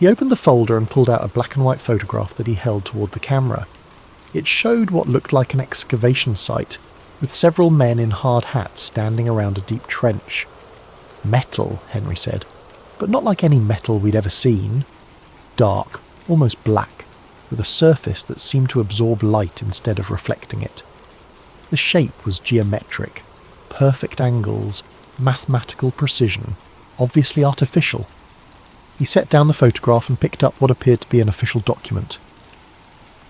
He opened the folder and pulled out a black and white photograph that he held toward the camera. It showed what looked like an excavation site, with several men in hard hats standing around a deep trench. Metal, Henry said, but not like any metal we'd ever seen. Dark, almost black, with a surface that seemed to absorb light instead of reflecting it. The shape was geometric, perfect angles, mathematical precision, obviously artificial. He set down the photograph and picked up what appeared to be an official document.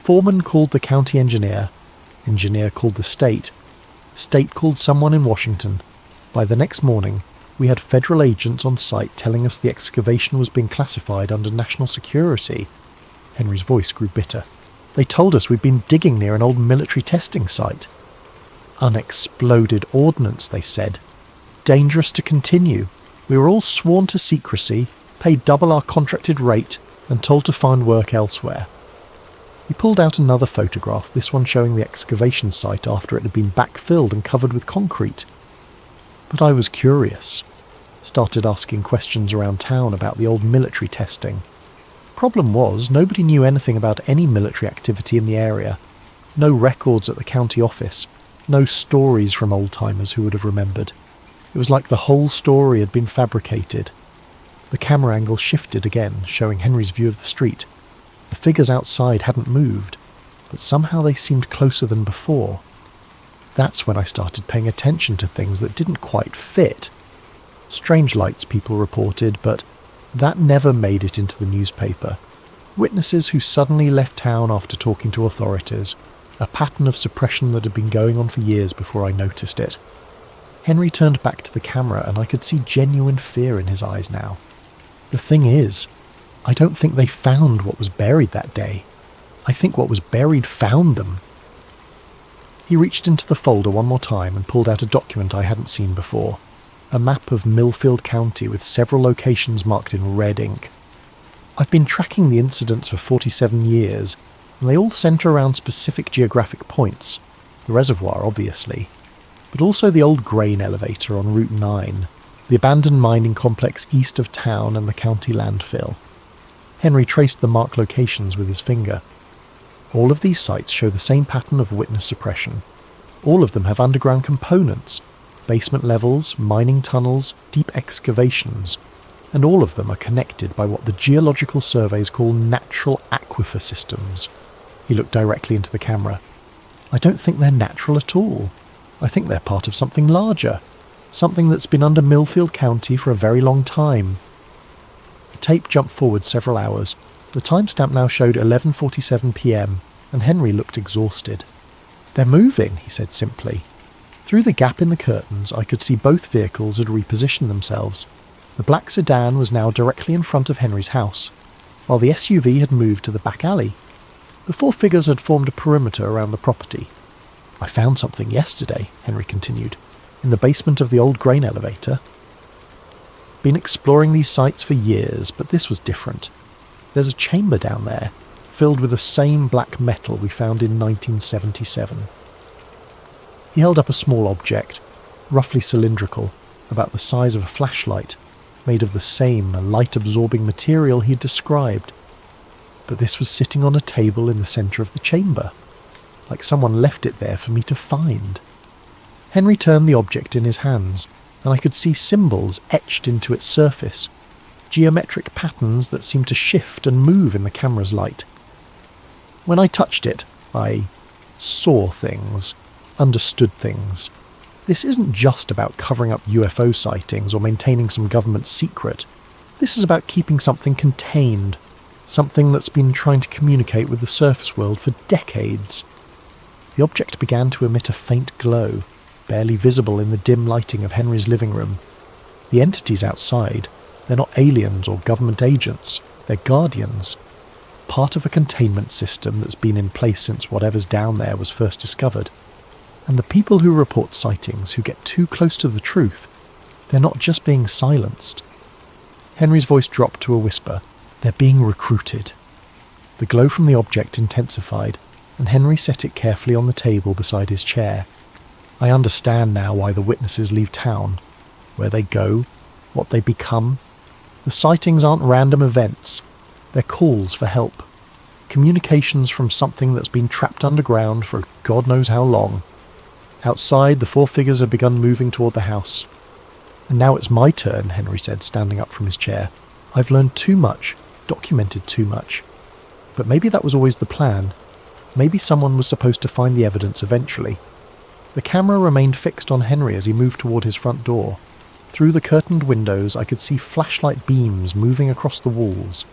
Foreman called the county engineer called the state called someone in Washington. By the next morning, we had federal agents on site telling us the excavation was being classified under national security. Henry's voice grew bitter. They told us we'd been digging near an old military testing site. Unexploded ordnance, they said. Dangerous to continue. We were all sworn to secrecy, paid double our contracted rate, and told to find work elsewhere. He pulled out another photograph, this one showing the excavation site after it had been backfilled and covered with concrete. But I was curious. Started asking questions around town about the old military testing. Problem was, nobody knew anything about any military activity in the area. No records at the county office. No stories from old-timers who would have remembered. It was like the whole story had been fabricated. The camera angle shifted again, showing Henry's view of the street. The figures outside hadn't moved, but somehow they seemed closer than before. That's when I started paying attention to things that didn't quite fit. Strange lights, people reported, but that never made it into the newspaper. Witnesses who suddenly left town after talking to authorities. A pattern of suppression that had been going on for years before I noticed it. Henry turned back to the camera and I could see genuine fear in his eyes now. The thing is, I don't think they found what was buried that day. I think what was buried found them. He reached into the folder one more time and pulled out a document I hadn't seen before. A map of Millfield County with several locations marked in red ink. I've been tracking the incidents for 47 years, and they all centre around specific geographic points. The reservoir, obviously, but also the old grain elevator on Route 9, the abandoned mining complex east of town and the county landfill. Henry traced the marked locations with his finger. All of these sites show the same pattern of witness suppression. All of them have underground components, basement levels, mining tunnels, deep excavations, and all of them are connected by what the geological surveys call natural aquifer systems. He looked directly into the camera. I don't think they're natural at all. I think they're part of something larger, something that's been under Millfield County for a very long time. The tape jumped forward several hours. The timestamp now showed 11:47 p.m, and Henry looked exhausted. They're moving, he said simply. Through the gap in the curtains, I could see both vehicles had repositioned themselves. The black sedan was now directly in front of Henry's house, while the SUV had moved to the back alley. The four figures had formed a perimeter around the property. I found something yesterday, Henry continued, in the basement of the old grain elevator. Been exploring these sites for years, but this was different. There's a chamber down there, filled with the same black metal we found in 1977. He held up a small object, roughly cylindrical, about the size of a flashlight, made of the same light-absorbing material he'd described. But this was sitting on a table in the centre of the chamber, like someone left it there for me to find. Henry turned the object in his hands, and I could see symbols etched into its surface, geometric patterns that seemed to shift and move in the camera's light. When I touched it, I saw things, understood things. This isn't just about covering up UFO sightings or maintaining some government secret. This is about keeping something contained, something that's been trying to communicate with the surface world for decades. The object began to emit a faint glow, barely visible in the dim lighting of Henry's living room. The entities outside, they're not aliens or government agents, they're guardians. Part of a containment system that's been in place since whatever's down there was first discovered. And the people who report sightings, who get too close to the truth, they're not just being silenced. Henry's voice dropped to a whisper. They're being recruited. The glow from the object intensified, and Henry set it carefully on the table beside his chair. I understand now why the witnesses leave town, where they go, what they become. The sightings aren't random events. They're calls for help. Communications from something that's been trapped underground for God knows how long. Outside, the four figures had begun moving toward the house. And now it's my turn, Henry said, standing up from his chair. I've learned too much, documented too much. But maybe that was always the plan. Maybe someone was supposed to find the evidence eventually. The camera remained fixed on Henry as he moved toward his front door. Through the curtained windows, I could see flashlight beams moving across the walls.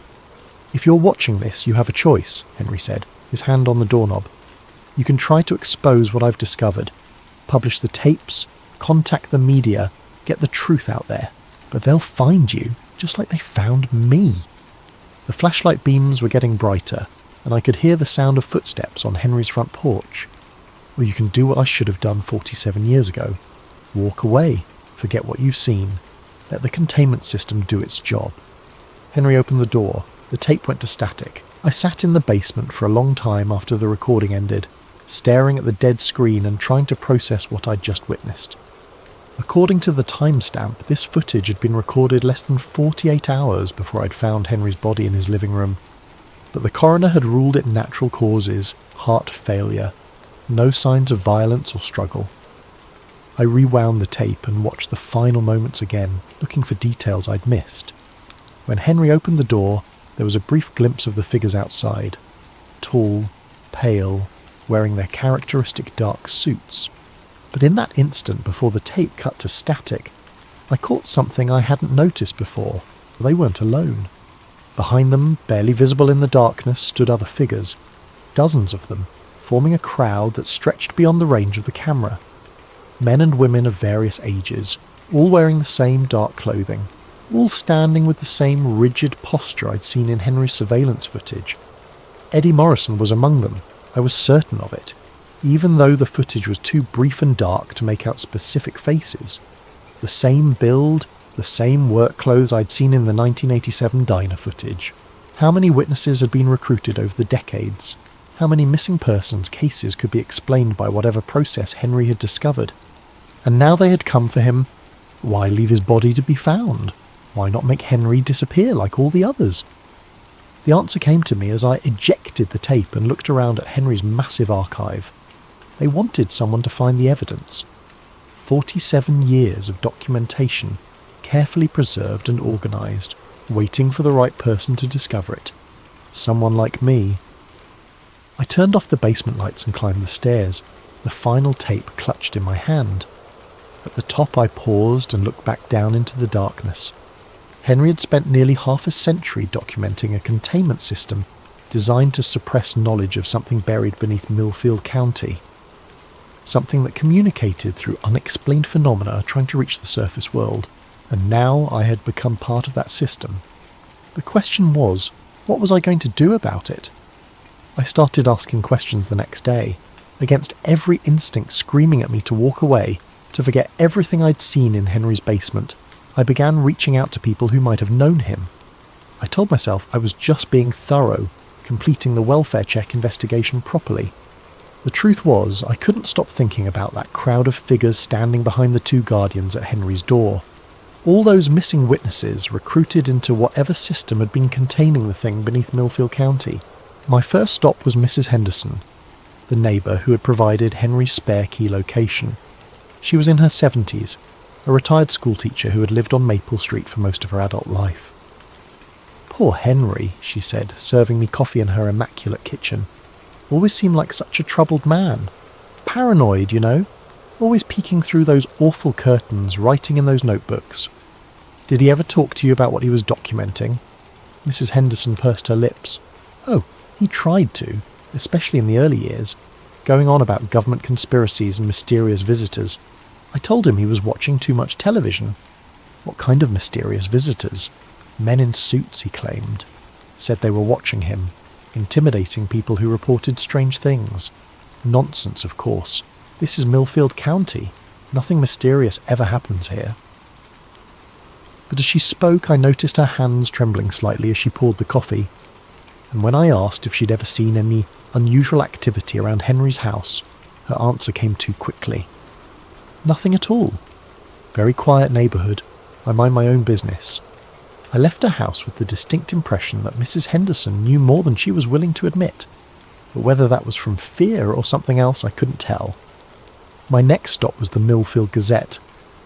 "If you're watching this, you have a choice," Henry said, his hand on the doorknob. "You can try to expose what I've discovered, publish the tapes, contact the media, get the truth out there. But they'll find you, just like they found me." The flashlight beams were getting brighter, and I could hear the sound of footsteps on Henry's front porch. Or you can do what I should have done 47 years ago. Walk away, forget what you've seen, let the containment system do its job. Henry opened the door. The tape went to static. I sat in the basement for a long time after the recording ended, staring at the dead screen and trying to process what I'd just witnessed. According to the timestamp, this footage had been recorded less than 48 hours before I'd found Henry's body in his living room. But the coroner had ruled it natural causes, heart failure, no signs of violence or struggle. I rewound the tape and watched the final moments again, looking for details I'd missed. When Henry opened the door, there was a brief glimpse of the figures outside. Tall, pale, wearing their characteristic dark suits. But in that instant before the tape cut to static, I caught something I hadn't noticed before. They weren't alone. Behind them, barely visible in the darkness, stood other figures, dozens of them, forming a crowd that stretched beyond the range of the camera. Men and women of various ages, all wearing the same dark clothing, all standing with the same rigid posture I'd seen in Henry's surveillance footage. Eddie Morrison was among them, I was certain of it, even though the footage was too brief and dark to make out specific faces. The same build, the same work clothes I'd seen in the 1987 diner footage. How many witnesses had been recruited over the decades? How many missing persons cases could be explained by whatever process Henry had discovered? And now they had come for him. Why leave his body to be found? Why not make Henry disappear like all the others? The answer came to me as I ejected the tape and looked around at Henry's massive archive. They wanted someone to find the evidence. 47 years of documentation, carefully preserved and organised, waiting for the right person to discover it. Someone like me. I turned off the basement lights and climbed the stairs, the final tape clutched in my hand. At the top I paused and looked back down into the darkness. Henry had spent nearly half a century documenting a containment system designed to suppress knowledge of something buried beneath Millfield County. Something that communicated through unexplained phenomena trying to reach the surface world. And now I had become part of that system. The question was, what was I going to do about it? I started asking questions the next day, against every instinct screaming at me to walk away, to forget everything I'd seen in Henry's basement. I began reaching out to people who might have known him. I told myself I was just being thorough, completing the welfare check investigation properly. The truth was, I couldn't stop thinking about that crowd of figures standing behind the two guardians at Henry's door. All those missing witnesses recruited into whatever system had been containing the thing beneath Millfield County. My first stop was Mrs. Henderson, the neighbour who had provided Henry's spare key location. She was in her 70s, a retired schoolteacher who had lived on Maple Street for most of her adult life. "Poor Henry," she said, serving me coffee in her immaculate kitchen. "Always seemed like such a troubled man. Paranoid, you know. Always peeking through those awful curtains, writing in those notebooks. Did he ever talk to you about what he was documenting?" Mrs. Henderson pursed her lips. "Oh, he tried to, especially in the early years, going on about government conspiracies and mysterious visitors. I told him he was watching too much television." "What kind of mysterious visitors?" "Men in suits," he claimed. Said they were watching him, intimidating people who reported strange things. Nonsense, of course. This is Millfield County. Nothing mysterious ever happens here. But as she spoke, I noticed her hands trembling slightly as she poured the coffee. And when I asked if she'd ever seen any unusual activity around Henry's house, her answer came too quickly. "Nothing at all. Very quiet neighbourhood. I mind my own business." I left her house with the distinct impression that Mrs. Henderson knew more than she was willing to admit. But whether that was from fear or something else, I couldn't tell. My next stop was the Millfield Gazette,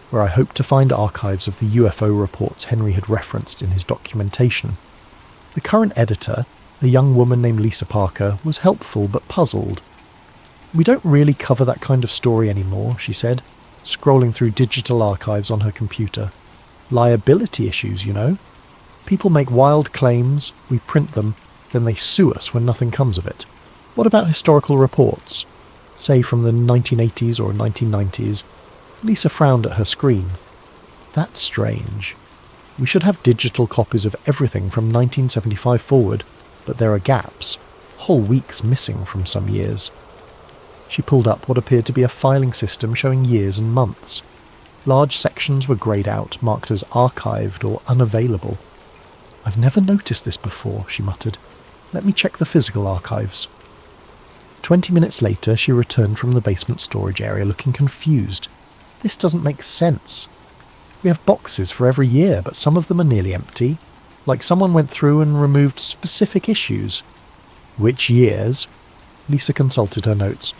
where I hoped to find archives of the UFO reports Henry had referenced in his documentation. The current editor, A young woman named Lisa Parker was helpful but puzzled. "We don't really cover that kind of story anymore," she said, scrolling through digital archives on her computer. "Liability issues, you know. People make wild claims, we print them, then they sue us when nothing comes of it. What about historical reports? Say from the 1980s or 1990s. Lisa frowned at her screen. "That's strange. We should have digital copies of everything from 1975 forward, but there are gaps, whole weeks missing from some years." She pulled up what appeared to be a filing system showing years and months. Large sections were greyed out, marked as archived or unavailable. "I've never noticed this before," she muttered. "Let me check the physical archives." 20 minutes later, she returned from the basement storage area looking confused. "This doesn't make sense. We have boxes for every year, but some of them are nearly empty, like someone went through and removed specific issues." "Which years?" Lisa consulted her notes.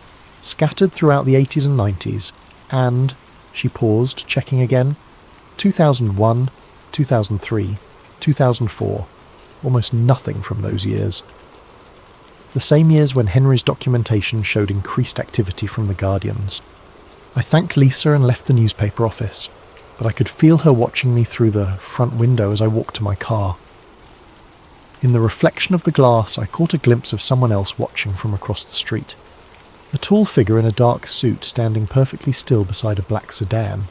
"Scattered throughout the 80s and 90s, and," she paused, checking again, 2001, 2003, 2004. Almost nothing from those years. The same years when Henry's documentation showed increased activity from the Guardians. I thanked Lisa and left the newspaper office, but I could feel her watching me through the front window as I walked to my car. In the reflection of the glass, I caught a glimpse of someone else watching from across the street. A tall figure in a dark suit standing perfectly still beside a black sedan.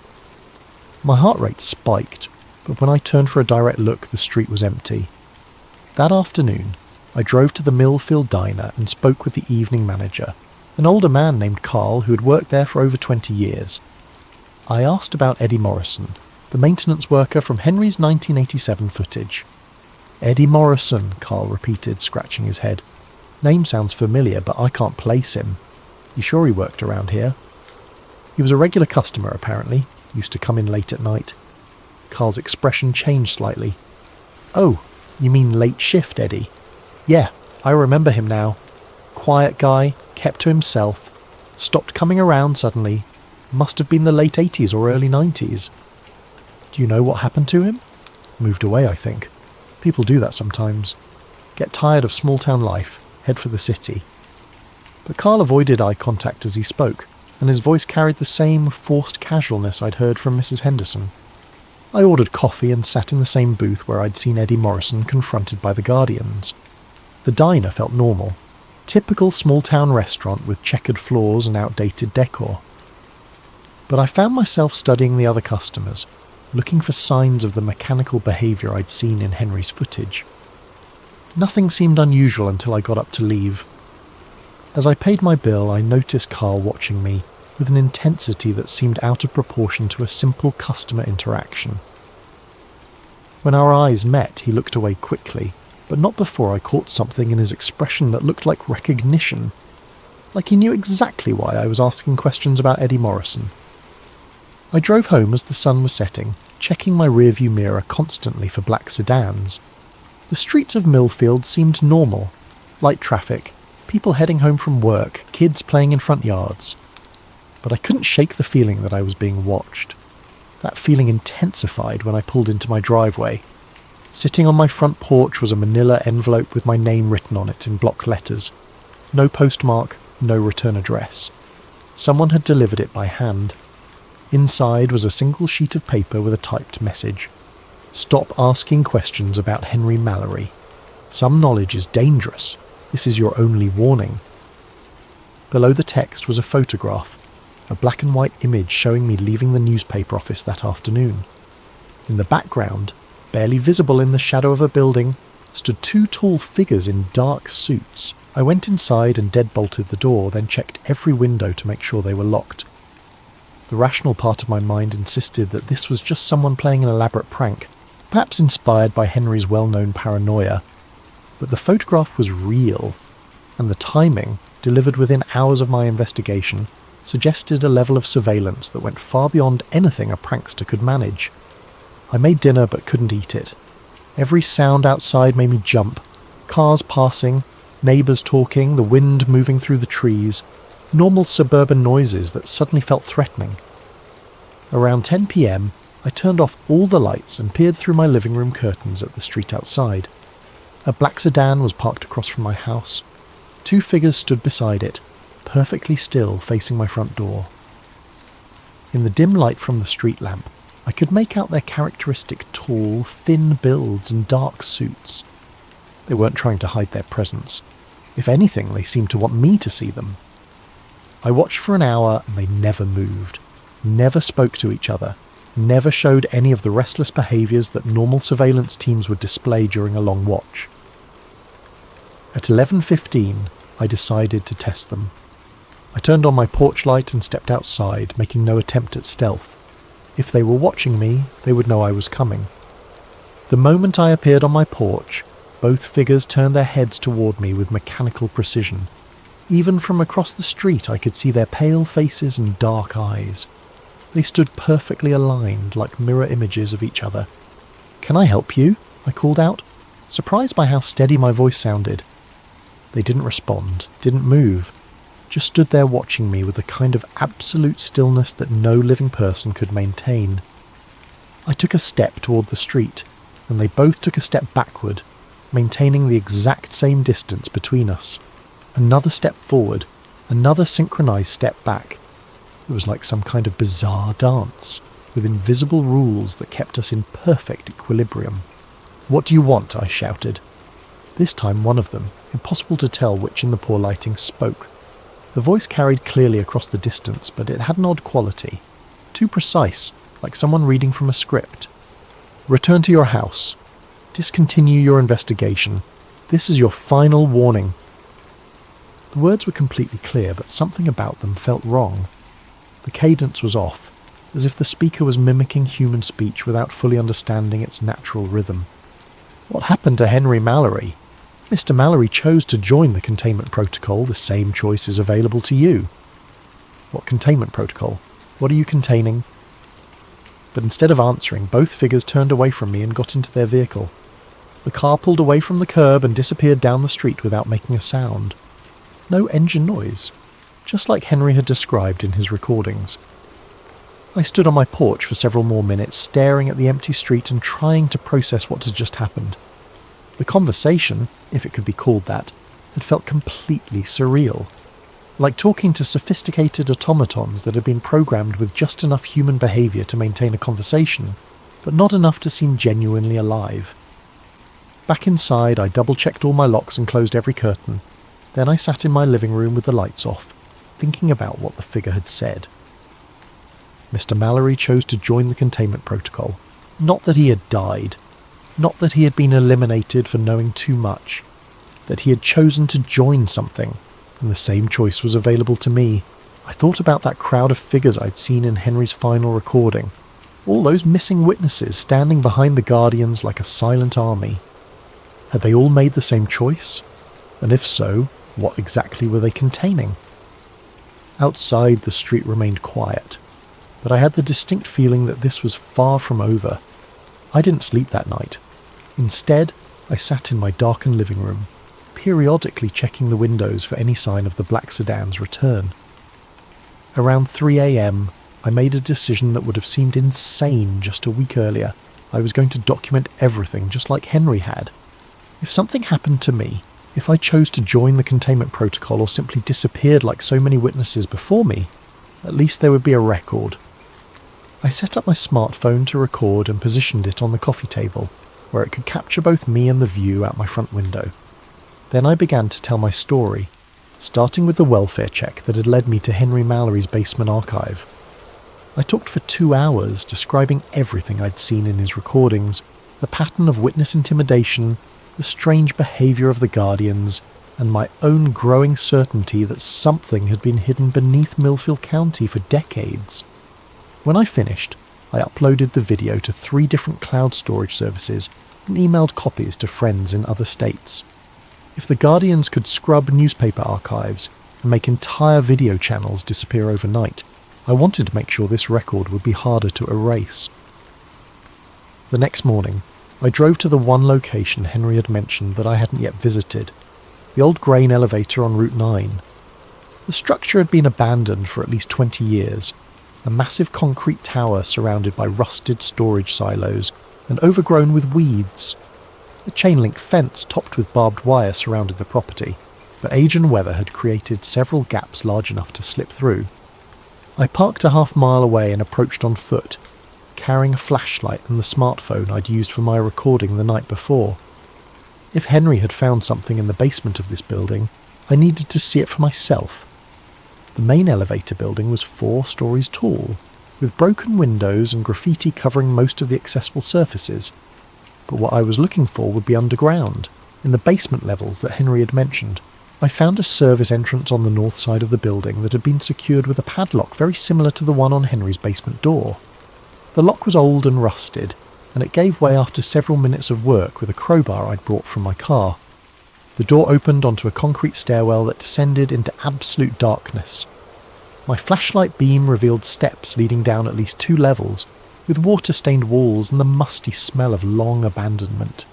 My heart rate spiked, but when I turned for a direct look, the street was empty. That afternoon, I drove to the Millfield Diner and spoke with the evening manager, an older man named Carl who had worked there for over 20 years. I asked about Eddie Morrison, the maintenance worker from Henry's 1987 footage. "Eddie Morrison," Carl repeated, scratching his head. "Name sounds familiar, but I can't place him. You sure he worked around here?" "He was a regular customer, apparently. Used to come in late at night." Carl's expression changed slightly. "Oh, you mean late shift, Eddie? Yeah, I remember him now. Quiet guy, kept to himself, stopped coming around suddenly. Must have been the late 80s or early 90s. Do you know what happened to him?" "Moved away, I think. People do that sometimes. Get tired of small-town life, head for the city." But Carl avoided eye contact as he spoke, and his voice carried the same forced casualness I'd heard from Mrs. Henderson. I ordered coffee and sat in the same booth where I'd seen Eddie Morrison confronted by the Guardians. The diner felt normal. Typical small-town restaurant with checkered floors and outdated decor. But I found myself studying the other customers, looking for signs of the mechanical behaviour I'd seen in Henry's footage. Nothing seemed unusual until I got up to leave. As I paid my bill, I noticed Carl watching me with an intensity that seemed out of proportion to a simple customer interaction. When our eyes met, he looked away quickly, but not before I caught something in his expression that looked like recognition, like he knew exactly why I was asking questions about Eddie Morrison. I drove home as the sun was setting, checking my rearview mirror constantly for black sedans. The streets of Millfield seemed normal. Light traffic, people heading home from work, kids playing in front yards. But I couldn't shake the feeling that I was being watched. That feeling intensified when I pulled into my driveway. Sitting on my front porch was a manila envelope with my name written on it in block letters. No postmark, no return address. Someone had delivered it by hand. Inside was a single sheet of paper with a typed message. "Stop asking questions about Henry Mallory. Some knowledge is dangerous. This is your only warning." Below the text was a photograph, a black and white image showing me leaving the newspaper office that afternoon. In the background, barely visible in the shadow of a building, stood two tall figures in dark suits. I went inside and deadbolted the door, then checked every window to make sure they were locked. The rational part of my mind insisted that this was just someone playing an elaborate prank, perhaps inspired by Henry's well-known paranoia. But the photograph was real, and the timing, delivered within hours of my investigation, suggested a level of surveillance that went far beyond anything a prankster could manage. I made dinner but couldn't eat it. Every sound outside made me jump. Cars passing, neighbours talking, the wind moving through the trees, normal suburban noises that suddenly felt threatening. Around 10 p.m, I turned off all the lights and peered through my living room curtains at the street outside. A black sedan was parked across from my house. 2 figures stood beside it, perfectly still facing my front door. In the dim light from the street lamp, I could make out their characteristic tall, thin builds and dark suits. They weren't trying to hide their presence. If anything, they seemed to want me to see them. I watched for an hour and they never moved, never spoke to each other, never showed any of the restless behaviours that normal surveillance teams would display during a long watch. At 11:15, I decided to test them. I turned on my porch light and stepped outside, making no attempt at stealth. If they were watching me, they would know I was coming. The moment I appeared on my porch, both figures turned their heads toward me with mechanical precision. Even from across the street I could see their pale faces and dark eyes. They stood perfectly aligned, like mirror images of each other. "Can I help you?" I called out, surprised by how steady my voice sounded. They didn't respond, didn't move, just stood there watching me with a kind of absolute stillness that no living person could maintain. I took a step toward the street, and they both took a step backward, maintaining the exact same distance between us. Another step forward, another synchronized step back. It was like some kind of bizarre dance, with invisible rules that kept us in perfect equilibrium. "What do you want?" I shouted. This time one of them, impossible to tell which in the poor lighting, spoke. The voice carried clearly across the distance, but it had an odd quality. Too precise, like someone reading from a script. "Return to your house. Discontinue your investigation. This is your final warning." The words were completely clear, but something about them felt wrong. The cadence was off, as if the speaker was mimicking human speech without fully understanding its natural rhythm. What happened to Henry Mallory? Mr. Mallory chose to join the containment protocol. The same choice is available to you. What containment protocol? What are you containing? But instead of answering, both figures turned away from me and got into their vehicle. The car pulled away from the curb and disappeared down the street without making a sound. No engine noise, just like Henry had described in his recordings. I stood on my porch for several more minutes, staring at the empty street and trying to process what had just happened. The conversation, if it could be called that, had felt completely surreal. Like talking to sophisticated automatons that had been programmed with just enough human behaviour to maintain a conversation, but not enough to seem genuinely alive. Back inside, I double-checked all my locks and closed every curtain. Then I sat in my living room with the lights off, thinking about what the figure had said. Mr. Mallory chose to join the containment protocol. Not that he had died. Not that he had been eliminated for knowing too much. That he had chosen to join something, and the same choice was available to me. I thought about that crowd of figures I'd seen in Henry's final recording. All those missing witnesses standing behind the Guardians like a silent army. Had they all made the same choice? And if so, what exactly were they containing? Outside, the street remained quiet, but I had the distinct feeling that this was far from over. I didn't sleep that night. Instead, I sat in my darkened living room, periodically checking the windows for any sign of the black sedan's return. Around 3 a.m, I made a decision that would have seemed insane just a week earlier. I was going to document everything just like Henry had. If something happened to me, if I chose to join the containment protocol or simply disappeared like so many witnesses before me, at least there would be a record. I set up my smartphone to record and positioned it on the coffee table, where it could capture both me and the view out my front window. Then I began to tell my story, starting with the welfare check that had led me to Henry Mallory's basement archive. I talked for 2 hours, describing everything I'd seen in his recordings, the pattern of witness intimidation, the strange behaviour of the Guardians, and my own growing certainty that something had been hidden beneath Millfield County for decades. When I finished, I uploaded the video to 3 different cloud storage services and emailed copies to friends in other states. If the Guardians could scrub newspaper archives and make entire video channels disappear overnight, I wanted to make sure this record would be harder to erase. The next morning, I drove to the one location Henry had mentioned that I hadn't yet visited, the old grain elevator on Route 9. The structure had been abandoned for at least 20 years, a massive concrete tower surrounded by rusted storage silos and overgrown with weeds. A chain-link fence topped with barbed wire surrounded the property, but age and weather had created several gaps large enough to slip through. I parked a half-mile away and approached on foot, carrying a flashlight and the smartphone I'd used for my recording the night before. If Henry had found something in the basement of this building, I needed to see it for myself. The main elevator building was 4 stories tall, with broken windows and graffiti covering most of the accessible surfaces. But what I was looking for would be underground, in the basement levels that Henry had mentioned. I found a service entrance on the north side of the building that had been secured with a padlock very similar to the one on Henry's basement door. The lock was old and rusted, and it gave way after several minutes of work with a crowbar I'd brought from my car. The door opened onto a concrete stairwell that descended into absolute darkness. My flashlight beam revealed steps leading down at least 2 levels, with water-stained walls and the musty smell of long abandonment.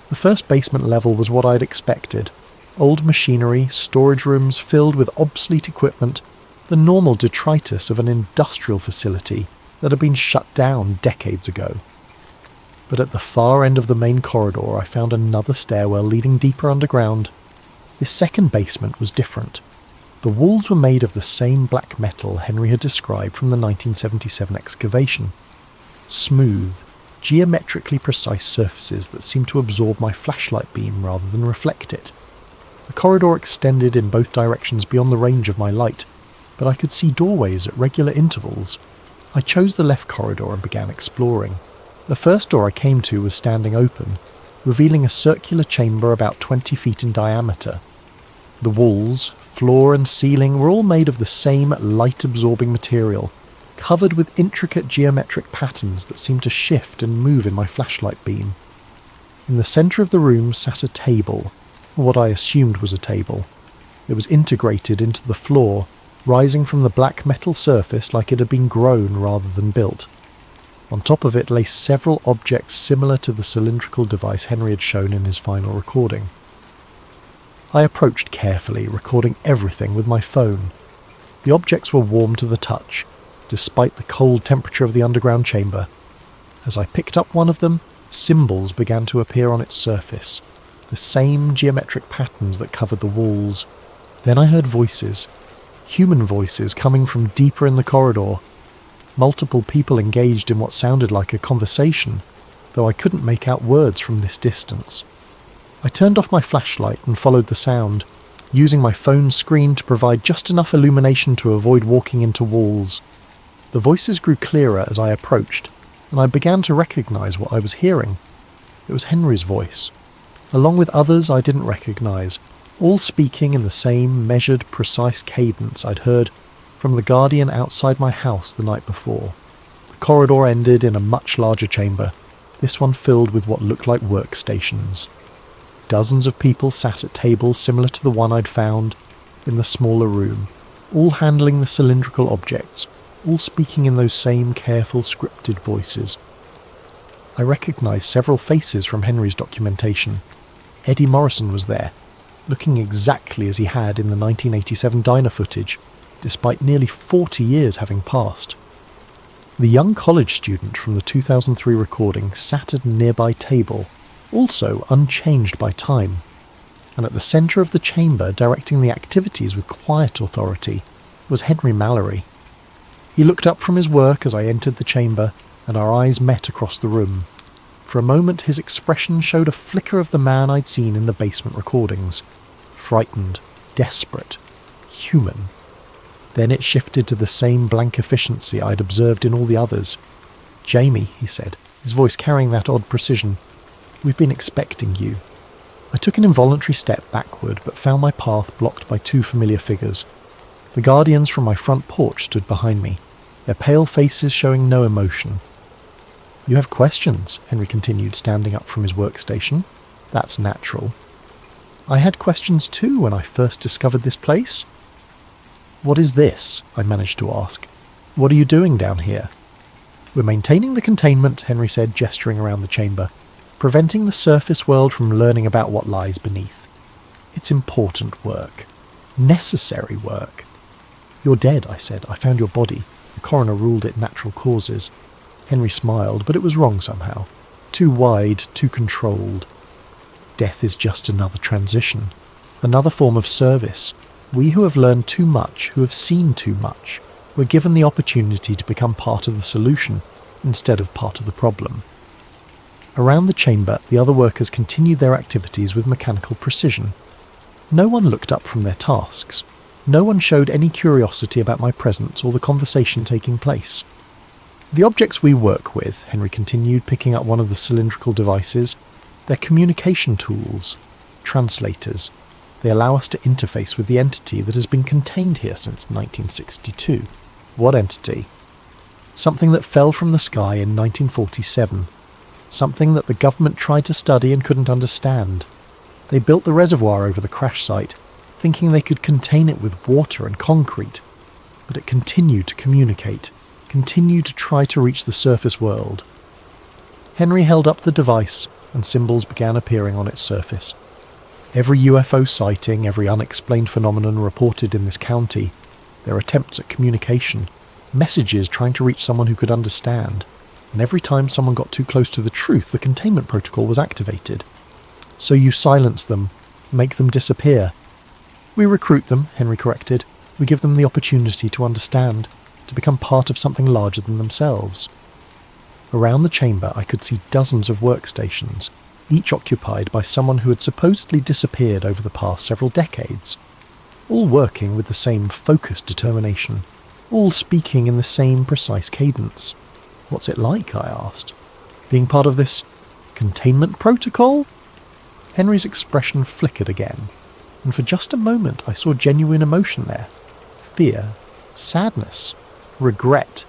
The first basement level was what I'd expected. Old machinery, storage rooms filled with obsolete equipment, the normal detritus of an industrial facility that had been shut down decades ago. But at the far end of the main corridor I found another stairwell leading deeper underground. This second basement was different. The walls were made of the same black metal Henry had described from the 1977 excavation. Smooth, geometrically precise surfaces that seemed to absorb my flashlight beam rather than reflect it. The corridor extended in both directions beyond the range of my light, but I could see doorways at regular intervals. I chose the left corridor and began exploring. The first door I came to was standing open, revealing a circular chamber about 20 feet in diameter. The walls, floor and ceiling were all made of the same light-absorbing material, covered with intricate geometric patterns that seemed to shift and move in my flashlight beam. In the centre of the room sat a table, or what I assumed was a table. It was integrated into the floor, rising from the black metal surface like it had been grown rather than built. On top of it lay several objects similar to the cylindrical device Henry had shown in his final recording. I approached carefully, recording everything with my phone. The objects were warm to the touch, despite the cold temperature of the underground chamber. As I picked up one of them, symbols began to appear on its surface, the same geometric patterns that covered the walls. Then I heard voices, human voices coming from deeper in the corridor. Multiple people engaged in what sounded like a conversation, though I couldn't make out words from this distance. I turned off my flashlight and followed the sound, using my phone screen to provide just enough illumination to avoid walking into walls. The voices grew clearer as I approached, and I began to recognise what I was hearing. It was Henry's voice, along with others I didn't recognise, all speaking in the same measured, precise cadence I'd heard from the guardian outside my house the night before. The corridor ended in a much larger chamber, this one filled with what looked like workstations. Dozens of people sat at tables similar to the one I'd found in the smaller room, all handling the cylindrical objects, all speaking in those same careful, scripted voices. I recognised several faces from Henry's documentation. Eddie Morrison was there, looking exactly as he had in the 1987 diner footage, despite nearly 40 years having passed. The young college student from the 2003 recording sat at a nearby table, also unchanged by time, and at the centre of the chamber, directing the activities with quiet authority, was Henry Mallory. He looked up from his work as I entered the chamber, and our eyes met across the room. For a moment his expression showed a flicker of the man I'd seen in the basement recordings. Frightened, desperate, human. Then it shifted to the same blank efficiency I'd observed in all the others. "Jamie," he said, his voice carrying that odd precision, "we've been expecting you." I took an involuntary step backward, but found my path blocked by 2 familiar figures. The guardians from my front porch stood behind me, their pale faces showing no emotion. "You have questions," Henry continued, standing up from his workstation. "That's natural. I had questions too when I first discovered this place." "What is this?" I managed to ask. "What are you doing down here?" "We're maintaining the containment," Henry said, gesturing around the chamber, "preventing the surface world from learning about what lies beneath. It's important work. Necessary work." "You're dead," I said. "I found your body. The coroner ruled it natural causes." Henry smiled, but it was wrong somehow. Too wide, too controlled. Death is just another transition, another form of service. We who have learned too much, who have seen too much, were given the opportunity to become part of the solution instead of part of the problem. Around the chamber, the other workers continued their activities with mechanical precision. No one looked up from their tasks. No one showed any curiosity about my presence or the conversation taking place. The objects we work with, Henry continued, picking up one of the cylindrical devices, they're communication tools, translators. They allow us to interface with the entity that has been contained here since 1962. What entity? Something that fell from the sky in 1947. Something that the government tried to study and couldn't understand. They built the reservoir over the crash site, thinking they could contain it with water and concrete. But it continued to communicate, continued to try to reach the surface world. Henry held up the device, and symbols began appearing on its surface. Every UFO sighting, every unexplained phenomenon reported in this county, their attempts at communication, messages trying to reach someone who could understand, and every time someone got too close to the truth, the containment protocol was activated. So you silence them, make them disappear. We recruit them, Henry corrected. We give them the opportunity to understand, to become part of something larger than themselves. Around the chamber I could see dozens of workstations, each occupied by someone who had supposedly disappeared over the past several decades, all working with the same focused determination, all speaking in the same precise cadence. What's it like, I asked, being part of this containment protocol? Henry's expression flickered again, and for just a moment I saw genuine emotion there. Fear, sadness, regret.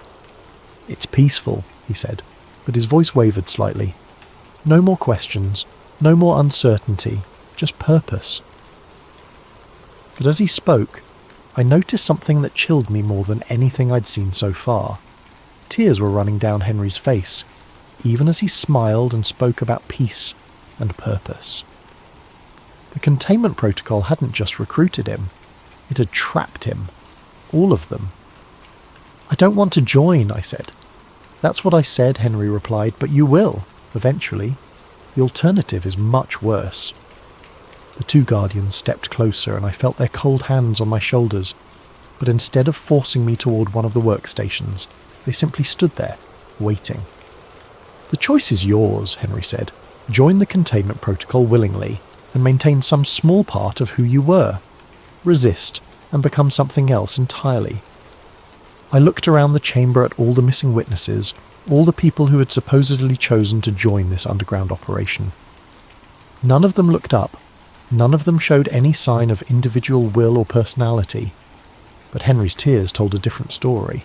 It's peaceful, he said, but his voice wavered slightly. No more questions, no more uncertainty, just purpose. But as he spoke, I noticed something that chilled me more than anything I'd seen so far. Tears were running down Henry's face, even as he smiled and spoke about peace and purpose. The containment protocol hadn't just recruited him, it had trapped him. All of them. I don't want to join, I said. That's what I said, Henry replied, but you will, eventually. The alternative is much worse. The two guardians stepped closer and I felt their cold hands on my shoulders, but instead of forcing me toward one of the workstations, they simply stood there, waiting. The choice is yours, Henry said. Join the containment protocol willingly and maintain some small part of who you were. Resist and become something else entirely. I looked around the chamber at all the missing witnesses, all the people who had supposedly chosen to join this underground operation. None of them looked up. None of them showed any sign of individual will or personality. But Henry's tears told a different story.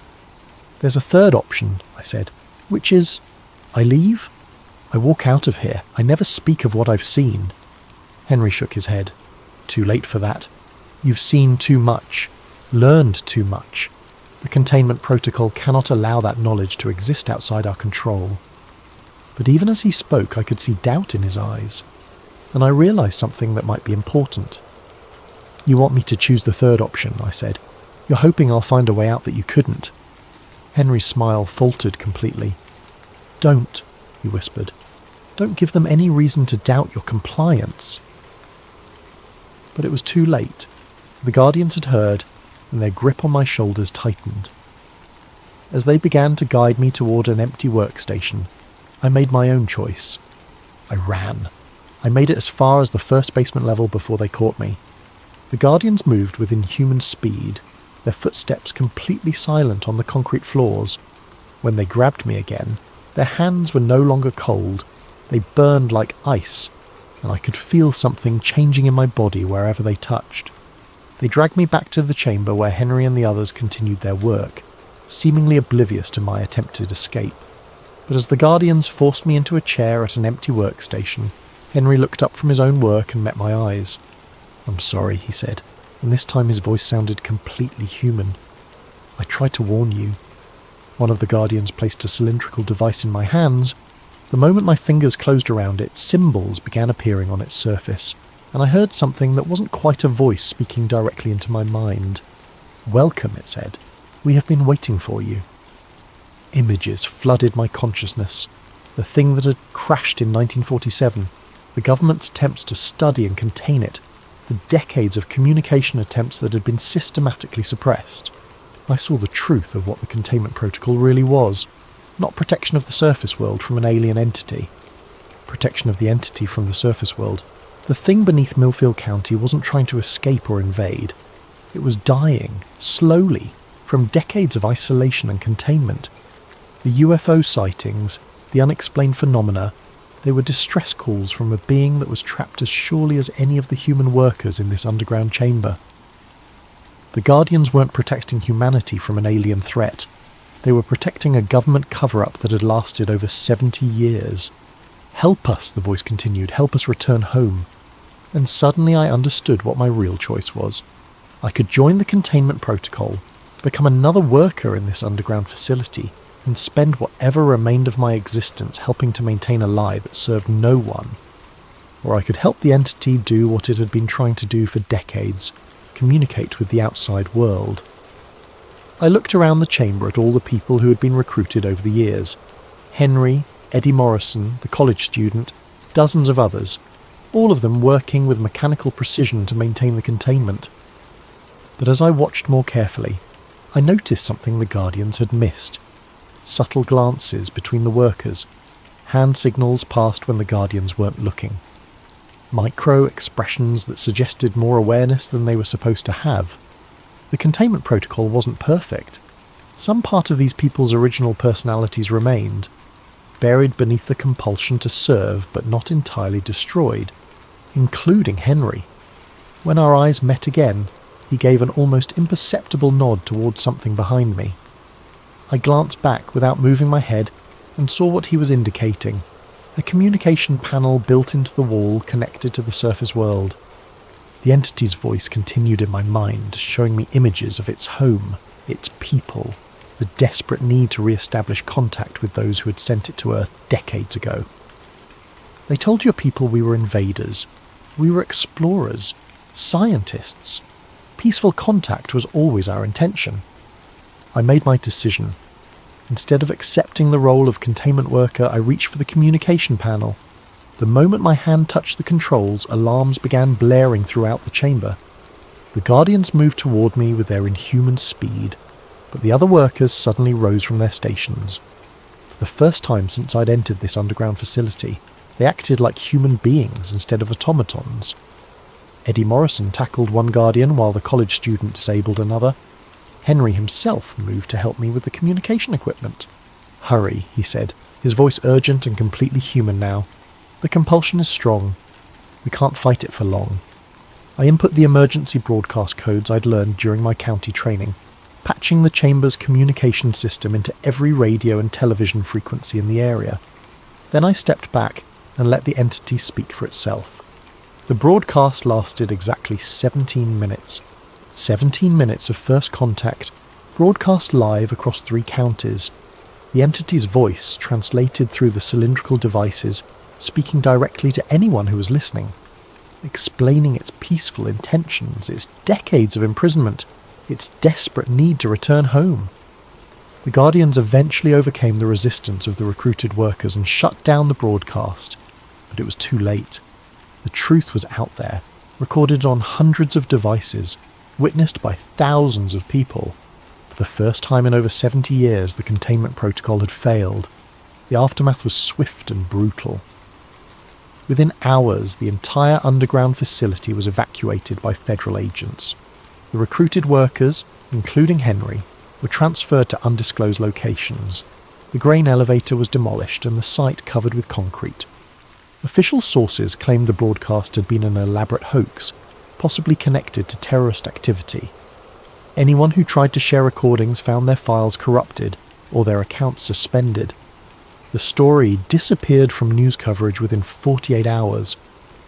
There's a third option, I said, which is, I leave. I walk out of here. I never speak of what I've seen. Henry shook his head. Too late for that. You've seen too much, learned too much. The containment protocol cannot allow that knowledge to exist outside our control. But even as he spoke, I could see doubt in his eyes, and I realized something that might be important. You want me to choose the third option, I said. You're hoping I'll find a way out that you couldn't. Henry's smile faltered completely. Don't, he whispered. Don't give them any reason to doubt your compliance. But it was too late. The guardians had heard, and their grip on my shoulders tightened. As they began to guide me toward an empty workstation, I made my own choice. I ran. I made it as far as the first basement level before they caught me. The guardians moved with inhuman speed, their footsteps completely silent on the concrete floors. When they grabbed me again, their hands were no longer cold. They burned like ice, and I could feel something changing in my body wherever they touched. They dragged me back to the chamber where Henry and the others continued their work, seemingly oblivious to my attempted escape. But as the guardians forced me into a chair at an empty workstation, Henry looked up from his own work and met my eyes. I'm sorry, he said, and this time his voice sounded completely human. I tried to warn you. One of the guardians placed a cylindrical device in my hands. The moment my fingers closed around it, symbols began appearing on its surface, and I heard something that wasn't quite a voice speaking directly into my mind. Welcome, it said. We have been waiting for you. Images flooded my consciousness. The thing that had crashed in 1947. the government's attempts to study and contain it, the decades of communication attempts that had been systematically suppressed. I saw the truth of what the containment protocol really was. Not protection of the surface world from an alien entity. Protection of the entity from the surface world. The thing beneath Millfield County wasn't trying to escape or invade. It was dying, slowly, from decades of isolation and containment. The UFO sightings, the unexplained phenomena, they were distress calls from a being that was trapped as surely as any of the human workers in this underground chamber. The Guardians weren't protecting humanity from an alien threat. They were protecting a government cover-up that had lasted over 70 years. "Help us," the voice continued, "help us return home." And suddenly I understood what my real choice was. I could join the containment protocol, become another worker in this underground facility, and spend whatever remained of my existence helping to maintain a lie that served no one. Or I could help the entity do what it had been trying to do for decades, communicate with the outside world. I looked around the chamber at all the people who had been recruited over the years. Henry, Eddie Morrison, the college student, dozens of others, all of them working with mechanical precision to maintain the containment. But as I watched more carefully, I noticed something the Guardians had missed. Subtle glances between the workers, hand signals passed when the Guardians weren't looking. Micro expressions that suggested more awareness than they were supposed to have. The containment protocol wasn't perfect. Some part of these people's original personalities remained, buried beneath the compulsion to serve but not entirely destroyed, including Henry. When our eyes met again, he gave an almost imperceptible nod towards something behind me. I glanced back without moving my head and saw what he was indicating. A communication panel built into the wall connected to the surface world. The entity's voice continued in my mind, showing me images of its home, its people, the desperate need to re-establish contact with those who had sent it to Earth decades ago. "They told your people we were invaders. We were explorers, scientists. Peaceful contact was always our intention." I made my decision. Instead of accepting the role of containment worker, I reached for the communication panel. The moment my hand touched the controls, alarms began blaring throughout the chamber. The Guardians moved toward me with their inhuman speed, but the other workers suddenly rose from their stations. For the first time since I'd entered this underground facility, they acted like human beings instead of automatons. Eddie Morrison tackled one Guardian while the college student disabled another. Henry himself moved to help me with the communication equipment. "Hurry," he said, his voice urgent and completely human now. "The compulsion is strong. We can't fight it for long." I input the emergency broadcast codes I'd learned during my county training, patching the chamber's communication system into every radio and television frequency in the area. Then I stepped back and let the entity speak for itself. The broadcast lasted exactly 17 minutes. 17 minutes of first contact, broadcast live across 3 counties. The entity's voice translated through the cylindrical devices, speaking directly to anyone who was listening, explaining its peaceful intentions, its decades of imprisonment, its desperate need to return home. The Guardians eventually overcame the resistance of the recruited workers and shut down the broadcast, but it was too late. The truth was out there, recorded on hundreds of devices, witnessed by thousands of people. For the first time in over 70 years, the containment protocol had failed. The aftermath was swift and brutal. Within hours, the entire underground facility was evacuated by federal agents. The recruited workers, including Henry, were transferred to undisclosed locations. The grain elevator was demolished and the site covered with concrete. Official sources claimed the broadcast had been an elaborate hoax, possibly connected to terrorist activity. Anyone who tried to share recordings found their files corrupted or their accounts suspended. The story disappeared from news coverage within 48 hours,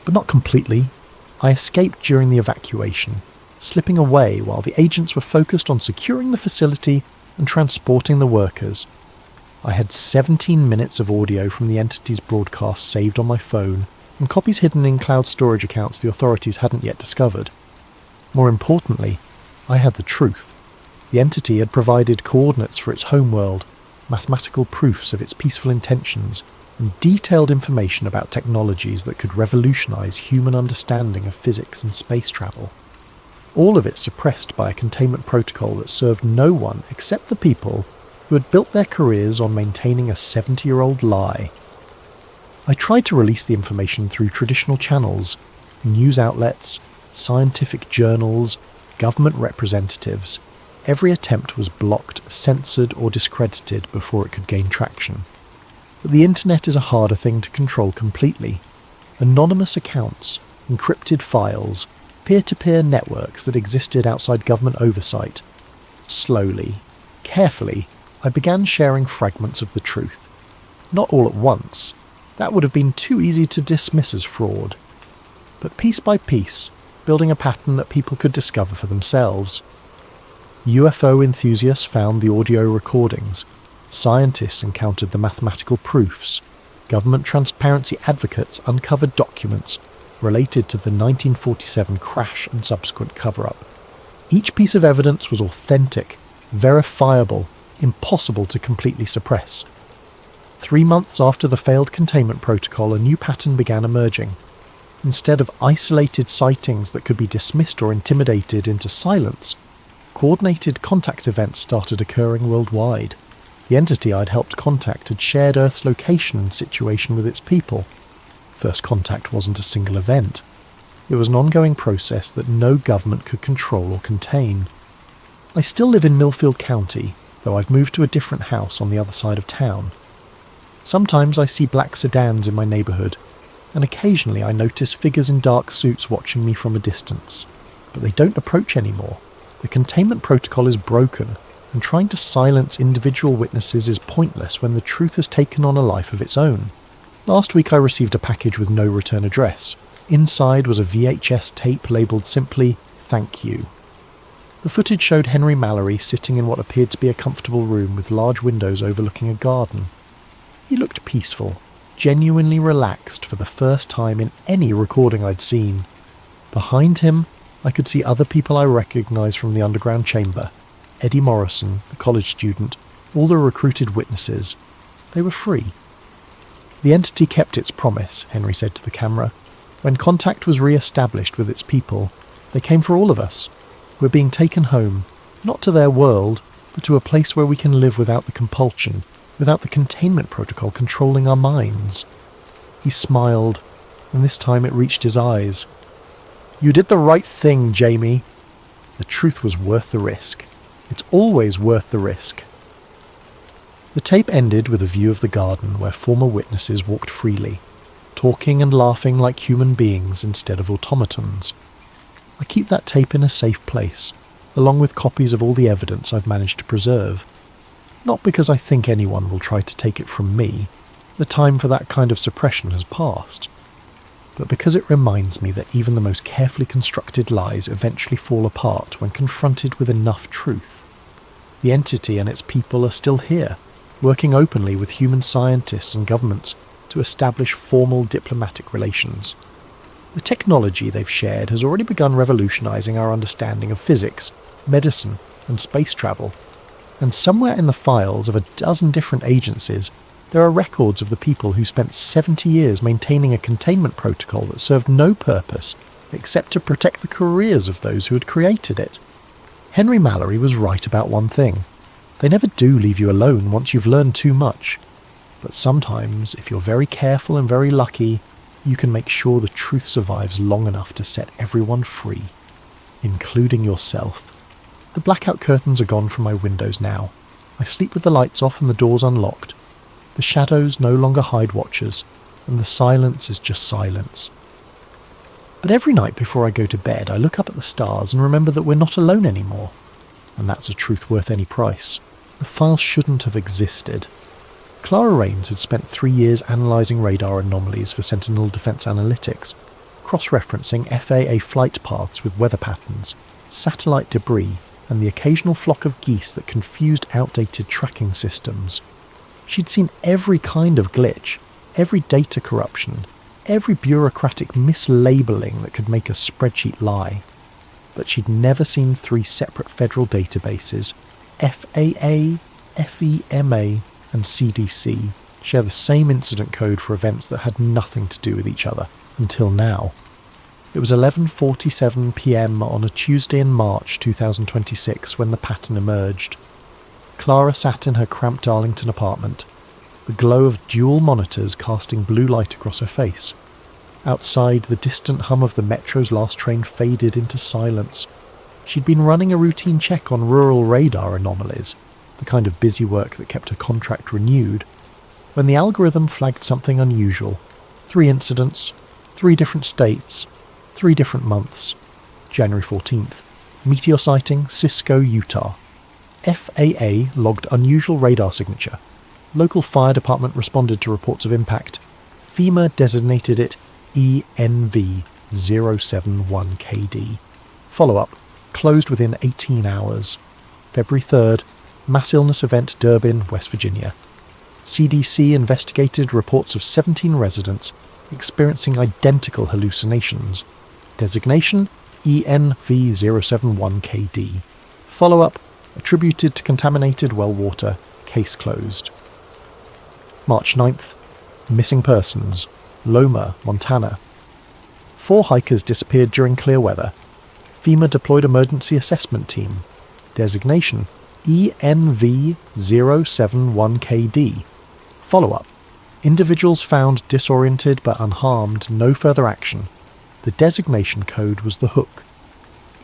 but not completely. I escaped during the evacuation, slipping away while the agents were focused on securing the facility and transporting the workers. I had 17 minutes of audio from the entity's broadcast saved on my phone, and copies hidden in cloud storage accounts the authorities hadn't yet discovered. More importantly, I had the truth. The entity had provided coordinates for its homeworld, mathematical proofs of its peaceful intentions, and detailed information about technologies that could revolutionize human understanding of physics and space travel. All of it suppressed by a containment protocol that served no one except the people who had built their careers on maintaining a 70-year-old lie. I tried to release the information through traditional channels, news outlets, scientific journals, government representatives. Every attempt was blocked, censored, or discredited before it could gain traction. But the internet is a harder thing to control completely. Anonymous accounts, encrypted files, peer-to-peer networks that existed outside government oversight. Slowly, carefully, I began sharing fragments of the truth. Not all at once. That would have been too easy to dismiss as fraud. But piece by piece, building a pattern that people could discover for themselves. UFO enthusiasts found the audio recordings. Scientists encountered the mathematical proofs. Government transparency advocates uncovered documents related to the 1947 crash and subsequent cover-up. Each piece of evidence was authentic, verifiable, impossible to completely suppress. 3 months after the failed containment protocol, a new pattern began emerging. Instead of isolated sightings that could be dismissed or intimidated into silence, coordinated contact events started occurring worldwide. The entity I'd helped contact had shared Earth's location and situation with its people. First contact wasn't a single event. It was an ongoing process that no government could control or contain. I still live in Millfield County, though I've moved to a different house on the other side of town. Sometimes I see black sedans in my neighbourhood, and occasionally I notice figures in dark suits watching me from a distance. But they don't approach anymore. The containment protocol is broken, and trying to silence individual witnesses is pointless when the truth has taken on a life of its own. Last week I received a package with no return address. Inside was a VHS tape labelled simply, "Thank you." The footage showed Henry Mallory sitting in what appeared to be a comfortable room with large windows overlooking a garden. He looked peaceful, genuinely relaxed for the first time in any recording I'd seen. Behind him, I could see other people I recognised from the underground chamber. Eddie Morrison, the college student, all the recruited witnesses. They were free. The entity kept its promise, Henry said to the camera. When contact was re-established with its people, they came for all of us. We're being taken home, not to their world, but to a place where we can live without the compulsion, without the containment protocol controlling our minds. He smiled, and this time it reached his eyes. "You did the right thing, Jamie." The truth was worth the risk. It's always worth the risk. The tape ended with a view of the garden where former witnesses walked freely, talking and laughing like human beings instead of automatons. I keep that tape in a safe place, along with copies of all the evidence I've managed to preserve. Not because I think anyone will try to take it from me, the time for that kind of suppression has passed, but because it reminds me that even the most carefully constructed lies eventually fall apart when confronted with enough truth. The entity and its people are still here, working openly with human scientists and governments to establish formal diplomatic relations. The technology they've shared has already begun revolutionizing our understanding of physics, medicine, and space travel. And somewhere in the files of a dozen different agencies, there are records of the people who spent 70 years maintaining a containment protocol that served no purpose except to protect the careers of those who had created it. Henry Mallory was right about one thing. They never do leave you alone once you've learned too much. But sometimes, if you're very careful and very lucky, you can make sure the truth survives long enough to set everyone free, including yourself. The blackout curtains are gone from my windows now. I sleep with the lights off and the doors unlocked. The shadows no longer hide watchers, and the silence is just silence. But every night before I go to bed, I look up at the stars and remember that we're not alone anymore. And that's a truth worth any price. The file shouldn't have existed. Clara Rains had spent 3 years analysing radar anomalies for Sentinel Defence Analytics, cross-referencing FAA flight paths with weather patterns, satellite debris, and the occasional flock of geese that confused outdated tracking systems. She'd seen every kind of glitch, every data corruption, every bureaucratic mislabelling that could make a spreadsheet lie. But she'd never seen 3 separate federal databases, FAA, FEMA, and CDC, share the same incident code for events that had nothing to do with each other, until now. It was 11:47 p.m. on a Tuesday in March 2026 when the pattern emerged. Clara sat in her cramped Arlington apartment, the glow of dual monitors casting blue light across her face. Outside, the distant hum of the metro's last train faded into silence. She'd been running a routine check on rural radar anomalies, the kind of busy work that kept her contract renewed, when the algorithm flagged something unusual. 3 incidents, 3 different states, 3 different months. January 14th. Meteor sighting, Cisco, Utah. FAA logged unusual radar signature. Local fire department responded to reports of impact. FEMA designated it ENV-071KD. Follow-up. Closed within 18 hours. February 3rd. Mass illness event, Durbin, West Virginia. CDC investigated reports of 17 residents experiencing identical hallucinations. Designation ENV-071KD. Follow-up. Attributed to contaminated well water. Case closed. March 9th. Missing persons. Loma, Montana. 4 hikers disappeared during clear weather. FEMA deployed emergency assessment team. Designation ENV-071KD. Follow-up. Individuals found disoriented but unharmed, no further action. The designation code was the hook.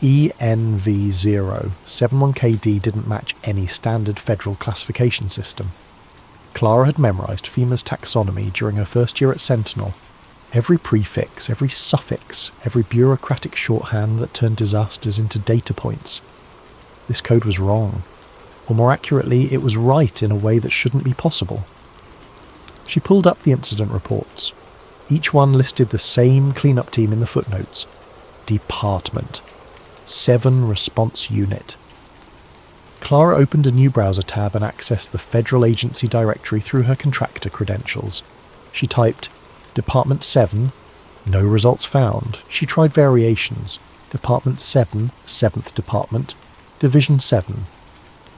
ENV-071KD didn't match any standard federal classification system. Clara had memorised FEMA's taxonomy during her first year at Sentinel. Every prefix, every suffix, every bureaucratic shorthand that turned disasters into data points. This code was wrong. Or more accurately, it was right in a way that shouldn't be possible. She pulled up the incident reports. Each one listed the same cleanup team in the footnotes. Department. 7 Response Unit. Clara opened a new browser tab and accessed the federal agency directory through her contractor credentials. She typed Department 7, no results found. She tried variations. Department 7, 7th Department, Division 7.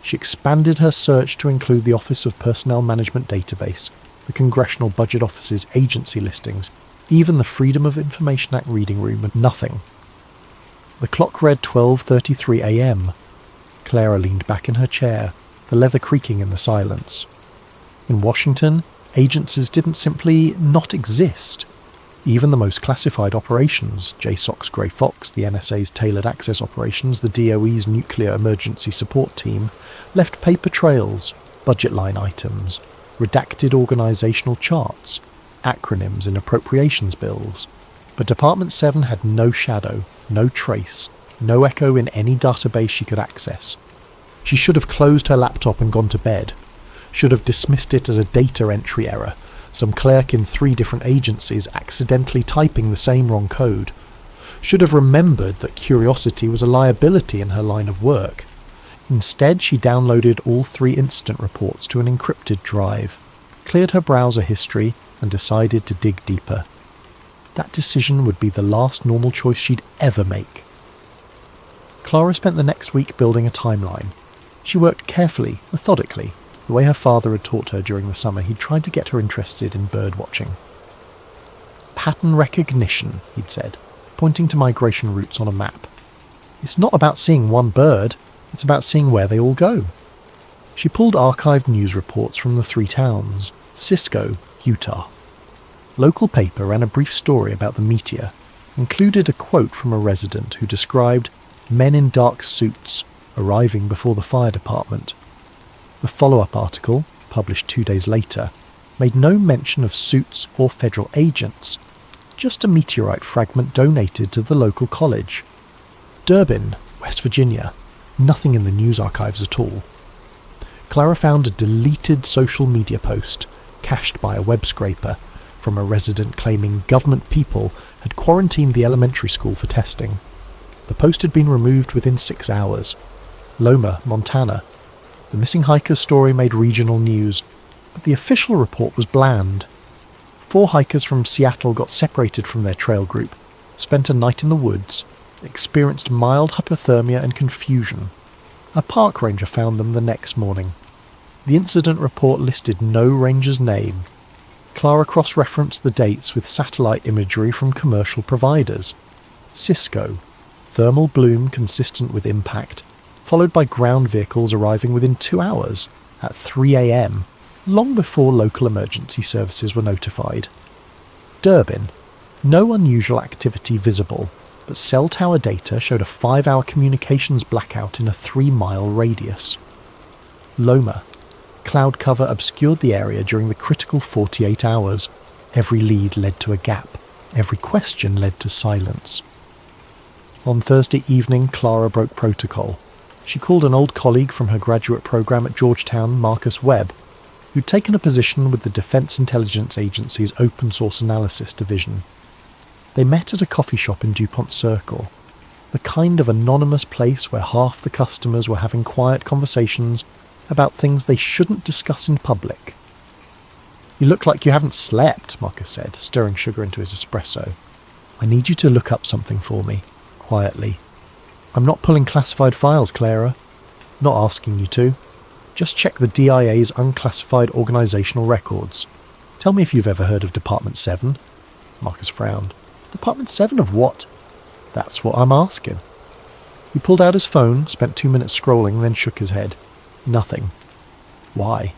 She expanded her search to include the Office of Personnel Management Database, the Congressional Budget Office's agency listings, even the Freedom of Information Act reading room, and nothing. The clock read 12:33 a.m. Clara leaned back in her chair, the leather creaking in the silence. In Washington, agencies didn't simply not exist. Even the most classified operations, JSOC's Grey Fox, the NSA's Tailored Access Operations, the DOE's Nuclear Emergency Support Team, left paper trails, budget line items, redacted organisational charts, acronyms in appropriations bills. But Department 7 had no shadow, no trace, no echo in any database she could access. She should have closed her laptop and gone to bed. Should have dismissed it as a data entry error, some clerk in 3 different agencies accidentally typing the same wrong code. Should have remembered that curiosity was a liability in her line of work. Instead, she downloaded all 3 incident reports to an encrypted drive, cleared her browser history, and decided to dig deeper. That decision would be the last normal choice she'd ever make. Clara spent the next week building a timeline. She worked carefully, methodically, the way her father had taught her during the summer. He'd tried to get her interested in bird watching. Pattern recognition, he'd said, pointing to migration routes on a map. It's not about seeing one bird, it's about seeing where they all go. She pulled archived news reports from the 3 towns, Cisco, Utah. Local paper ran a brief story about the meteor, included a quote from a resident who described men in dark suits arriving before the fire department. The follow-up article, published 2 days later, made no mention of suits or federal agents, just a meteorite fragment donated to the local college. Durbin, West Virginia. Nothing in the news archives at all. Clara found a deleted social media post, cached by a web scraper, from a resident claiming government people had quarantined the elementary school for testing. The post had been removed within 6 hours. Loma, Montana. The missing hiker's story made regional news, but the official report was bland. 4 hikers from Seattle got separated from their trail group, spent a night in the woods, experienced mild hypothermia and confusion. A park ranger found them the next morning. The incident report listed no ranger's name. Clara cross-referenced the dates with satellite imagery from commercial providers. Cisco, thermal bloom consistent with impact, followed by ground vehicles arriving within 2 hours at 3 a.m, long before local emergency services were notified. Durbin, no unusual activity visible, but cell tower data showed a 5-hour communications blackout in a 3-mile radius. Loma, cloud cover obscured the area during the critical 48 hours. Every lead led to a gap. Every question led to silence. On Thursday evening, Clara broke protocol. She called an old colleague from her graduate program at Georgetown, Marcus Webb, who'd taken a position with the Defense Intelligence Agency's Open Source Analysis Division. They met at a coffee shop in DuPont Circle, the kind of anonymous place where half the customers were having quiet conversations about things they shouldn't discuss in public. "You look like you haven't slept," Marcus said, stirring sugar into his espresso. "I need you to look up something for me," quietly. "I'm not pulling classified files, Clara. Not asking you to. Just check the DIA's unclassified organisational records. Tell me if you've ever heard of Department 7. Marcus frowned. "Department 7 of what?" "That's what I'm asking." He pulled out his phone, spent 2 minutes scrolling, then shook his head. "Nothing." "Why?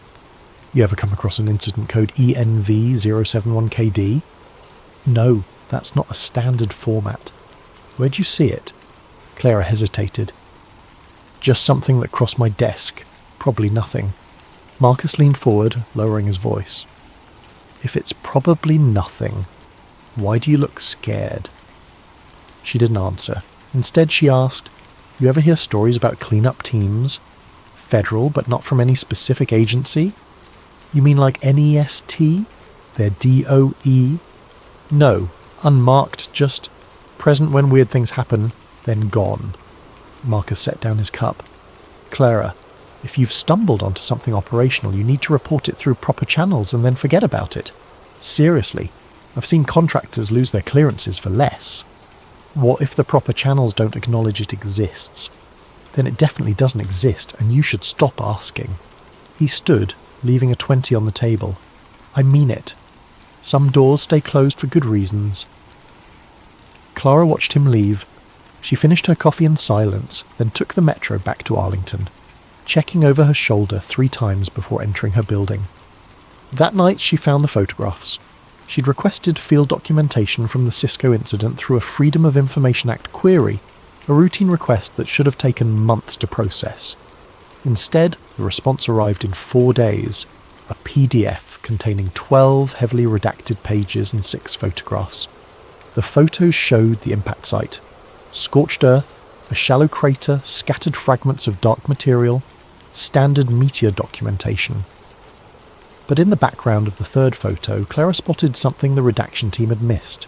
You ever come across an incident code ENV071KD? "No, that's not a standard format." "Where'd you see it?" Clara hesitated. "Just something that crossed my desk. Probably nothing." Marcus leaned forward, lowering his voice. "If it's probably nothing, why do you look scared?" She didn't answer. Instead, she asked, "You ever hear stories about cleanup teams? Federal, but not from any specific agency? You mean like NEST? They're DOE? No, unmarked, just present when weird things happen, then gone." Marcus set down his cup. "Clara, if you've stumbled onto something operational, you need to report it through proper channels and then forget about it. Seriously, I've seen contractors lose their clearances for less. What if the proper channels don't acknowledge it exists? Then it definitely doesn't exist, and you should stop asking." He stood, leaving a 20 on the table. "I mean it. Some doors stay closed for good reasons." Clara watched him leave. She finished her coffee in silence, then took the metro back to Arlington, checking over her shoulder 3 times before entering her building. That night she found the photographs. She'd requested field documentation from the Cisco incident through a Freedom of Information Act query, a routine request that should have taken months to process. Instead, the response arrived in 4 days, a PDF containing 12 heavily redacted pages and 6 photographs. The photos showed the impact site: scorched earth, a shallow crater, scattered fragments of dark material, standard meteor documentation. But in the background of the third photo, Clara spotted something the redaction team had missed.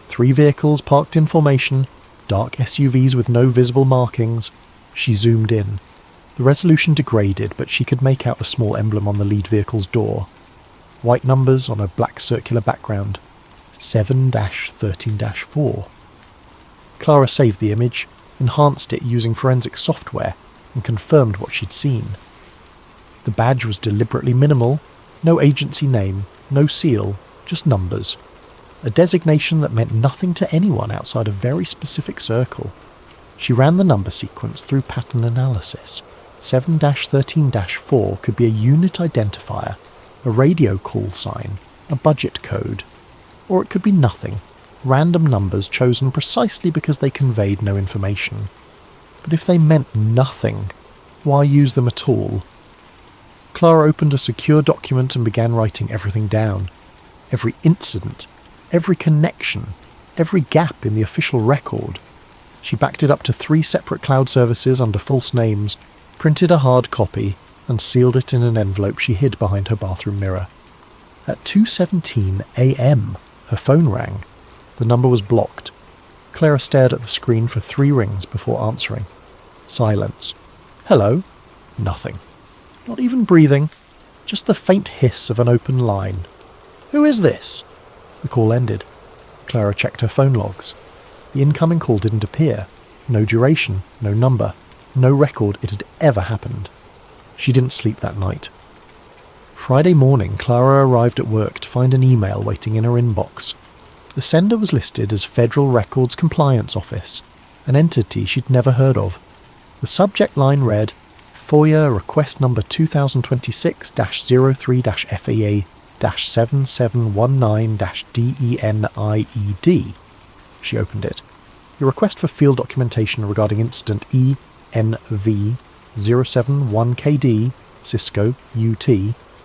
3 vehicles parked in formation, dark SUVs with no visible markings. She zoomed in. The resolution degraded, but she could make out a small emblem on the lead vehicle's door. White numbers on a black circular background. 7-13-4. Clara saved the image, enhanced it using forensic software, and confirmed what she'd seen. The badge was deliberately minimal, no agency name, no seal, just numbers. A designation that meant nothing to anyone outside a very specific circle. She ran the number sequence through pattern analysis. 7-13-4 could be a unit identifier, a radio call sign, a budget code. Or it could be nothing, random numbers chosen precisely because they conveyed no information. But if they meant nothing, why use them at all? Clara opened a secure document and began writing everything down. Every incident, every connection, every gap in the official record. She backed it up to 3 separate cloud services under false names, printed a hard copy, and sealed it in an envelope she hid behind her bathroom mirror. At 2:17 a.m, her phone rang. The number was blocked. Clara stared at the screen for 3 rings before answering. Silence. "Hello?" Nothing. Not even breathing. Just the faint hiss of an open line. "Who is this?" The call ended. Clara checked her phone logs. The incoming call didn't appear. No duration, no number, no record it had ever happened. She didn't sleep that night. Friday morning, Clara arrived at work to find an email waiting in her inbox. The sender was listed as Federal Records Compliance Office, an entity she'd never heard of. The subject line read, FOIA request number 2026-03-FAA-7719-DENIED. She opened it. Your request for field documentation regarding incident ENV071KD, Cisco, UT,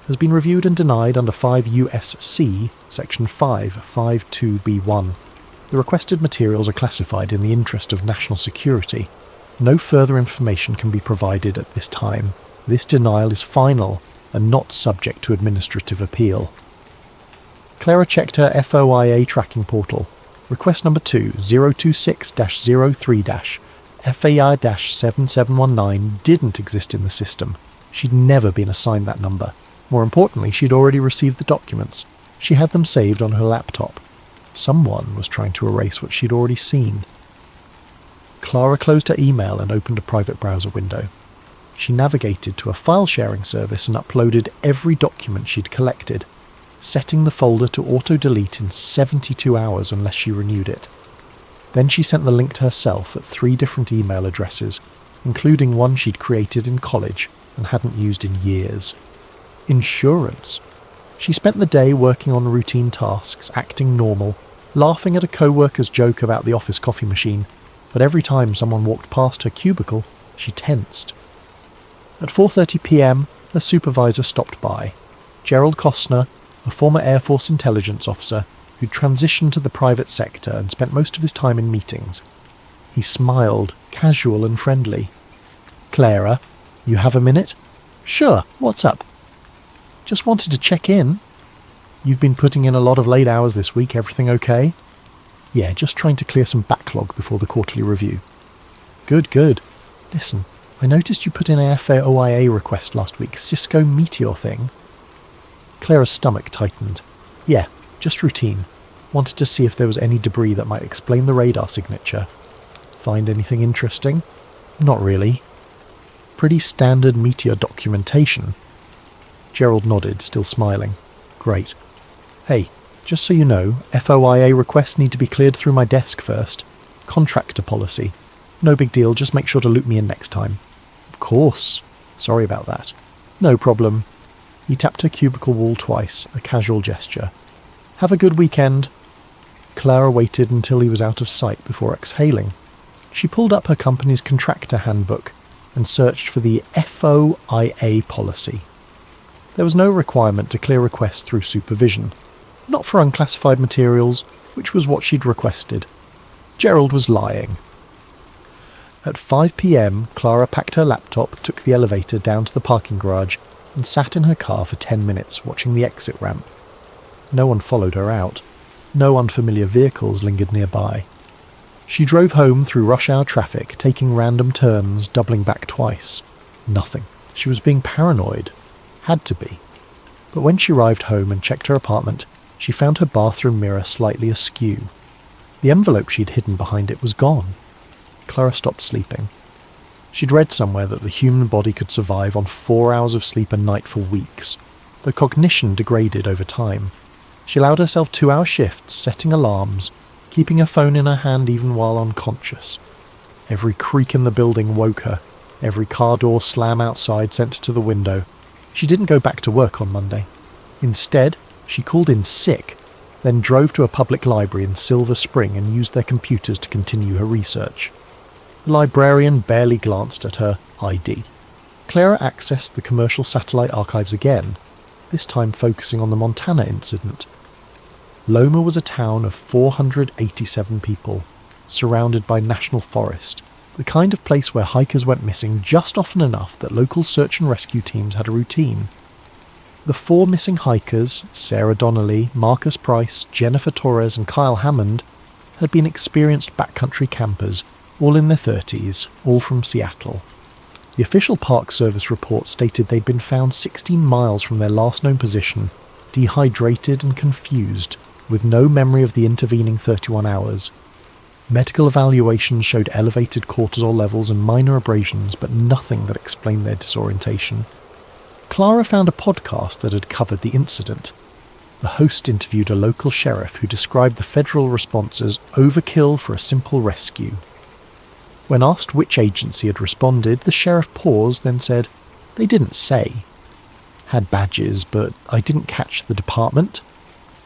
has been reviewed and denied under 5 U.S.C. Section 552B1. The requested materials are classified in the interest of national security. No further information can be provided at this time. This denial is final and not subject to administrative appeal. Clara checked her FOIA tracking portal. Request number 2026-03-FAI-7719 didn't exist in the system. She'd never been assigned that number. More importantly, she'd already received the documents. She had them saved on her laptop. Someone was trying to erase what she'd already seen. Clara closed her email and opened a private browser window. She navigated to a file-sharing service and uploaded every document she'd collected, setting the folder to auto-delete in 72 hours unless she renewed it. Then she sent the link to herself at 3 different email addresses, including one she'd created in college and hadn't used in years. Insurance. She spent the day working on routine tasks, acting normal, laughing at a co-worker's joke about the office coffee machine, but every time someone walked past her cubicle, she tensed. At 4:30 p.m, her supervisor stopped by. Gerald Costner, a former Air Force intelligence officer who'd transitioned to the private sector and spent most of his time in meetings. He smiled, casual and friendly. "Clara, you have a minute?" "Sure, what's up?" "Just wanted to check in. You've been putting in a lot of late hours this week, everything okay?" "Yeah, just trying to clear some backlog before the quarterly review." Good. Listen, I noticed you put in a FOIA request last week, Cisco Meteor thing." Clara's stomach tightened. "Yeah, just routine. Wanted to see if there was any debris that might explain the radar signature." "Find anything interesting?" "Not really." "Pretty standard meteor documentation." Gerald nodded, still smiling. "Great. Hey, just so you know, FOIA requests need to be cleared through my desk first. Contractor policy. No big deal, just make sure to loop me in next time." "Of course. Sorry about that." "No problem." He tapped her cubicle wall twice, a casual gesture. "Have a good weekend." Clara waited until he was out of sight before exhaling. She pulled up her company's contractor handbook and searched for the FOIA policy. There was no requirement to clear requests through supervision. Not for unclassified materials, which was what she'd requested. Gerald was lying. At 5 p.m, Clara packed her laptop, took the elevator down to the parking garage, and sat in her car for 10 minutes watching the exit ramp. No one followed her out. No unfamiliar vehicles lingered nearby. She drove home through rush-hour traffic, taking random turns, doubling back twice. Nothing. She was being paranoid. Had to be. But when she arrived home and checked her apartment, she found her bathroom mirror slightly askew. The envelope she'd hidden behind it was gone. Clara stopped sleeping. She'd read somewhere that the human body could survive on 4 hours of sleep a night for weeks, though cognition degraded over time. She allowed herself 2-hour shifts, setting alarms, keeping her phone in her hand even while unconscious. Every creak in the building woke her. Every car door slam outside sent her to the window. She didn't go back to work on Monday. Instead, she called in sick, then drove to a public library in Silver Spring and used their computers to continue her research. The librarian barely glanced at her ID. Clara accessed the commercial satellite archives again, this time focusing on the Montana incident. Loma was a town of 487 people, surrounded by national forest, the kind of place where hikers went missing just often enough that local search and rescue teams had a routine. The 4 missing hikers, Sarah Donnelly, Marcus Price, Jennifer Torres and Kyle Hammond, had been experienced backcountry campers, all in their 30s, all from Seattle. The official Park Service report stated they'd been found 16 miles from their last known position, dehydrated and confused, with no memory of the intervening 31 hours. Medical evaluations showed elevated cortisol levels and minor abrasions, but nothing that explained their disorientation. Clara found a podcast that had covered the incident. The host interviewed a local sheriff who described the federal response as overkill for a simple rescue. When asked which agency had responded, the sheriff paused, then said, "They didn't say. Had badges, but I didn't catch the department."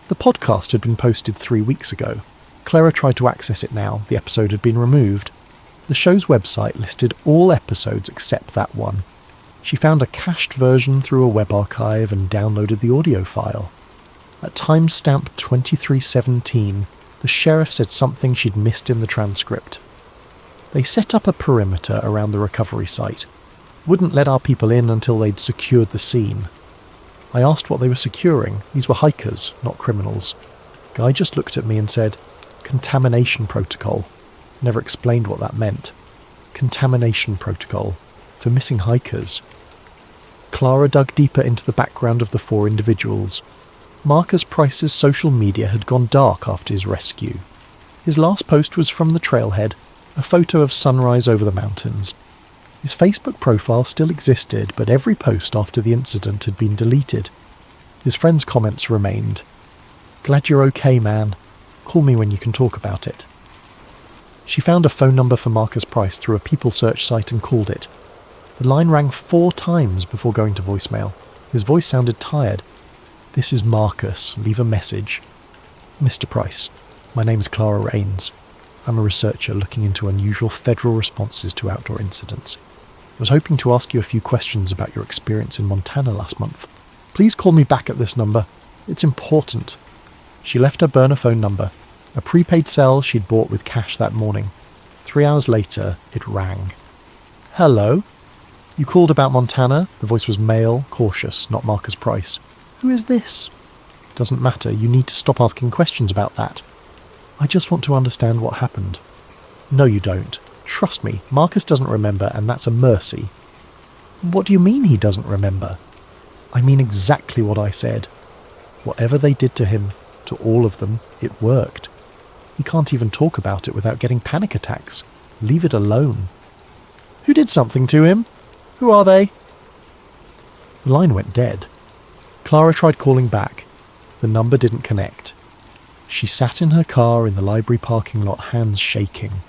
The podcast had been posted 3 weeks ago. Clara tried to access it now. The episode had been removed. The show's website listed all episodes except that one. She found a cached version through a web archive and downloaded the audio file. At timestamp 23:17, the sheriff said something she'd missed in the transcript. They set up a perimeter around the recovery site. Wouldn't let our people in until they'd secured the scene. I asked what they were securing. These were hikers, not criminals. Guy just looked at me and said, "Contamination protocol." Never explained what that meant. Contamination protocol. For missing hikers. Clara dug deeper into the background of the 4 individuals. Marcus Price's social media had gone dark after his rescue. His last post was from the trailhead, a photo of sunrise over the mountains. His Facebook profile still existed, but every post after the incident had been deleted. His friends' comments remained. "Glad you're okay, man. Call me when you can talk about it." She found a phone number for Marcus Price through a people search site and called it. The line rang 4 times before going to voicemail. His voice sounded tired. "This is Marcus. Leave a message." "Mr. Price, my name is Clara Rains. I'm a researcher looking into unusual federal responses to outdoor incidents. I was hoping to ask you a few questions about your experience in Montana last month. Please call me back at this number. It's important." She left her burner phone number, a prepaid cell she'd bought with cash that morning. 3 hours later, it rang. "Hello? You called about Montana?" The voice was male, cautious, not Marcus Price. "Who is this?" "Doesn't matter. You need to stop asking questions about that." "I just want to understand what happened." "No, you don't. Trust me, Marcus doesn't remember, and that's a mercy." "What do you mean he doesn't remember?" "I mean exactly what I said. Whatever they did to him, to all of them, it worked. He can't even talk about it without getting panic attacks. Leave it alone." "Who did something to him? Who are they?" The line went dead. Clara tried calling back. The number didn't connect. She sat in her car in the library parking lot, hands shaking.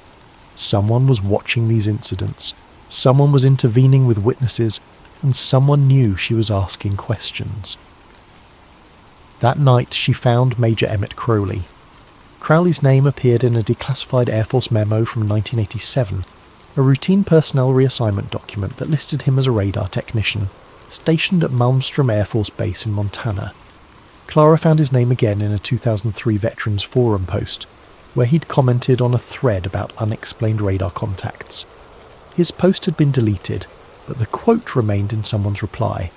Someone was watching these incidents. Someone was intervening with witnesses, and someone knew she was asking questions. That night she found Major Emmett Crowley. Crowley's name appeared in a declassified Air Force memo from 1987, a routine personnel reassignment document that listed him as a radar technician, stationed at Malmstrom Air Force Base in Montana. Clara found his name again in a 2003 Veterans Forum post, where he'd commented on a thread about unexplained radar contacts. His post had been deleted, but the quote remained in someone's reply.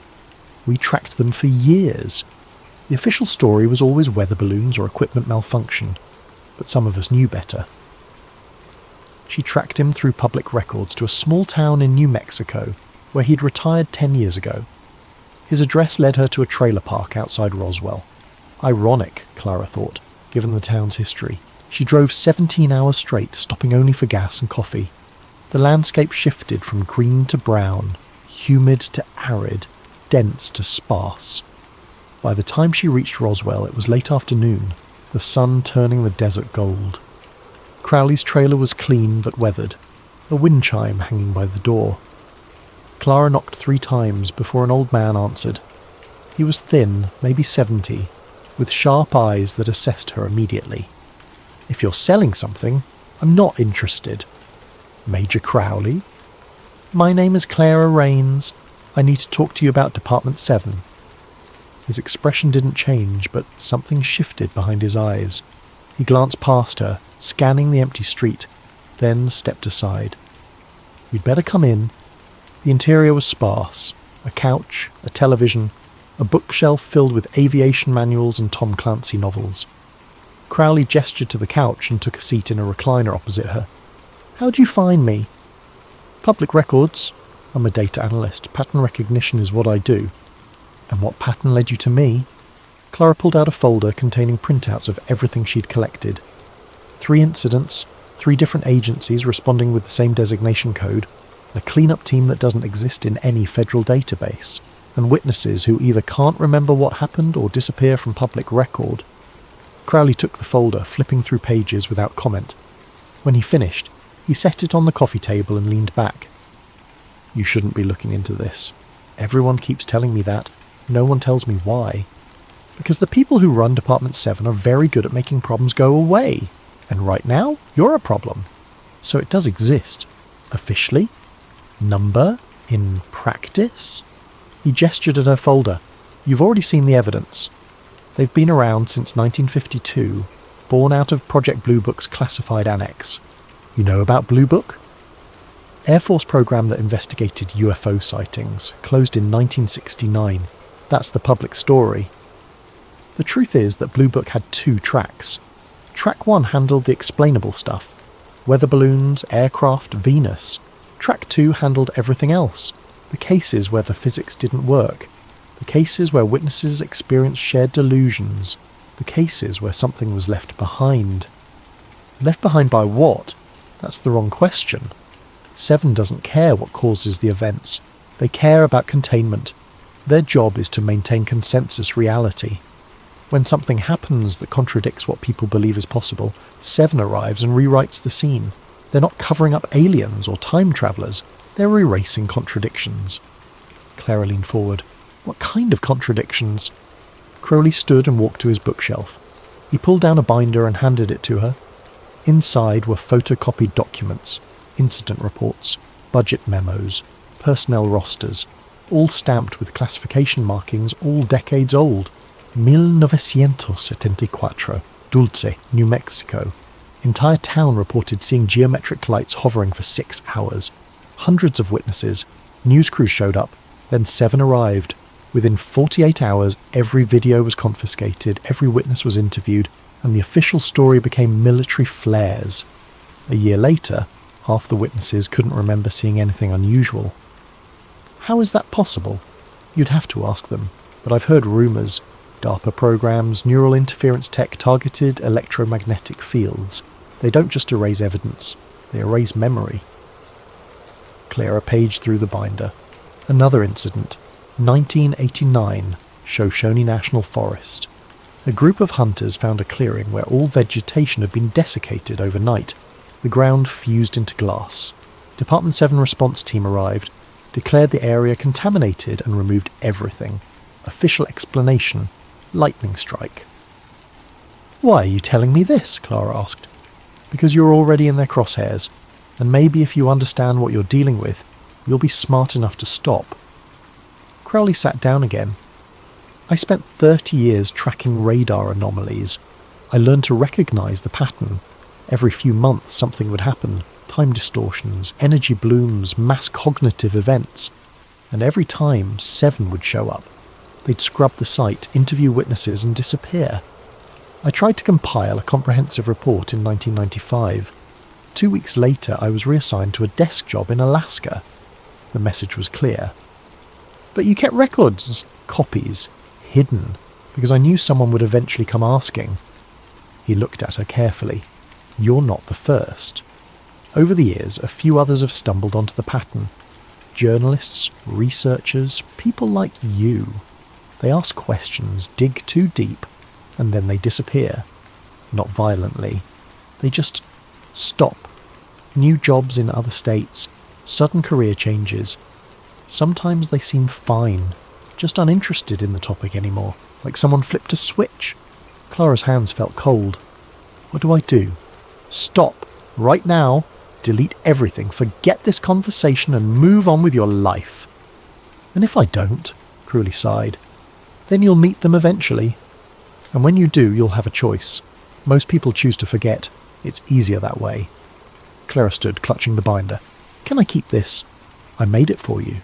"We tracked them for years." The official story was always weather balloons or equipment malfunction, but some of us knew better. She tracked him through public records to a small town in New Mexico, where he'd retired 10 years ago. His address led her to a trailer park outside Roswell. Ironic, Clara thought, given the town's history. She drove 17 hours straight, stopping only for gas and coffee. The landscape shifted from green to brown, humid to arid, dense to sparse. By the time she reached Roswell, it was late afternoon, the sun turning the desert gold. Crowley's trailer was clean but weathered, a wind chime hanging by the door. Clara knocked 3 times before an old man answered. He was thin, maybe 70, with sharp eyes that assessed her immediately. "If you're selling something, I'm not interested." "Major Crowley?" "My name is Clara Rains. I need to talk to you about Department 7. His expression didn't change, but something shifted behind his eyes. He glanced past her, scanning the empty street, then stepped aside. "You'd better come in." The interior was sparse. A couch, a television, a bookshelf filled with aviation manuals and Tom Clancy novels. Crowley gestured to the couch and took a seat in a recliner opposite her. "How'd you find me?" "Public records. I'm a data analyst. Pattern recognition is what I do." "And what pattern led you to me?" Clara pulled out a folder containing printouts of everything she'd collected. 3 incidents, 3 different agencies responding with the same designation code, a cleanup team that doesn't exist in any federal database, and witnesses who either can't remember what happened or disappear from public record. Crowley took the folder, flipping through pages without comment. When he finished, he set it on the coffee table and leaned back. "You shouldn't be looking into this. Everyone keeps telling me that. No one tells me why. Because the people who run Department 7 are very good at making problems go away. And right now, you're a problem. So it does exist. Officially? Number? In practice?" He gestured at her folder. "You've already seen the evidence. They've been around since 1952, born out of Project Blue Book's classified annex. You know about Blue Book? Air Force program that investigated UFO sightings, closed in 1969. That's the public story. The truth is that Blue Book had 2 tracks. Track 1 handled the explainable stuff. Weather balloons, aircraft, Venus. Track 2 handled everything else. The cases where the physics didn't work. The cases where witnesses experienced shared delusions. The cases where something was left behind. Left behind by what? That's the wrong question. 7 doesn't care what causes the events. They care about containment. Their job is to maintain consensus reality. When something happens that contradicts what people believe is possible, 7 arrives and rewrites the scene. They're not covering up aliens or time travellers. They're erasing contradictions. Clara leaned forward. What kind of contradictions? Crowley stood and walked to his bookshelf. He pulled down a binder and handed it to her. Inside were photocopied documents, incident reports, budget memos, personnel rosters, all stamped with classification markings all decades old. 1974, Dulce, New Mexico. Entire town reported seeing geometric lights hovering for 6 hours. Hundreds of witnesses. News crews showed up. Then 7 arrived. Within 48 hours, every video was confiscated, every witness was interviewed, and the official story became military flares. A year later, half the witnesses couldn't remember seeing anything unusual. How is that possible? You'd have to ask them, but I've heard rumours. DARPA programs, neural interference tech, targeted electromagnetic fields. They don't just erase evidence, they erase memory. Clara paged through the binder. Another incident. 1989, Shoshone National Forest. A group of hunters found a clearing where all vegetation had been desiccated overnight. The ground fused into glass. Department 7 response team arrived, declared the area contaminated and removed everything. Official explanation: lightning strike. "Why are you telling me this?" Clara asked. "Because you're already in their crosshairs, and maybe if you understand what you're dealing with, you'll be smart enough to stop." Crowley sat down again. "I spent 30 years tracking radar anomalies. I learned to recognise the pattern. Every few months something would happen. Time distortions, energy blooms, mass cognitive events. And every time, 7 would show up. They'd scrub the site, interview witnesses and disappear. I tried to compile a comprehensive report in 1995. 2 weeks later I was reassigned to a desk job in Alaska. The message was clear. But you kept records, copies, hidden, because I knew someone would eventually come asking." He looked at her carefully. "You're not the first. Over the years, a few others have stumbled onto the pattern. Journalists, researchers, people like you. They ask questions, dig too deep, and then they disappear. Not violently. They just stop. New jobs in other states, sudden career changes. Sometimes they seem fine, just uninterested in the topic anymore, like someone flipped a switch." Clara's hands felt cold. "What do I do?" "Stop. Right now. Delete everything. Forget this conversation and move on with your life." "And if I don't?" Crowley sighed. "Then you'll meet them eventually. And when you do, you'll have a choice. Most people choose to forget. It's easier that way." Clara stood, clutching the binder. "Can I keep this? I made it for you."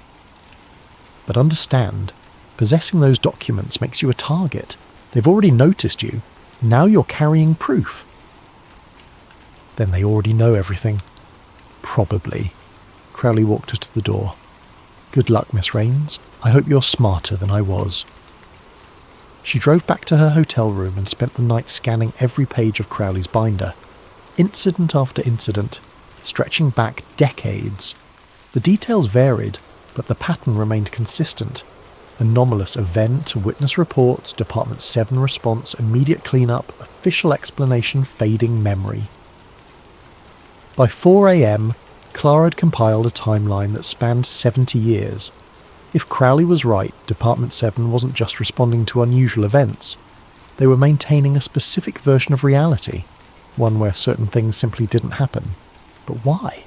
"But understand, possessing those documents makes you a target. They've already noticed you. Now you're carrying proof." "Then they already know everything." "Probably." Crowley walked her to the door. "Good luck, Miss Rains. I hope you're smarter than I was." She drove back to her hotel room and spent the night scanning every page of Crowley's binder. Incident after incident, stretching back decades. The details varied, but the pattern remained consistent. Anomalous event, witness reports, Department 7 response, immediate cleanup, official explanation, fading memory. By 4 a.m, Clara had compiled a timeline that spanned 70 years. If Crowley was right, Department 7 wasn't just responding to unusual events. They were maintaining a specific version of reality, one where certain things simply didn't happen. But why?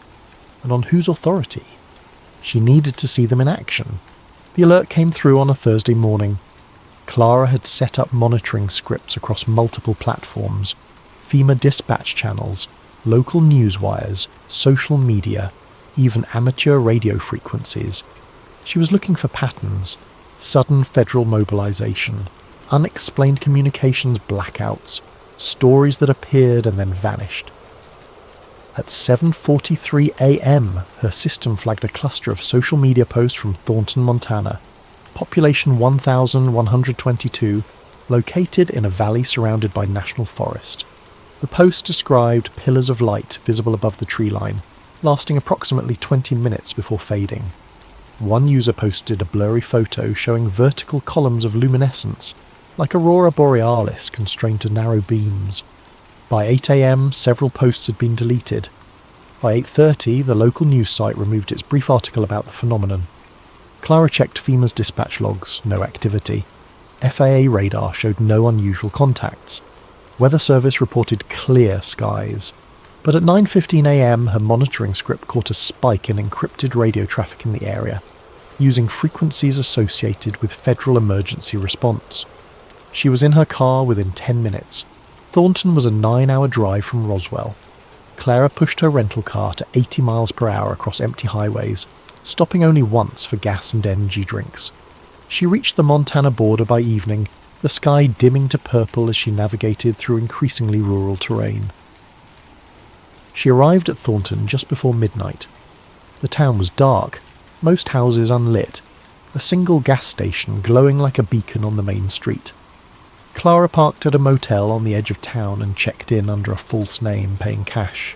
And on whose authority? She needed to see them in action. The alert came through on a Thursday morning. Clara had set up monitoring scripts across multiple platforms, FEMA dispatch channels, local news wires, social media, even amateur radio frequencies. She was looking for patterns, sudden federal mobilization, unexplained communications blackouts, stories that appeared and then vanished. At 7:43 a.m, her system flagged a cluster of social media posts from Thornton, Montana, population 1,122, located in a valley surrounded by national forest. The post described pillars of light visible above the tree line, lasting approximately 20 minutes before fading. One user posted a blurry photo showing vertical columns of luminescence, like aurora borealis constrained to narrow beams. By 8 a.m, several posts had been deleted. By 8:30, the local news site removed its brief article about the phenomenon. Clara checked FEMA's dispatch logs, no activity. FAA radar showed no unusual contacts. Weather Service reported clear skies. But at 9:15 a.m, her monitoring script caught a spike in encrypted radio traffic in the area, using frequencies associated with federal emergency response. She was in her car within 10 minutes. Thornton was a 9-hour drive from Roswell. Clara pushed her rental car to 80 miles per hour across empty highways, stopping only once for gas and energy drinks. She reached the Montana border by evening, the sky dimming to purple as she navigated through increasingly rural terrain. She arrived at Thornton just before midnight. The town was dark, most houses unlit, a single gas station glowing like a beacon on the main street. Clara parked at a motel on the edge of town and checked in under a false name, paying cash.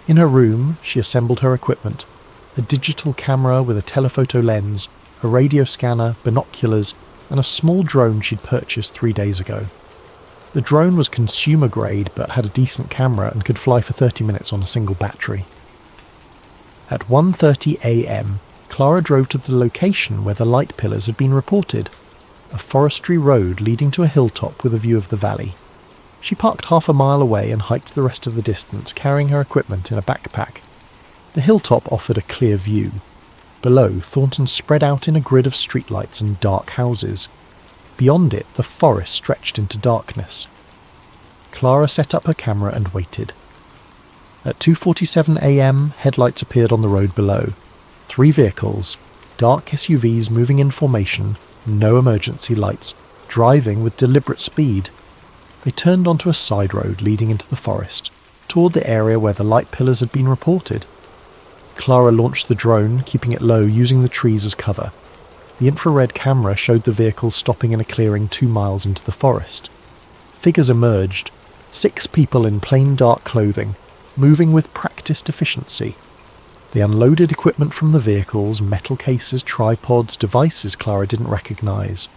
In her room, she assembled her equipment, a digital camera with a telephoto lens, a radio scanner, binoculars, and a small drone she'd purchased 3 days ago. The drone was consumer grade but had a decent camera and could fly for 30 minutes on a single battery. At 1:30 a.m, Clara drove to the location where the light pillars had been reported, a forestry road leading to a hilltop with a view of the valley. She parked half a mile away and hiked the rest of the distance, carrying her equipment in a backpack. The hilltop offered a clear view. Below, Thornton spread out in a grid of streetlights and dark houses. Beyond it, the forest stretched into darkness. Clara set up her camera and waited. At 2:47 a.m, headlights appeared on the road below. 3 vehicles, dark SUVs moving in formation, no emergency lights, driving with deliberate speed. They turned onto a side road leading into the forest, toward the area where the light pillars had been reported. Clara launched the drone, keeping it low, using the trees as cover. The infrared camera showed the vehicles stopping in a clearing 2 miles into the forest. Figures emerged, 6 people in plain dark clothing, moving with practiced efficiency. They unloaded equipment from the vehicles, metal cases, tripods, devices Clara didn't recognize.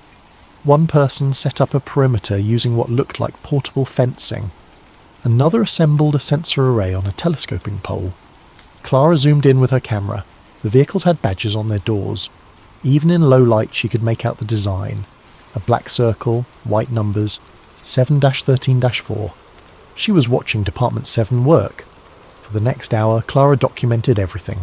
One person set up a perimeter using what looked like portable fencing. Another assembled a sensor array on a telescoping pole. Clara zoomed in with her camera. The vehicles had badges on their doors. Even in low light she could make out the design. A black circle, white numbers, 7-13-4. She was watching Department 7 work. For the next hour, Clara documented everything.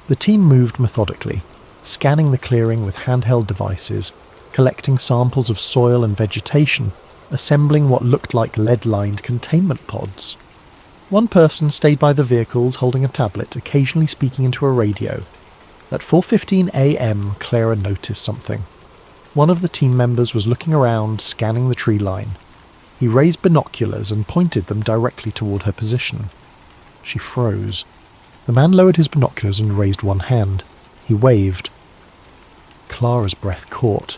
The team moved methodically, scanning the clearing with handheld devices, collecting samples of soil and vegetation, assembling what looked like lead-lined containment pods. One person stayed by the vehicles holding a tablet, occasionally speaking into a radio. At 4:15 a.m, Clara noticed something. One of the team members was looking around, scanning the tree line. He raised binoculars and pointed them directly toward her position. She froze. The man lowered his binoculars and raised one hand. He waved. Clara's breath caught.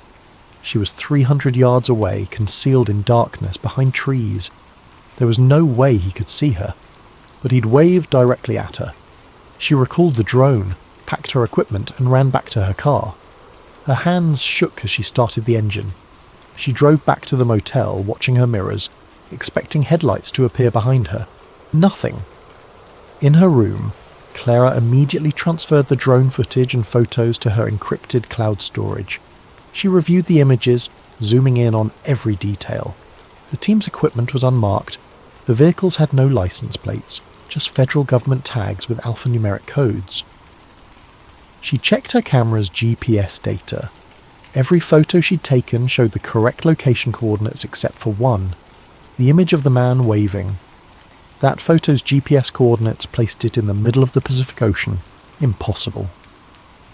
She was 300 yards away, concealed in darkness behind trees. There was no way he could see her, but he'd waved directly at her. She recalled the drone, packed her equipment, and ran back to her car. Her hands shook as she started the engine. She drove back to the motel, watching her mirrors, expecting headlights to appear behind her. Nothing. In her room, Clara immediately transferred the drone footage and photos to her encrypted cloud storage. She reviewed the images, zooming in on every detail. The team's equipment was unmarked. The vehicles had no license plates, just federal government tags with alphanumeric codes. She checked her camera's GPS data. Every photo she'd taken showed the correct location coordinates except for one, the image of the man waving. That photo's GPS coordinates placed it in the middle of the Pacific Ocean. Impossible.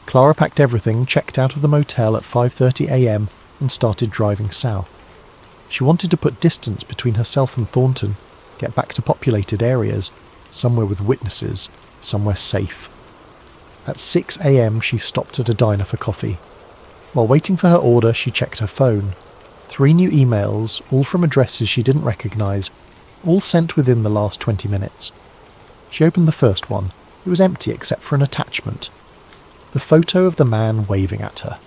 Clara packed everything, checked out of the motel at 5:30 a.m. and started driving south. She wanted to put distance between herself and Thornton, get back to populated areas, somewhere with witnesses, somewhere safe. At 6 a.m. she stopped at a diner for coffee. While waiting for her order, she checked her phone. 3 new emails, all from addresses she didn't recognise, all sent within the last 20 minutes. She opened the first one. It was empty except for an attachment. The photo of the man waving at her.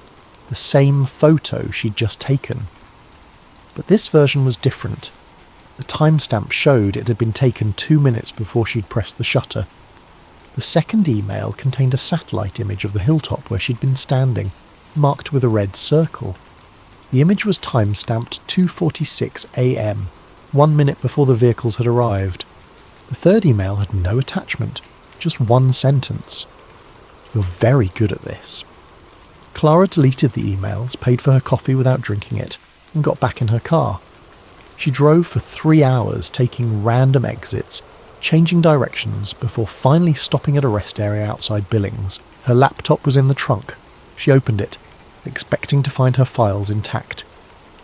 The same photo she'd just taken. But this version was different. The timestamp showed it had been taken 2 minutes before she'd pressed the shutter. The second email contained a satellite image of the hilltop where she'd been standing, marked with a red circle. The image was time-stamped 2:46 a.m., 1 minute before the vehicles had arrived. The third email had no attachment, just one sentence. "You're very good at this." Clara deleted the emails, paid for her coffee without drinking it, and got back in her car. She drove for 3 hours, taking random exits, changing directions, before finally stopping at a rest area outside Billings. Her laptop was in the trunk. She opened it, expecting to find her files intact.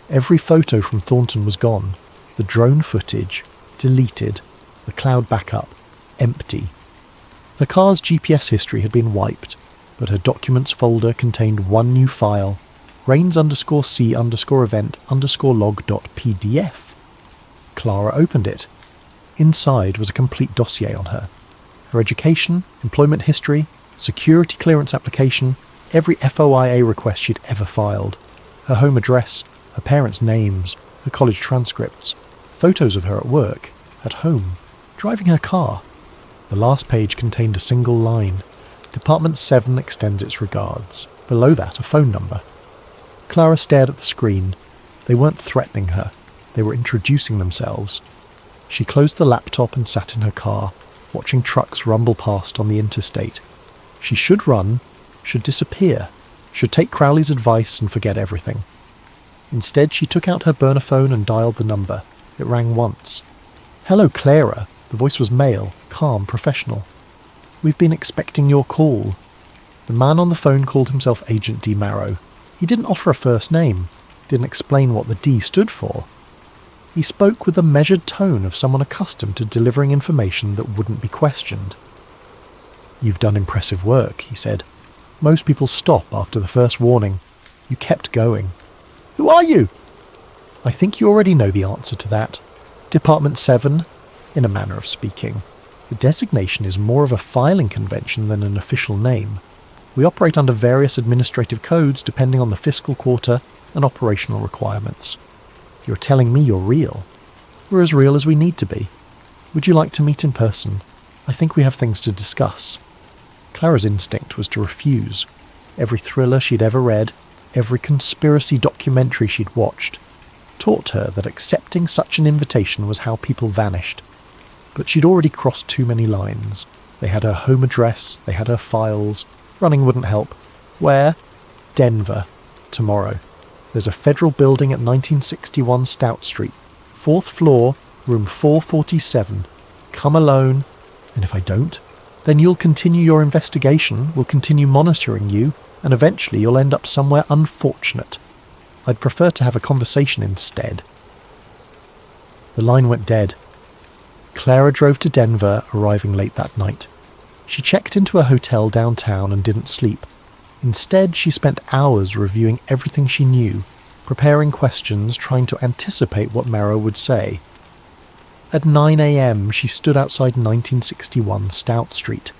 Every photo from Thornton was gone. The drone footage, deleted. The cloud backup, empty. Her car's GPS history had been wiped, but her documents folder contained one new file, rains_c_event_log.pdf. Clara opened it. Inside was a complete dossier on her. Her education, employment history, security clearance application, every FOIA request she'd ever filed, her home address, her parents' names, her college transcripts, photos of her at work, at home, driving her car. The last page contained a single line. Department 7 extends its regards. Below that, a phone number. Clara stared at the screen. They weren't threatening her. They were introducing themselves. She closed the laptop and sat in her car, watching trucks rumble past on the interstate. She should run, should disappear, should take Crowley's advice and forget everything. Instead, she took out her burner phone and dialed the number. It rang once. "Hello, Clara." The voice was male, calm, professional. "We've been expecting your call." The man on the phone called himself Agent D. Marrow. He didn't offer a first name, didn't explain what the D stood for. He spoke with the measured tone of someone accustomed to delivering information that wouldn't be questioned. "You've done impressive work," he said. "Most people stop after the first warning. You kept going." "Who are you?" "I think you already know the answer to that. Department 7, in a manner of speaking. The designation is more of a filing convention than an official name. We operate under various administrative codes depending on the fiscal quarter and operational requirements. You're telling me you're real. We're as real as we need to be. Would you like to meet in person? I think we have things to discuss." Clara's instinct was to refuse. Every thriller she'd ever read, every conspiracy documentary she'd watched, taught her that accepting such an invitation was how people vanished. But she'd already crossed too many lines. They had her home address, they had her files. Running wouldn't help. Where? Denver. Tomorrow. There's a federal building at 1961 Stout Street. 4th floor, room 447. Come alone. And if I don't, then you'll continue your investigation, we'll continue monitoring you, and eventually you'll end up somewhere unfortunate. I'd prefer to have a conversation instead. The line went dead. Clara drove to Denver, arriving late that night. She checked into a hotel downtown and didn't sleep. Instead, she spent hours reviewing everything she knew, preparing questions, trying to anticipate what Marrow would say. At 9 a.m., she stood outside 1961 Stout Street.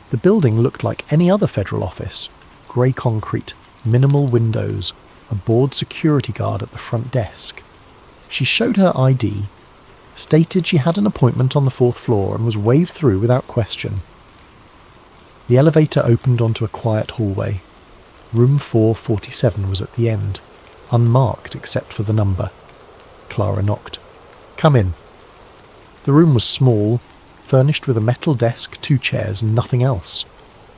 The building looked like any other federal office. Grey concrete, minimal windows, a bored security guard at the front desk. She showed her ID, stated she had an appointment on the 4th floor and was waved through without question. The elevator opened onto a quiet hallway. Room 447 was at the end, unmarked except for the number. Clara knocked. "Come in." The room was small, furnished with a metal desk, 2 chairs and nothing else.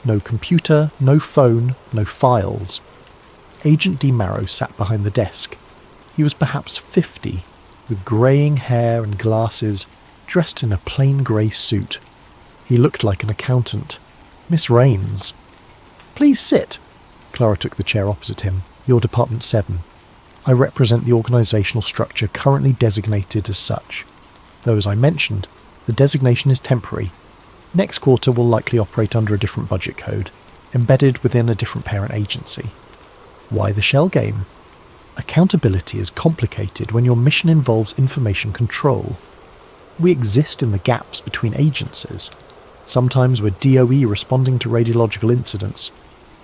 No computer, no phone, no files. Agent D. Marrow sat behind the desk. He was perhaps 50, with greying hair and glasses, dressed in a plain grey suit. He looked like an accountant. "Miss Rains." "Please sit." Clara took the chair opposite him. "You're Department 7. I represent the organisational structure currently designated as such. Though, as I mentioned, the designation is temporary. Next quarter will likely operate under a different budget code, embedded within a different parent agency. Why the shell game? Accountability is complicated when your mission involves information control. We exist in the gaps between agencies. Sometimes we're DOE responding to radiological incidents.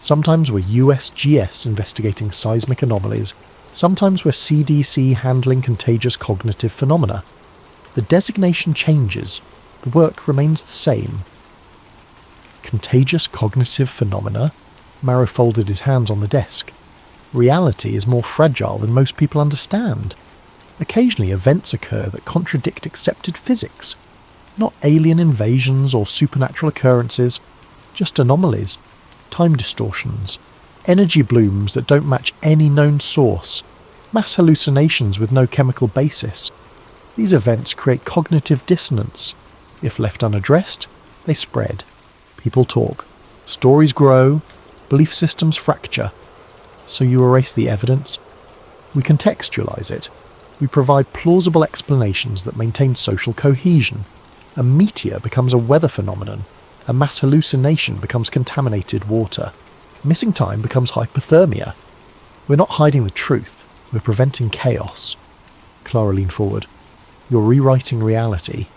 Sometimes we're USGS investigating seismic anomalies. Sometimes we're CDC handling contagious cognitive phenomena. The designation changes. The work remains the same. Contagious cognitive phenomena? Marrow folded his hands on the desk. Reality is more fragile than most people understand. Occasionally events occur that contradict accepted physics. Not alien invasions or supernatural occurrences, just anomalies, time distortions, energy blooms that don't match any known source, mass hallucinations with no chemical basis. These events create cognitive dissonance. If left unaddressed, they spread. People talk. Stories grow. Belief systems fracture. So you erase the evidence. We contextualize it. We provide plausible explanations that maintain social cohesion. A meteor becomes a weather phenomenon. A mass hallucination becomes contaminated water. Missing time becomes hypothermia. We're not hiding the truth. We're preventing chaos. Clara leaned forward. You're rewriting reality.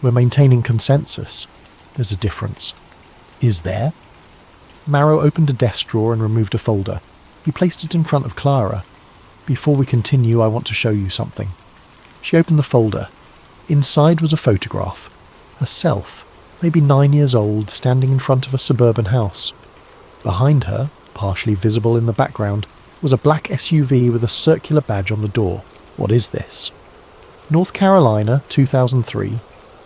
We're maintaining consensus. There's a difference. Is there? Marrow opened a desk drawer and removed a folder. He placed it in front of Clara. Before we continue, I want to show you something. She opened the folder. Inside was a photograph. Herself, maybe 9 years old, standing in front of a suburban house. Behind her, partially visible in the background, was a black SUV with a circular badge on the door. What is this? North Carolina, 2003.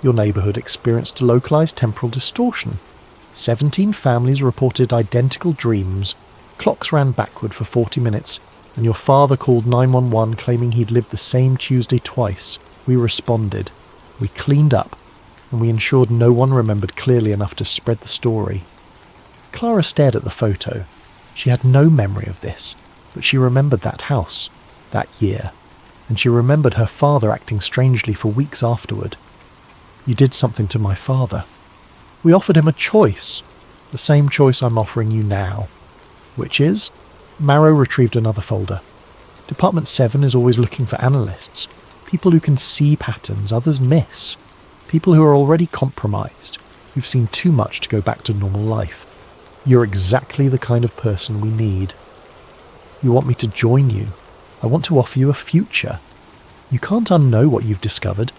Your neighbourhood experienced a localised temporal distortion. 17 families reported identical dreams. Clocks ran backward for 40 minutes, and your father called 911 claiming he'd lived the same Tuesday twice. We responded. We cleaned up, and we ensured no one remembered clearly enough to spread the story. Clara stared at the photo. She had no memory of this, but she remembered that house, that year, and she remembered her father acting strangely for weeks afterward. You did something to my father. We offered him a choice, the same choice I'm offering you now. Which is? Marrow retrieved another folder. Department 7 is always looking for analysts, people who can see patterns others miss, people who are already compromised, who've seen too much to go back to normal life. You're exactly the kind of person we need. You want me to join you. I want to offer you a future. You can't unknow what you've discovered.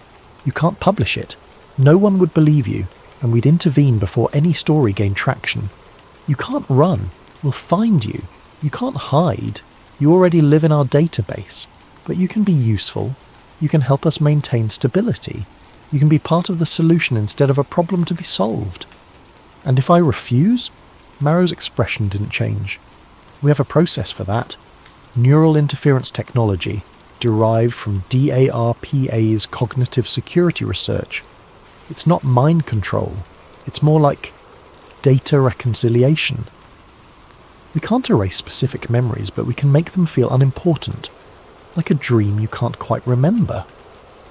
You can't publish it. No one would believe you, and we'd intervene before any story gained traction. You can't run. We'll find you. You can't hide. You already live in our database. But you can be useful. You can help us maintain stability. You can be part of the solution instead of a problem to be solved. And if I refuse? Marrow's expression didn't change. We have a process for that. Neural interference technology, derived from DARPA's cognitive security research. It's not mind control. It's more like data reconciliation. We can't erase specific memories, but we can make them feel unimportant, like a dream you can't quite remember.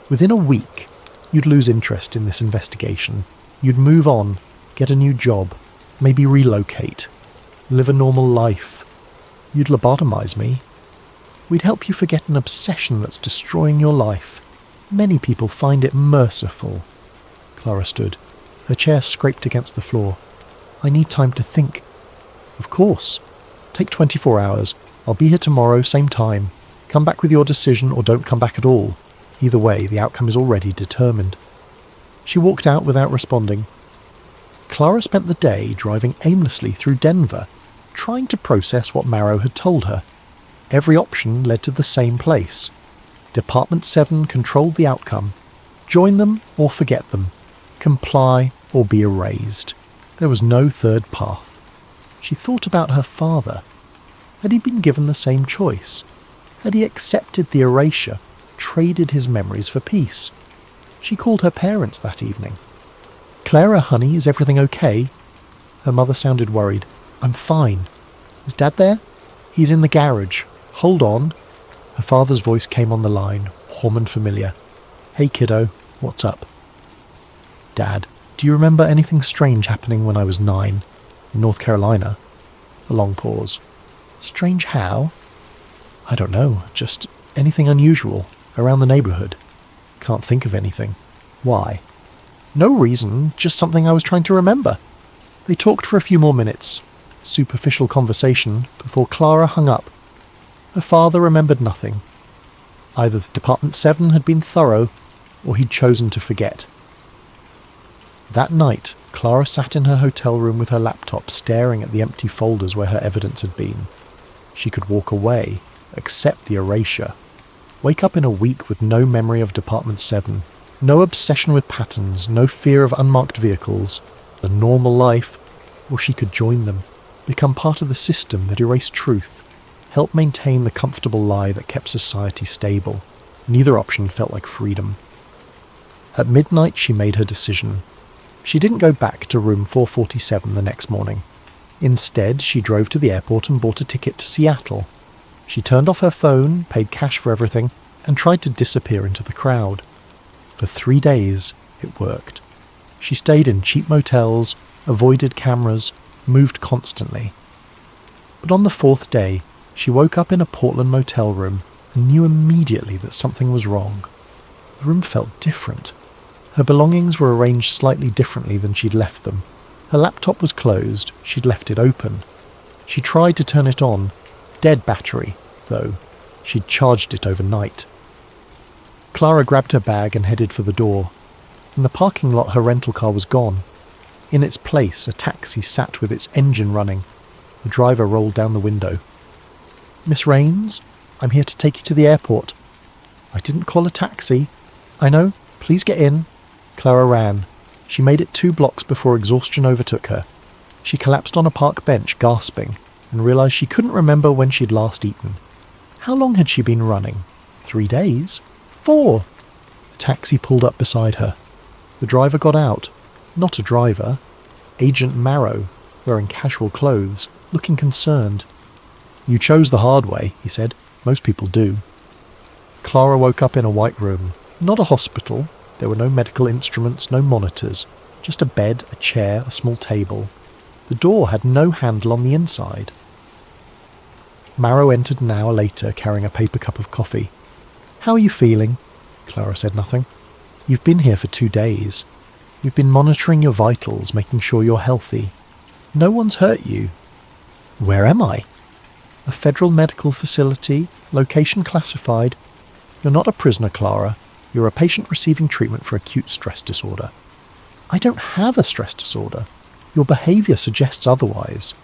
Within a week, you'd lose interest in this investigation. You'd move on, get a new job, maybe relocate, live a normal life. You'd lobotomize me. We'd help you forget an obsession that's destroying your life. Many people find it merciful. Clara stood. Her chair scraped against the floor. I need time to think. Of course. Take 24 hours. I'll be here tomorrow, same time. Come back with your decision or don't come back at all. Either way, the outcome is already determined." She walked out without responding. Clara spent the day driving aimlessly through Denver, trying to process what Marrow had told her. Every option led to the same place. Department 7 controlled the outcome. Join them or forget them. Comply or be erased. There was no third path. She thought about her father. Had he been given the same choice? Had he accepted the erasure, traded his memories for peace? She called her parents that evening. "Clara, honey, is everything okay?" Her mother sounded worried. "I'm fine." "Is Dad there?" "He's in the garage. Hold on." Her father's voice came on the line, warm and familiar. "Hey kiddo, what's up?" "Dad, do you remember anything strange happening when I was 9? In North Carolina?" A long pause. "Strange how?" "I don't know, just anything unusual, around the neighborhood." "Can't think of anything." "Why?" "No reason, just something I was trying to remember." They talked for a few more minutes. Superficial conversation before Clara hung up. Her father remembered nothing. Either the Department 7 had been thorough, or he'd chosen to forget. That night, Clara sat in her hotel room with her laptop staring at the empty folders where her evidence had been. She could walk away, accept the erasure, wake up in a week with no memory of Department 7, no obsession with patterns, no fear of unmarked vehicles, a normal life, or she could join them, become part of the system that erased truth, help maintain the comfortable lie that kept society stable. Neither option felt like freedom. At midnight she made her decision. She didn't go back to room 447 the next morning. Instead, she drove to the airport and bought a ticket to Seattle. She turned off her phone, paid cash for everything, and tried to disappear into the crowd. For 3 days, it worked. She stayed in cheap motels, avoided cameras, moved constantly. But on the 4th day, she woke up in a Portland motel room and knew immediately that something was wrong. The room felt different. Her belongings were arranged slightly differently than she'd left them. Her laptop was closed, she'd left it open. She tried to turn it on. Dead battery, though. She'd charged it overnight. Clara grabbed her bag and headed for the door. In the parking lot her rental car was gone. In its place a taxi sat with its engine running. The driver rolled down the window. "Miss Rains, I'm here to take you to the airport." "I didn't call a taxi." "I know, please get in." Clara ran. She made it 2 blocks before exhaustion overtook her. She collapsed on a park bench, gasping, and realized she couldn't remember when she'd last eaten. How long had she been running? 3 days? 4? The taxi pulled up beside her. The driver got out. Not a driver. Agent Marrow, wearing casual clothes, looking concerned. "You chose the hard way," he said. "Most people do." Clara woke up in a white room. Not a hospital. There were no medical instruments, no monitors. Just a bed, a chair, a small table. The door had no handle on the inside. Marrow entered an hour later, carrying a paper cup of coffee. "How are you feeling?" Clara said nothing. "You've been here for 2 days. We've been monitoring your vitals, making sure you're healthy. No one's hurt you." "Where am I?" "A federal medical facility, location classified. You're not a prisoner, Clara. You're a patient receiving treatment for acute stress disorder." "I don't have a stress disorder. Your behaviour suggests otherwise.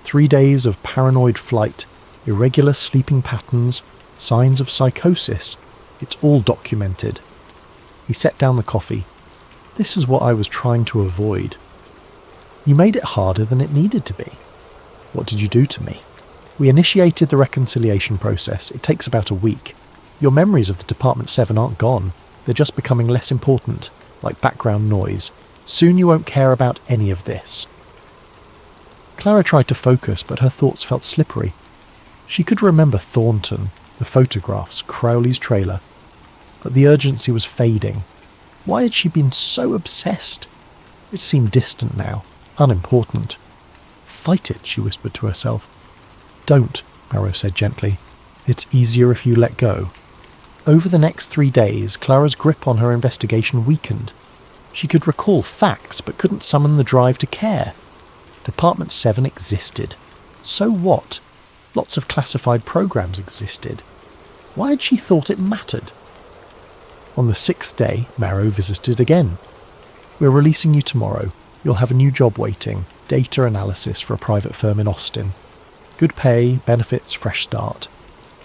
3 days of paranoid flight, irregular sleeping patterns, signs of psychosis. It's all documented." He set down the coffee. "This is what I was trying to avoid." "You made it harder than it needed to be." "What did you do to me?" "We initiated the reconciliation process. It takes about a week. Your memories of the Department 7 aren't gone. They're just becoming less important, like background noise. Soon you won't care about any of this." Clara tried to focus, but her thoughts felt slippery. She could remember Thornton, the photographs, Crowley's trailer. But the urgency was fading. Why had she been so obsessed? It seemed distant now, unimportant. "Fight it," she whispered to herself. "Don't," Marrow said gently. "It's easier if you let go." Over the next 3 days, Clara's grip on her investigation weakened. She could recall facts, but couldn't summon the drive to care. Department 7 existed. So what? Lots of classified programs existed. Why had she thought it mattered? On the 6th day, Marrow visited again. "We're releasing you tomorrow. You'll have a new job waiting, data analysis for a private firm in Austin. Good pay, benefits, fresh start.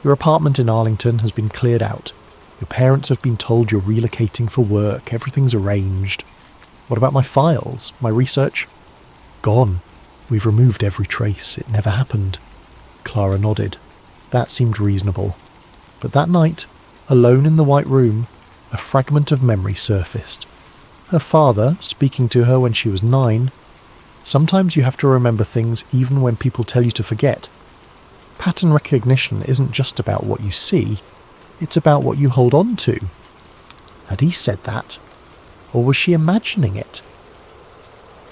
Your apartment in Arlington has been cleared out. Your parents have been told you're relocating for work, everything's arranged. What about my files, my research?" "Gone. We've removed every trace. It never happened." Clara nodded. That seemed reasonable. But that night, alone in the white room, a fragment of memory surfaced. Her father, speaking to her when she was 9. Sometimes you have to remember things even when people tell you to forget. Pattern recognition isn't just about what you see, it's about what you hold on to. Had he said that? Or was she imagining it?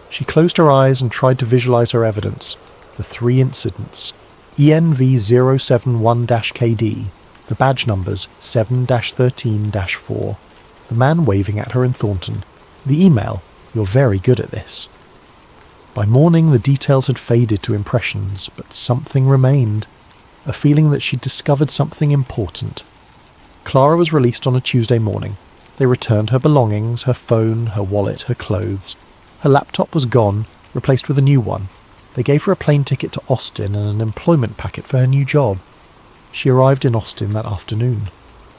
She closed her eyes and tried to visualize her evidence. The 3 incidents. ENV071-KD, the badge numbers 7-13-4, the man waving at her in Thornton, the email, "You're very good at this." By morning the details had faded to impressions, but something remained, a feeling that she'd discovered something important. Clara was released on a Tuesday morning. They returned her belongings, her phone, her wallet, her clothes. Her laptop was gone, replaced with a new one. They gave her a plane ticket to Austin and an employment packet for her new job. She arrived in Austin that afternoon.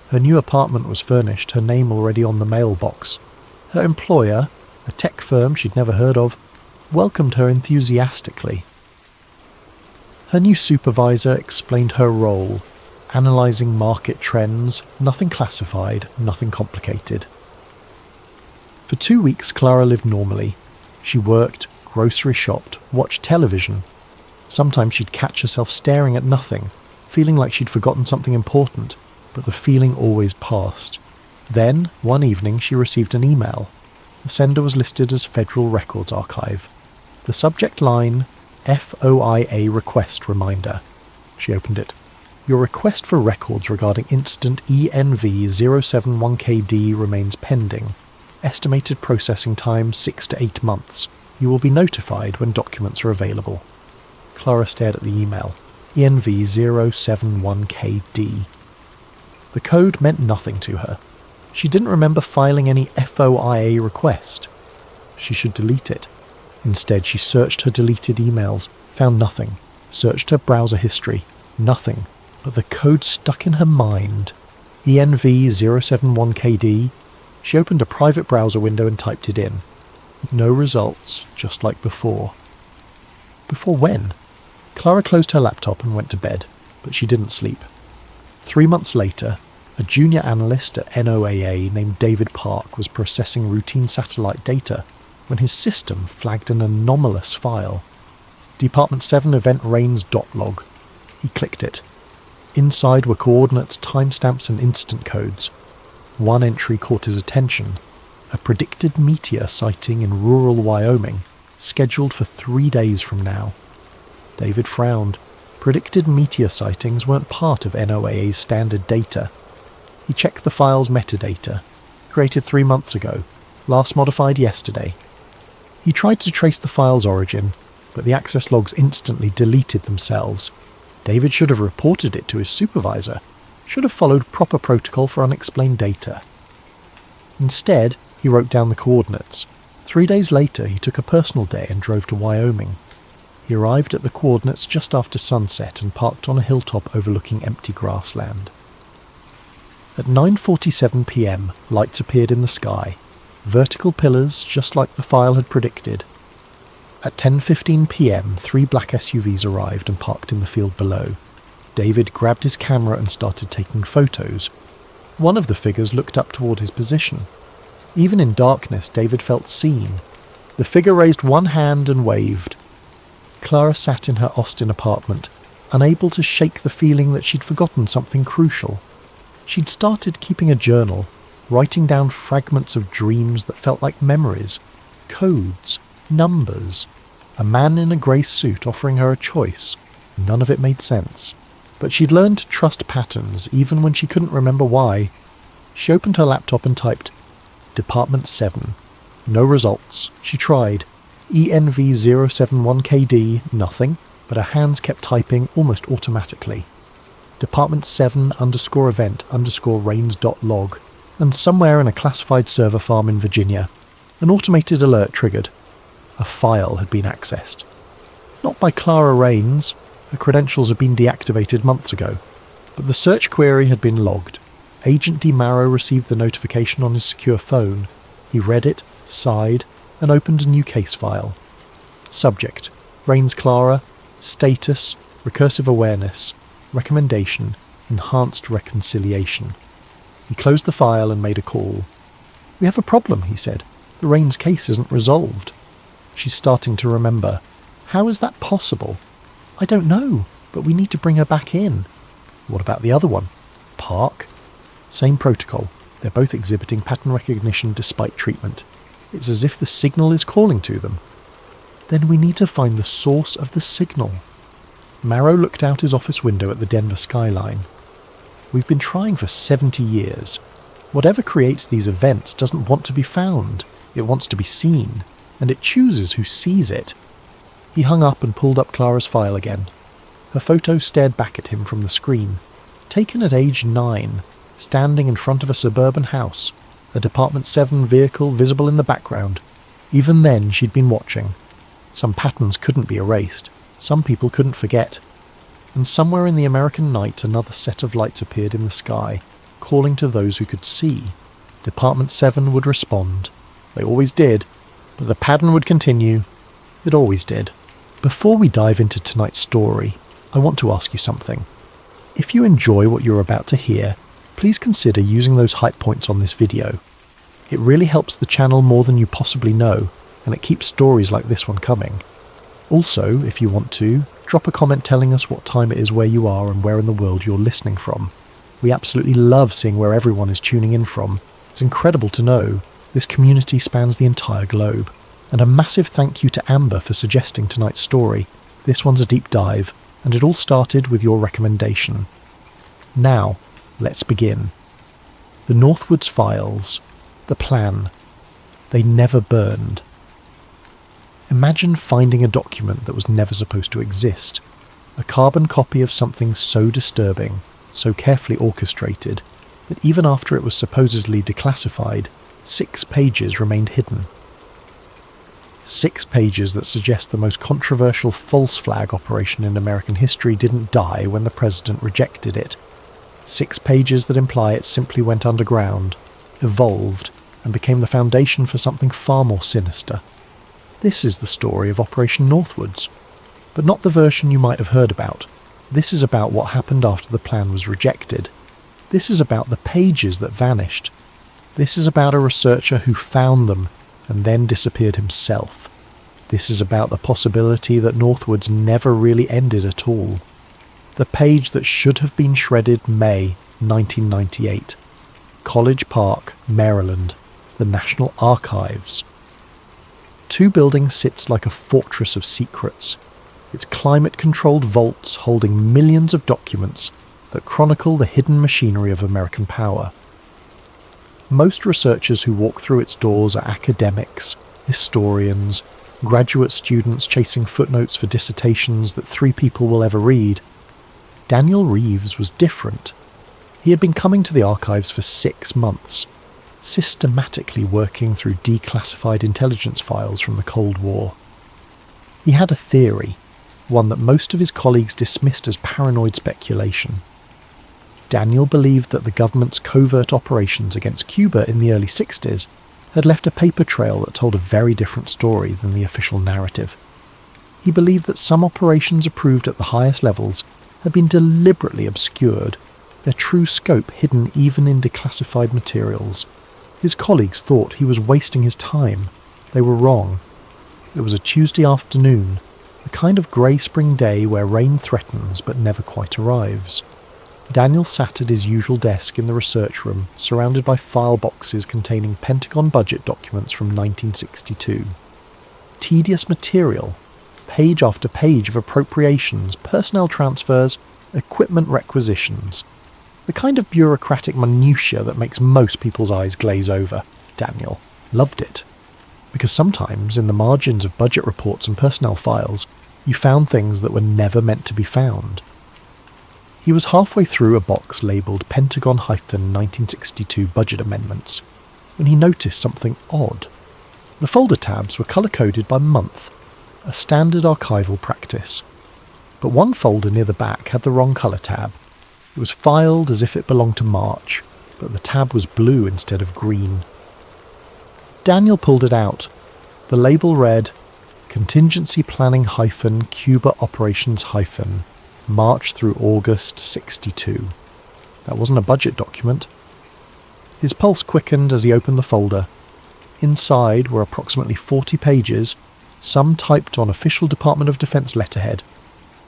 Her new apartment was furnished, her name already on the mailbox. Her employer, a tech firm she'd never heard of, welcomed her enthusiastically. Her new supervisor explained her role, analysing market trends, nothing classified, nothing complicated. For 2 weeks Clara lived normally. She worked, grocery shopped, watched television. Sometimes she'd catch herself staring at nothing, feeling like she'd forgotten something important, but the feeling always passed. Then, one evening, she received an email. The sender was listed as Federal Records Archive. The subject line, FOIA request reminder. She opened it. "Your request for records regarding incident ENV071KD remains pending. Estimated processing time 6 to 8 months. You will be notified when documents are available." Clara stared at the email. ENV071KD. The code meant nothing to her. She didn't remember filing any FOIA request. She should delete it. Instead, she searched her deleted emails, found nothing. Searched her browser history, nothing. But the code stuck in her mind. ENV071KD. She opened a private browser window and typed it in. No results, just like before. Before when? Clara closed her laptop and went to bed, but she didn't sleep. 3 months later, a junior analyst at NOAA named David Park was processing routine satellite data when his system flagged an anomalous file. Department 7 Event Range .log. He clicked it. Inside were coordinates, timestamps and incident codes. One entry caught his attention. A predicted meteor sighting in rural Wyoming, scheduled for 3 days from now. David frowned. Predicted meteor sightings weren't part of NOAA's standard data. He checked the file's metadata, created 3 months ago, last modified yesterday. He tried to trace the file's origin, but the access logs instantly deleted themselves. David should have reported it to his supervisor, should have followed proper protocol for unexplained data. Instead, he wrote down the coordinates. 3 days later, he took a personal day and drove to Wyoming. He arrived at the coordinates just after sunset and parked on a hilltop overlooking empty grassland. At 9:47 p.m, lights appeared in the sky, vertical pillars just like the file had predicted. At 10:15 p.m, 3 black SUVs arrived and parked in the field below. David grabbed his camera and started taking photos. One of the figures looked up toward his position. Even in darkness, David felt seen. The figure raised one hand and waved. Clara sat in her Austin apartment, unable to shake the feeling that she'd forgotten something crucial. She'd started keeping a journal, writing down fragments of dreams that felt like memories, codes, numbers. A man in a grey suit offering her a choice. None of it made sense. But she'd learned to trust patterns even when she couldn't remember why. She opened her laptop and typed, Department 7. No results. She tried. ENV071KD, nothing. but her hands kept typing almost automatically. Department 7_event_rains.log, and somewhere in a classified server farm in Virginia, an automated alert triggered. A file had been accessed. Not by Clara Rains, her credentials had been deactivated months ago, but the search query had been logged. Agent D. Marrow received the notification on his secure phone. He read it, sighed, and opened a new case file. Subject: Rains Clara. Status: recursive awareness. Recommendation: enhanced reconciliation. He closed the file and made a call. "We have a problem," he said. "The Rains case isn't resolved." She's starting to remember. "How is that possible?" "I don't know, but we need to bring her back in." "What about the other one?" "Park." "Same protocol. They're both exhibiting pattern recognition despite treatment. It's as if the signal is calling to them." "Then we need to find the source of the signal." Marrow looked out his office window at the Denver skyline. "We've been trying for 70 years. Whatever creates these events doesn't want to be found. It wants to be seen, and it chooses who sees it." He hung up and pulled up Clara's file again. Her photo stared back at him from the screen. Taken at age 9, standing in front of a suburban house, a Department 7 vehicle visible in the background. Even then she'd been watching. Some patterns couldn't be erased. Some people couldn't forget. And somewhere in the American night another set of lights appeared in the sky, calling to those who could see. Department 7 would respond. They always did. But the pattern would continue. It always did. Before we dive into tonight's story, I want to ask you something. If you enjoy what you're about to hear, please consider using those hype points on this video. It really helps the channel more than you possibly know, and it keeps stories like this one coming. Also, if you want to, drop a comment telling us what time it is where you are and where in the world you're listening from. We absolutely love seeing where everyone is tuning in from. It's incredible to know this community spans the entire globe. And a massive thank you to Amber for suggesting tonight's story. This one's a deep dive, and it all started with your recommendation. Now, let's begin. The Northwoods Files. The plan. They never burned. Imagine finding a document that was never supposed to exist. A carbon copy of something so disturbing, so carefully orchestrated, that even after it was supposedly declassified, 6 pages remained hidden. 6 pages that suggest the most controversial false flag operation in American history didn't die when the president rejected it. 6 pages that imply it simply went underground, evolved, and became the foundation for something far more sinister. This is the story of Operation Northwoods, but not the version you might have heard about. This is about what happened after the plan was rejected. This is about the pages that vanished. This is about a researcher who found them and then disappeared himself. This is about the possibility that Northwoods never really ended at all. The page that should have been shredded May 1998. College Park, Maryland, the National Archives. 2 buildings sits like a fortress of secrets. Its climate-controlled vaults holding millions of documents that chronicle the hidden machinery of American power. Most researchers who walk through its doors are academics, historians, graduate students chasing footnotes for dissertations that 3 people will ever read. Daniel Reeves was different. He had been coming to the archives for 6 months, systematically working through declassified intelligence files from the Cold War. He had a theory, one that most of his colleagues dismissed as paranoid speculation. Daniel believed that the government's covert operations against Cuba in the early 60s had left a paper trail that told a very different story than the official narrative. He believed that some operations approved at the highest levels had been deliberately obscured, their true scope hidden even in declassified materials. His colleagues thought he was wasting his time. They were wrong. It was a Tuesday afternoon, the kind of grey spring day where rain threatens but never quite arrives. Daniel sat at his usual desk in the research room, surrounded by file boxes containing Pentagon budget documents from 1962. Tedious material, page after page of appropriations, personnel transfers, equipment requisitions. The kind of bureaucratic minutiae that makes most people's eyes glaze over. Daniel loved it. Because sometimes, in the margins of budget reports and personnel files, You found things that were never meant to be found. He was halfway through a box labelled Pentagon-1962 Budget Amendments when he noticed something odd. The folder tabs were colour-coded by month, a standard archival practice. But one folder near the back had the wrong colour tab. It was filed as if it belonged to March, but the tab was blue instead of green. Daniel pulled it out. The label read, Contingency Planning - Cuba Operations - March through August 62. That wasn't a budget document. His pulse quickened as he opened the folder. Inside were approximately 40 pages, some typed on official Department of Defense letterhead,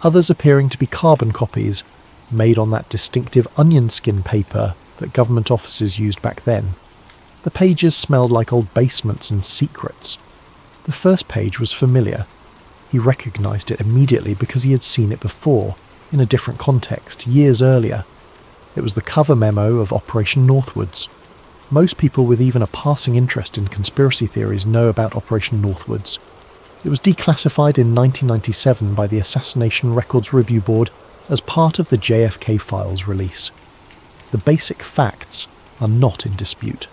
others appearing to be carbon copies, made on that distinctive onion skin paper that government offices used back then. The pages smelled like old basements and secrets. The first page was familiar. He recognised it immediately because he had seen it before, in a different context, years earlier. It was the cover memo of Operation Northwoods. Most people with even a passing interest in conspiracy theories know about Operation Northwoods. It was declassified in 1997 by the Assassination Records Review Board as part of the JFK Files release. The basic facts are not in dispute.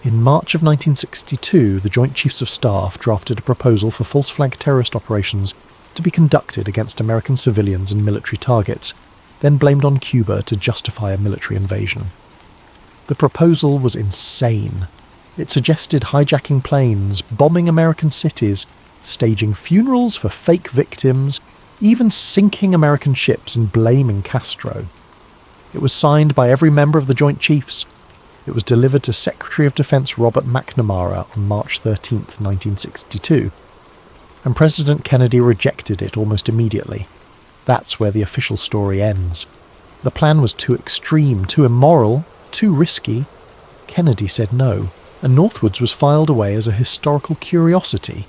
In March of 1962, the Joint Chiefs of Staff drafted a proposal for false flag terrorist operations to be conducted against American civilians and military targets, then blamed on Cuba to justify a military invasion. The proposal was insane. It suggested hijacking planes, bombing American cities, staging funerals for fake victims, even sinking American ships and blaming Castro. It was signed by every member of the Joint Chiefs. It was delivered to Secretary of Defense Robert McNamara on March 13, 1962, and President Kennedy rejected it almost immediately. That's where the official story ends. The plan was too extreme, too immoral, too risky. Kennedy said no, and Northwoods was filed away as a historical curiosity,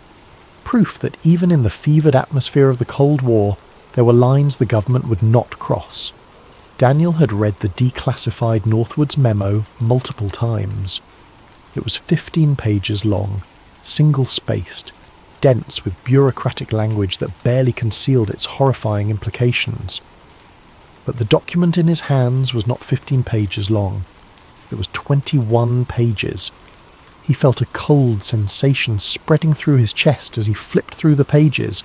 proof that even in the fevered atmosphere of the Cold War, there were lines the government would not cross. Daniel had read the declassified Northwoods memo multiple times. It was 15 pages long, single-spaced, dense with bureaucratic language that barely concealed its horrifying implications. But the document in his hands was not 15 pages long. It was 21 pages. He felt a cold sensation spreading through his chest as he flipped through the pages.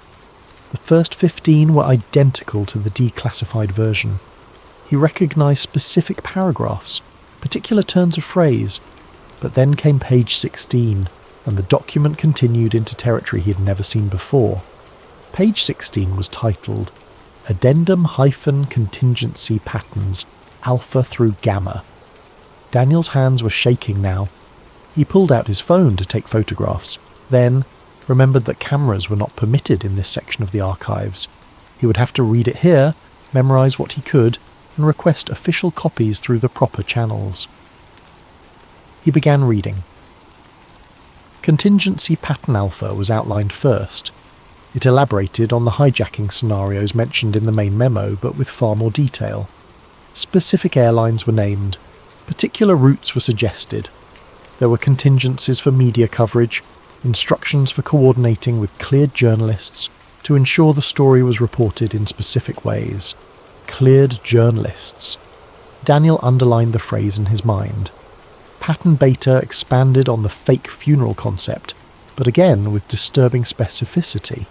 The first 15 were identical to the declassified version. He recognised specific paragraphs, particular turns of phrase, but then came page 16, and the document continued into territory he had never seen before. Page 16 was titled Addendum-Contingency Patterns, Alpha through Gamma. Daniel's hands were shaking now. He pulled out his phone to take photographs, then remembered that cameras were not permitted in this section of the archives. He would have to read it here, memorise what he could, and request official copies through the proper channels. He began reading. Contingency Pattern Alpha was outlined first. It elaborated on the hijacking scenarios mentioned in the main memo, but with far more detail. Specific airlines were named. Particular routes were suggested. There were contingencies for media coverage, instructions for coordinating with cleared journalists to ensure the story was reported in specific ways. Cleared journalists. Daniel underlined the phrase in his mind. Pattern Beta expanded on the fake funeral concept, but again with disturbing specificity.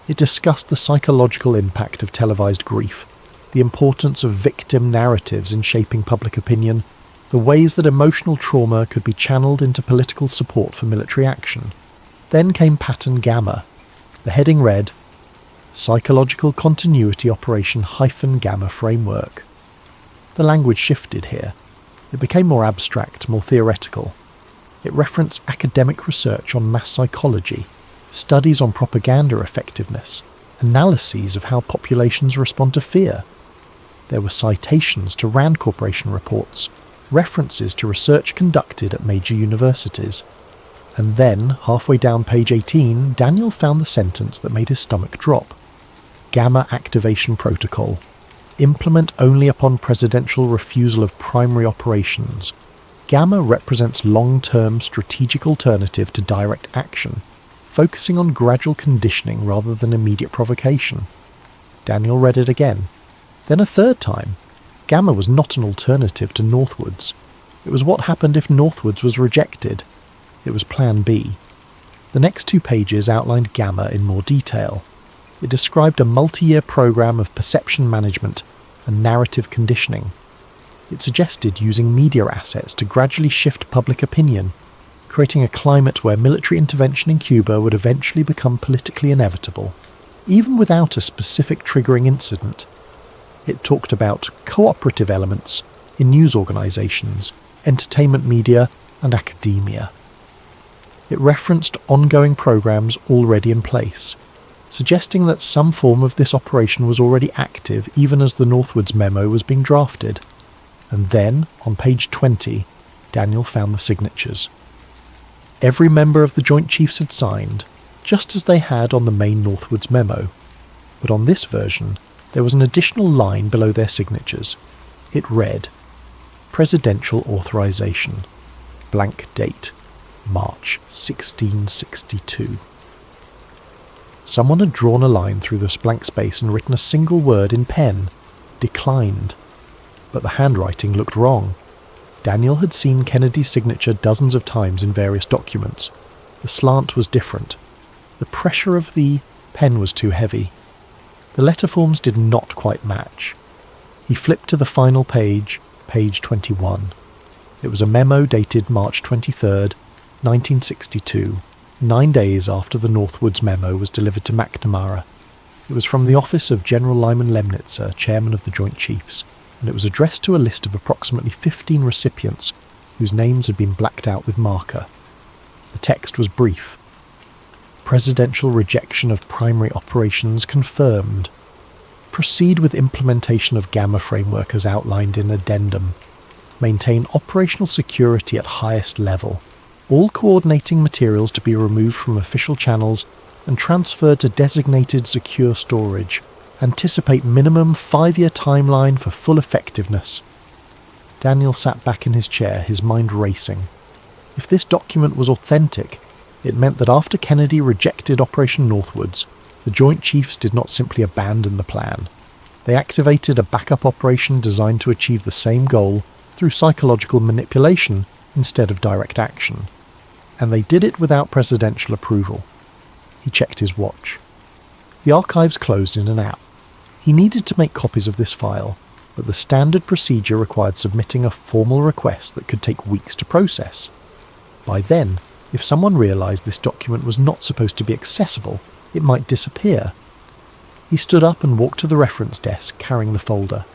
It discussed the psychological impact of televised grief, the importance of victim narratives in shaping public opinion, the ways that emotional trauma could be channeled into political support for military action. Then came Pattern Gamma. The heading read, Psychological Continuity Operation - Gamma Framework. The language shifted here. It became more abstract, more theoretical. It referenced academic research on mass psychology, studies on propaganda effectiveness, analyses of how populations respond to fear. There were citations to Rand Corporation reports, references to research conducted at major universities. And then, halfway down page 18, Daniel found the sentence that made his stomach drop. Gamma Activation Protocol. Implement only upon presidential refusal of primary operations. Gamma represents long-term strategic alternative to direct action. focusing on gradual conditioning rather than immediate provocation. Daniel read it again, then a third time. Gamma was not an alternative to Northwards. It was what happened if Northwards was rejected. It was Plan B. The next 2 pages outlined Gamma in more detail. It described a multi-year program of perception management and narrative conditioning. It suggested using media assets to gradually shift public opinion, creating a climate where military intervention in Cuba would eventually become politically inevitable, even without a specific triggering incident. It talked about cooperative elements in news organisations, entertainment media, and academia. It referenced ongoing programs already in place, suggesting that some form of this operation was already active even as the Northwards memo was being drafted. And then, on page 20, Daniel found the signatures. Every member of the Joint Chiefs had signed, just as they had on the main Northwards memo. But on this version, there was an additional line below their signatures. It read, Presidential Authorization, blank date, March 1662. Someone had drawn a line through this blank space and written a single word in pen, declined. But the handwriting looked wrong. Daniel had seen Kennedy's signature dozens of times in various documents. The slant was different. The pressure of the pen was too heavy. The letter forms did not quite match. He flipped to the final page, page 21. It was a memo dated March 23rd, 1962, 9 days after the Northwards memo was delivered to McNamara. It was from the office of General Lyman Lemnitzer, chairman of the Joint Chiefs, and it was addressed to a list of approximately 15 recipients whose names had been blacked out with marker. The text was brief. Presidential rejection of primary operations confirmed. Proceed with implementation of Gamma framework as outlined in addendum. Maintain operational security at highest level. All coordinating materials to be removed from official channels and transferred to designated secure storage. Anticipate minimum 5-year timeline for full effectiveness. Daniel sat back in his chair, his mind racing. If this document was authentic, it meant that after Kennedy rejected Operation Northwards, the Joint Chiefs did not simply abandon the plan. They activated a backup operation designed to achieve the same goal through psychological manipulation instead of direct action. And they did it without presidential approval. He checked his watch. The archives closed in an hour. He needed to make copies of this file, but the standard procedure required submitting a formal request that could take weeks to process. By then, if someone realised this document was not supposed to be accessible, it might disappear. He stood up and walked to the reference desk, carrying the folder.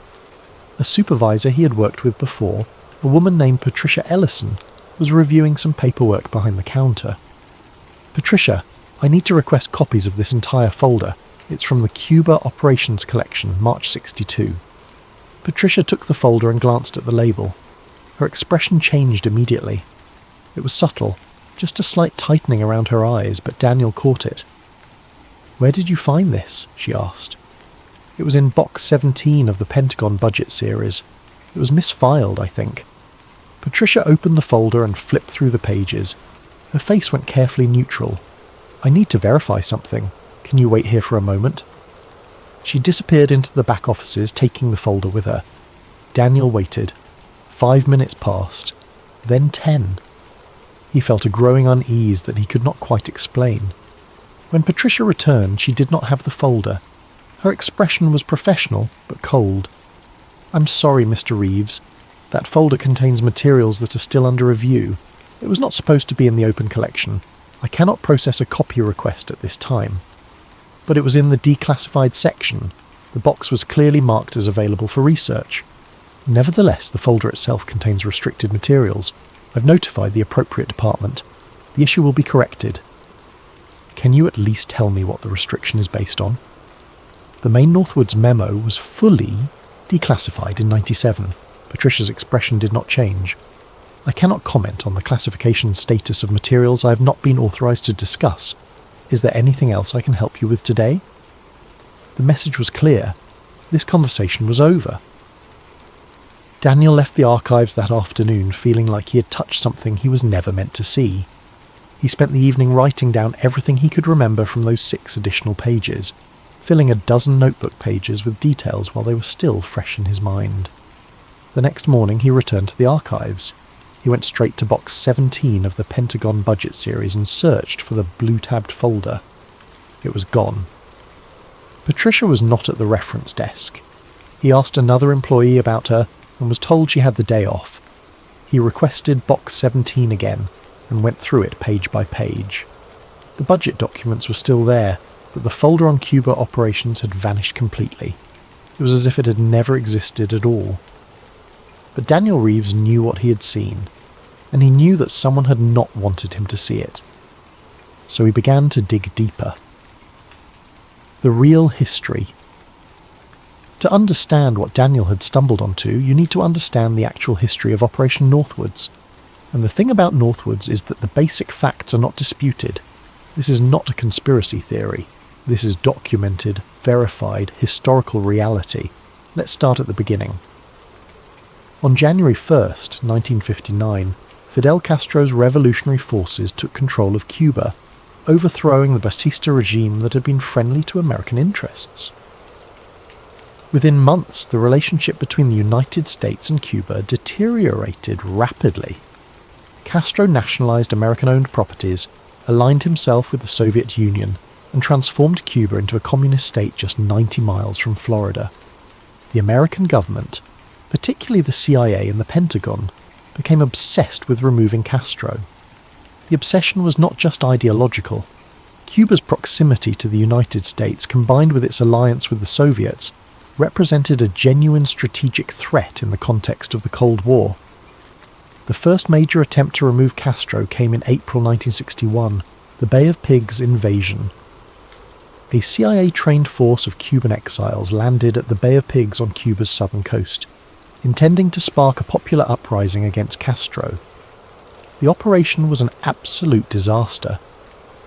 A supervisor he had worked with before, a woman named Patricia Ellison, was reviewing some paperwork behind the counter. Patricia, I need to request copies of this entire folder. It's from the Cuba Operations Collection, March 62. Patricia took the folder and glanced at the label. Her expression changed immediately. It was subtle, just a slight tightening around her eyes, but Daniel caught it. Where did you find this? She asked. It was in box 17 of the Pentagon budget series. It was misfiled, I think. Patricia opened the folder and flipped through the pages. Her face went carefully neutral. I need to verify something. Can you wait here for a moment? She disappeared into the back offices, taking the folder with her. Daniel waited. 5 minutes passed. Then 10. He felt a growing unease that he could not quite explain. When Patricia returned, she did not have the folder. Her expression was professional, but cold. I'm sorry, Mr. Reeves. That folder contains materials that are still under review. It was not supposed to be in the open collection. I cannot process a copy request at this time. But it was in the declassified section. The box was clearly marked as available for research. Nevertheless, the folder itself contains restricted materials. I've notified the appropriate department. The issue will be corrected. Can you at least tell me what the restriction is based on? The main Northwards memo was fully declassified in 97. Patricia's expression did not change. I cannot comment on the classification status of materials I have not been authorized to discuss. Is there anything else I can help you with today? The message was clear. This conversation was over. Daniel left the archives that afternoon feeling like he had touched something he was never meant to see. He spent the evening writing down everything he could remember from those 6 additional pages, filling a dozen notebook pages with details while they were still fresh in his mind. The next morning he returned to the archives. He went straight to box 17 of the Pentagon budget series and searched for the blue-tabbed folder. It was gone. Patricia was not at the reference desk. He asked another employee about her and was told she had the day off. He requested box 17 again and went through it page by page. The budget documents were still there, but the folder on Cuba operations had vanished completely. It was as if it had never existed at all. But Daniel Reeves knew what he had seen, and he knew that someone had not wanted him to see it. So he began to dig deeper. The real history. To understand what Daniel had stumbled onto, you need to understand the actual history of Operation Northwoods. And the thing about Northwoods is that the basic facts are not disputed. This is not a conspiracy theory. This is documented, verified, historical reality. Let's start at the beginning. On January 1st, 1959, Fidel Castro's revolutionary forces took control of Cuba, overthrowing the Batista regime that had been friendly to American interests. Within months, the relationship between the United States and Cuba deteriorated rapidly. Castro nationalized American-owned properties, aligned himself with the Soviet Union, and transformed Cuba into a communist state just 90 miles from Florida. The American government, particularly the CIA and the Pentagon, became obsessed with removing Castro. The obsession was not just ideological. Cuba's proximity to the United States, combined with its alliance with the Soviets, represented a genuine strategic threat in the context of the Cold War. The first major attempt to remove Castro came in April 1961, the Bay of Pigs invasion. A CIA-trained force of Cuban exiles landed at the Bay of Pigs on Cuba's southern coast, intending to spark a popular uprising against Castro. The operation was an absolute disaster.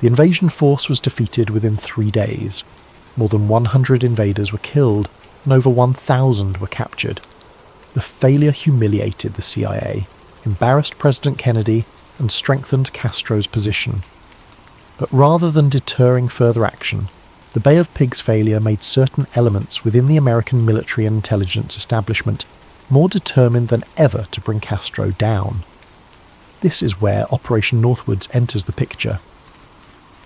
The invasion force was defeated within 3 days. More than 100 invaders were killed, and over 1,000 were captured. The failure humiliated the CIA, embarrassed President Kennedy, and strengthened Castro's position. But rather than deterring further action, the Bay of Pigs failure made certain elements within the American military and intelligence establishment more determined than ever to bring Castro down. This is where Operation Northwoods enters the picture.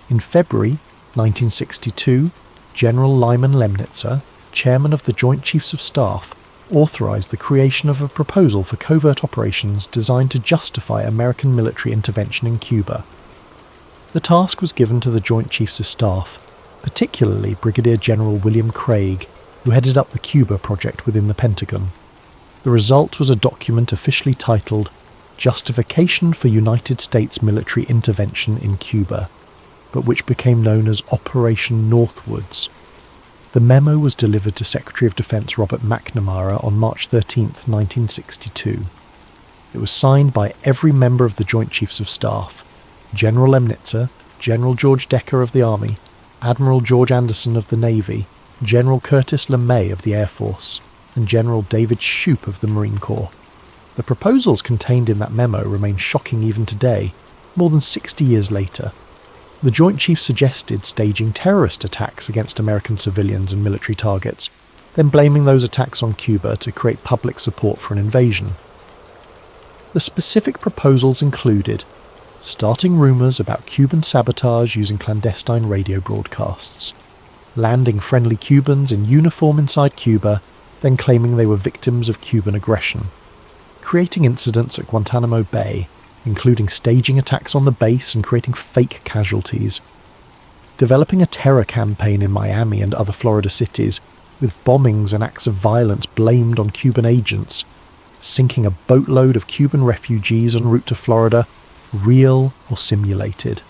In February 1962, General Lyman Lemnitzer, chairman of the Joint Chiefs of Staff, authorized the creation of a proposal for covert operations designed to justify American military intervention in Cuba. The task was given to the Joint Chiefs of Staff, particularly Brigadier General William Craig, who headed up the Cuba project within the Pentagon. The result was a document officially titled Justification for United States Military Intervention in Cuba, but which became known as Operation Northwoods. The memo was delivered to Secretary of Defense Robert McNamara on March 13, 1962. It was signed by every member of the Joint Chiefs of Staff: General Lemnitzer, General George Decker of the Army, Admiral George Anderson of the Navy, General Curtis LeMay of the Air Force, and General David Shoup of the Marine Corps. The proposals contained in that memo remain shocking even today, more than 60 years later. The Joint Chiefs suggested staging terrorist attacks against American civilians and military targets, then blaming those attacks on Cuba to create public support for an invasion. The specific proposals included starting rumours about Cuban sabotage using clandestine radio broadcasts, landing friendly Cubans in uniform inside Cuba, then claiming they were victims of Cuban aggression, creating incidents at Guantanamo Bay, including staging attacks on the base and creating fake casualties, developing a terror campaign in Miami and other Florida cities, with bombings and acts of violence blamed on Cuban agents, sinking a boatload of Cuban refugees en route to Florida, real or simulated,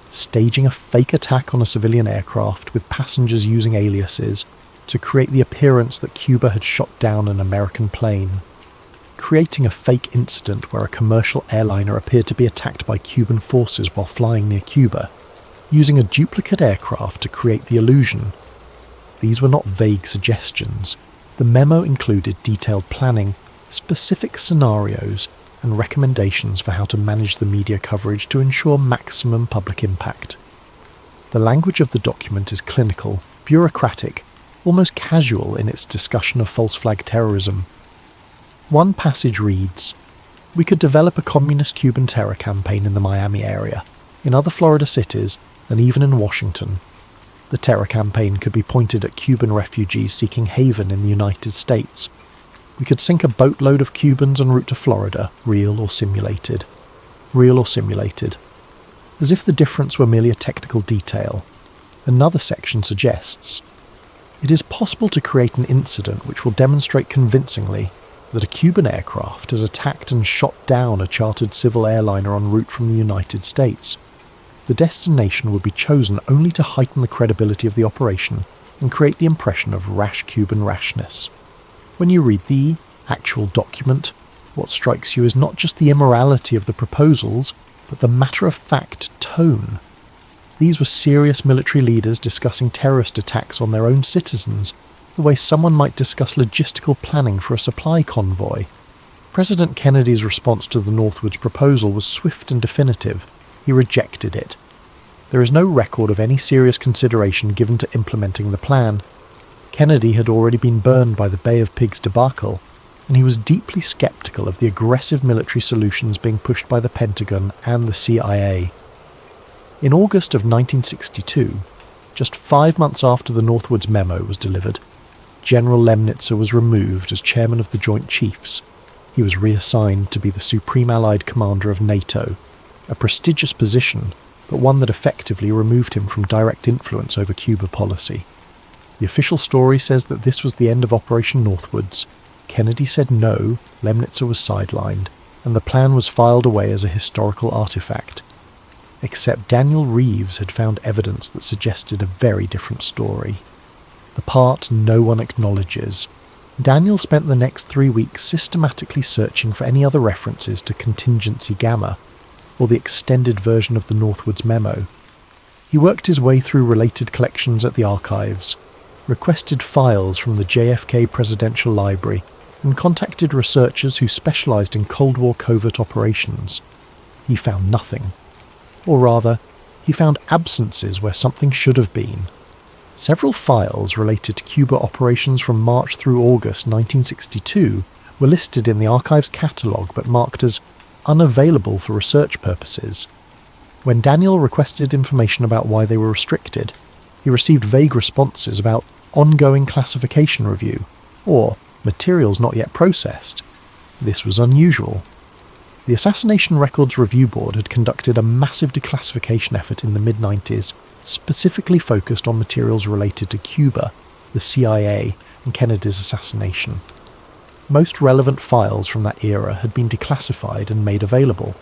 staging a fake attack on a civilian aircraft with passengers using aliases to create the appearance that Cuba had shot down an American plane, creating a fake incident where a commercial airliner appeared to be attacked by Cuban forces while flying near Cuba, using a duplicate aircraft to create the illusion. These were not vague suggestions. The memo included detailed planning, specific scenarios, and recommendations for how to manage the media coverage to ensure maximum public impact. The language of the document is clinical, bureaucratic, almost casual in its discussion of false flag terrorism. One passage reads, "We could develop a communist Cuban terror campaign in the Miami area, in other Florida cities, and even in Washington. The terror campaign could be pointed at Cuban refugees seeking haven in the United States. We could sink a boatload of Cubans en route to Florida, real or simulated. Real or simulated." As if the difference were merely a technical detail, another section suggests, "It is possible to create an incident which will demonstrate convincingly that a Cuban aircraft has attacked and shot down a chartered civil airliner en route from the United States. The destination would be chosen only to heighten the credibility of the operation and create the impression of rash Cuban rashness. When you read the actual document, what strikes you is not just the immorality of the proposals, but the matter-of-fact tone. These were serious military leaders discussing terrorist attacks on their own citizens, the way someone might discuss logistical planning for a supply convoy. President Kennedy's response to the Northwoods proposal was swift and definitive. He rejected it. There is no record of any serious consideration given to implementing the plan. Kennedy had already been burned by the Bay of Pigs debacle, and he was deeply skeptical of the aggressive military solutions being pushed by the Pentagon and the CIA. In August of 1962, just 5 months after the Northwoods memo was delivered, General Lemnitzer was removed as chairman of the Joint Chiefs. He was reassigned to be the Supreme Allied Commander of NATO, a prestigious position, but one that effectively removed him from direct influence over Cuba policy. The official story says that this was the end of Operation Northwoods. Kennedy said no, Lemnitzer was sidelined, and the plan was filed away as a historical artifact. Except Daniel Reeves had found evidence that suggested a very different story. The part no one acknowledges. Daniel spent the next 3 weeks systematically searching for any other references to Contingency Gamma, or the extended version of the Northwoods memo. He worked his way through related collections at the archives, requested files from the JFK Presidential Library, and contacted researchers who specialized in Cold War covert operations. He found nothing. Or rather, he found absences where something should have been. Several files related to Cuba operations from March through August 1962 were listed in the archive's catalogue but marked as unavailable for research purposes. When Daniel requested information about why they were restricted, he received vague responses about ongoing classification review or materials not yet processed. This was unusual. The Assassination Records Review Board had conducted a massive declassification effort in the mid-90s, specifically focused on materials related to Cuba, the CIA, and Kennedy's assassination. Most relevant files from that era had been declassified and made available.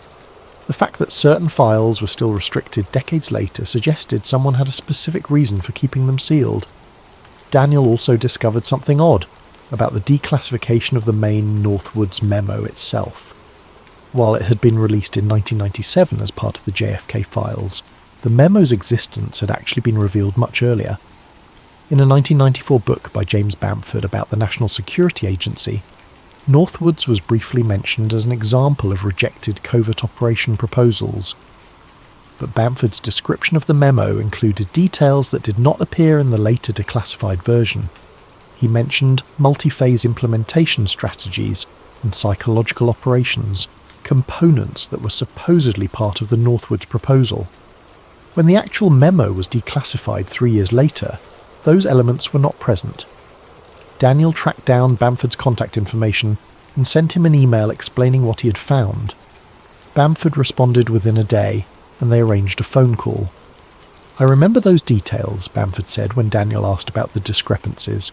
The fact that certain files were still restricted decades later suggested someone had a specific reason for keeping them sealed. Daniel also discovered something odd about the declassification of the main Northwoods memo itself. While it had been released in 1997 as part of the JFK files, the memo's existence had actually been revealed much earlier. In a 1994 book by James Bamford about the National Security Agency, Northwoods was briefly mentioned as an example of rejected covert operation proposals. But Bamford's description of the memo included details that did not appear in the later declassified version. He mentioned multi-phase implementation strategies and psychological operations, components that were supposedly part of the Northwoods proposal. When the actual memo was declassified 3 years later, those elements were not present. Daniel tracked down Bamford's contact information and sent him an email explaining what he had found. Bamford responded within a day, and they arranged a phone call. "I remember those details," Bamford said when Daniel asked about the discrepancies.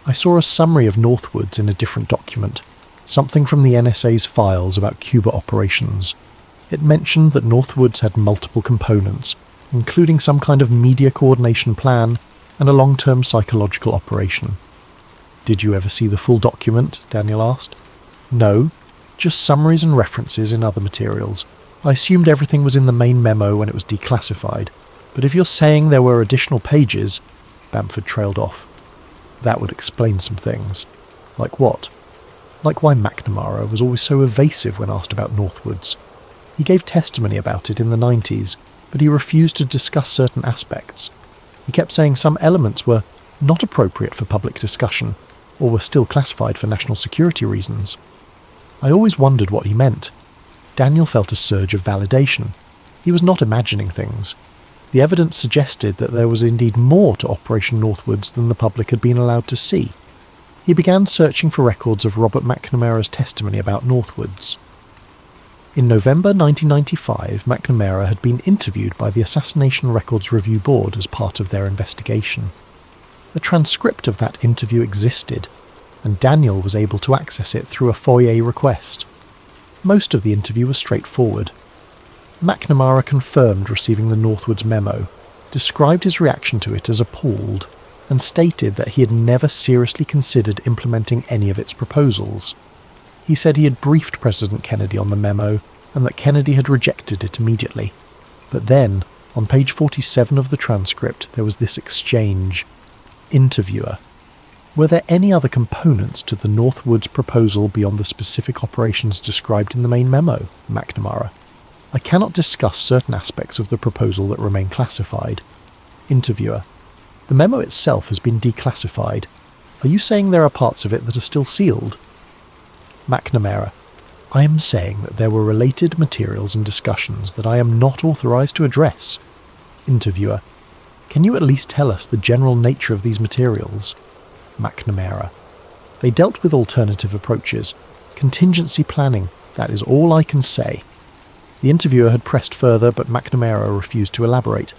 "I saw a summary of Northwoods in a different document, something from the NSA's files about Cuba operations. It mentioned that Northwoods had multiple components, including some kind of media coordination plan and a long-term psychological operation." "Did you ever see the full document?" Daniel asked. "No, just summaries and references in other materials. I assumed everything was in the main memo when it was declassified, but if you're saying there were additional pages..." Bamford trailed off. "That would explain some things." "Like what?" like why McNamara was always so evasive when asked about Northwoods. He gave testimony about it in the 90s, but he refused to discuss certain aspects. He kept saying some elements were not appropriate for public discussion, or were still classified for national security reasons. I always wondered what he meant. Daniel felt a surge of validation. He was not imagining things. The evidence suggested that there was indeed more to Operation Northwoods than the public had been allowed to see. He began searching for records of Robert McNamara's testimony about Northwoods. In November 1995, McNamara had been interviewed by the Assassination Records Review Board as part of their investigation. A transcript of that interview existed, and Daniel was able to access it through a FOIA request. Most of the interview was straightforward. McNamara confirmed receiving the Northwoods memo, described his reaction to it as appalled, and stated that he had never seriously considered implementing any of its proposals. He said he had briefed President Kennedy on the memo and that Kennedy had rejected it immediately. But then, on page 47 of the transcript, there was this exchange. Interviewer: were there any other components to the Northwoods proposal beyond the specific operations described in the main memo, McNamara? I cannot discuss certain aspects of the proposal that remain classified. Interviewer: the memo itself has been declassified. Are you saying there are parts of it that are still sealed? McNamara: I am saying that there were related materials and discussions that I am not authorized to address. Interviewer: can you at least tell us the general nature of these materials? McNamara: they dealt with alternative approaches, contingency planning, that is all I can say. The interviewer had pressed further, but McNamara refused to elaborate.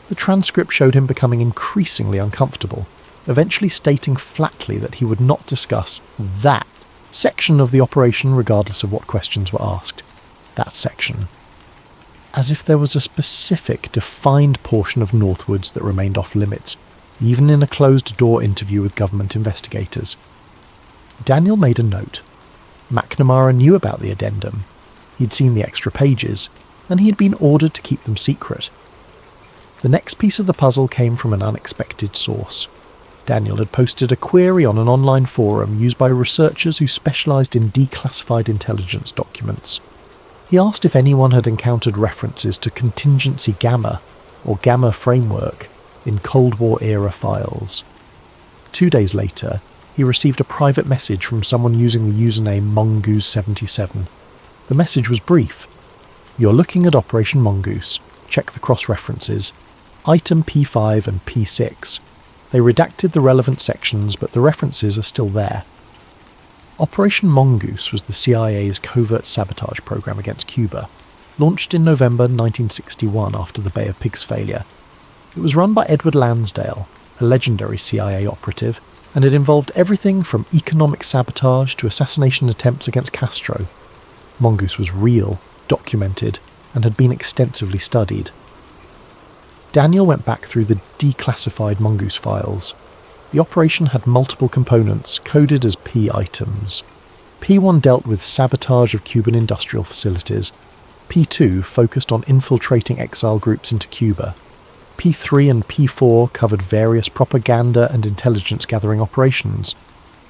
The transcript showed him becoming increasingly uncomfortable, eventually stating flatly that he would not discuss that section of the operation regardless of what questions were asked. That section. As if there was a specific, defined portion of Northwoods that remained off limits, even in a closed-door interview with government investigators. Daniel made a note. McNamara knew about the addendum. He'd seen the extra pages, and he had been ordered to keep them secret. The next piece of the puzzle came from an unexpected source. Daniel had posted a query on an online forum used by researchers who specialised in declassified intelligence documents. He asked if anyone had encountered references to contingency gamma, or gamma framework, in Cold War-era files. 2 days later, he received a private message from someone using the username Mongoose77. The message was brief. You're looking at Operation Mongoose. Check the cross-references. Item P5 and P6. They redacted the relevant sections, but the references are still there. Operation Mongoose was the CIA's covert sabotage program against Cuba, launched in November 1961 after the Bay of Pigs failure. It was run by Edward Lansdale, a legendary CIA operative, and it involved everything from economic sabotage to assassination attempts against Castro. Mongoose was real, documented, and had been extensively studied. Daniel went back through the declassified Mongoose files. The operation had multiple components, coded as P items. P1 dealt with sabotage of Cuban industrial facilities. P2 focused on infiltrating exile groups into Cuba. P3 and P4 covered various propaganda and intelligence gathering operations.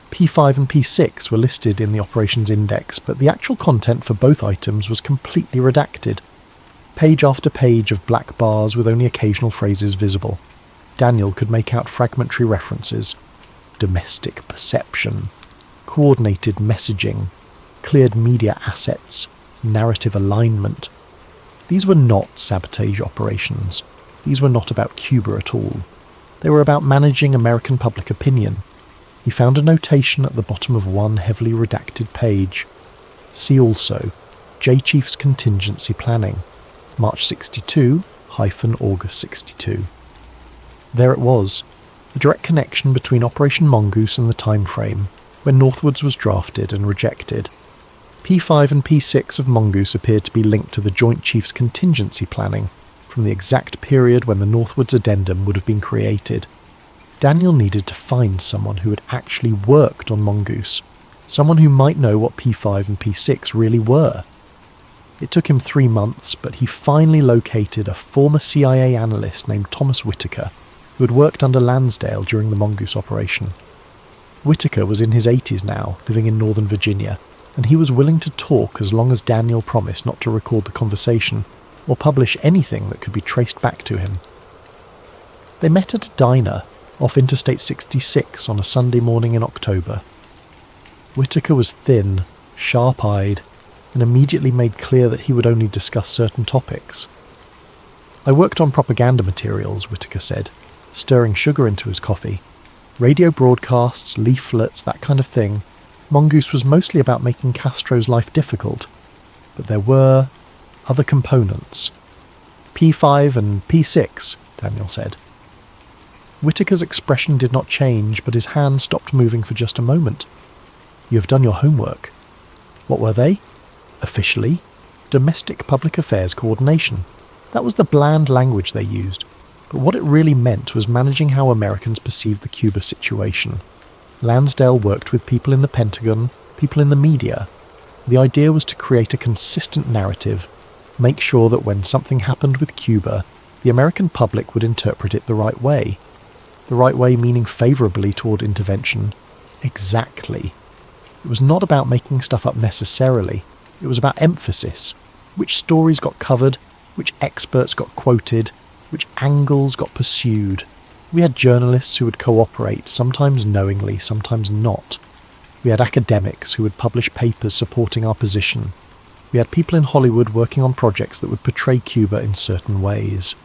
P5 and P6 were listed in the operations index, but the actual content for both items was completely redacted. Page after page of black bars with only occasional phrases visible. Daniel could make out fragmentary references. Domestic perception, coordinated messaging, cleared media assets, narrative alignment. These were not sabotage operations. These were not about Cuba at all. They were about managing American public opinion. He found a notation at the bottom of one heavily redacted page. See also, J Chief's contingency planning, March 62, August 62. There it was, a direct connection between Operation Mongoose and the time frame, when Northwoods was drafted and rejected. P5 and P6 of Mongoose appeared to be linked to the Joint Chiefs contingency planning, from the exact period when the Northwoods addendum would have been created. Daniel needed to find someone who had actually worked on Mongoose, someone who might know what P5 and P6 really were. It took him 3 months, but he finally located a former CIA analyst named Thomas Whitaker, who had worked under Lansdale during the Mongoose operation. Whitaker was in his 80s now, living in Northern Virginia, and he was willing to talk as long as Daniel promised not to record the conversation or publish anything that could be traced back to him. They met at a diner off Interstate 66 on a Sunday morning in October. Whitaker was thin, sharp-eyed, and immediately made clear that he would only discuss certain topics. "I worked on propaganda materials," Whitaker said, stirring sugar into his coffee. "Radio broadcasts, leaflets, that kind of thing. Mongoose was mostly about making Castro's life difficult, but there were other components." "P5 and P6, Daniel said. Whitaker's expression did not change, but his hand stopped moving for just a moment. "You have done your homework." "What were they?" "Officially, domestic public affairs coordination. That was the bland language they used, but what it really meant was managing how Americans perceived the Cuba situation. Lansdale worked with people in the Pentagon, people in the media. The idea was to create a consistent narrative, make sure that when something happened with Cuba, the American public would interpret it the right way. The right way meaning favourably toward intervention. Exactly. It was not about making stuff up necessarily. It was about emphasis. Which stories got covered, which experts got quoted, which angles got pursued. We had journalists who would cooperate, sometimes knowingly, sometimes not. We had academics who would publish papers supporting our position. We had people in Hollywood working on projects that would portray Cuba in certain ways.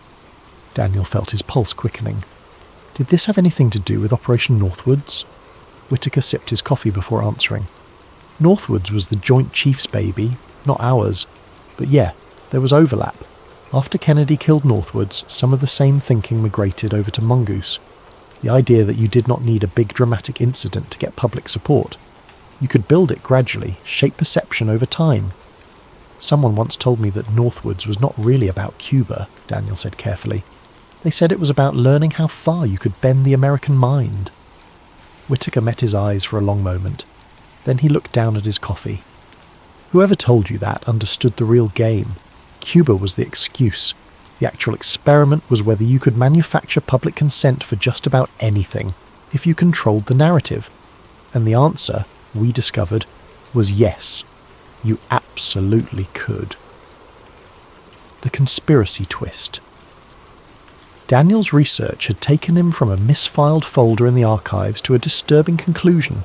Daniel felt his pulse quickening. Did this have anything to do with Operation Northwoods? Whitaker sipped his coffee before answering. Northwoods was the Joint Chiefs baby, not ours. But yeah, there was overlap. After Kennedy killed Northwoods, some of the same thinking migrated over to Mongoose. The idea that you did not need a big dramatic incident to get public support. You could build it gradually, shape perception over time. Someone once told me that Northwoods was not really about Cuba, Daniel said carefully. They said it was about learning how far you could bend the American mind. Whitaker met his eyes for a long moment. Then he looked down at his coffee. Whoever told you that understood the real game. Cuba was the excuse. The actual experiment was whether you could manufacture public consent for just about anything, if you controlled the narrative. And the answer, we discovered, was yes. You absolutely could. The conspiracy twist. Daniel's research had taken him from a misfiled folder in the archives to a disturbing conclusion.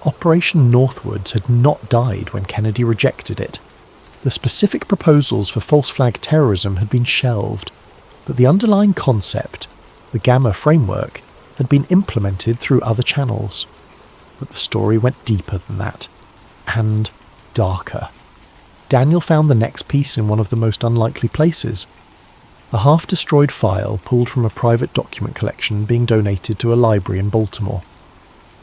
Operation Northwoods had not died when Kennedy rejected it. The specific proposals for false flag terrorism had been shelved, but the underlying concept, the Gamma framework, had been implemented through other channels. But the story went deeper than that, and darker. Daniel found the next piece in one of the most unlikely places. A half-destroyed file pulled from a private document collection being donated to a library in Baltimore.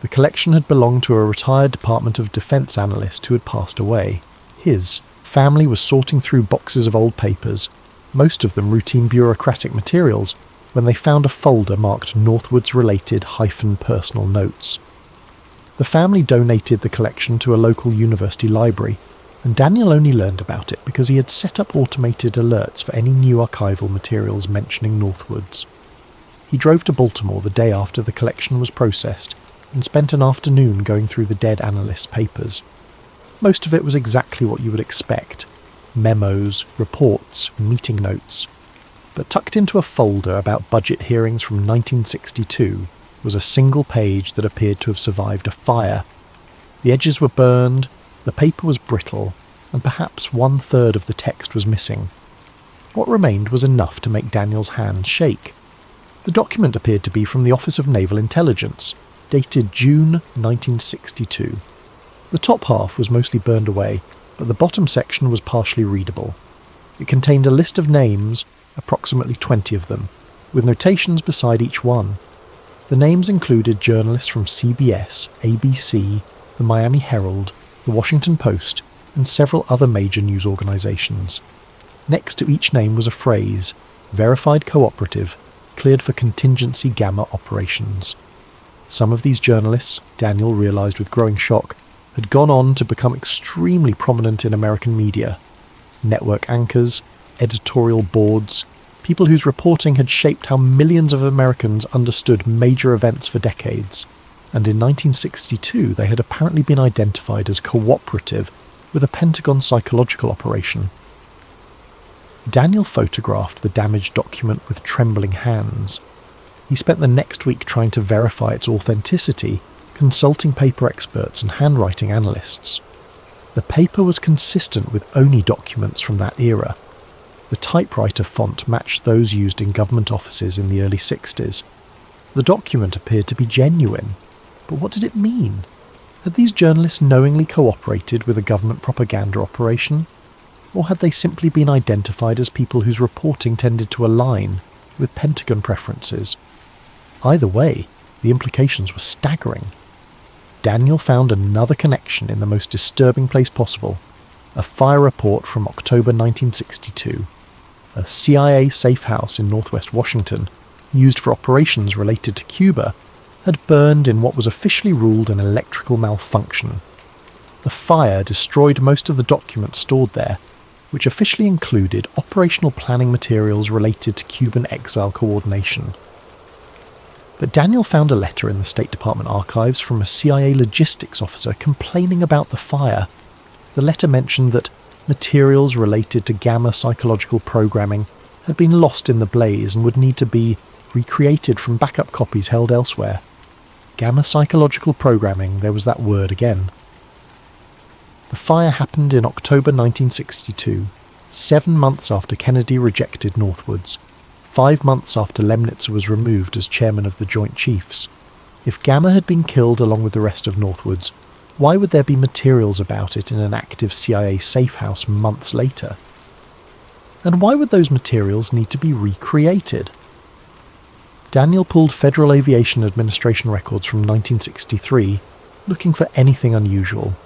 The collection had belonged to a retired Department of Defense analyst who had passed away. His family was sorting through boxes of old papers, most of them routine bureaucratic materials, when they found a folder marked Northwoods-related -personal notes. The family donated the collection to a local university library, and Daniel only learned about it because he had set up automated alerts for any new archival materials mentioning Northwoods. He drove to Baltimore the day after the collection was processed and spent an afternoon going through the dead analyst's papers. Most of it was exactly what you would expect. Memos, reports, meeting notes. But tucked into a folder about budget hearings from 1962 was a single page that appeared to have survived a fire. The edges were burned, the paper was brittle, and perhaps 1/3 of the text was missing. What remained was enough to make Daniel's hand shake. The document appeared to be from the Office of Naval Intelligence, dated June 1962. The top half was mostly burned away, but the bottom section was partially readable. It contained a list of names, approximately 20 of them, with notations beside each one. The names included journalists from CBS, ABC, the Miami Herald, the Washington Post, and several other major news organizations. Next to each name was a phrase, verified cooperative, cleared for contingency Gamma operations. Some of these journalists, Daniel realized with growing shock, had gone on to become extremely prominent in American media. Network anchors, editorial boards, people whose reporting had shaped how millions of Americans understood major events for decades. and in 1962 they had apparently been identified as cooperative with a Pentagon psychological operation. Daniel photographed the damaged document with trembling hands. He spent the next week trying to verify its authenticity, consulting paper experts and handwriting analysts. The paper was consistent with ONI documents from that era. The typewriter font matched those used in government offices in the early 60s. The document appeared to be genuine, but what did it mean? Had these journalists knowingly cooperated with a government propaganda operation? Or had they simply been identified as people whose reporting tended to align with Pentagon preferences? Either way, the implications were staggering. Daniel found another connection in the most disturbing place possible, a fire report from October 1962. A CIA safe house in northwest Washington, used for operations related to Cuba, had burned in what was officially ruled an electrical malfunction. The fire destroyed most of the documents stored there, which officially included operational planning materials related to Cuban exile coordination. But Daniel found a letter in the State Department archives from a CIA logistics officer complaining about the fire. The letter mentioned that materials related to gamma psychological programming had been lost in the blaze and would need to be recreated from backup copies held elsewhere. Gamma psychological programming, there was that word again. The fire happened in October 1962, 7 months after Kennedy rejected Northwoods, 5 months after Lemnitzer was removed as chairman of the Joint Chiefs. If Gamma had been killed along with the rest of Northwoods, why would there be materials about it in an active CIA safe house months later? And why would those materials need to be recreated? Daniel pulled Federal Aviation Administration records from 1963, looking for anything unusual.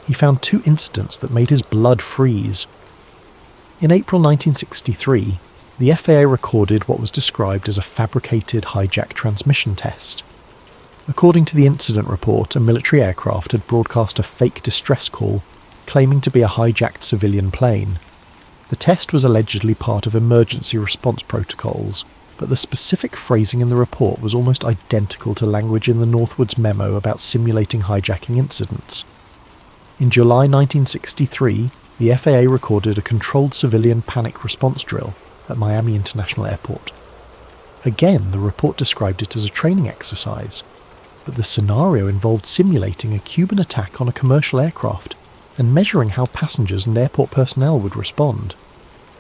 He found 2 incidents that made his blood freeze. In April 1963, the FAA recorded what was described as a fabricated hijack transmission test. According to the incident report, a military aircraft had broadcast a fake distress call, claiming to be a hijacked civilian plane. The test was allegedly part of emergency response protocols, but the specific phrasing in the report was almost identical to language in the Northwoods memo about simulating hijacking incidents. In July 1963, the FAA recorded a controlled civilian panic response drill at Miami International Airport. Again, the report described it as a training exercise, but the scenario involved simulating a Cuban attack on a commercial aircraft and measuring how passengers and airport personnel would respond.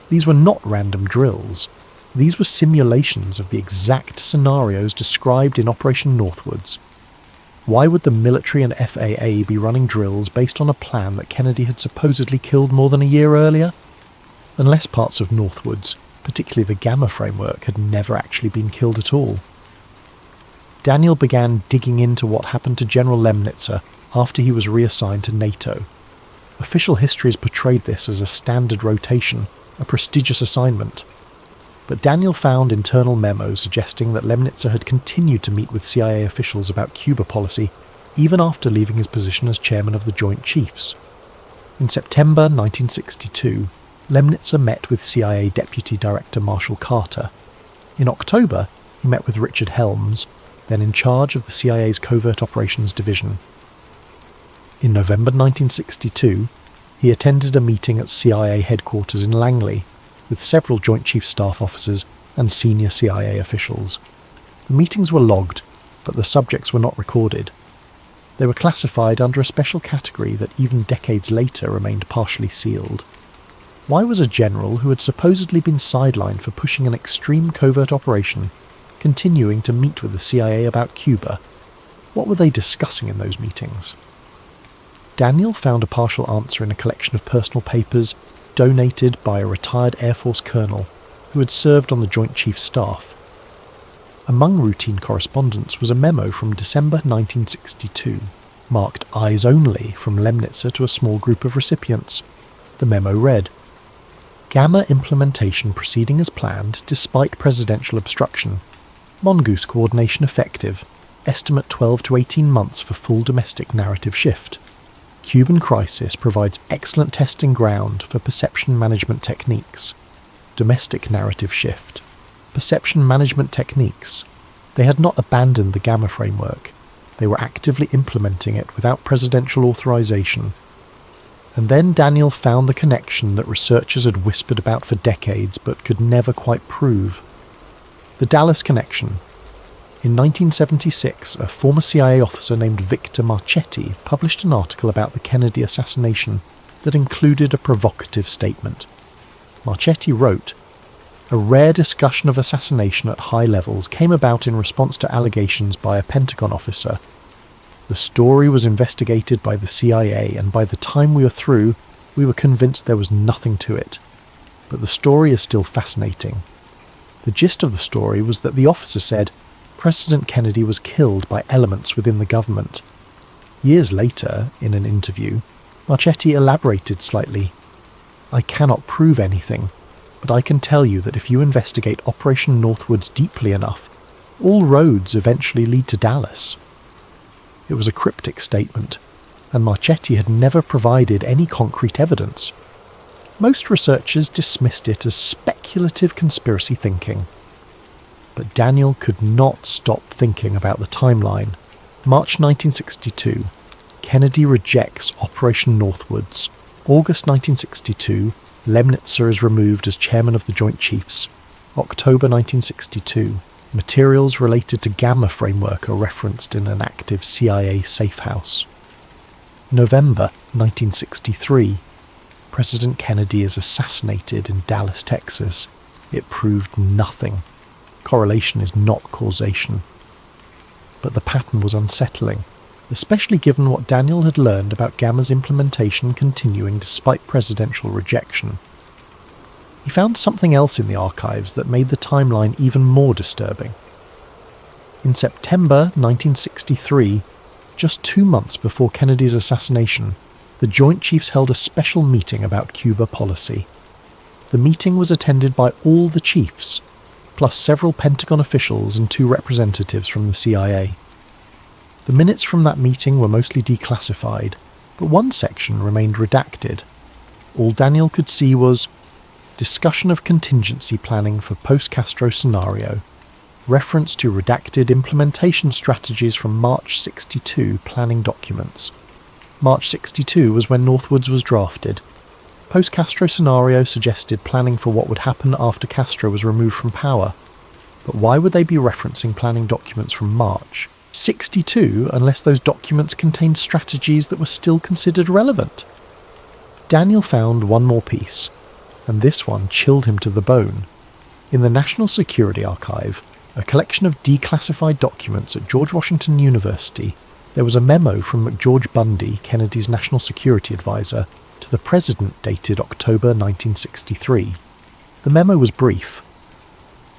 These were not random drills. These were simulations of the exact scenarios described in Operation Northwoods. Why would the military and FAA be running drills based on a plan that Kennedy had supposedly killed more than a year earlier? Unless parts of Northwoods, particularly the Gamma framework, had never actually been killed at all. Daniel began digging into what happened to General Lemnitzer after he was reassigned to NATO. Official history has portrayed this as a standard rotation, a prestigious assignment. But Daniel found internal memos suggesting that Lemnitzer had continued to meet with CIA officials about Cuba policy even after leaving his position as chairman of the Joint Chiefs. In September 1962, Lemnitzer met with CIA Deputy Director Marshall Carter. In October, he met with Richard Helms, then in charge of the CIA's Covert Operations Division. In November 1962, he attended a meeting at CIA headquarters in Langley, with several Joint Chiefs staff officers and senior CIA officials. The meetings were logged, but the subjects were not recorded. They were classified under a special category that even decades later remained partially sealed. Why was a general who had supposedly been sidelined for pushing an extreme covert operation continuing to meet with the CIA about Cuba? What were they discussing in those meetings? Daniel found a partial answer in a collection of personal papers donated by a retired Air Force colonel who had served on the Joint Chiefs staff. Among routine correspondence was a memo from December 1962, marked Eyes Only from Lemnitzer to a small group of recipients. The memo read, "Gamma implementation proceeding as planned despite presidential obstruction. Mongoose coordination effective. Estimate 12 to 18 months for full domestic narrative shift. Cuban crisis provides excellent testing ground for perception management techniques. Domestic narrative shift. Perception management techniques. They had not abandoned the Gamma framework. They were actively implementing it without presidential authorization. And then Daniel found the connection that researchers had whispered about for decades but could never quite prove. The Dallas connection. In 1976, a former CIA officer named Victor Marchetti published an article about the Kennedy assassination that included a provocative statement. Marchetti wrote, "A rare discussion of assassination at high levels came about in response to allegations by a Pentagon officer. The story was investigated by the CIA, and by the time we were through, we were convinced there was nothing to it. But the story is still fascinating. The gist of the story was that the officer said President Kennedy was killed by elements within the government. Years later, in an interview, Marchetti elaborated slightly. I cannot prove anything, but I can tell you that if you investigate Operation Northwoods deeply enough, all roads eventually lead to Dallas." It was a cryptic statement, and Marchetti had never provided any concrete evidence. Most researchers dismissed it as speculative conspiracy thinking. But Daniel could not stop thinking about the timeline. March 1962, Kennedy rejects Operation Northwoods. August 1962, Lemnitzer is removed as chairman of the Joint Chiefs. October 1962, materials related to Gamma framework are referenced in an active CIA safe house. November 1963, President Kennedy is assassinated in Dallas, Texas. It proved nothing. Correlation is not causation. But the pattern was unsettling, especially given what Daniel had learned about Gamma's implementation continuing despite presidential rejection. He found something else in the archives that made the timeline even more disturbing. In September 1963, just 2 months before Kennedy's assassination, the Joint Chiefs held a special meeting about Cuba policy. The meeting was attended by all the chiefs, plus several Pentagon officials and 2 representatives from the CIA. The minutes from that meeting were mostly declassified, but one section remained redacted. All Daniel could see was discussion of contingency planning for post-Castro scenario, reference to redacted implementation strategies from March 62 planning documents. March 62 was when Northwoods was drafted. Post-Castro scenario suggested planning for what would happen after Castro was removed from power. But why would they be referencing planning documents from March 62 unless those documents contained strategies that were still considered relevant? Daniel found one more piece, and this one chilled him to the bone. In the National Security Archive, a collection of declassified documents at George Washington University, there was a memo from McGeorge Bundy, Kennedy's national security advisor, to the president dated October 1963. The memo was brief.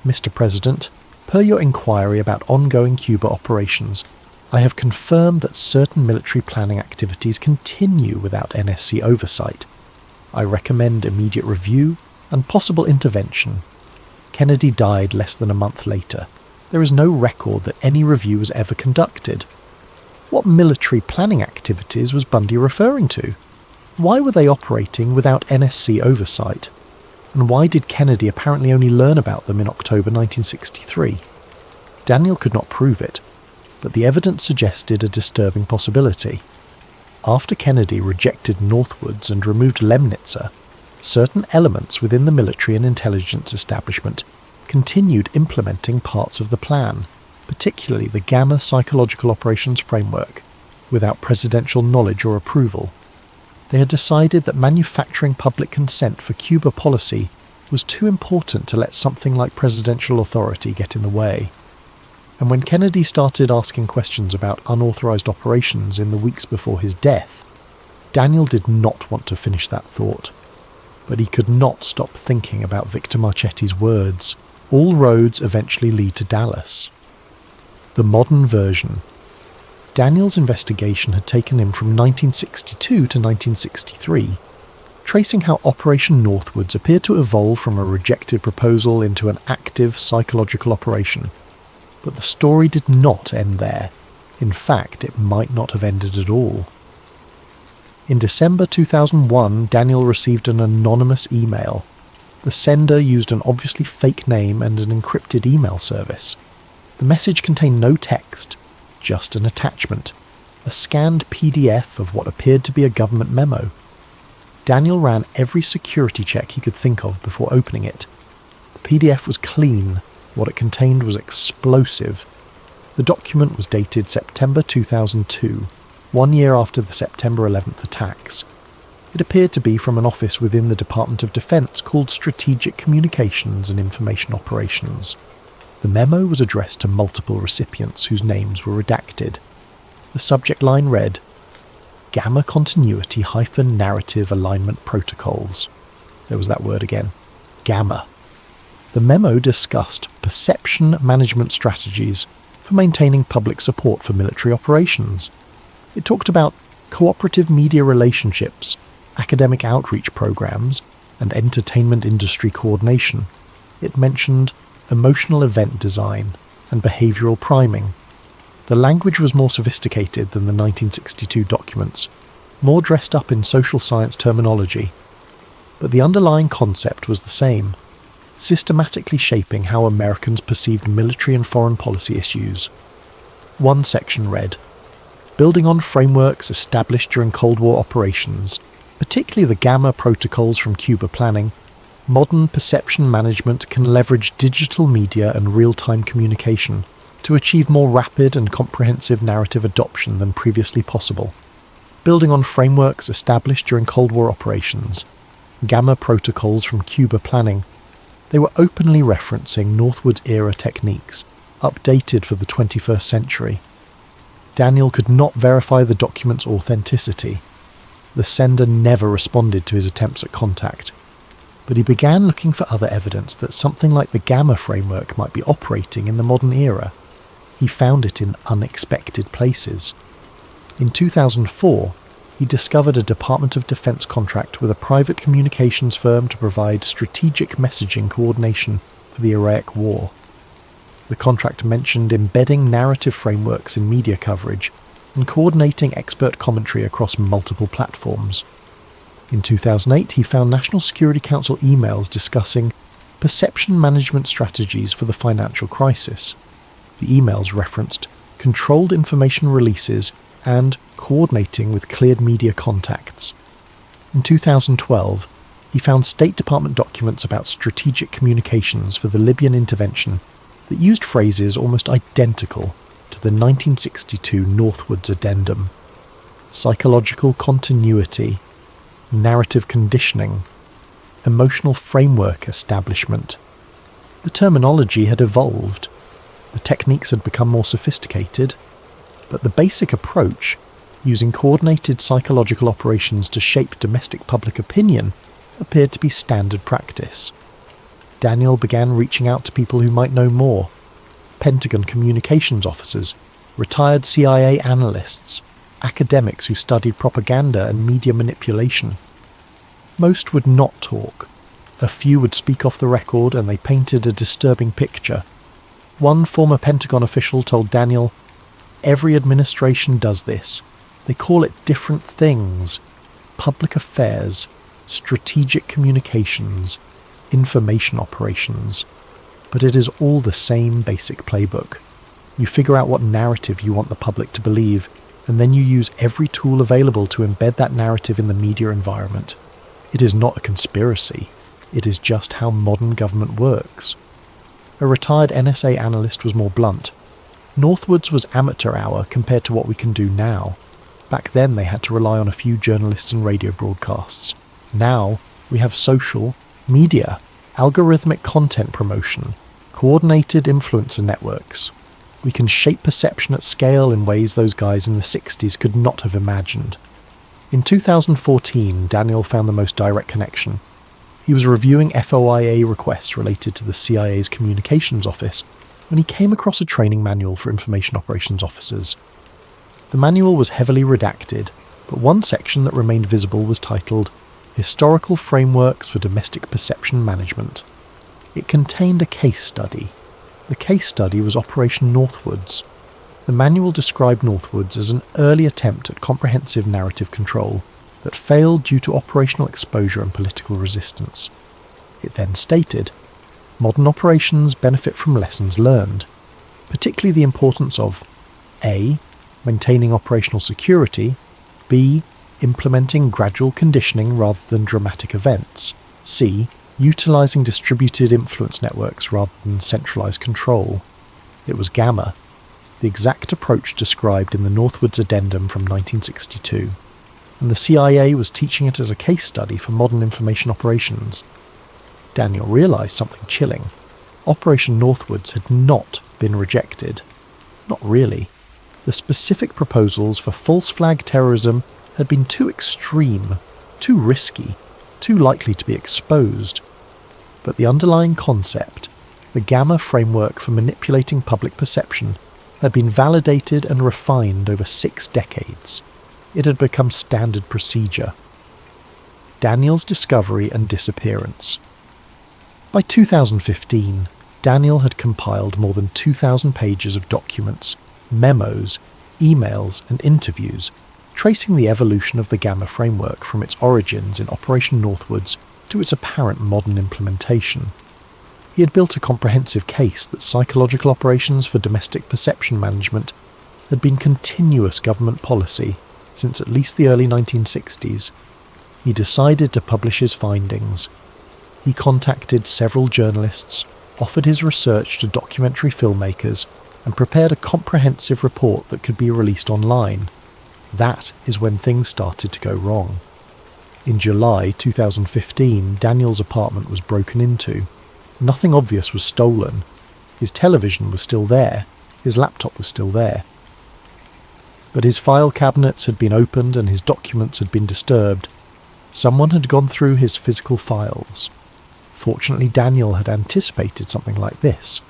Mr. President, per your inquiry about ongoing Cuba operations, I have confirmed that certain military planning activities continue without NSC oversight. I recommend immediate review and possible intervention. Kennedy died less than a month later. There is no record that any review was ever conducted. What military planning activities was Bundy referring to? Why were they operating without NSC oversight? And why did Kennedy apparently only learn about them in October 1963? Daniel could not prove it, but the evidence suggested a disturbing possibility. After Kennedy rejected Northwoods and removed Lemnitzer, certain elements within the military and intelligence establishment continued implementing parts of the plan, particularly the Gamma Psychological Operations Framework, without presidential knowledge or approval. They had decided that manufacturing public consent for Cuba policy was too important to let something like presidential authority get in the way. And when Kennedy started asking questions about unauthorized operations in the weeks before his death, Daniel did not want to finish that thought. But he could not stop thinking about Victor Marchetti's words, all roads eventually lead to Dallas. The modern version. Daniel's investigation had taken him from 1962 to 1963, tracing how Operation Northwoods appeared to evolve from a rejected proposal into an active psychological operation. But the story did not end there. In fact, it might not have ended at all. In December 2001, Daniel received an anonymous email. The sender used an obviously fake name and an encrypted email service. The message contained no text, just an attachment, a scanned PDF of what appeared to be a government memo. Daniel ran every security check he could think of before opening it. The PDF was clean. What it contained was explosive. The document was dated September 2002, 1 year after the September 11th attacks. It appeared to be from an office within the Department of Defense called Strategic Communications and Information Operations. The memo was addressed to multiple recipients whose names were redacted. The subject line read, Gamma Continuity - Narrative Alignment Protocols. There was that word again. Gamma. The memo discussed perception management strategies for maintaining public support for military operations. It talked about cooperative media relationships, academic outreach programs, and entertainment industry coordination. It mentioned emotional event design and behavioral priming. The language was more sophisticated than the 1962 documents, more dressed up in social science terminology. But the underlying concept was the same, systematically shaping how Americans perceived military and foreign policy issues. One section read, building on frameworks established during Cold War operations, particularly the Gamma protocols from Cuba planning, modern perception management can leverage digital media and real-time communication to achieve more rapid and comprehensive narrative adoption than previously possible. Building on frameworks established during Cold War operations, Gamma protocols from Cuba planning, they were openly referencing Northwoods-era techniques, updated for the 21st century. Daniel could not verify the document's authenticity. The sender never responded to his attempts at contact, but he began looking for other evidence that something like the Gamma framework might be operating in the modern era. He found it in unexpected places. In 2004, he discovered a Department of Defense contract with a private communications firm to provide strategic messaging coordination for the Iraq War. The contract mentioned embedding narrative frameworks in media coverage and coordinating expert commentary across multiple platforms. In 2008, he found National Security Council emails discussing perception management strategies for the financial crisis. The emails referenced controlled information releases and coordinating with cleared media contacts. In 2012, he found State Department documents about strategic communications for the Libyan intervention that used phrases almost identical to the 1962 Northwoods Addendum. Psychological continuity, narrative conditioning, emotional framework establishment. The terminology had evolved. The techniques had become more sophisticated, but the basic approach, using coordinated psychological operations to shape domestic public opinion, appeared to be standard practice. Daniel began reaching out to people who might know more: Pentagon communications officers, retired CIA analysts, academics who studied propaganda and media manipulation. Most would not talk. A few would speak off the record, and they painted a disturbing picture. One former Pentagon official told Daniel, "Every administration does this. They call it different things: public affairs, strategic communications, information operations. But it is all the same basic playbook. You figure out what narrative you want the public to believe, and then you use every tool available to embed that narrative in the media environment. It is not a conspiracy. It is just how modern government works." A retired NSA analyst was more blunt. Northwoods was amateur hour compared to what we can do now. Back then they had to rely on a few journalists and radio broadcasts. Now we have social, media, algorithmic content promotion, coordinated influencer networks. We can shape perception at scale in ways those guys in the 60s could not have imagined. In 2014, Daniel found the most direct connection. He was reviewing FOIA requests related to the CIA's communications office when he came across a training manual for information operations officers. The manual was heavily redacted, but one section that remained visible was titled Historical Frameworks for Domestic Perception Management. It contained a case study. The case study was Operation Northwoods. The manual described Northwoods as an early attempt at comprehensive narrative control that failed due to operational exposure and political resistance. It then stated, modern operations benefit from lessons learned, particularly the importance of A. Maintaining operational security. B. Implementing gradual conditioning rather than dramatic events. C. Utilising distributed influence networks rather than centralised control. It was Gamma, the exact approach described in the Northwoods Addendum from 1962, and the CIA was teaching it as a case study for modern information operations. Daniel realised something chilling. Operation Northwoods had not been rejected. Not really. The specific proposals for false flag terrorism had been too extreme, too risky, too likely to be exposed. But the underlying concept, the Gamma framework for manipulating public perception, had been validated and refined over 6 decades. It had become standard procedure. Daniel's discovery and disappearance. By 2015, Daniel had compiled more than 2,000 pages of documents, memos, emails, and interviews, tracing the evolution of the Gamma framework from its origins in Operation Northwoods to its apparent modern implementation. He had built a comprehensive case that psychological operations for domestic perception management had been continuous government policy since at least the early 1960s. He decided to publish his findings. He contacted several journalists, offered his research to documentary filmmakers, and prepared a comprehensive report that could be released online. That is when things started to go wrong. In July 2015, Daniel's apartment was broken into. Nothing obvious was stolen. His television was still there. His laptop was still there. But his file cabinets had been opened and his documents had been disturbed. Someone had gone through his physical files. Fortunately, Daniel had anticipated something like this.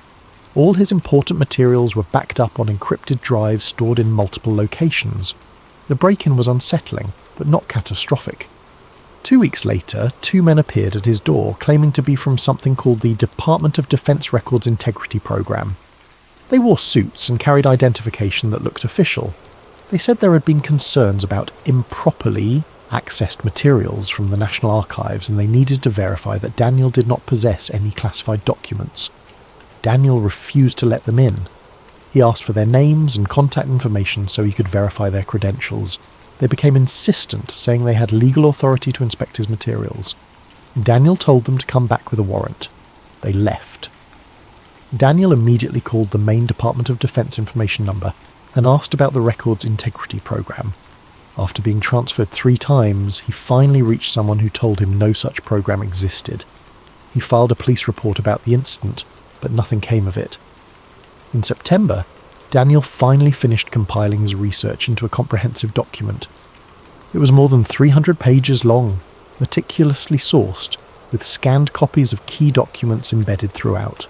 All his important materials were backed up on encrypted drives stored in multiple locations. The break-in was unsettling, but not catastrophic. 2 weeks later, 2 men appeared at his door, claiming to be from something called the Department of Defense Records Integrity Program. They wore suits and carried identification that looked official. They said there had been concerns about improperly accessed materials from the National Archives, and they needed to verify that Daniel did not possess any classified documents. Daniel refused to let them in. He asked for their names and contact information so he could verify their credentials. They became insistent, saying they had legal authority to inspect his materials. Daniel told them to come back with a warrant. They left. Daniel immediately called the main Department of Defense information number and asked about the Records Integrity Program. After being transferred 3 times, he finally reached someone who told him no such program existed. He filed a police report about the incident, but nothing came of it. In September, Daniel finally finished compiling his research into a comprehensive document. It was more than 300 pages long, meticulously sourced, with scanned copies of key documents embedded throughout.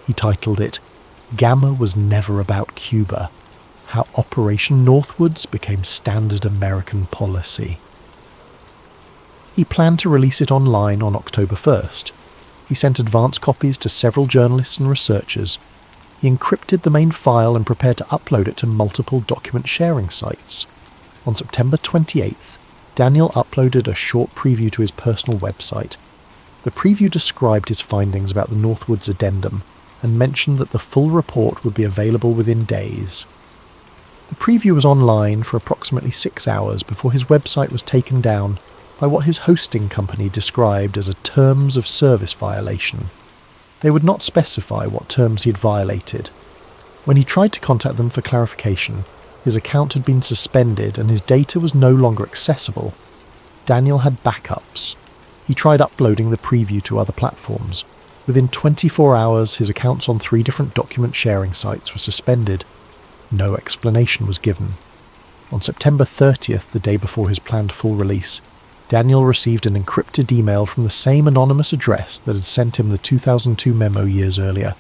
He titled it, "Gamma Was Never About Cuba: How Operation Northwoods Became Standard American Policy." He planned to release it online on October 1st. He sent advance copies to several journalists and researchers. He encrypted the main file and prepared to upload it to multiple document sharing sites. On September 28th, Daniel uploaded a short preview to his personal website. The preview described his findings about the Northwoods Addendum and mentioned that the full report would be available within days. The preview was online for approximately 6 hours before his website was taken down by what his hosting company described as a terms of service violation. They would not specify what terms he had violated. When he tried to contact them for clarification, his account had been suspended and his data was no longer accessible. Daniel had backups. He tried uploading the preview to other platforms. Within 24 hours, his accounts on 3 different document sharing sites were suspended. No explanation was given. On September 30th, the day before his planned full release, Daniel received an encrypted email from the same anonymous address that had sent him the 2002 memo years earlier.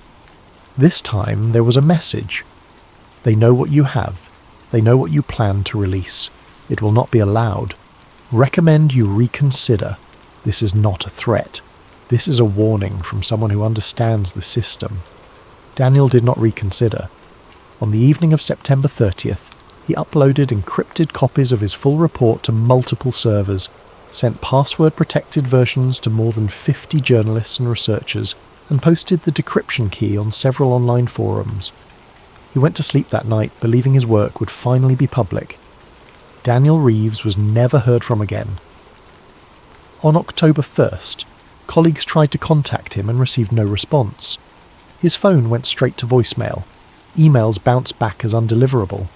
This time there was a message. "They know what you have. They know what you plan to release. It will not be allowed. Recommend you reconsider. This is not a threat. This is a warning from someone who understands the system." Daniel did not reconsider. On the evening of September 30th, he uploaded encrypted copies of his full report to multiple servers, sent password-protected versions to more than 50 journalists and researchers, and posted the decryption key on several online forums. He went to sleep that night believing his work would finally be public. Daniel Reeves was never heard from again. On October 1st, colleagues tried to contact him and received no response. His phone went straight to voicemail. Emails bounced back as undeliverable.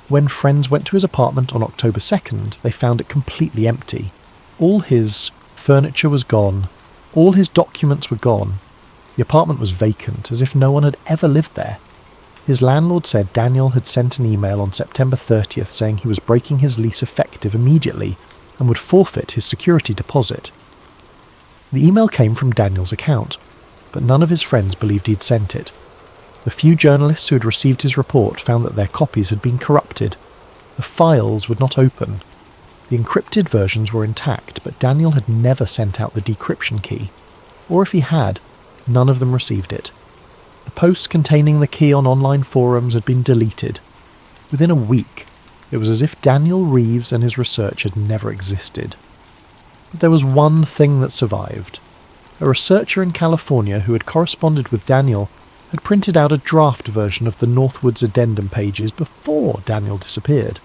When friends went to his apartment on October 2nd, they found it completely empty. All his furniture was gone. All his documents were gone. The apartment was vacant, as if no one had ever lived there. His landlord said Daniel had sent an email on September 30th saying he was breaking his lease effective immediately and would forfeit his security deposit. The email came from Daniel's account, but none of his friends believed he'd sent it. The few journalists who had received his report found that their copies had been corrupted. The files would not open. The encrypted versions were intact, but Daniel had never sent out the decryption key. Or if he had, none of them received it. The posts containing the key on online forums had been deleted. Within a week, it was as if Daniel Reeves and his research had never existed. But there was one thing that survived. A researcher in California who had corresponded with Daniel had printed out a draft version of the Northwoods addendum pages before Daniel disappeared.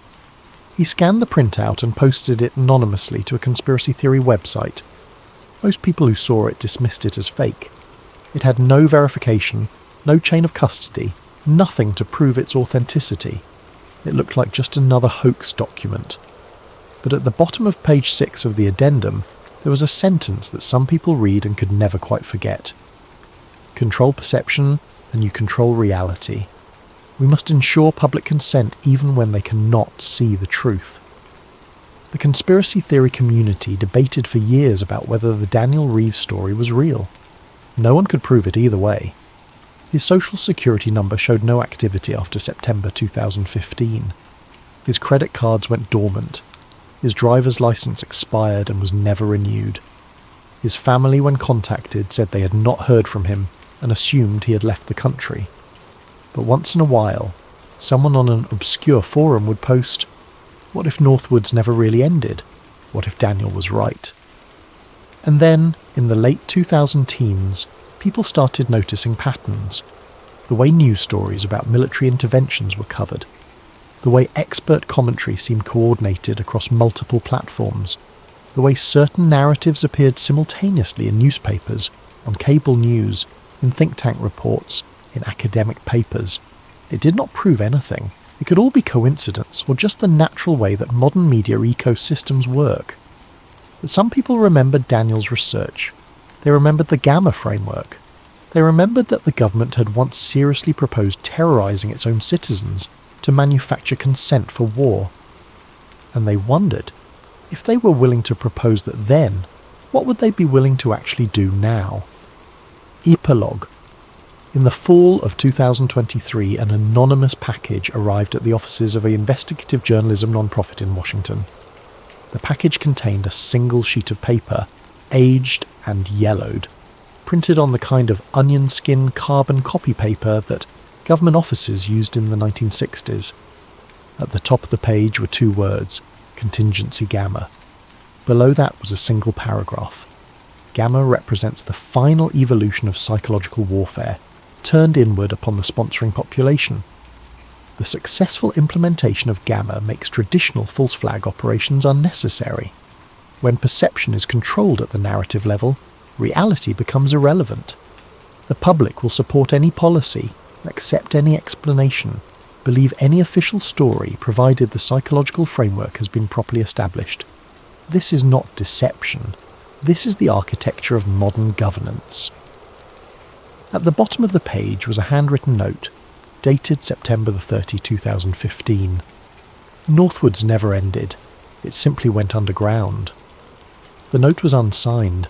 He scanned the printout and posted it anonymously to a conspiracy theory website. Most people who saw it dismissed it as fake. It had no verification, no chain of custody, nothing to prove its authenticity. It looked like just another hoax document. But at the bottom of page 6 of the addendum, there was a sentence that some people read and could never quite forget. Control perception, and you control reality. We must ensure public consent even when they cannot see the truth. The conspiracy theory community debated for years about whether the Daniel Reeves story was real. No one could prove it either way. His social security number showed no activity after September 2015. His credit cards went dormant. His driver's license expired and was never renewed. His family, when contacted, said they had not heard from him and assumed he had left the country. But once in a while, someone on an obscure forum would post, "What if Northwoods never really ended? What if Daniel was right?" And then, in the late 2000 teens, people started noticing patterns. The way news stories about military interventions were covered. The way expert commentary seemed coordinated across multiple platforms. The way certain narratives appeared simultaneously in newspapers, on cable news, in think tank reports, in academic papers. It did not prove anything. It could all be coincidence or just the natural way that modern media ecosystems work. But some people remembered Daniel's research. They remembered the Gamma framework. They remembered that the government had once seriously proposed terrorizing its own citizens to manufacture consent for war. And they wondered, if they were willing to propose that then, what would they be willing to actually do now? Epilogue. In the fall of 2023, an anonymous package arrived at the offices of an investigative journalism nonprofit in Washington. The package contained a single sheet of paper, aged and yellowed, printed on the kind of onion skin carbon copy paper that government offices used in the 1960s. At the top of the page were 2 words, Contingency Gamma. Below that was a single paragraph. Gamma represents the final evolution of psychological warfare, turned inward upon the sponsoring population. The successful implementation of Gamma makes traditional false flag operations unnecessary. When perception is controlled at the narrative level, reality becomes irrelevant. The public will support any policy, accept any explanation, believe any official story provided the psychological framework has been properly established. This is not deception. This is the architecture of modern governance. At the bottom of the page was a handwritten note, dated September 30, 2015. Northwoods never ended. It simply went underground. The note was unsigned,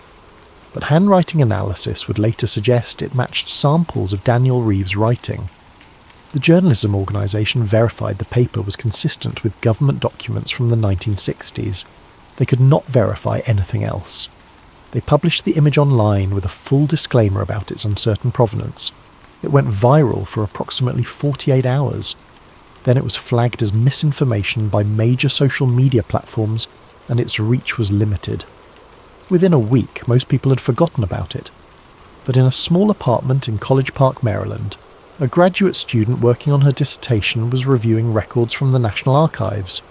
but handwriting analysis would later suggest it matched samples of Daniel Reeves' writing. The journalism organisation verified the paper was consistent with government documents from the 1960s. They could not verify anything else. They published the image online with a full disclaimer about its uncertain provenance. It went viral for approximately 48 hours. Then it was flagged as misinformation by major social media platforms, and its reach was limited. Within a week, most people had forgotten about it. But in a small apartment in College Park, Maryland, A graduate student working on her dissertation was reviewing records from the National Archives.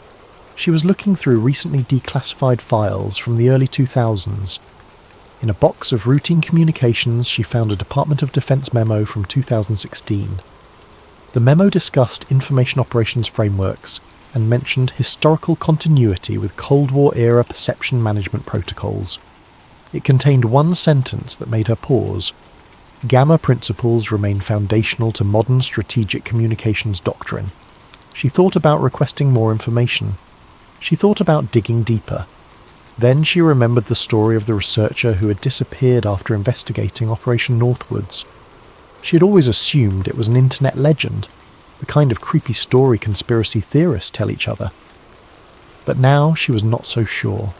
She was looking through recently declassified files from the early 2000s. In a box of routine communications, she found a Department of Defense memo from 2016. The memo discussed information operations frameworks and mentioned historical continuity with Cold War-era perception management protocols. It contained one sentence that made her pause. Gamma principles remain foundational to modern strategic communications doctrine. She thought about requesting more information. She thought about digging deeper. Then she remembered the story of the researcher who had disappeared after investigating Operation Northwoods. She had always assumed it was an internet legend, the kind of creepy story conspiracy theorists tell each other. But now she was not so sure.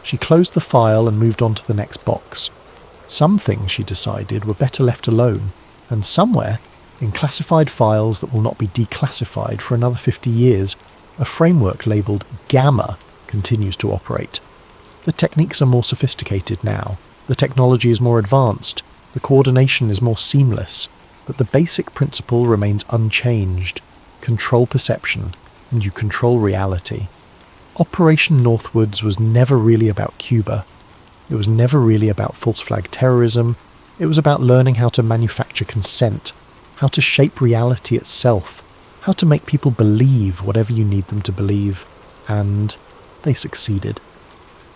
She closed the file and moved on to the next box. Some things, she decided, were better left alone, and somewhere, in classified files that will not be declassified for another 50 years, a framework labelled Gamma continues to operate. The techniques are more sophisticated now, the technology is more advanced, the coordination is more seamless, but the basic principle remains unchanged. Control perception, and you control reality. Operation Northwoods was never really about Cuba. It was never really about false flag terrorism. It was about learning how to manufacture consent, how to shape reality itself, how to make people believe whatever you need them to believe. And they succeeded.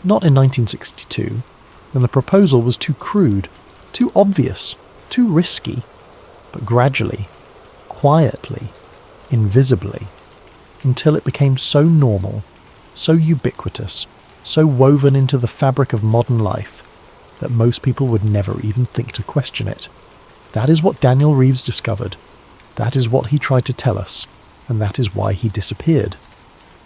Not in 1962, when the proposal was too crude, too obvious, too risky, but gradually, quietly, invisibly, until it became so normal, so ubiquitous, so woven into the fabric of modern life, that most people would never even think to question it. That is what Daniel Reeves discovered. That is what he tried to tell us, and that is why he disappeared.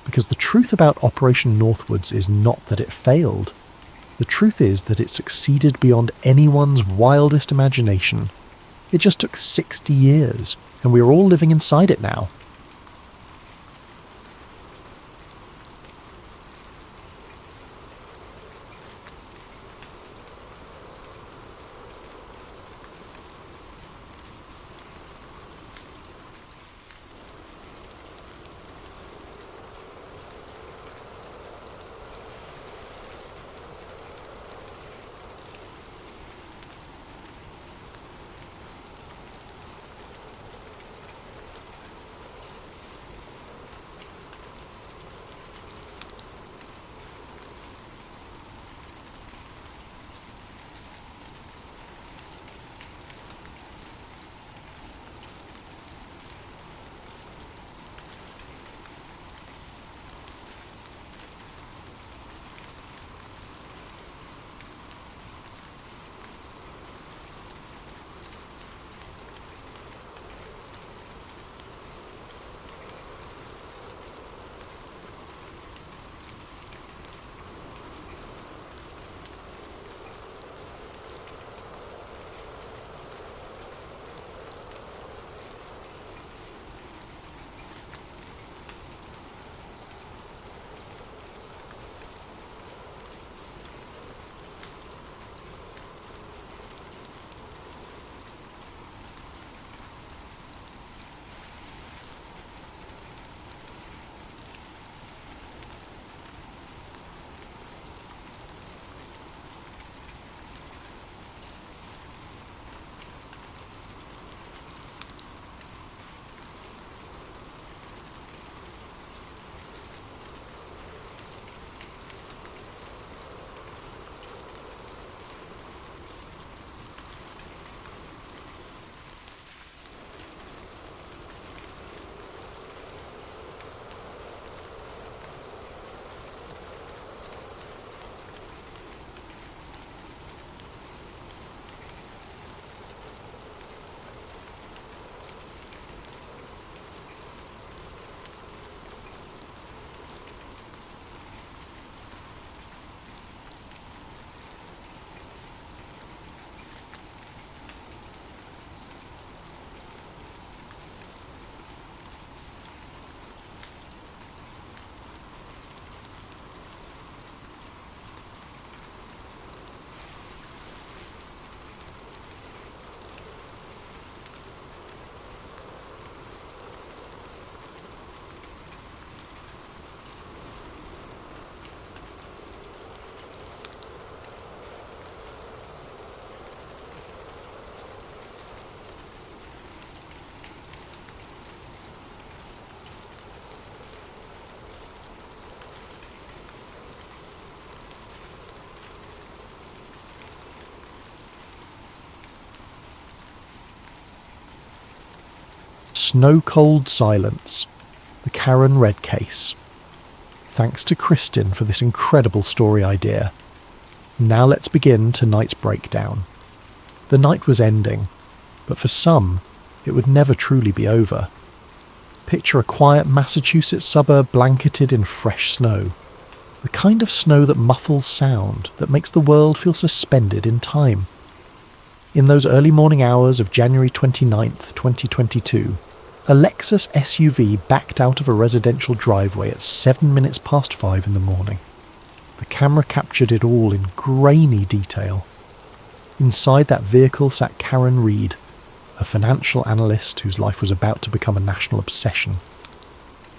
Because the truth about Operation Northwoods is not that it failed. The truth is that it succeeded beyond anyone's wildest imagination. It just took 60 years, and we are all living inside it now. snow-cold silence, the Karen Red case. Thanks to Kristin for this incredible story idea. Now let's begin tonight's breakdown. The night was ending, but for some, it would never truly be over. Picture a quiet Massachusetts suburb blanketed in fresh snow. The kind of snow that muffles sound, that makes the world feel suspended in time. In those early morning hours of January 29th, 2022, a Lexus SUV backed out of a residential driveway at 7 minutes past 5 in the morning. The camera captured it all in grainy detail. Inside that vehicle sat Karen Reed, a financial analyst whose life was about to become a national obsession.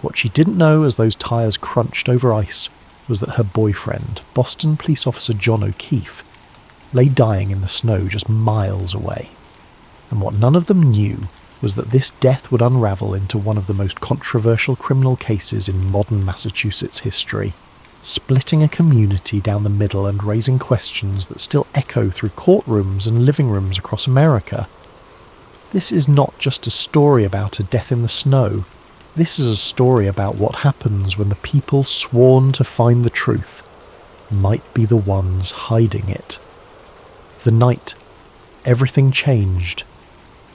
What she didn't know as those tyres crunched over ice was that her boyfriend, Boston police officer John O'Keefe, lay dying in the snow just miles away. And what none of them knew was that this death would unravel into one of the most controversial criminal cases in modern Massachusetts history, splitting a community down the middle and raising questions that still echo through courtrooms and living rooms across America. This is not just a story about a death in the snow. This is a story about what happens when the people sworn to find the truth might be the ones hiding it. The night everything changed.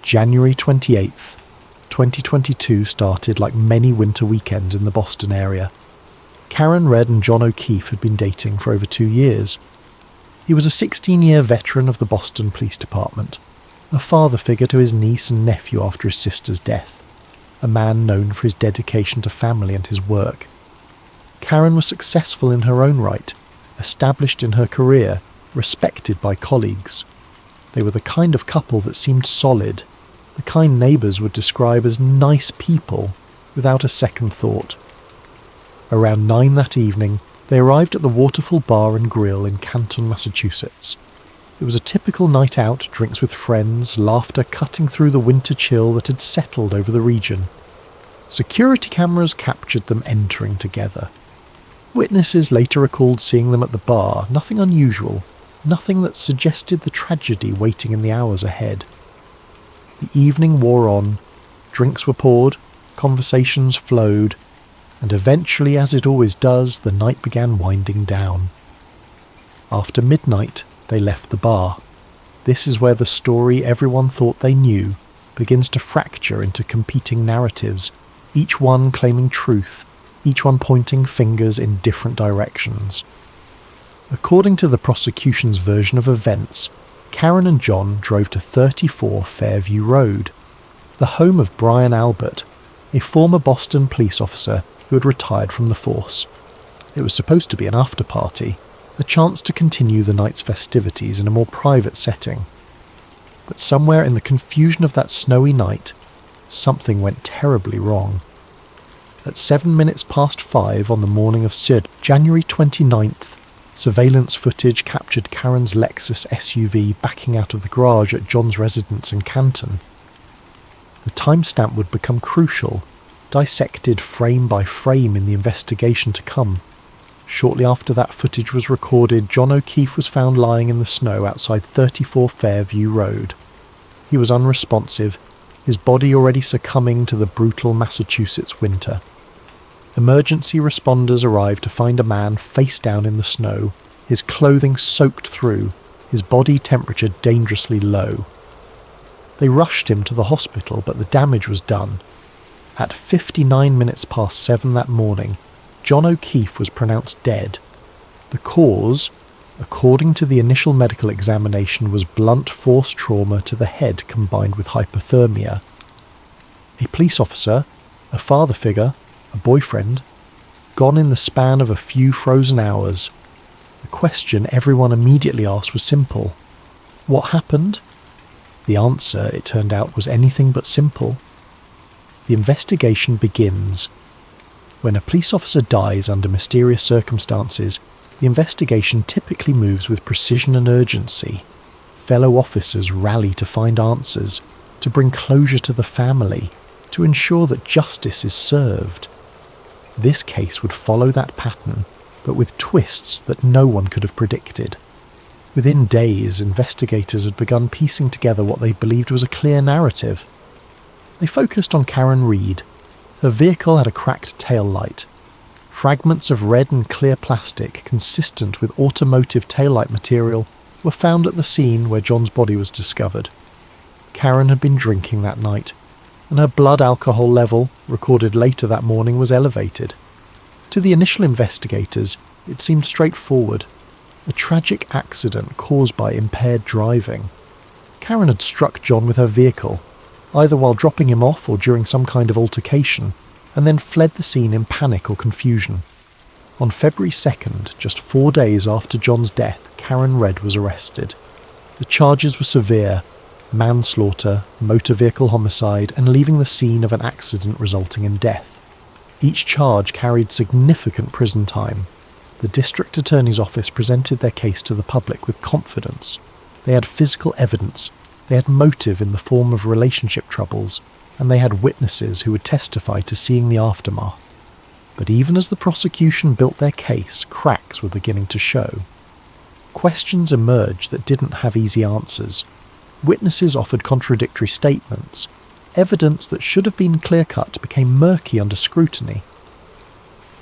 January 28th, 2022 started like many winter weekends in the Boston area. Karen Red and John O'Keefe had been dating for over 2 years. He was a 16-year veteran of the Boston Police Department, a father figure to his niece and nephew after his sister's death, a man known for his dedication to family and his work. Karen was successful in her own right, established in her career, respected by colleagues. They were the kind of couple that seemed solid, the kind neighbours would describe as nice people without a second thought. Around 9 that evening, they arrived at the Waterfall Bar and Grill in Canton, Massachusetts. It was a typical night out, drinks with friends, laughter cutting through the winter chill that had settled over the region. Security cameras captured them entering together. Witnesses later recalled seeing them at the bar, nothing unusual, nothing that suggested the tragedy waiting in the hours ahead. The evening wore on, drinks were poured, conversations flowed, and eventually, as it always does, the night began winding down. After midnight, they left the bar. This is where the story everyone thought they knew begins to fracture into competing narratives, each one claiming truth, each one pointing fingers in different directions. According to the prosecution's version of events, Karen and John drove to 34 Fairview Road, the home of Brian Albert, a former Boston police officer who had retired from the force. It was supposed to be an after-party, a chance to continue the night's festivities in a more private setting. But somewhere in the confusion of that snowy night, something went terribly wrong. At 7 minutes past 5 on the morning of January 29th, surveillance footage captured Karen's Lexus SUV backing out of the garage at John's residence in Canton. The timestamp would become crucial, dissected frame by frame in the investigation to come. Shortly after that footage was recorded, John O'Keefe was found lying in the snow outside 34 Fairview Road. He was unresponsive, his body already succumbing to the brutal Massachusetts winter. Emergency responders arrived to find a man face down in the snow, his clothing soaked through, his body temperature dangerously low. They rushed him to the hospital, but the damage was done. At 59 minutes past 7 that morning, John O'Keefe was pronounced dead. The cause, according to the initial medical examination, was blunt force trauma to the head combined with hypothermia. A police officer, a father figure, a boyfriend, gone in the span of a few frozen hours. The question everyone immediately asked was simple. What happened? The answer, it turned out, was anything but simple. The investigation begins. When a police officer dies under mysterious circumstances, the investigation typically moves with precision and urgency. Fellow officers rally to find answers, to bring closure to the family, to ensure that justice is served. This case would follow that pattern, but with twists that no one could have predicted. Within days, investigators had begun piecing together what they believed was a clear narrative. They focused on Karen Reed. Her vehicle had a cracked tail light. Fragments of red and clear plastic consistent with automotive taillight material were found at the scene where John's body was discovered. Karen had been drinking that night, and her blood alcohol level, recorded later that morning, was elevated. To the initial investigators, it seemed straightforward. A tragic accident caused by impaired driving. Karen had struck John with her vehicle, either while dropping him off or during some kind of altercation, and then fled the scene in panic or confusion. On February 2nd, just 4 days after John's death, Karen Reed was arrested. The charges were severe: manslaughter, motor vehicle homicide, and leaving the scene of an accident resulting in death. Each charge carried significant prison time. The district attorney's office presented their case to the public with confidence. They had physical evidence, they had motive in the form of relationship troubles, and they had witnesses who would testify to seeing the aftermath. But even as the prosecution built their case, cracks were beginning to show. Questions emerged that didn't have easy answers. Witnesses offered contradictory statements. Evidence that should have been clear-cut became murky under scrutiny.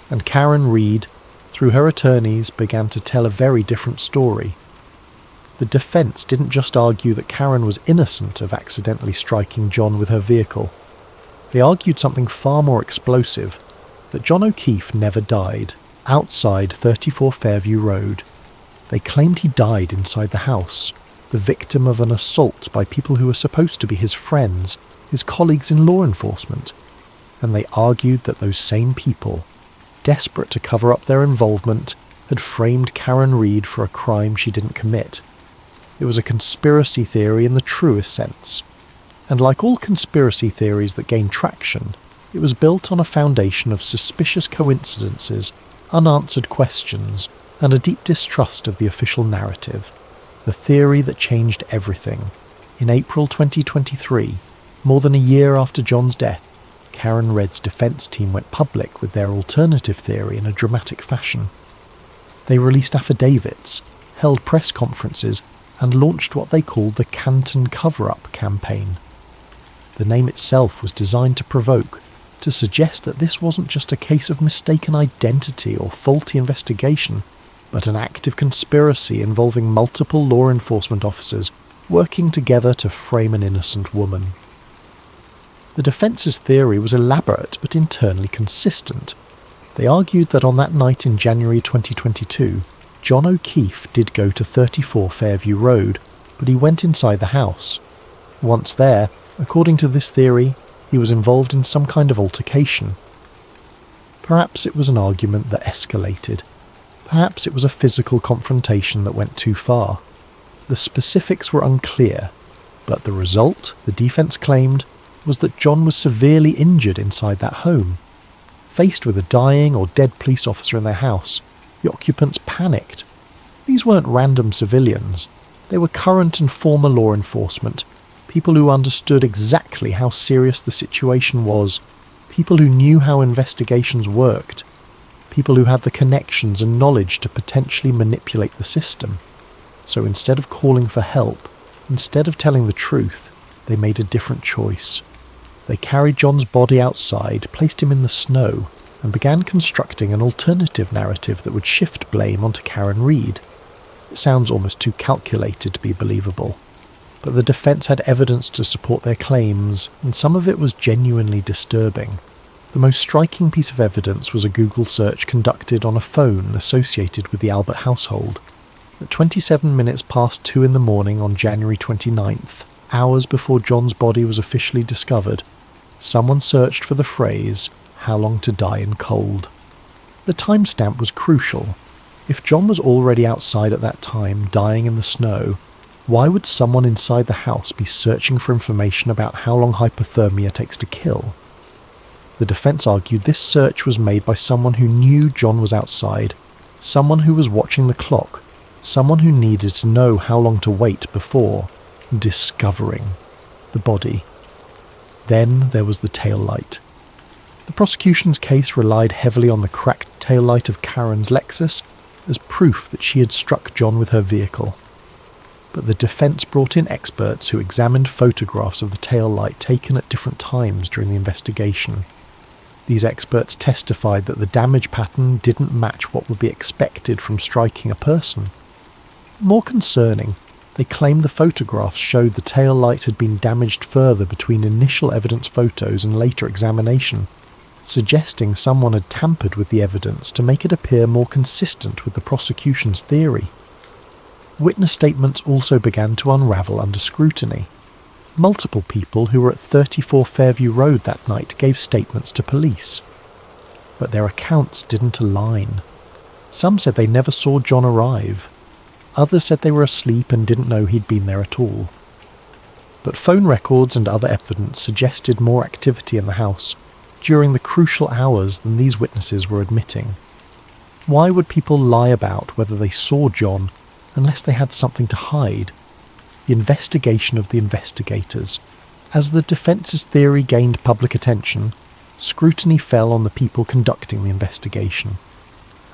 And Karen Reed, through her attorneys, began to tell a very different story. The defence didn't just argue that Karen was innocent of accidentally striking John with her vehicle. They argued something far more explosive, that John O'Keefe never died, outside 34 Fairview Road. They claimed he died inside the house, the victim of an assault by people who were supposed to be his friends, his colleagues in law enforcement. And they argued that those same people, desperate to cover up their involvement, had framed Karen Reed for a crime she didn't commit. It was a conspiracy theory in the truest sense. And like all conspiracy theories that gain traction, it was built on a foundation of suspicious coincidences, unanswered questions, and a deep distrust of the official narrative. The theory that changed everything. In April 2023, more than a year after John's death, Karen Reed's defence team went public with their alternative theory in a dramatic fashion. They released affidavits, held press conferences, and launched what they called the Canton Cover-Up campaign. The name itself was designed to provoke, to suggest that this wasn't just a case of mistaken identity or faulty investigation, but an active conspiracy involving multiple law enforcement officers working together to frame an innocent woman. The defence's theory was elaborate but internally consistent. They argued that on that night in January 2022, John O'Keefe did go to 34 Fairview Road, but he went inside the house. Once there, according to this theory, he was involved in some kind of altercation. Perhaps it was an argument that escalated. Perhaps it was a physical confrontation that went too far. The specifics were unclear, but the result, the defence claimed, was that John was severely injured inside that home. Faced with a dying or dead police officer in their house, the occupants panicked. These weren't random civilians. They were current and former law enforcement, people who understood exactly how serious the situation was, people who knew how investigations worked, people who had the connections and knowledge to potentially manipulate the system. So instead of calling for help, instead of telling the truth, they made a different choice. They carried John's body outside, placed him in the snow, and began constructing an alternative narrative that would shift blame onto Karen Reed. It sounds almost too calculated to be believable. But the defence had evidence to support their claims, and some of it was genuinely disturbing. The most striking piece of evidence was a Google search conducted on a phone associated with the Albert household. At 27 minutes past 2 in the morning on January 29th, hours before John's body was officially discovered, someone searched for the phrase, "How long to die in cold." The timestamp was crucial. If John was already outside at that time, dying in the snow, why would someone inside the house be searching for information about how long hypothermia takes to kill? The defence argued this search was made by someone who knew John was outside, someone who was watching the clock, someone who needed to know how long to wait before discovering the body. Then there was the tail light. The prosecution's case relied heavily on the cracked tail light of Karen's Lexus as proof that she had struck John with her vehicle. but the defence brought in experts who examined photographs of the tail light taken at different times during the investigation. These experts testified that the damage pattern didn't match what would be expected from striking a person. More concerning, they claimed the photographs showed the tail light had been damaged further between initial evidence photos and later examination, suggesting someone had tampered with the evidence to make it appear more consistent with the prosecution's theory. Witness statements also began to unravel under scrutiny. Multiple people who were at 34 Fairview Road that night gave statements to police. But their accounts didn't align. Some said they never saw John arrive. Others said they were asleep and didn't know he'd been there at all. But phone records and other evidence suggested more activity in the house during the crucial hours than these witnesses were admitting. Why would people lie about whether they saw John unless they had something to hide? The investigation of the investigators. As the defence's theory gained public attention, scrutiny fell on the people conducting the investigation.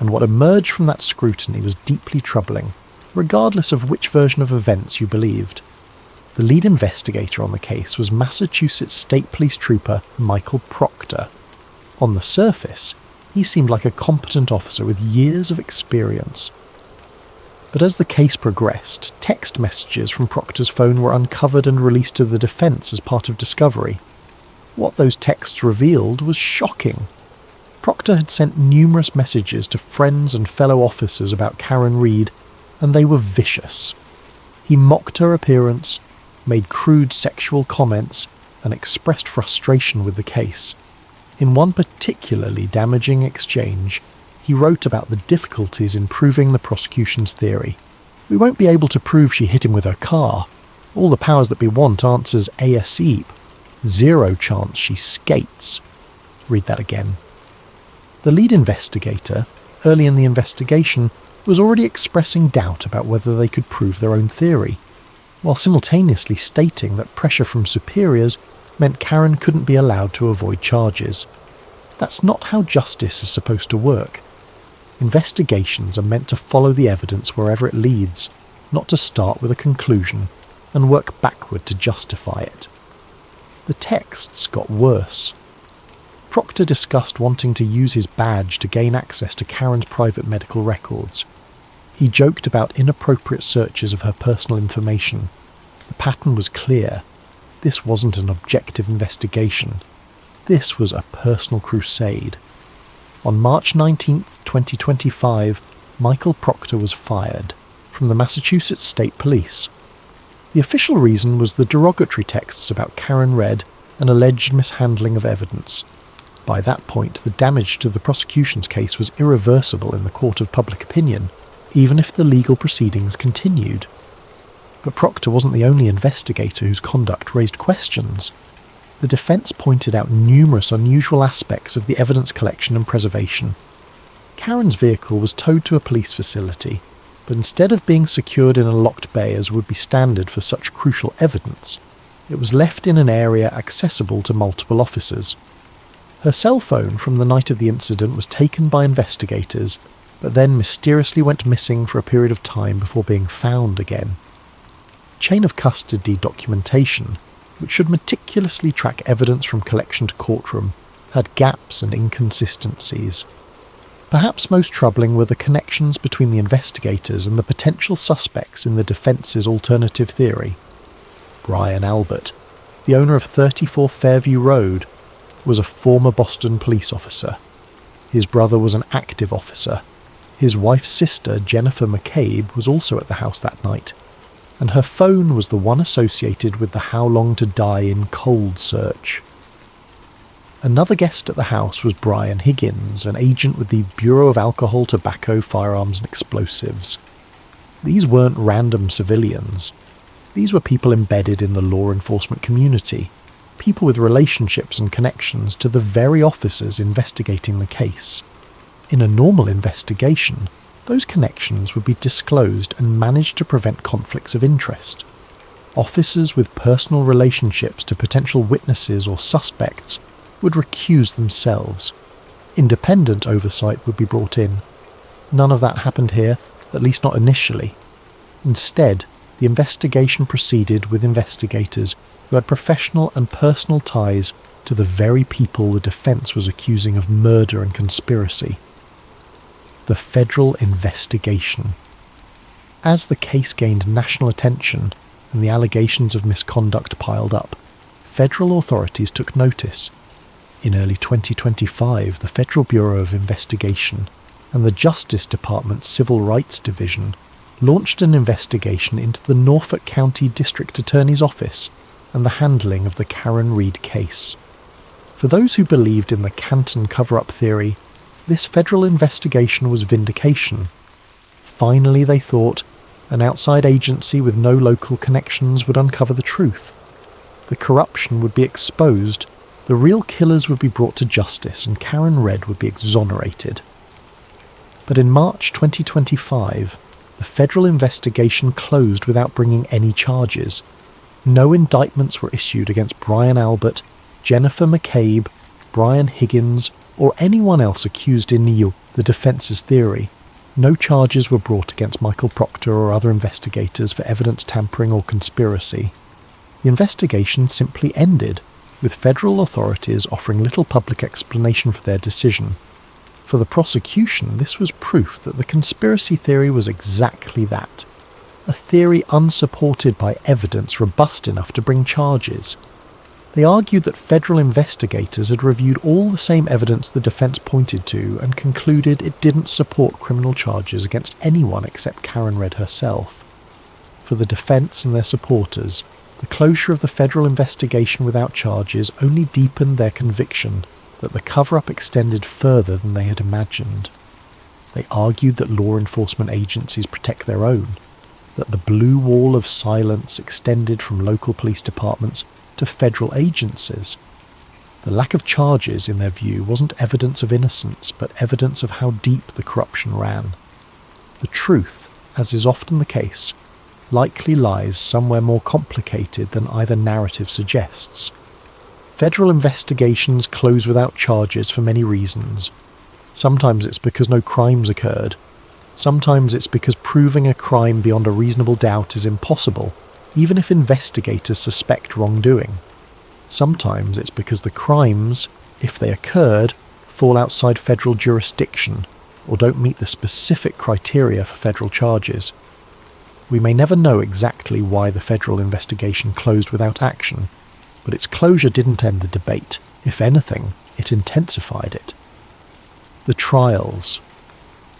And what emerged from that scrutiny was deeply troubling, regardless of which version of events you believed. The lead investigator on the case was Massachusetts State Police Trooper Michael Proctor. On the surface, he seemed like a competent officer with years of experience. But as the case progressed, text messages from Proctor's phone were uncovered and released to the defence as part of discovery. What those texts revealed was shocking. Proctor had sent numerous messages to friends and fellow officers about Karen Reed, and they were vicious. He mocked her appearance, made crude sexual comments, and expressed frustration with the case. In one particularly damaging exchange, he wrote about the difficulties in proving the prosecution's theory. "We won't be able to prove she hit him with her car. All the powers that be want answers ASEEP. Zero chance she skates." Read that again. The lead investigator, early in the investigation, was already expressing doubt about whether they could prove their own theory, while simultaneously stating that pressure from superiors meant Karen couldn't be allowed to avoid charges. That's not how justice is supposed to work. Investigations are meant to follow the evidence wherever it leads, not to start with a conclusion and work backward to justify it. The texts got worse. Proctor discussed wanting to use his badge to gain access to Karen's private medical records. He joked about inappropriate searches of her personal information. The pattern was clear. This wasn't an objective investigation. This was a personal crusade. On March 19, 2025, Michael Proctor was fired from the Massachusetts State Police. The official reason was the derogatory texts about Karen Reed and alleged mishandling of evidence. By that point, the damage to the prosecution's case was irreversible in the court of public opinion, even if the legal proceedings continued. But Proctor wasn't the only investigator whose conduct raised questions. The defence pointed out numerous unusual aspects of the evidence collection and preservation. Karen's vehicle was towed to a police facility, but instead of being secured in a locked bay as would be standard for such crucial evidence, it was left in an area accessible to multiple officers. Her cell phone from the night of the incident was taken by investigators, but then mysteriously went missing for a period of time before being found again. Chain of custody documentation, which should meticulously track evidence from collection to courtroom, had gaps and inconsistencies. Perhaps most troubling were the connections between the investigators and the potential suspects in the defence's alternative theory. Brian Albert, the owner of 34 Fairview Road, was a former Boston police officer. His brother was an active officer. His wife's sister, Jennifer McCabe, was also at the house that night, and her phone was the one associated with the How Long to Die in Cold search. Another guest at the house was Brian Higgins, an agent with the Bureau of Alcohol, Tobacco, Firearms and Explosives. These weren't random civilians. These were people embedded in the law enforcement community, people with relationships and connections to the very officers investigating the case. In a normal investigation, those connections would be disclosed and managed to prevent conflicts of interest. Officers with personal relationships to potential witnesses or suspects would recuse themselves. Independent oversight would be brought in. None of that happened here, at least not initially. Instead, the investigation proceeded with investigators who had professional and personal ties to the very people the defence was accusing of murder and conspiracy. The federal investigation. As the case gained national attention and the allegations of misconduct piled up, federal authorities took notice. In early 2025, the Federal Bureau of Investigation and the Justice Department's Civil Rights Division launched an investigation into the Norfolk County District Attorney's Office and the handling of the Karen Read case. For those who believed in the Canton cover-up theory, this federal investigation was vindication. Finally, they thought, an outside agency with no local connections would uncover the truth. The corruption would be exposed, the real killers would be brought to justice, and Karen Read would be exonerated. But in March 2025, the federal investigation closed without bringing any charges. No indictments were issued against Brian Albert, Jennifer McCabe, Brian Higgins, or anyone else accused in the defence's theory. No charges were brought against Michael Proctor or other investigators for evidence tampering or conspiracy. The investigation simply ended, with federal authorities offering little public explanation for their decision. For the prosecution, this was proof that the conspiracy theory was exactly that, a theory unsupported by evidence robust enough to bring charges. They argued that federal investigators had reviewed all the same evidence the defense pointed to and concluded it didn't support criminal charges against anyone except Karen Read herself. For the defense and their supporters, the closure of the federal investigation without charges only deepened their conviction that the cover-up extended further than they had imagined. They argued that law enforcement agencies protect their own, that the blue wall of silence extended from local police departments to federal agencies. The lack of charges, in their view, wasn't evidence of innocence, but evidence of how deep the corruption ran. The truth, as is often the case, likely lies somewhere more complicated than either narrative suggests. Federal investigations close without charges for many reasons. Sometimes it's because no crimes occurred. Sometimes it's because proving a crime beyond a reasonable doubt is impossible, even if investigators suspect wrongdoing. Sometimes it's because the crimes, if they occurred, fall outside federal jurisdiction or don't meet the specific criteria for federal charges. We may never know exactly why the federal investigation closed without action, but its closure didn't end the debate. If anything, it intensified it. The trials.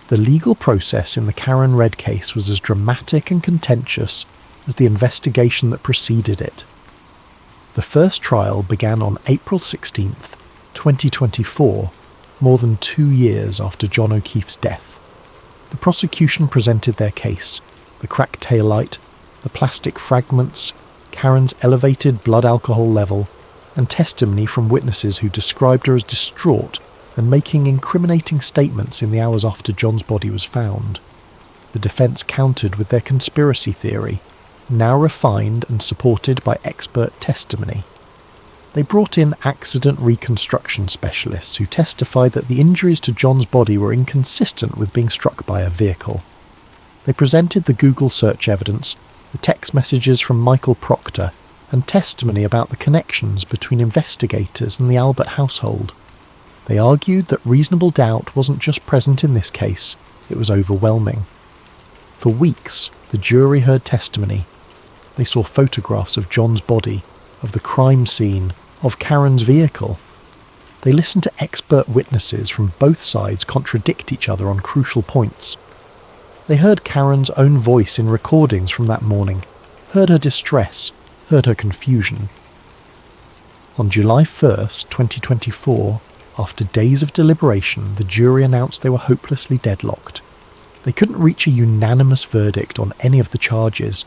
The legal process in the Karen Read case was as dramatic and contentious as the investigation that preceded it. The first trial began on April 16th, 2024, more than 2 years after John O'Keefe's death. The prosecution presented their case: the cracked taillight, the plastic fragments, Karen's elevated blood alcohol level, and testimony from witnesses who described her as distraught and making incriminating statements in the hours after John's body was found. The defense countered with their conspiracy theory, now refined and supported by expert testimony. They brought in accident reconstruction specialists who testified that the injuries to John's body were inconsistent with being struck by a vehicle. They presented the Google search evidence, the text messages from Michael Proctor, and testimony about the connections between investigators and the Albert household. They argued that reasonable doubt wasn't just present in this case, it was overwhelming. For weeks, the jury heard testimony. They saw photographs of John's body, of the crime scene, of Karen's vehicle. They listened to expert witnesses from both sides contradict each other on crucial points. They heard Karen's own voice in recordings from that morning, heard her distress, heard her confusion. On July 1st, 2024, after days of deliberation, the jury announced they were hopelessly deadlocked. They couldn't reach a unanimous verdict on any of the charges.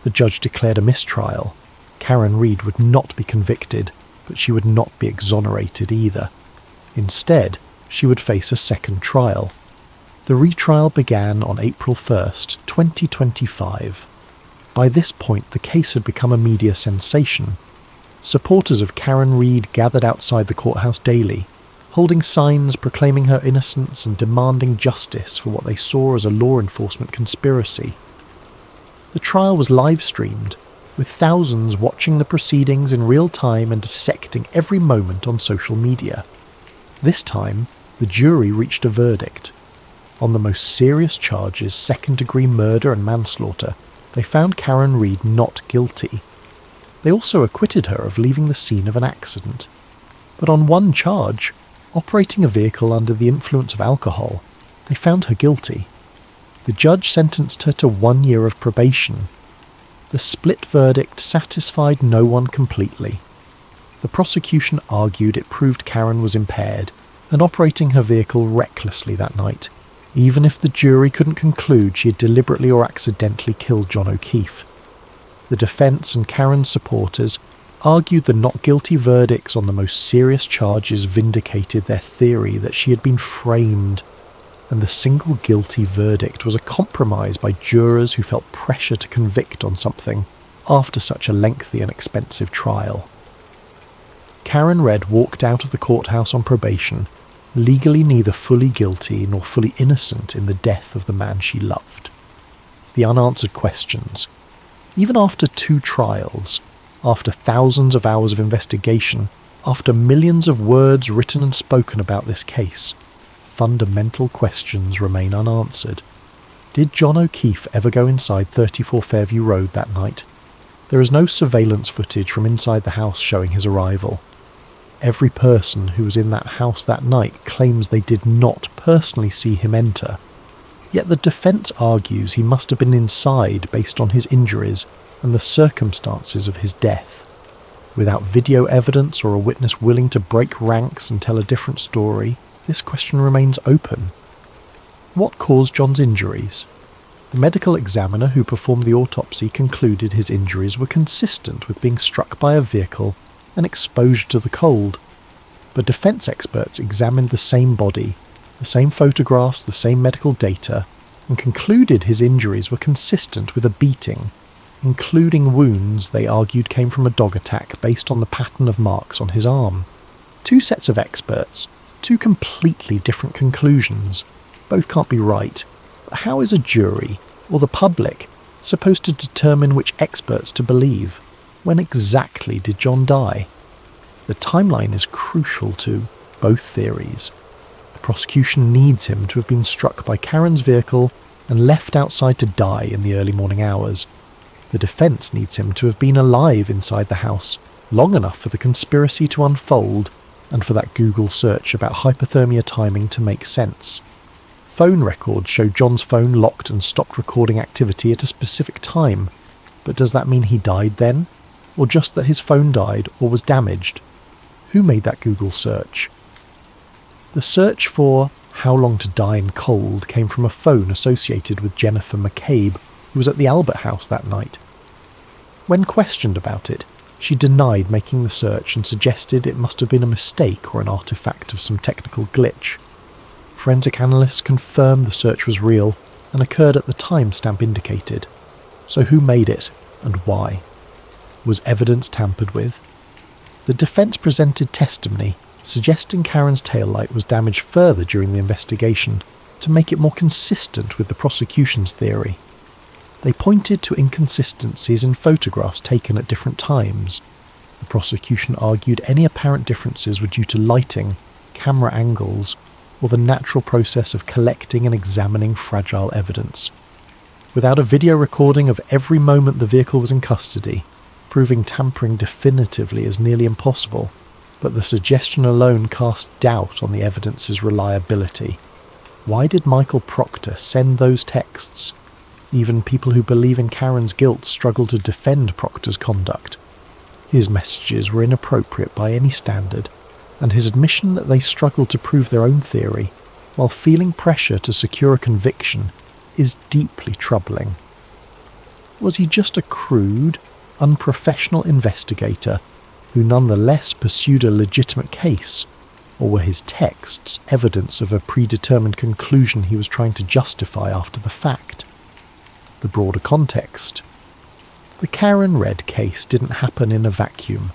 The judge declared a mistrial. Karen Read would not be convicted, but she would not be exonerated either. Instead, she would face a second trial. The retrial began on April 1st, 2025. By this point, the case had become a media sensation. Supporters of Karen Read gathered outside the courthouse daily, holding signs proclaiming her innocence and demanding justice for what they saw as a law enforcement conspiracy. The trial was live-streamed, with thousands watching the proceedings in real time and dissecting every moment on social media. This time, the jury reached a verdict. On the most serious charges, second-degree murder and manslaughter, they found Karen Read not guilty. They also acquitted her of leaving the scene of an accident. But on one charge, operating a vehicle under the influence of alcohol, they found her guilty. The judge sentenced her to 1 year of probation. The split verdict satisfied no one completely. The prosecution argued it proved Karen was impaired and operating her vehicle recklessly that night, even if the jury couldn't conclude she had deliberately or accidentally killed John O'Keefe. The defence and Karen's supporters argued the not guilty verdicts on the most serious charges vindicated their theory that she had been framed, and the single guilty verdict was a compromise by jurors who felt pressure to convict on something after such a lengthy and expensive trial. Karen Read walked out of the courthouse on probation, legally neither fully guilty nor fully innocent in the death of the man she loved. The unanswered questions. Even after 2 trials, after thousands of hours of investigation, after millions of words written and spoken about this case, fundamental questions remain unanswered. Did John O'Keefe ever go inside 34 Fairview Road that night? There is no surveillance footage from inside the house showing his arrival. Every person who was in that house that night claims they did not personally see him enter. Yet the defence argues he must have been inside based on his injuries and the circumstances of his death. Without video evidence or a witness willing to break ranks and tell a different story, this question remains open. What caused John's injuries? The medical examiner who performed the autopsy concluded his injuries were consistent with being struck by a vehicle and exposure to the cold. But defence experts examined the same body, the same photographs, the same medical data, and concluded his injuries were consistent with a beating, including wounds they argued came from a dog attack based on the pattern of marks on his arm. 2 sets of experts, 2 completely different conclusions. Both can't be right. But how is a jury, or the public, supposed to determine which experts to believe? When exactly did John die? The timeline is crucial to both theories. The prosecution needs him to have been struck by Karen's vehicle and left outside to die in the early morning hours. The defence needs him to have been alive inside the house, long enough for the conspiracy to unfold and for that Google search about hypothermia timing to make sense. Phone records show John's phone locked and stopped recording activity at a specific time, but does that mean he died then? Or just that his phone died or was damaged? Who made that Google search? The search for how long to die in cold came from a phone associated with Jennifer McCabe, who was at the Albert House that night. When questioned about it, she denied making the search and suggested it must have been a mistake or an artifact of some technical glitch. Forensic analysts confirmed the search was real and occurred at the timestamp indicated. So who made it and why? Was evidence tampered with? The defence presented testimony suggesting Karen's taillight was damaged further during the investigation to make it more consistent with the prosecution's theory. They pointed to inconsistencies in photographs taken at different times. The prosecution argued any apparent differences were due to lighting, camera angles, or the natural process of collecting and examining fragile evidence. Without a video recording of every moment the vehicle was in custody, proving tampering definitively is nearly impossible, but the suggestion alone cast doubt on the evidence's reliability. Why did Michael Proctor send those texts? Even people who believe in Karen's guilt struggle to defend Proctor's conduct. His messages were inappropriate by any standard, and his admission that they struggled to prove their own theory, while feeling pressure to secure a conviction, is deeply troubling. Was he just a crude, unprofessional investigator who nonetheless pursued a legitimate case, or were his texts evidence of a predetermined conclusion he was trying to justify after the fact? The broader context. The Karen Read case didn't happen in a vacuum.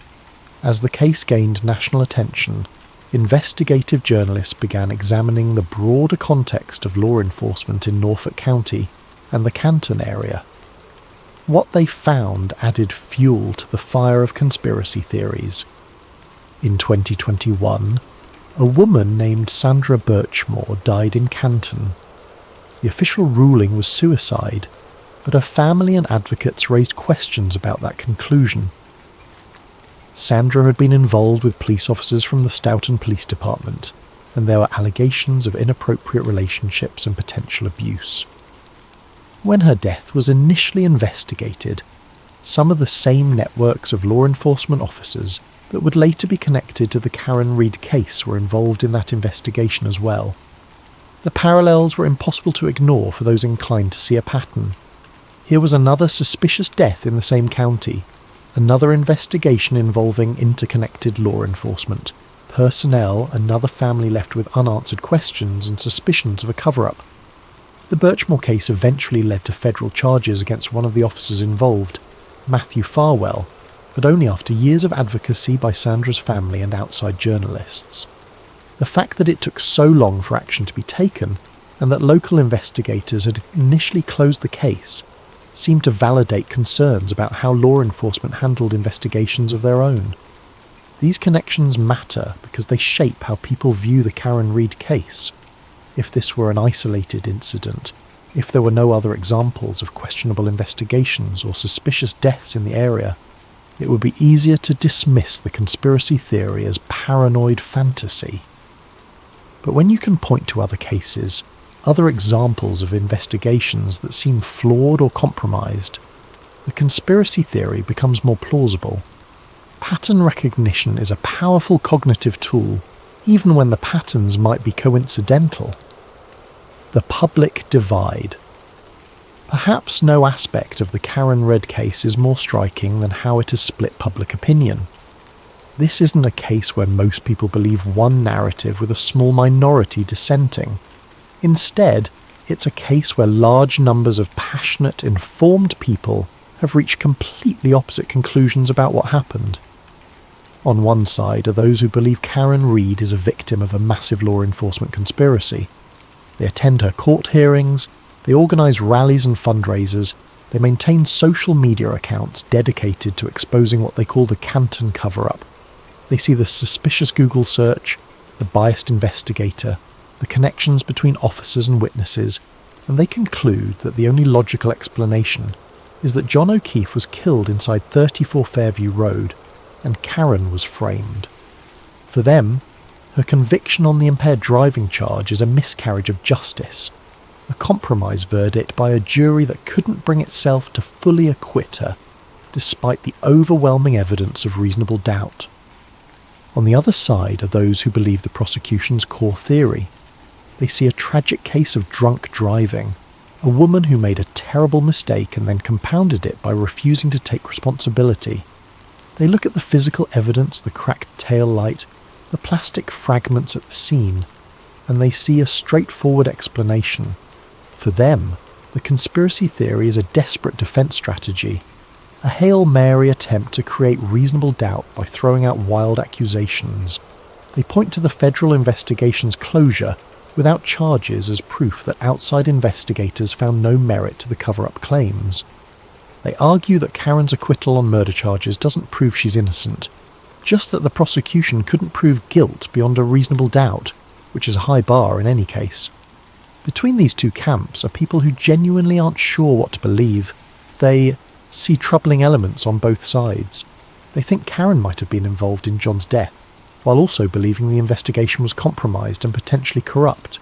As the case gained national attention, investigative journalists began examining the broader context of law enforcement in Norfolk County and the Canton area. What they found added fuel to the fire of conspiracy theories. In 2021, a woman named Sandra Birchmore died in Canton. The official ruling was suicide, but her family and advocates raised questions about that conclusion. Sandra had been involved with police officers from the Stoughton Police Department, and there were allegations of inappropriate relationships and potential abuse. When her death was initially investigated, some of the same networks of law enforcement officers that would later be connected to the Karen Read case were involved in that investigation as well. The parallels were impossible to ignore for those inclined to see a pattern. Here was another suspicious death in the same county, another investigation involving interconnected law enforcement, personnel, another family left with unanswered questions and suspicions of a cover-up. The Birchmore case eventually led to federal charges against one of the officers involved, Matthew Farwell, but only after years of advocacy by Sandra's family and outside journalists. The fact that it took so long for action to be taken, and that local investigators had initially closed the case, seemed to validate concerns about how law enforcement handled investigations of their own. These connections matter because they shape how people view the Karen Read case. If this were an isolated incident, if there were no other examples of questionable investigations or suspicious deaths in the area, it would be easier to dismiss the conspiracy theory as paranoid fantasy. But when you can point to other cases, other examples of investigations that seem flawed or compromised, the conspiracy theory becomes more plausible. Pattern recognition is a powerful cognitive tool, even when the patterns might be coincidental. The public divide. Perhaps no aspect of the Karen Read case is more striking than how it has split public opinion. This isn't a case where most people believe one narrative with a small minority dissenting. Instead, it's a case where large numbers of passionate, informed people have reached completely opposite conclusions about what happened. On one side are those who believe Karen Read is a victim of a massive law enforcement conspiracy. They attend her court hearings, they organise rallies and fundraisers, they maintain social media accounts dedicated to exposing what they call the Canton cover-up. They see the suspicious Google search, the biased investigator, the connections between officers and witnesses, and they conclude that the only logical explanation is that John O'Keefe was killed inside 34 Fairview Road, and Karen was framed. For them, her conviction on the impaired driving charge is a miscarriage of justice, a compromise verdict by a jury that couldn't bring itself to fully acquit her, despite the overwhelming evidence of reasonable doubt. On the other side are those who believe the prosecution's core theory. They see a tragic case of drunk driving, a woman who made a terrible mistake and then compounded it by refusing to take responsibility. They look at the physical evidence, the cracked tail light, the plastic fragments at the scene, and they see a straightforward explanation. For them, the conspiracy theory is a desperate defense strategy, a Hail Mary attempt to create reasonable doubt by throwing out wild accusations. They point to the federal investigation's closure without charges as proof that outside investigators found no merit to the cover-up claims. They argue that Karen's acquittal on murder charges doesn't prove she's innocent, just that the prosecution couldn't prove guilt beyond a reasonable doubt, which is a high bar in any case. Between these two camps are people who genuinely aren't sure what to believe. They see troubling elements on both sides. They think Karen might have been involved in John's death, while also believing the investigation was compromised and potentially corrupt.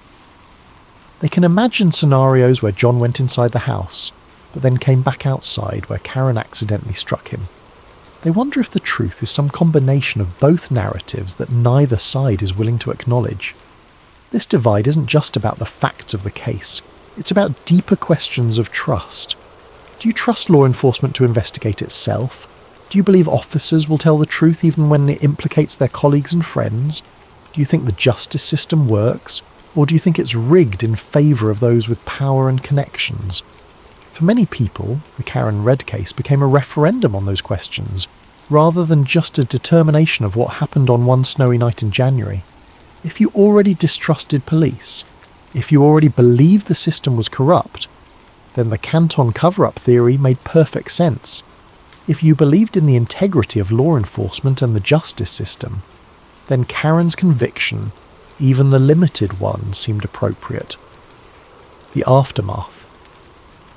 They can imagine scenarios where John went inside the house, but then came back outside where Karen accidentally struck him. They wonder if the truth is some combination of both narratives that neither side is willing to acknowledge. This divide isn't just about the facts of the case, it's about deeper questions of trust. Do you trust law enforcement to investigate itself? Do you believe officers will tell the truth even when it implicates their colleagues and friends? Do you think the justice system works? Or do you think it's rigged in favour of those with power and connections? For many people, the Karen Read case became a referendum on those questions, rather than just a determination of what happened on one snowy night in January. If you already distrusted police, if you already believed the system was corrupt, then the Canton cover-up theory made perfect sense. If you believed in the integrity of law enforcement and the justice system, then Karen's conviction, even the limited one, seemed appropriate. The aftermath.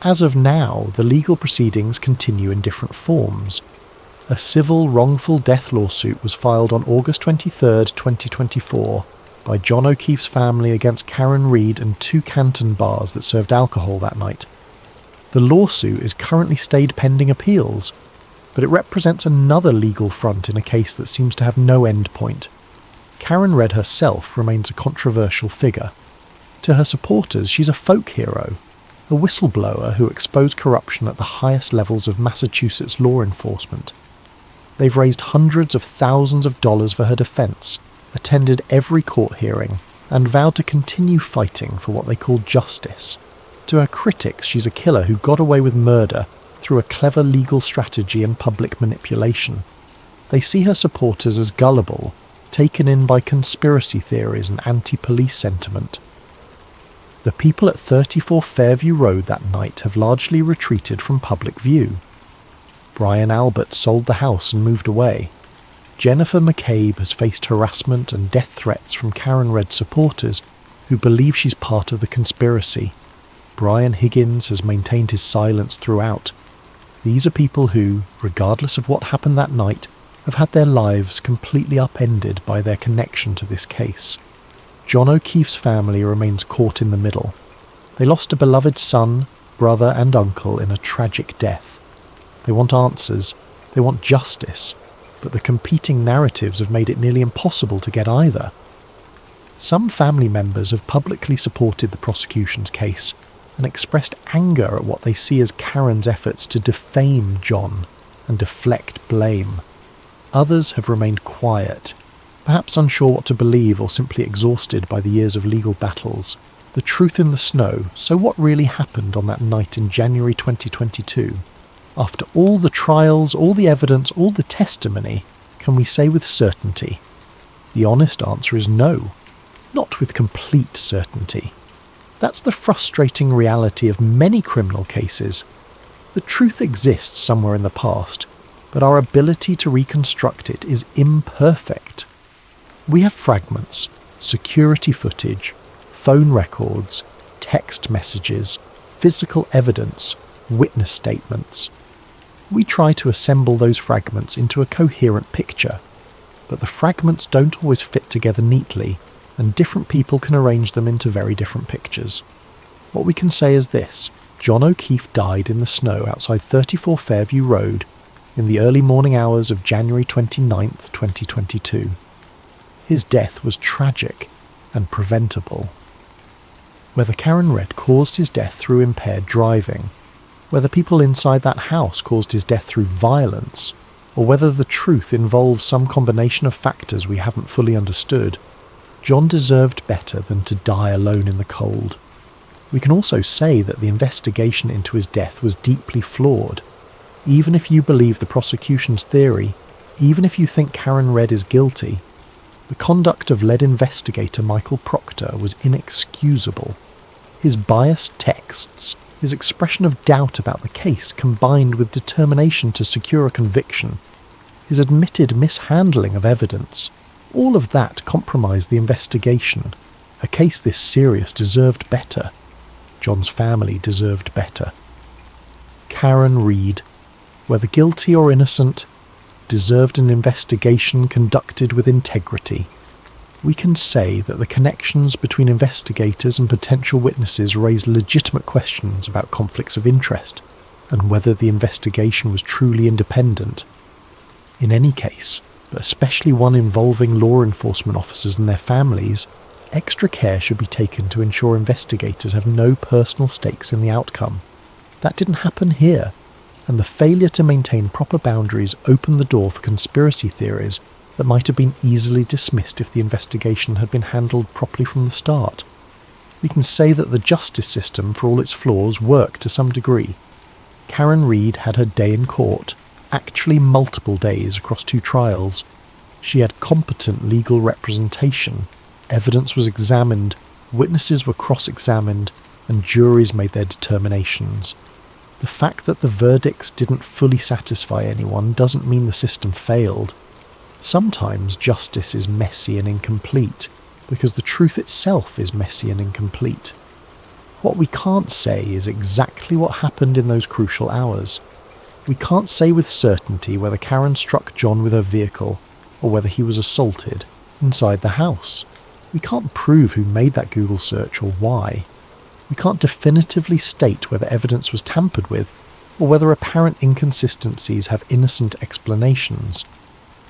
As of now, the legal proceedings continue in different forms. A civil wrongful death lawsuit was filed on August 23, 2024, by John O'Keefe's family against Karen Reed and 2 Canton bars that served alcohol that night. The lawsuit is currently stayed pending appeals, but it represents another legal front in a case that seems to have no end point. Karen Reed herself remains a controversial figure. To her supporters, she's a folk hero, a whistleblower who exposed corruption at the highest levels of Massachusetts law enforcement. They've raised hundreds of thousands of dollars for her defense, attended every court hearing, and vowed to continue fighting for what they call justice. To her critics, she's a killer who got away with murder through a clever legal strategy and public manipulation. They see her supporters as gullible, taken in by conspiracy theories and anti-police sentiment. The people at 34 Fairview Road that night have largely retreated from public view. Brian Albert sold the house and moved away. Jennifer McCabe has faced harassment and death threats from Karen Reed supporters who believe she's part of the conspiracy. Brian Higgins has maintained his silence throughout. These are people who, regardless of what happened that night, have had their lives completely upended by their connection to this case. John O'Keefe's family remains caught in the middle. They lost a beloved son, brother and uncle in a tragic death. They want answers, they want justice, but the competing narratives have made it nearly impossible to get either. Some family members have publicly supported the prosecution's case and expressed anger at what they see as Karen's efforts to defame John and deflect blame. Others have remained quiet, perhaps unsure what to believe or simply exhausted by the years of legal battles. The truth in the snow, so what really happened on that night in January 2022? After all the trials, all the evidence, all the testimony, can we say with certainty? The honest answer is no, not with complete certainty. That's the frustrating reality of many criminal cases. The truth exists somewhere in the past, but our ability to reconstruct it is imperfect. We have fragments, security footage, phone records, text messages, physical evidence, witness statements. We try to assemble those fragments into a coherent picture, but the fragments don't always fit together neatly, and different people can arrange them into very different pictures. What we can say is this: John O'Keefe died in the snow outside 34 Fairview Road in the early morning hours of January 29, 2022. His death was tragic and preventable. Whether Karen Reed caused his death through impaired driving, whether people inside that house caused his death through violence, or whether the truth involves some combination of factors we haven't fully understood, John deserved better than to die alone in the cold. We can also say that the investigation into his death was deeply flawed. Even if you believe the prosecution's theory, even if you think Karen Reed is guilty, the conduct of lead investigator Michael Proctor was inexcusable. His biased texts, his expression of doubt about the case combined with determination to secure a conviction, his admitted mishandling of evidence, all of that compromised the investigation. A case this serious deserved better. John's family deserved better. Karen Reed, whether guilty or innocent, deserved an investigation conducted with integrity. We can say that the connections between investigators and potential witnesses raised legitimate questions about conflicts of interest and whether the investigation was truly independent. In any case, but especially one involving law enforcement officers and their families, extra care should be taken to ensure investigators have no personal stakes in the outcome. That didn't happen here, and the failure to maintain proper boundaries opened the door for conspiracy theories that might have been easily dismissed if the investigation had been handled properly from the start. We can say that the justice system, for all its flaws, worked to some degree. Karen Reed had her day in court, actually multiple days across 2 trials. She had competent legal representation, evidence was examined, witnesses were cross-examined, and juries made their determinations. The fact that the verdicts didn't fully satisfy anyone doesn't mean the system failed. Sometimes justice is messy and incomplete, because the truth itself is messy and incomplete. What we can't say is exactly what happened in those crucial hours. We can't say with certainty whether Karen struck John with her vehicle, or whether he was assaulted inside the house. We can't prove who made that Google search or why. We can't definitively state whether evidence was tampered with, or whether apparent inconsistencies have innocent explanations.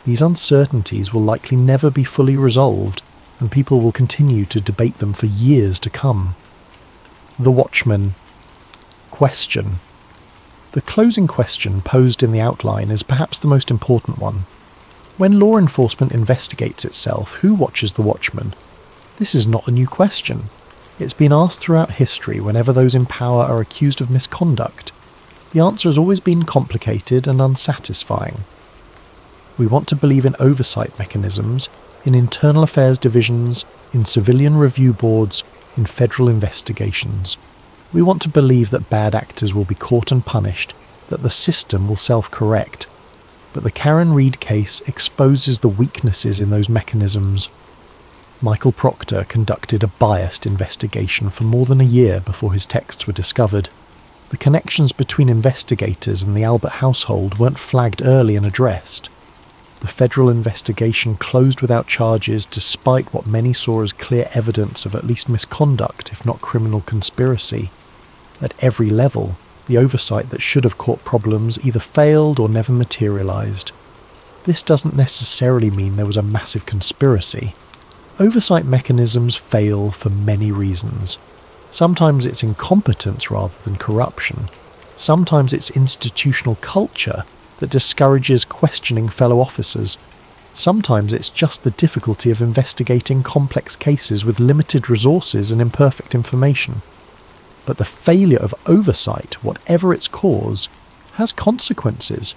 These uncertainties will likely never be fully resolved, and people will continue to debate them for years to come. The Watchman. Question. The closing question posed in the outline is perhaps the most important one. When law enforcement investigates itself, who watches the Watchman? This is not a new question. It's been asked throughout history whenever those in power are accused of misconduct. The answer has always been complicated and unsatisfying. We want to believe in oversight mechanisms, in internal affairs divisions, in civilian review boards, in federal investigations. We want to believe that bad actors will be caught and punished, that the system will self-correct. But the Karen Read case exposes the weaknesses in those mechanisms. Michael Proctor conducted a biased investigation for more than a year before his texts were discovered. The connections between investigators and the Albert household weren't flagged early and addressed. The federal investigation closed without charges despite what many saw as clear evidence of at least misconduct, if not criminal conspiracy. At every level, the oversight that should have caught problems either failed or never materialized. This doesn't necessarily mean there was a massive conspiracy. Oversight mechanisms fail for many reasons. Sometimes it's incompetence rather than corruption. Sometimes it's institutional culture that discourages questioning fellow officers. Sometimes it's just the difficulty of investigating complex cases with limited resources and imperfect information. But the failure of oversight, whatever its cause, has consequences.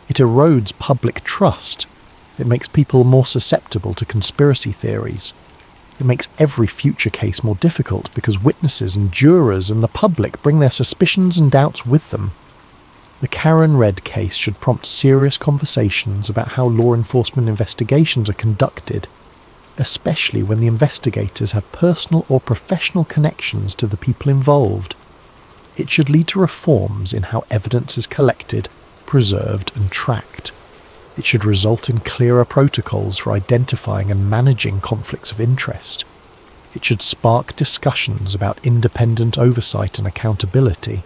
It erodes public trust. It makes people more susceptible to conspiracy theories. It makes every future case more difficult because witnesses and jurors and the public bring their suspicions and doubts with them. The Karen Read case should prompt serious conversations about how law enforcement investigations are conducted, especially when the investigators have personal or professional connections to the people involved. It should lead to reforms in how evidence is collected, preserved and tracked. It should result in clearer protocols for identifying and managing conflicts of interest. It should spark discussions about independent oversight and accountability.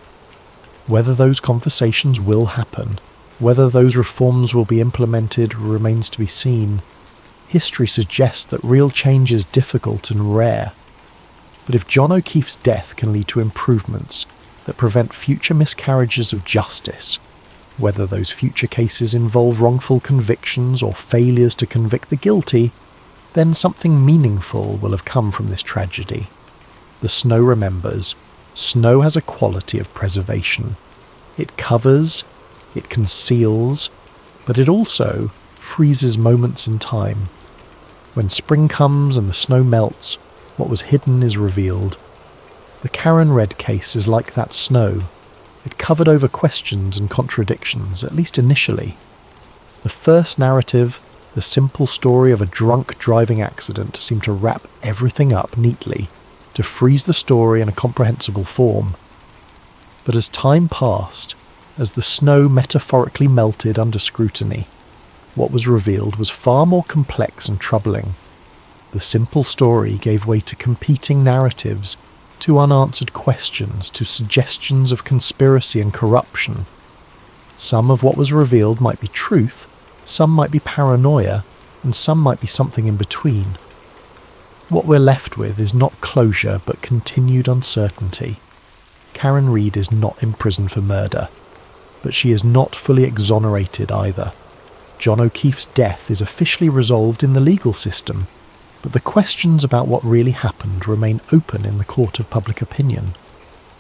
Whether those conversations will happen, whether those reforms will be implemented, remains to be seen. History suggests that real change is difficult and rare. But if John O'Keefe's death can lead to improvements that prevent future miscarriages of justice, whether those future cases involve wrongful convictions or failures to convict the guilty, then something meaningful will have come from this tragedy. The snow remembers. Snow has a quality of preservation. It covers, it conceals, but it also freezes moments in time. When spring comes and the snow melts, what was hidden is revealed. The Karen Read case is like that snow. It covered over questions and contradictions, at least initially. The first narrative, the simple story of a drunk driving accident, seemed to wrap everything up neatly, to freeze the story in a comprehensible form. But as time passed, as the snow metaphorically melted under scrutiny, what was revealed was far more complex and troubling. The simple story gave way to competing narratives, to unanswered questions, to suggestions of conspiracy and corruption. Some of what was revealed might be truth, some might be paranoia, and some might be something in between. What we're left with is not closure, but continued uncertainty. Karen Read is not in prison for murder, but she is not fully exonerated either. John O'Keefe's death is officially resolved in the legal system, but the questions about what really happened remain open in the court of public opinion.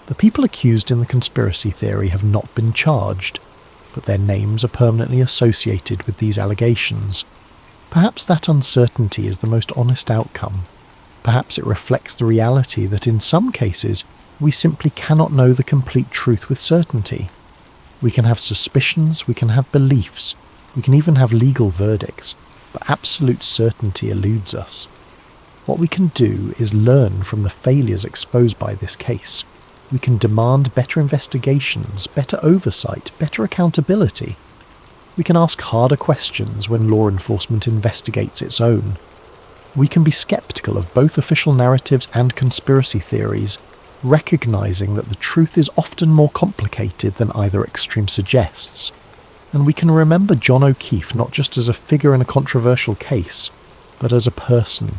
The people accused in the conspiracy theory have not been charged, but their names are permanently associated with these allegations. Perhaps that uncertainty is the most honest outcome. Perhaps it reflects the reality that in some cases, We simply cannot know the complete truth with certainty. We can have suspicions, we can have beliefs, we can even have legal verdicts, but absolute certainty eludes us. What we can do is learn from the failures exposed by this case. We can demand better investigations, better oversight, better accountability. We can ask harder questions when law enforcement investigates its own. We can be skeptical of both official narratives and conspiracy theories, recognizing that the truth is often more complicated than either extreme suggests. And we can remember John O'Keefe not just as a figure in a controversial case, but as a person.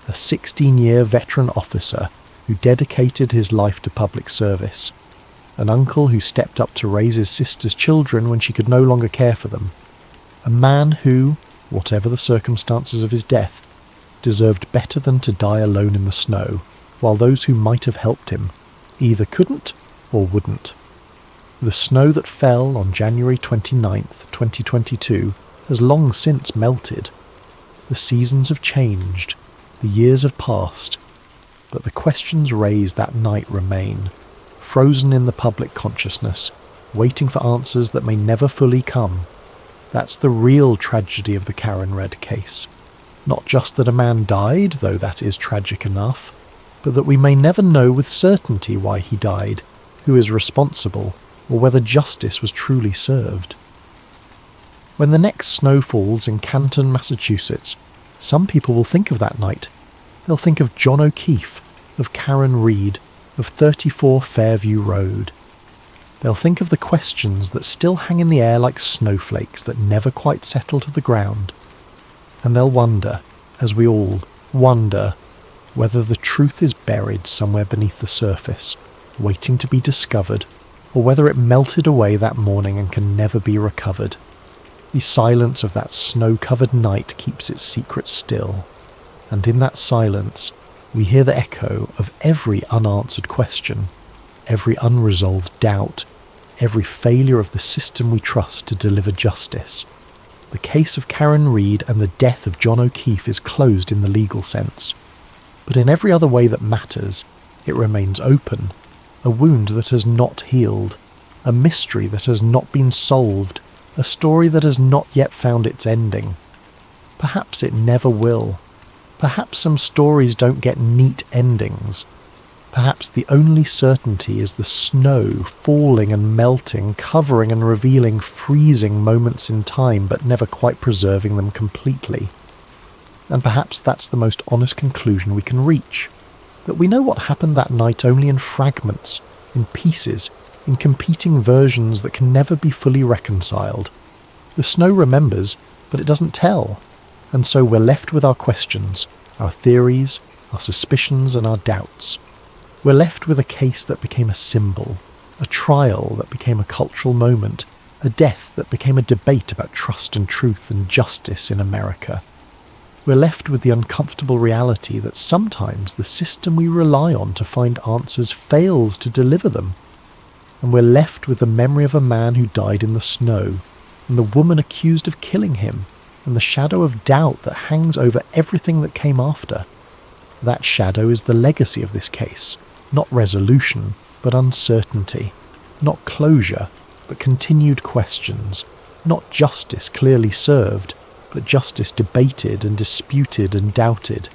A 16-year veteran officer who dedicated his life to public service. An uncle who stepped up to raise his sister's children when she could no longer care for them. A man who, whatever the circumstances of his death, deserved better than to die alone in the snow, while those who might have helped him either couldn't or wouldn't. The snow that fell on January 29th, 2022 has long since melted. The seasons have changed, the years have passed, but the questions raised that night remain, frozen in the public consciousness, waiting for answers that may never fully come. That's the real tragedy of the Karen Red case. Not just that a man died, though that is tragic enough, but that we may never know with certainty why he died, who is responsible, or whether justice was truly served. When the next snow falls in Canton, Massachusetts, some people will think of that night. They'll think of John O'Keefe, of Karen Reed, of 34 Fairview Road. They'll think of the questions that still hang in the air like snowflakes that never quite settle to the ground. And they'll wonder, as we all wonder, whether the truth is buried somewhere beneath the surface, waiting to be discovered, or whether it melted away that morning and can never be recovered. The silence of that snow-covered night keeps its secret still, and in that silence we hear the echo of every unanswered question, every unresolved doubt, every failure of the system we trust to deliver justice. The case of Karen Reed and the death of John O'Keefe is closed in the legal sense, but in every other way that matters, it remains open, a wound that has not healed, a mystery that has not been solved, a story that has not yet found its ending. Perhaps it never will. Perhaps some stories don't get neat endings. Perhaps the only certainty is the snow falling and melting, covering and revealing freezing moments in time, but never quite preserving them completely. And perhaps that's the most honest conclusion we can reach, that we know what happened that night only in fragments, in pieces, in competing versions that can never be fully reconciled. The snow remembers, but it doesn't tell, and so we're left with our questions, our theories, our suspicions and our doubts. We're left with a case that became a symbol, a trial that became a cultural moment, a death that became a debate about trust and truth and justice in America. We're left with the uncomfortable reality that sometimes the system we rely on to find answers fails to deliver them. And we're left with the memory of a man who died in the snow, and the woman accused of killing him, and the shadow of doubt that hangs over everything that came after. That shadow is the legacy of this case, not resolution, but uncertainty, not closure, but continued questions, not justice clearly served, but justice debated and disputed and doubted.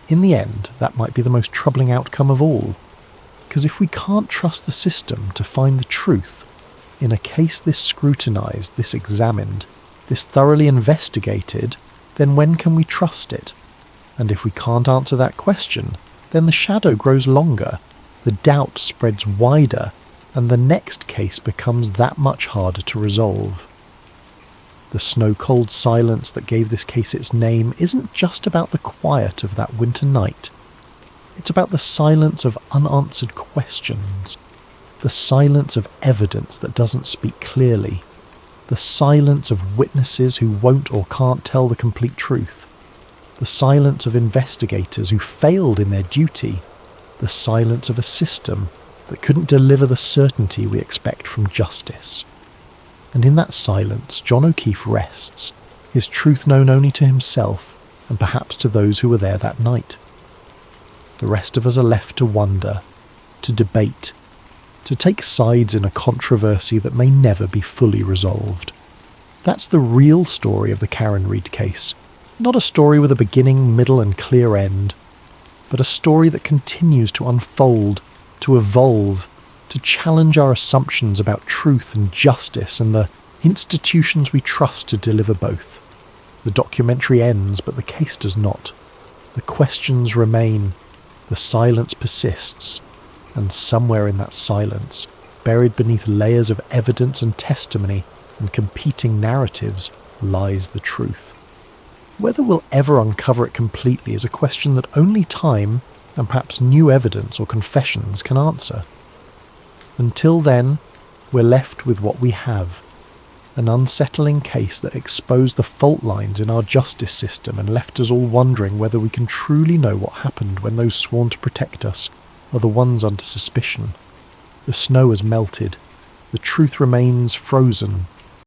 In the end, that might be the most troubling outcome of all, because if we can't trust the system to find the truth, in a case this scrutinized, this examined, this thoroughly investigated, then when can we trust it? And if we can't answer that question, then the shadow grows longer, the doubt spreads wider, and the next case becomes that much harder to resolve. The snow-cold silence that gave this case its name isn't just about the quiet of that winter night. It's about the silence of unanswered questions, the silence of evidence that doesn't speak clearly, the silence of witnesses who won't or can't tell the complete truth, the silence of investigators who failed in their duty, the silence of a system that couldn't deliver the certainty we expect from justice. And in that silence, John O'Keefe rests, his truth known only to himself and perhaps to those who were there that night. The rest of us are left to wonder, to debate, to take sides in a controversy that may never be fully resolved. That's the real story of the Karen Reed case. Not a story with a beginning, middle and clear end, but a story that continues to unfold, to evolve, to challenge our assumptions about truth and justice and the institutions we trust to deliver both. The documentary ends, but the case does not. The questions remain, the silence persists, and somewhere in that silence, buried beneath layers of evidence and testimony and competing narratives, lies the truth. Whether we'll ever uncover it completely is a question that only time, and perhaps new evidence or confessions, can answer. Until then, we're left with what we have. An unsettling case that exposed the fault lines in our justice system and left us all wondering whether we can truly know what happened when those sworn to protect us are the ones under suspicion. The snow has melted. The truth remains frozen,